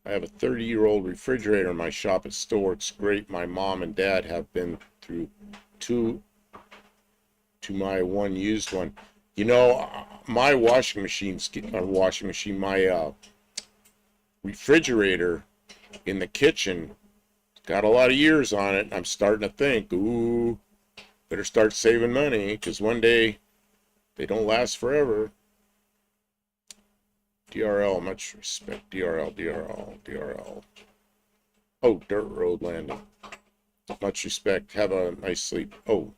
I have a 30-year-old refrigerator in my shop. It still works great. My mom and dad have been through two to my one used one. You know, my my refrigerator in the kitchen got a lot of years on it. I'm starting to think, ooh, better start saving money because one day they don't last forever. DRL, much respect. DRL. Oh, dirt road landing. Much respect. Have a nice sleep. Oh,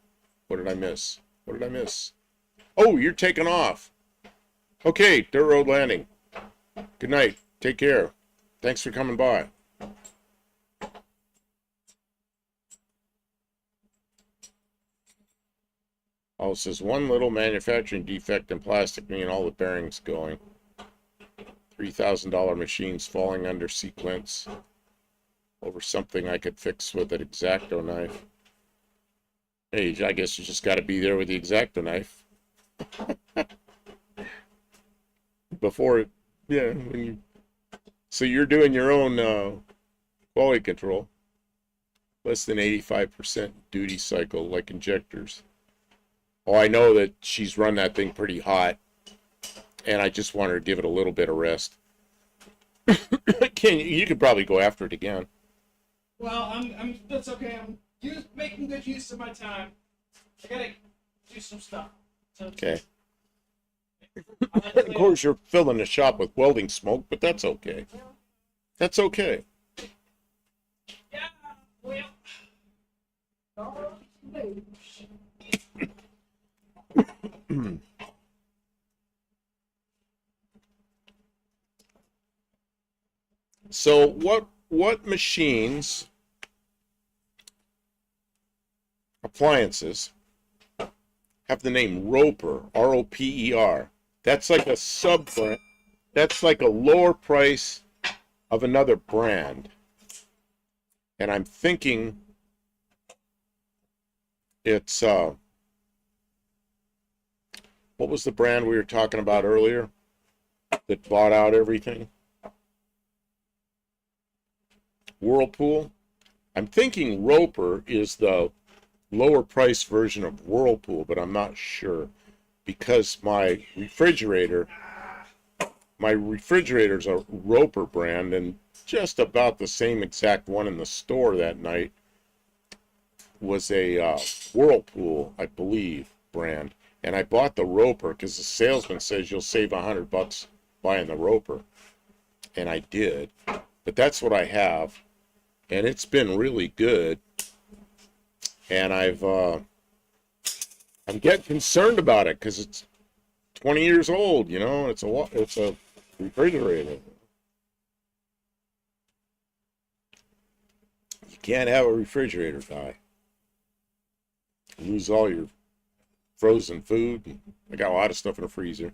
what did I miss? Oh, you're taking off. Okay, dirt road landing. Good night. Take care. Thanks for coming by. Oh, it says one little manufacturing defect in plastic, meaning all the bearings going. $3,000 machines falling under sequence over something I could fix with an X-Acto knife. Hey, I guess you just got to be there with the X-Acto knife before, yeah. When you, so you're doing your own quality control, less than 85% duty cycle, like injectors. Oh, I know that she's run that thing pretty hot, and I just want her to give it a little bit of rest. You could probably go after it again. Well, that's okay. I'm making good use of my time. I gotta do some stuff. So, Okay. I'll let you Of later. course, you're filling the shop with welding smoke, but that's okay. That's okay. Yeah, well. All right. So what machines, appliances, have the name Roper, R-O-P-E-R? That's like a sub brand. That's like a lower price of another brand. And I'm thinking it's what was the brand we were talking about earlier that bought out everything? Whirlpool. I'm thinking Roper is the lower price version of Whirlpool, but I'm not sure because my refrigerator's a Roper brand, and just about the same exact one in the store that night was a Whirlpool, I believe, brand. And I bought the Roper because the salesman says you'll save $100 buying the Roper, and I did. But that's what I have, and it's been really good. And I'm getting concerned about it because it's 20 years old, you know. It's a refrigerator. You can't have a refrigerator die. You lose all your frozen food. I got a lot of stuff in the freezer.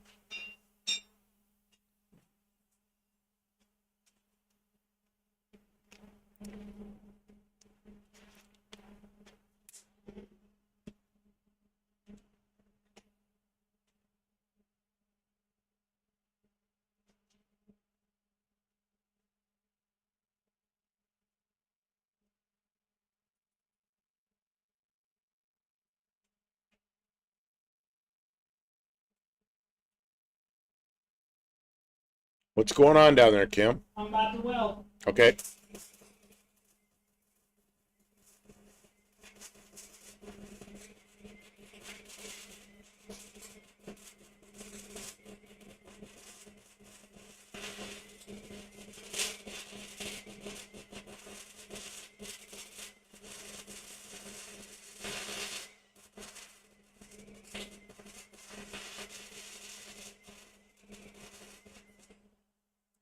What's going on down there, Kim? I'm about to weld. Okay.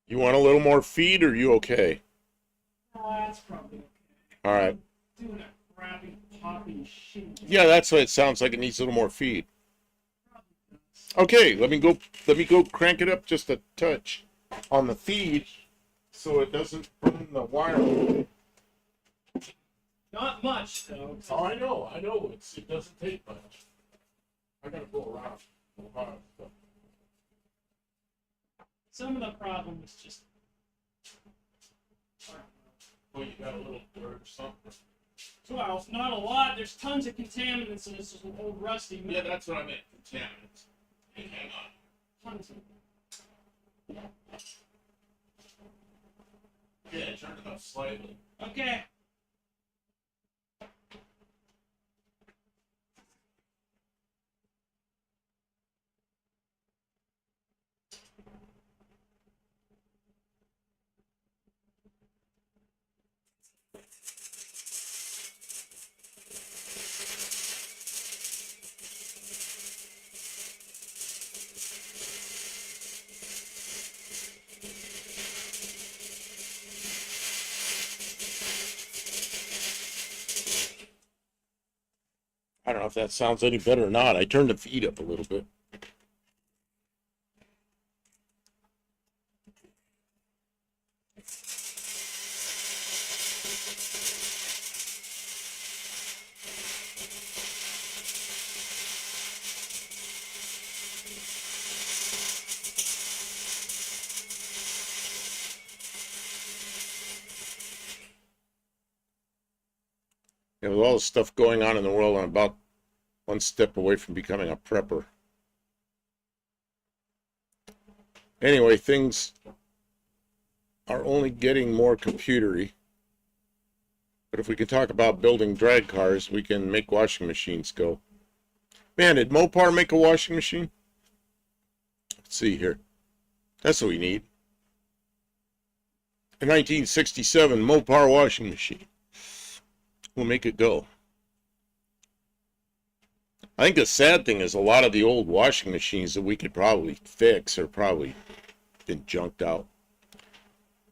You want a little more feed, or are you okay? That's probably okay. All right. Doing a crappy popping shit. Yeah, that's what it sounds like. It needs a little more feed. Okay, let me go crank it up just a touch on the feed so it doesn't burn the wire. Not much though. Oh, I know. It doesn't take much. I gotta go around. Some of the problem is just. Well, you got a little dirt or something. Well, not a lot. There's tons of contaminants in this old rusty metal. Yeah, that's what I meant. Contaminants. Hey, hang on. Tons of them. Yeah, turn it up slightly. Okay. I don't know if that sounds any better or not. I turned the feed up a little bit. With all the stuff going on in the world, I'm about one step away from becoming a prepper. Anyway, things are only getting more computery. But if we can talk about building drag cars, we can make washing machines go. Man, did Mopar make a washing machine? Let's see here. That's what we need. A 1967 Mopar washing machine. We'll make it go. I think the sad thing is a lot of the old washing machines that we could probably fix are probably been junked out.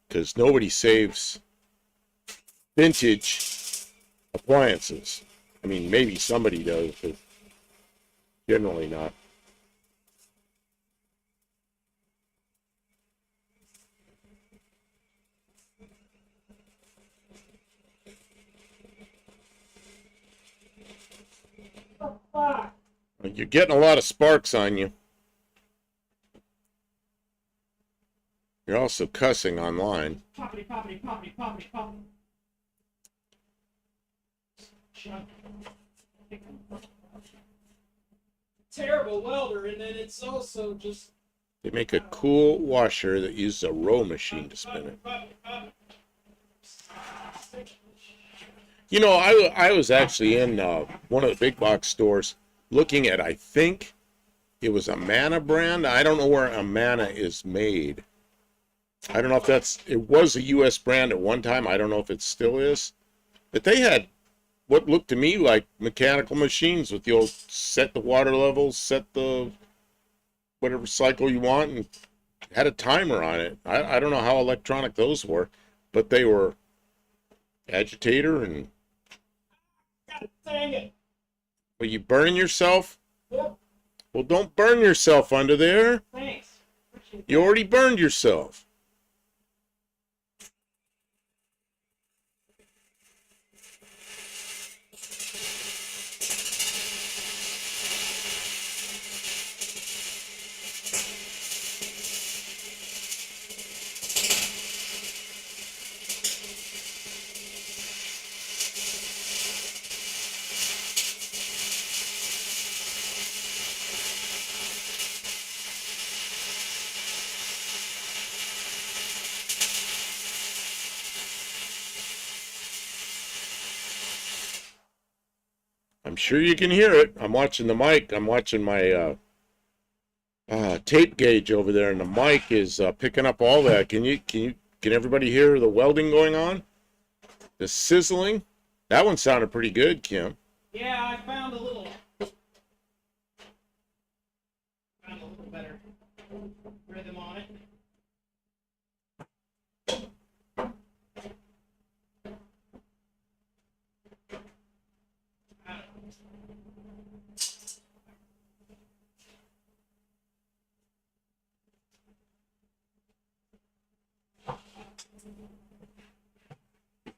Because nobody saves vintage appliances. I mean, maybe somebody does, but generally not. You're getting a lot of sparks on you. You're also cussing online. Poppity, poppity, poppity, poppity, poppity. Terrible welder, and then it's also just. They make a cool washer that uses a row machine to spin it. You know, I was actually in one of the big box stores looking at, I think it was a Amana brand. I don't know where Amana is made. I don't know if it was a U.S. brand at one time. I don't know if it still is. But they had what looked to me like mechanical machines with the old set the water levels, set the whatever cycle you want, and had a timer on it. I don't know how electronic those were, but they were agitator and... God dang it. Well, you burning yourself? Yep. Well, don't burn yourself under there. Thanks. Appreciate You already burned yourself. I'm sure you can hear it. I'm watching the mic. I'm watching my tape gauge over there, and the mic is picking up all that. Can everybody hear the welding going on? The sizzling? That one sounded pretty good, Kim. Yeah, I found a little better rhythm on it.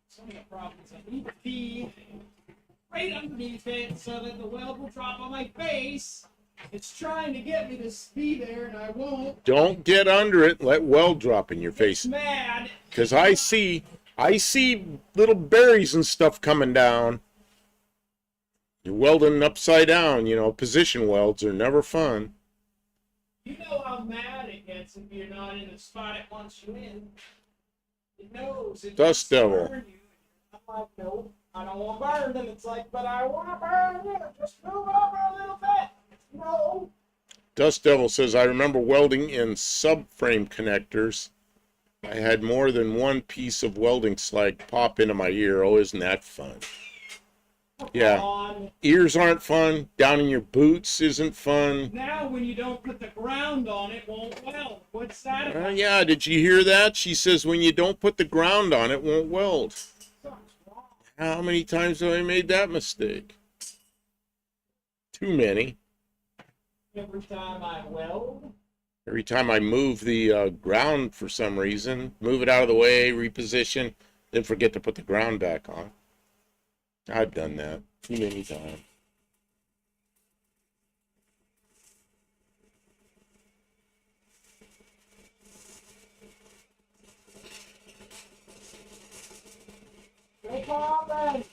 Some of the problems I need to be right underneath it so that the weld will drop on my face. It's trying to get me to be there, and I won't. Don't get under it. Let weld drop in your face. It's mad. Because I see little berries and stuff coming down. You're welding upside down, you know. Position welds are never fun. You know how mad it gets if you're not in the spot it wants you in. It knows. It Dust devil. burn you. I'm like, no, I don't want burned. And it's like, but I want to burn you. Just move over a little bit. No. Dust Devil says, I remember welding in subframe connectors. I had more than one piece of welding slag pop into my ear. Oh, isn't that fun? Yeah. On. Ears aren't fun. Down in your boots isn't fun. Now, when you don't put the ground on it, won't weld. What's that about? Yeah, did you hear that? She says when you don't put the ground on it, won't weld. Something's wrong. How many times have I made that mistake? Too many. Every time I weld. Every time I move the ground for some reason, move it out of the way, reposition, then forget to put the ground back on. I've done that too many times. Hey, Bob,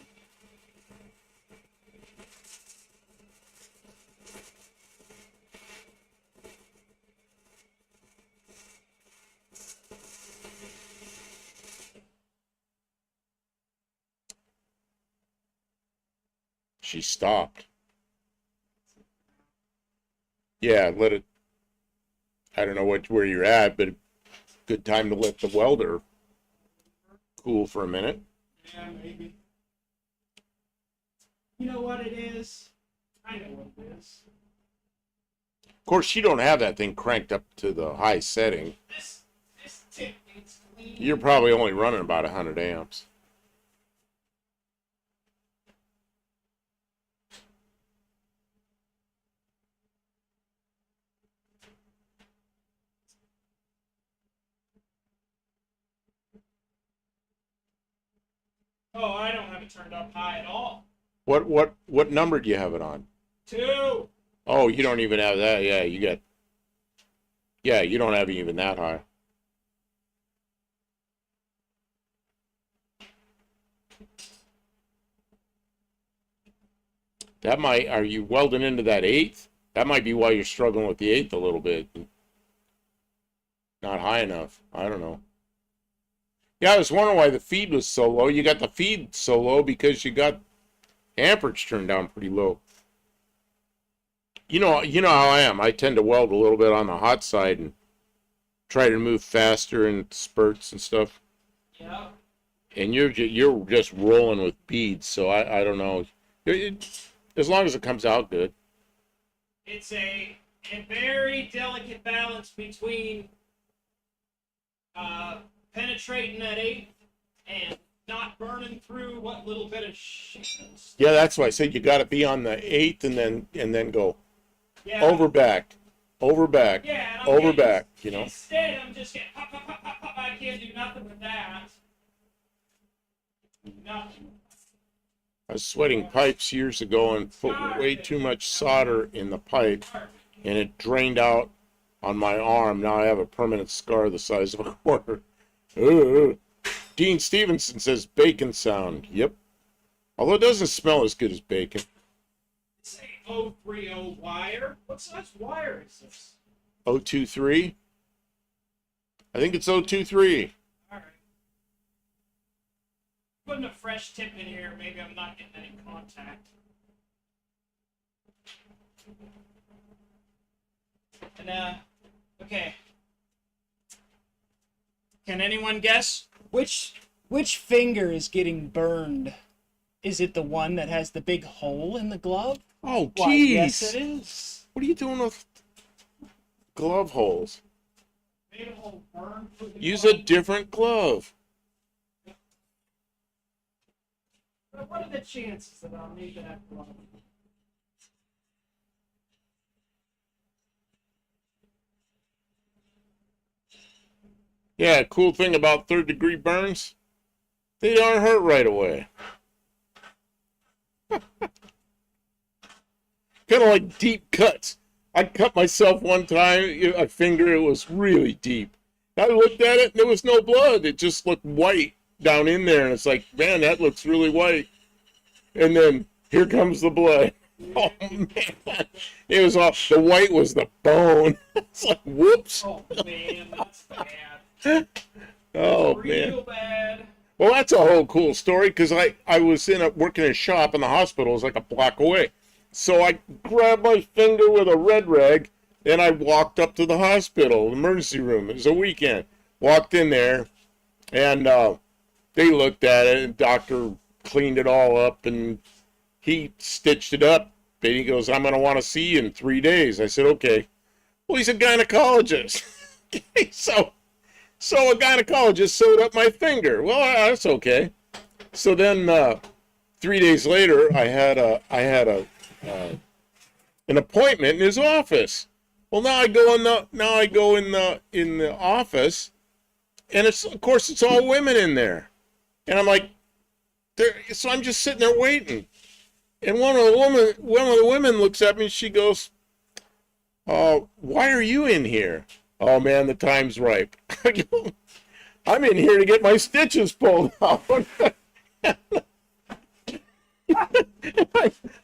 She stopped. Yeah, let it. I don't know where you're at, but good time to let the welder cool for a minute. Yeah, maybe. You know what it is? I know what it is. Of course, you don't have that thing cranked up to the high setting. This tip needs clean. You're probably only running about 100 amps. Oh, I don't have it turned up high at all. What number do you have it on? 2. Oh, you don't even have that. Yeah, you don't have it even that high. Are you welding into that 8th? That might be why you're struggling with the 8th a little bit. Not high enough. I don't know. Yeah, I was wondering why the feed was so low. You got the feed so low because you got amperage turned down pretty low. You know how I am. I tend to weld a little bit on the hot side and try to move faster in spurts and stuff. Yeah. And you're just rolling with beads, so I don't know. As long as it comes out good. It's a very delicate balance between penetrating that 8th and not burning through what little bit of shit. Yeah, that's why I said you got to be on the 8th and then go Yeah. over back, Yeah, and I'm over getting- back. You know. Instead, I'm just getting pop, pop, pop, pop, pop. I can't do nothing with that. Nothing. I was sweating pipes years ago and put way too much solder in the pipe, and it drained out on my arm. Now I have a permanent scar the size of a quarter. Ugh. Dean Stevenson says bacon sound. Yep. Although it doesn't smell as good as bacon. It's a 030 wire. What size wire is this? 023? I think it's 023. Alright. Putting a fresh tip in here, maybe I'm not getting any contact. And okay. Can anyone guess which finger is getting burned? Is it the one that has the big hole in the glove? Oh, Why, jeez. yes, it is. What are you doing with glove holes? Made a hole burn through the Use a glove. different glove. But what are the chances that I'll need that glove? Yeah, cool thing about third-degree burns, they don't hurt right away. Kind of like deep cuts. I cut myself one time, a finger, it was really deep. I looked at it and there was no blood. It just looked white down in there. And it's like, man, that looks really white. And then here comes the blood. Oh, man. It was all, the white was the bone. It's like, whoops. Oh man, that's bad. Oh, Real man. bad. Well, that's a whole cool story because I was working in a shop and the hospital was like a block away. So I grabbed my finger with a red rag and I walked up to the hospital, emergency room. It was a weekend. Walked in there and they looked at it and the doctor cleaned it all up and he stitched it up. And he goes, I'm going to want to see you in 3 days. I said, okay. Well, he's a gynecologist. So a gynecologist sewed up my finger. Well, that's okay. So then 3 days later, I had an appointment in his office. Well, now I go in the office, and of course it's all women in there, and I'm like, so I'm just sitting there waiting, and one of the women looks at me and she goes, why are you in here? Oh man, the time's ripe. I go, I'm in here to get my stitches pulled out.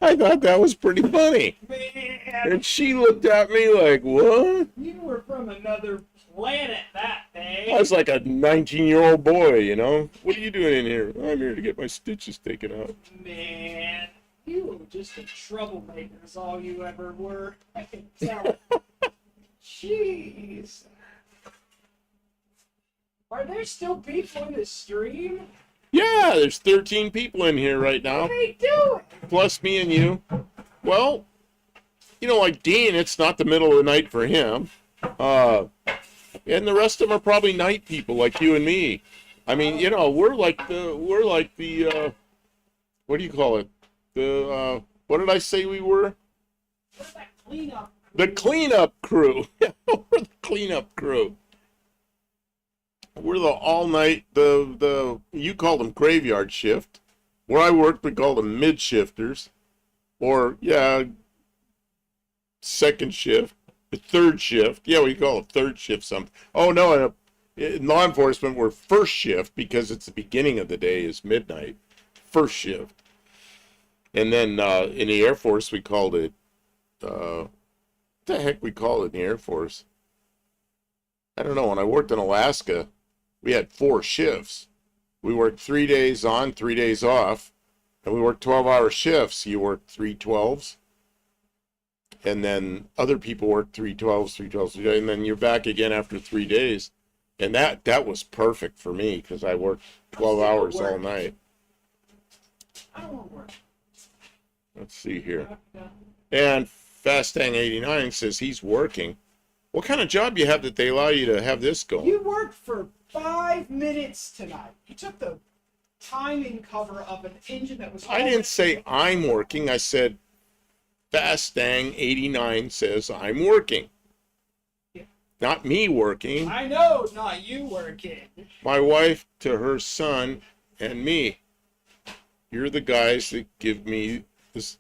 I thought that was pretty funny. Man, And she looked at me like, what? you were from another planet that day. I was like a 19-year-old boy, you know? What are you doing in here? I'm here to get my stitches taken out. Man, You were just a troublemaker, is all you ever were. I can tell. Jeez. Are there still people in the stream? Yeah, there's 13 people in here right now, What are they doing? plus me and you. Well, you know, like Dean, it's not the middle of the night for him. And the rest of them are probably night people like you and me. I mean, you know, we're like the what do you call it? What did I say we were? Where's that cleanup? The cleanup crew. We're the cleanup crew. We're the all night, you call them graveyard shift. Where I work, we call them mid shifters. Or, yeah, second shift. The third shift. Yeah, we call it third shift something. Oh, no, in law enforcement, we're first shift because it's the beginning of the day is midnight. First shift. And then in the Air Force, we called it, what the heck we call it in the Air Force? I don't know. When I worked in Alaska, we had 4 shifts. We worked 3 days on, 3 days off, and we worked 12-hour shifts. You worked 3 12s, and then other people worked 3 12s, 3 12s, and then you're back again after 3 days. And that was perfect for me because I worked 12 hours all night. I don't want to work. Let's see here. And Fastang89 says he's working. What kind of job you have that they allow you to have this going? You worked for 5 minutes tonight. You took the timing cover of an engine that was. I didn't say I'm working. I said Fastang89 says I'm working. Yeah. Not me working. I know, not you working. My wife to her son and me. You're the guys that give me this,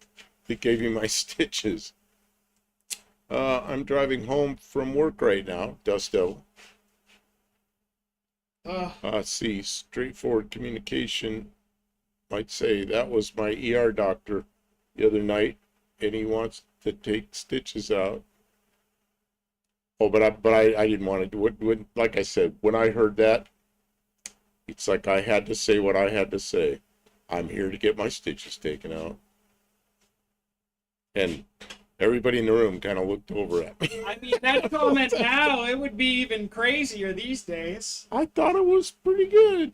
that gave you my stitches. I'm driving home from work right now, Dusto. See, straightforward communication might say that was my ER doctor the other night, and he wants to take stitches out. Oh, but I didn't want to do it. Like I said, when I heard that, it's like I had to say what I had to say. I'm here to get my stitches taken out. And everybody in the room kind of looked over at me. I mean, that comment now, it would be even crazier these days. I thought it was pretty good.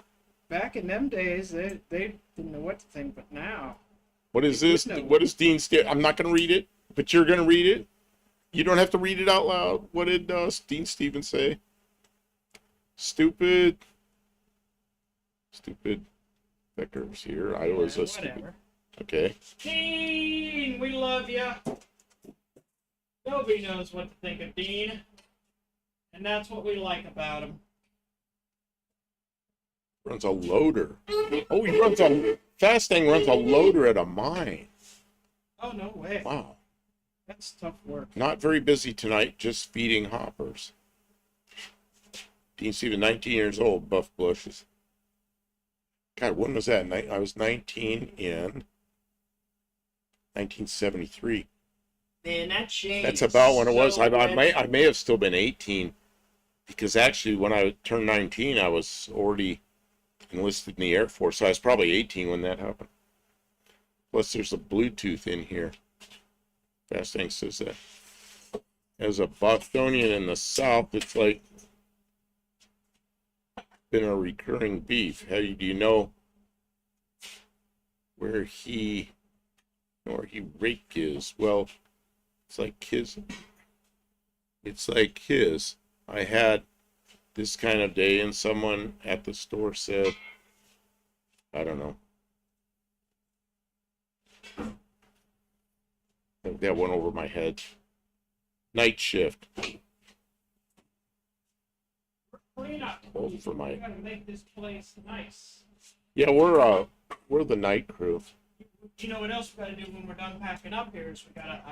Back in them days, they didn't know what to think, but now. What is this? What is Dean Stevens? I'm not going to read it, but you're going to read it. You don't have to read it out loud. What did Dean Stevens say? Stupid Becker's here. I was a stupid. Whatever. Okay. Dean, we love you. Nobody knows what to think of Dean. And that's what we like about him. Runs a loader. Oh, he runs a Fastang runs a loader at a mine. Oh, no way. Wow. That's tough work. Not very busy tonight, just feeding hoppers. Dean Stevens, 19 years old, buff bushes. God, when was that? I was 19 in 1973. Man, that changed. That's about when it was. so I may have still been 18, because actually when I turned 19, I was already enlisted in the Air Force. So I was probably 18 when that happened. Plus, there's a Bluetooth in here. Fastang says that. As a Bostonian in the South, it's like been a recurring beef. How do you know where he rake is? Well, it's like his. It's like his. I had this kind of day, and someone at the store said, I don't know. That went over my head. Night shift. Clean up. Oh, for my. We gotta make this place nice. Yeah, we're the night crew. You know what else we gotta do when we're done packing up here is we gotta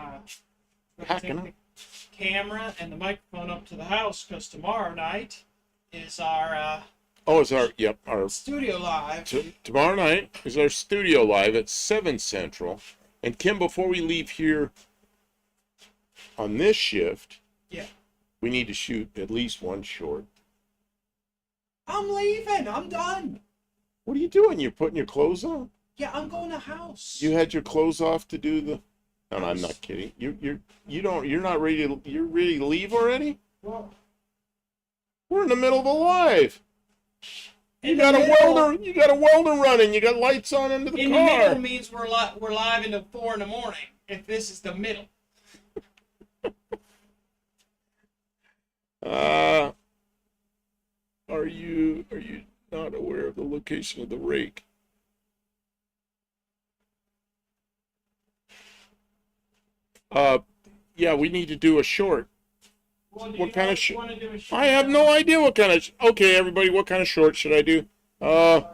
Packing take the camera and the microphone up to the house, because tomorrow night is our Oh, it's our studio live. tomorrow night is our studio live at 7 Central. And Kim, before we leave here on this shift, Yeah. we need to shoot at least one short. I'm leaving. I'm done. What are you doing? You're putting your clothes on? Yeah, I'm going to house. You had your clothes off to do the. No, no, I'm not kidding. You're not ready to. You're ready to leave already? Well, We're in the middle of a live. You in got the a middle- welder. You got a welder running. You got lights on under the In the car. middle means we're live until 4 in the morning. If this is the middle. Are you not aware of the location of the rake? Yeah, we need to do a short. Well, do What you kind know of if you wanna do a short I have film? no idea what kind of. Okay, everybody, what kind of short should I do? I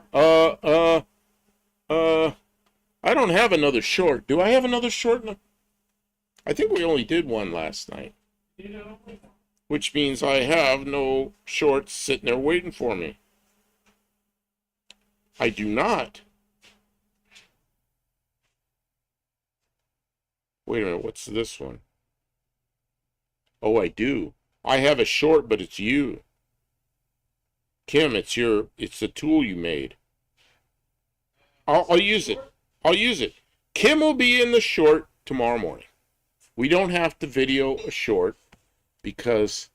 don't have another short. Do I have another short? I think we only did one last night, You know? which means I have no shorts sitting there waiting for me. I do not. Wait a minute, what's this one? Oh, I do. I have a short, but it's you. Kim, it's the tool you made. I'll use it. I'll use it. Kim will be in the short tomorrow morning. We don't have to video a short because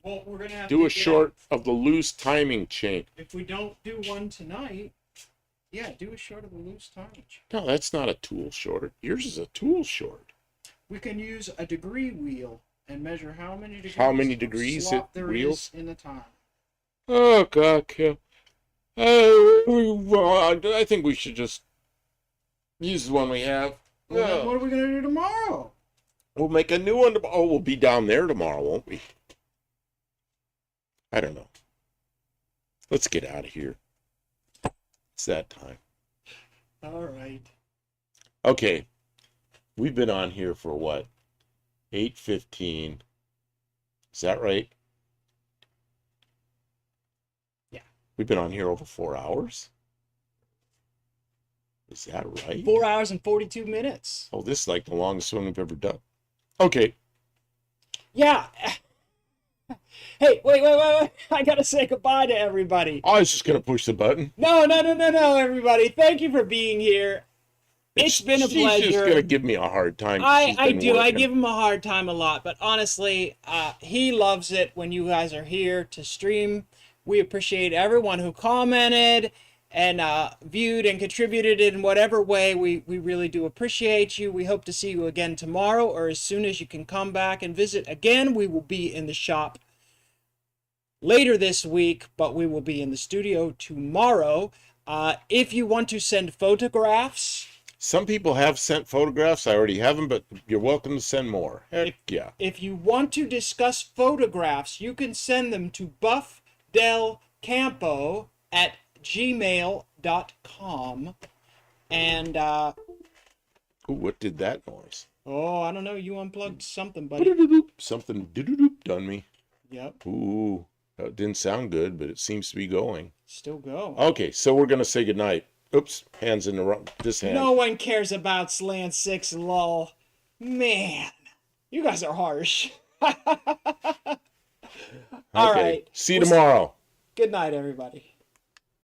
Well, we're gonna have do to a get short of the loose timing chain. If we don't do one tonight, yeah, do a short of a loose timing. No, that's not a tool short. Yours is a tool short. We can use a degree wheel and measure how many degrees. How many of degrees slop it there wheels? is in the time. Oh God, Kim. Well, I think we should just use the one we have. Well, then No. what are we gonna do tomorrow? We'll make a new one. Oh, we'll be down there tomorrow, won't we? I don't know. Let's get out of here. It's that time. All right. Okay. We've been on here for what? 8:15. Is that right? Yeah. We've been on here over 4 hours? Is that right? 4 hours and 42 minutes. Oh, this is like the longest one we've ever done. Okay. Yeah. Hey, wait. I gotta say goodbye to everybody. I was just going to push the button. No, everybody. Thank you for being here. It's been a She's just pleasure. going to give me a hard time. I She's been do. I working. give him a hard time a lot, but honestly, he loves it when you guys are here to stream. We appreciate everyone who commented and viewed and contributed in whatever way. We really do appreciate you. We hope to see you again tomorrow or as soon as you can come back and visit again. We will be in the shop later this week, but we will be in the studio tomorrow. If you want to send photographs, Some people have sent photographs. I already have them, but you're welcome to send more. Heck yeah. if you want to discuss photographs, you can send them to buffdelcampo@gmail.com. And, Ooh, what did that noise? oh, I don't know. You unplugged something, buddy. Something doo-doo-doo done me. Yep, Ooh, that didn't sound good, but it seems to be going. still go. Okay, so we're going to say goodnight. Oops, hands in the wrong, this hand. No one cares about Slant 6, lol. Man, you guys are harsh. All Okay, right. see you tomorrow. Good night, everybody.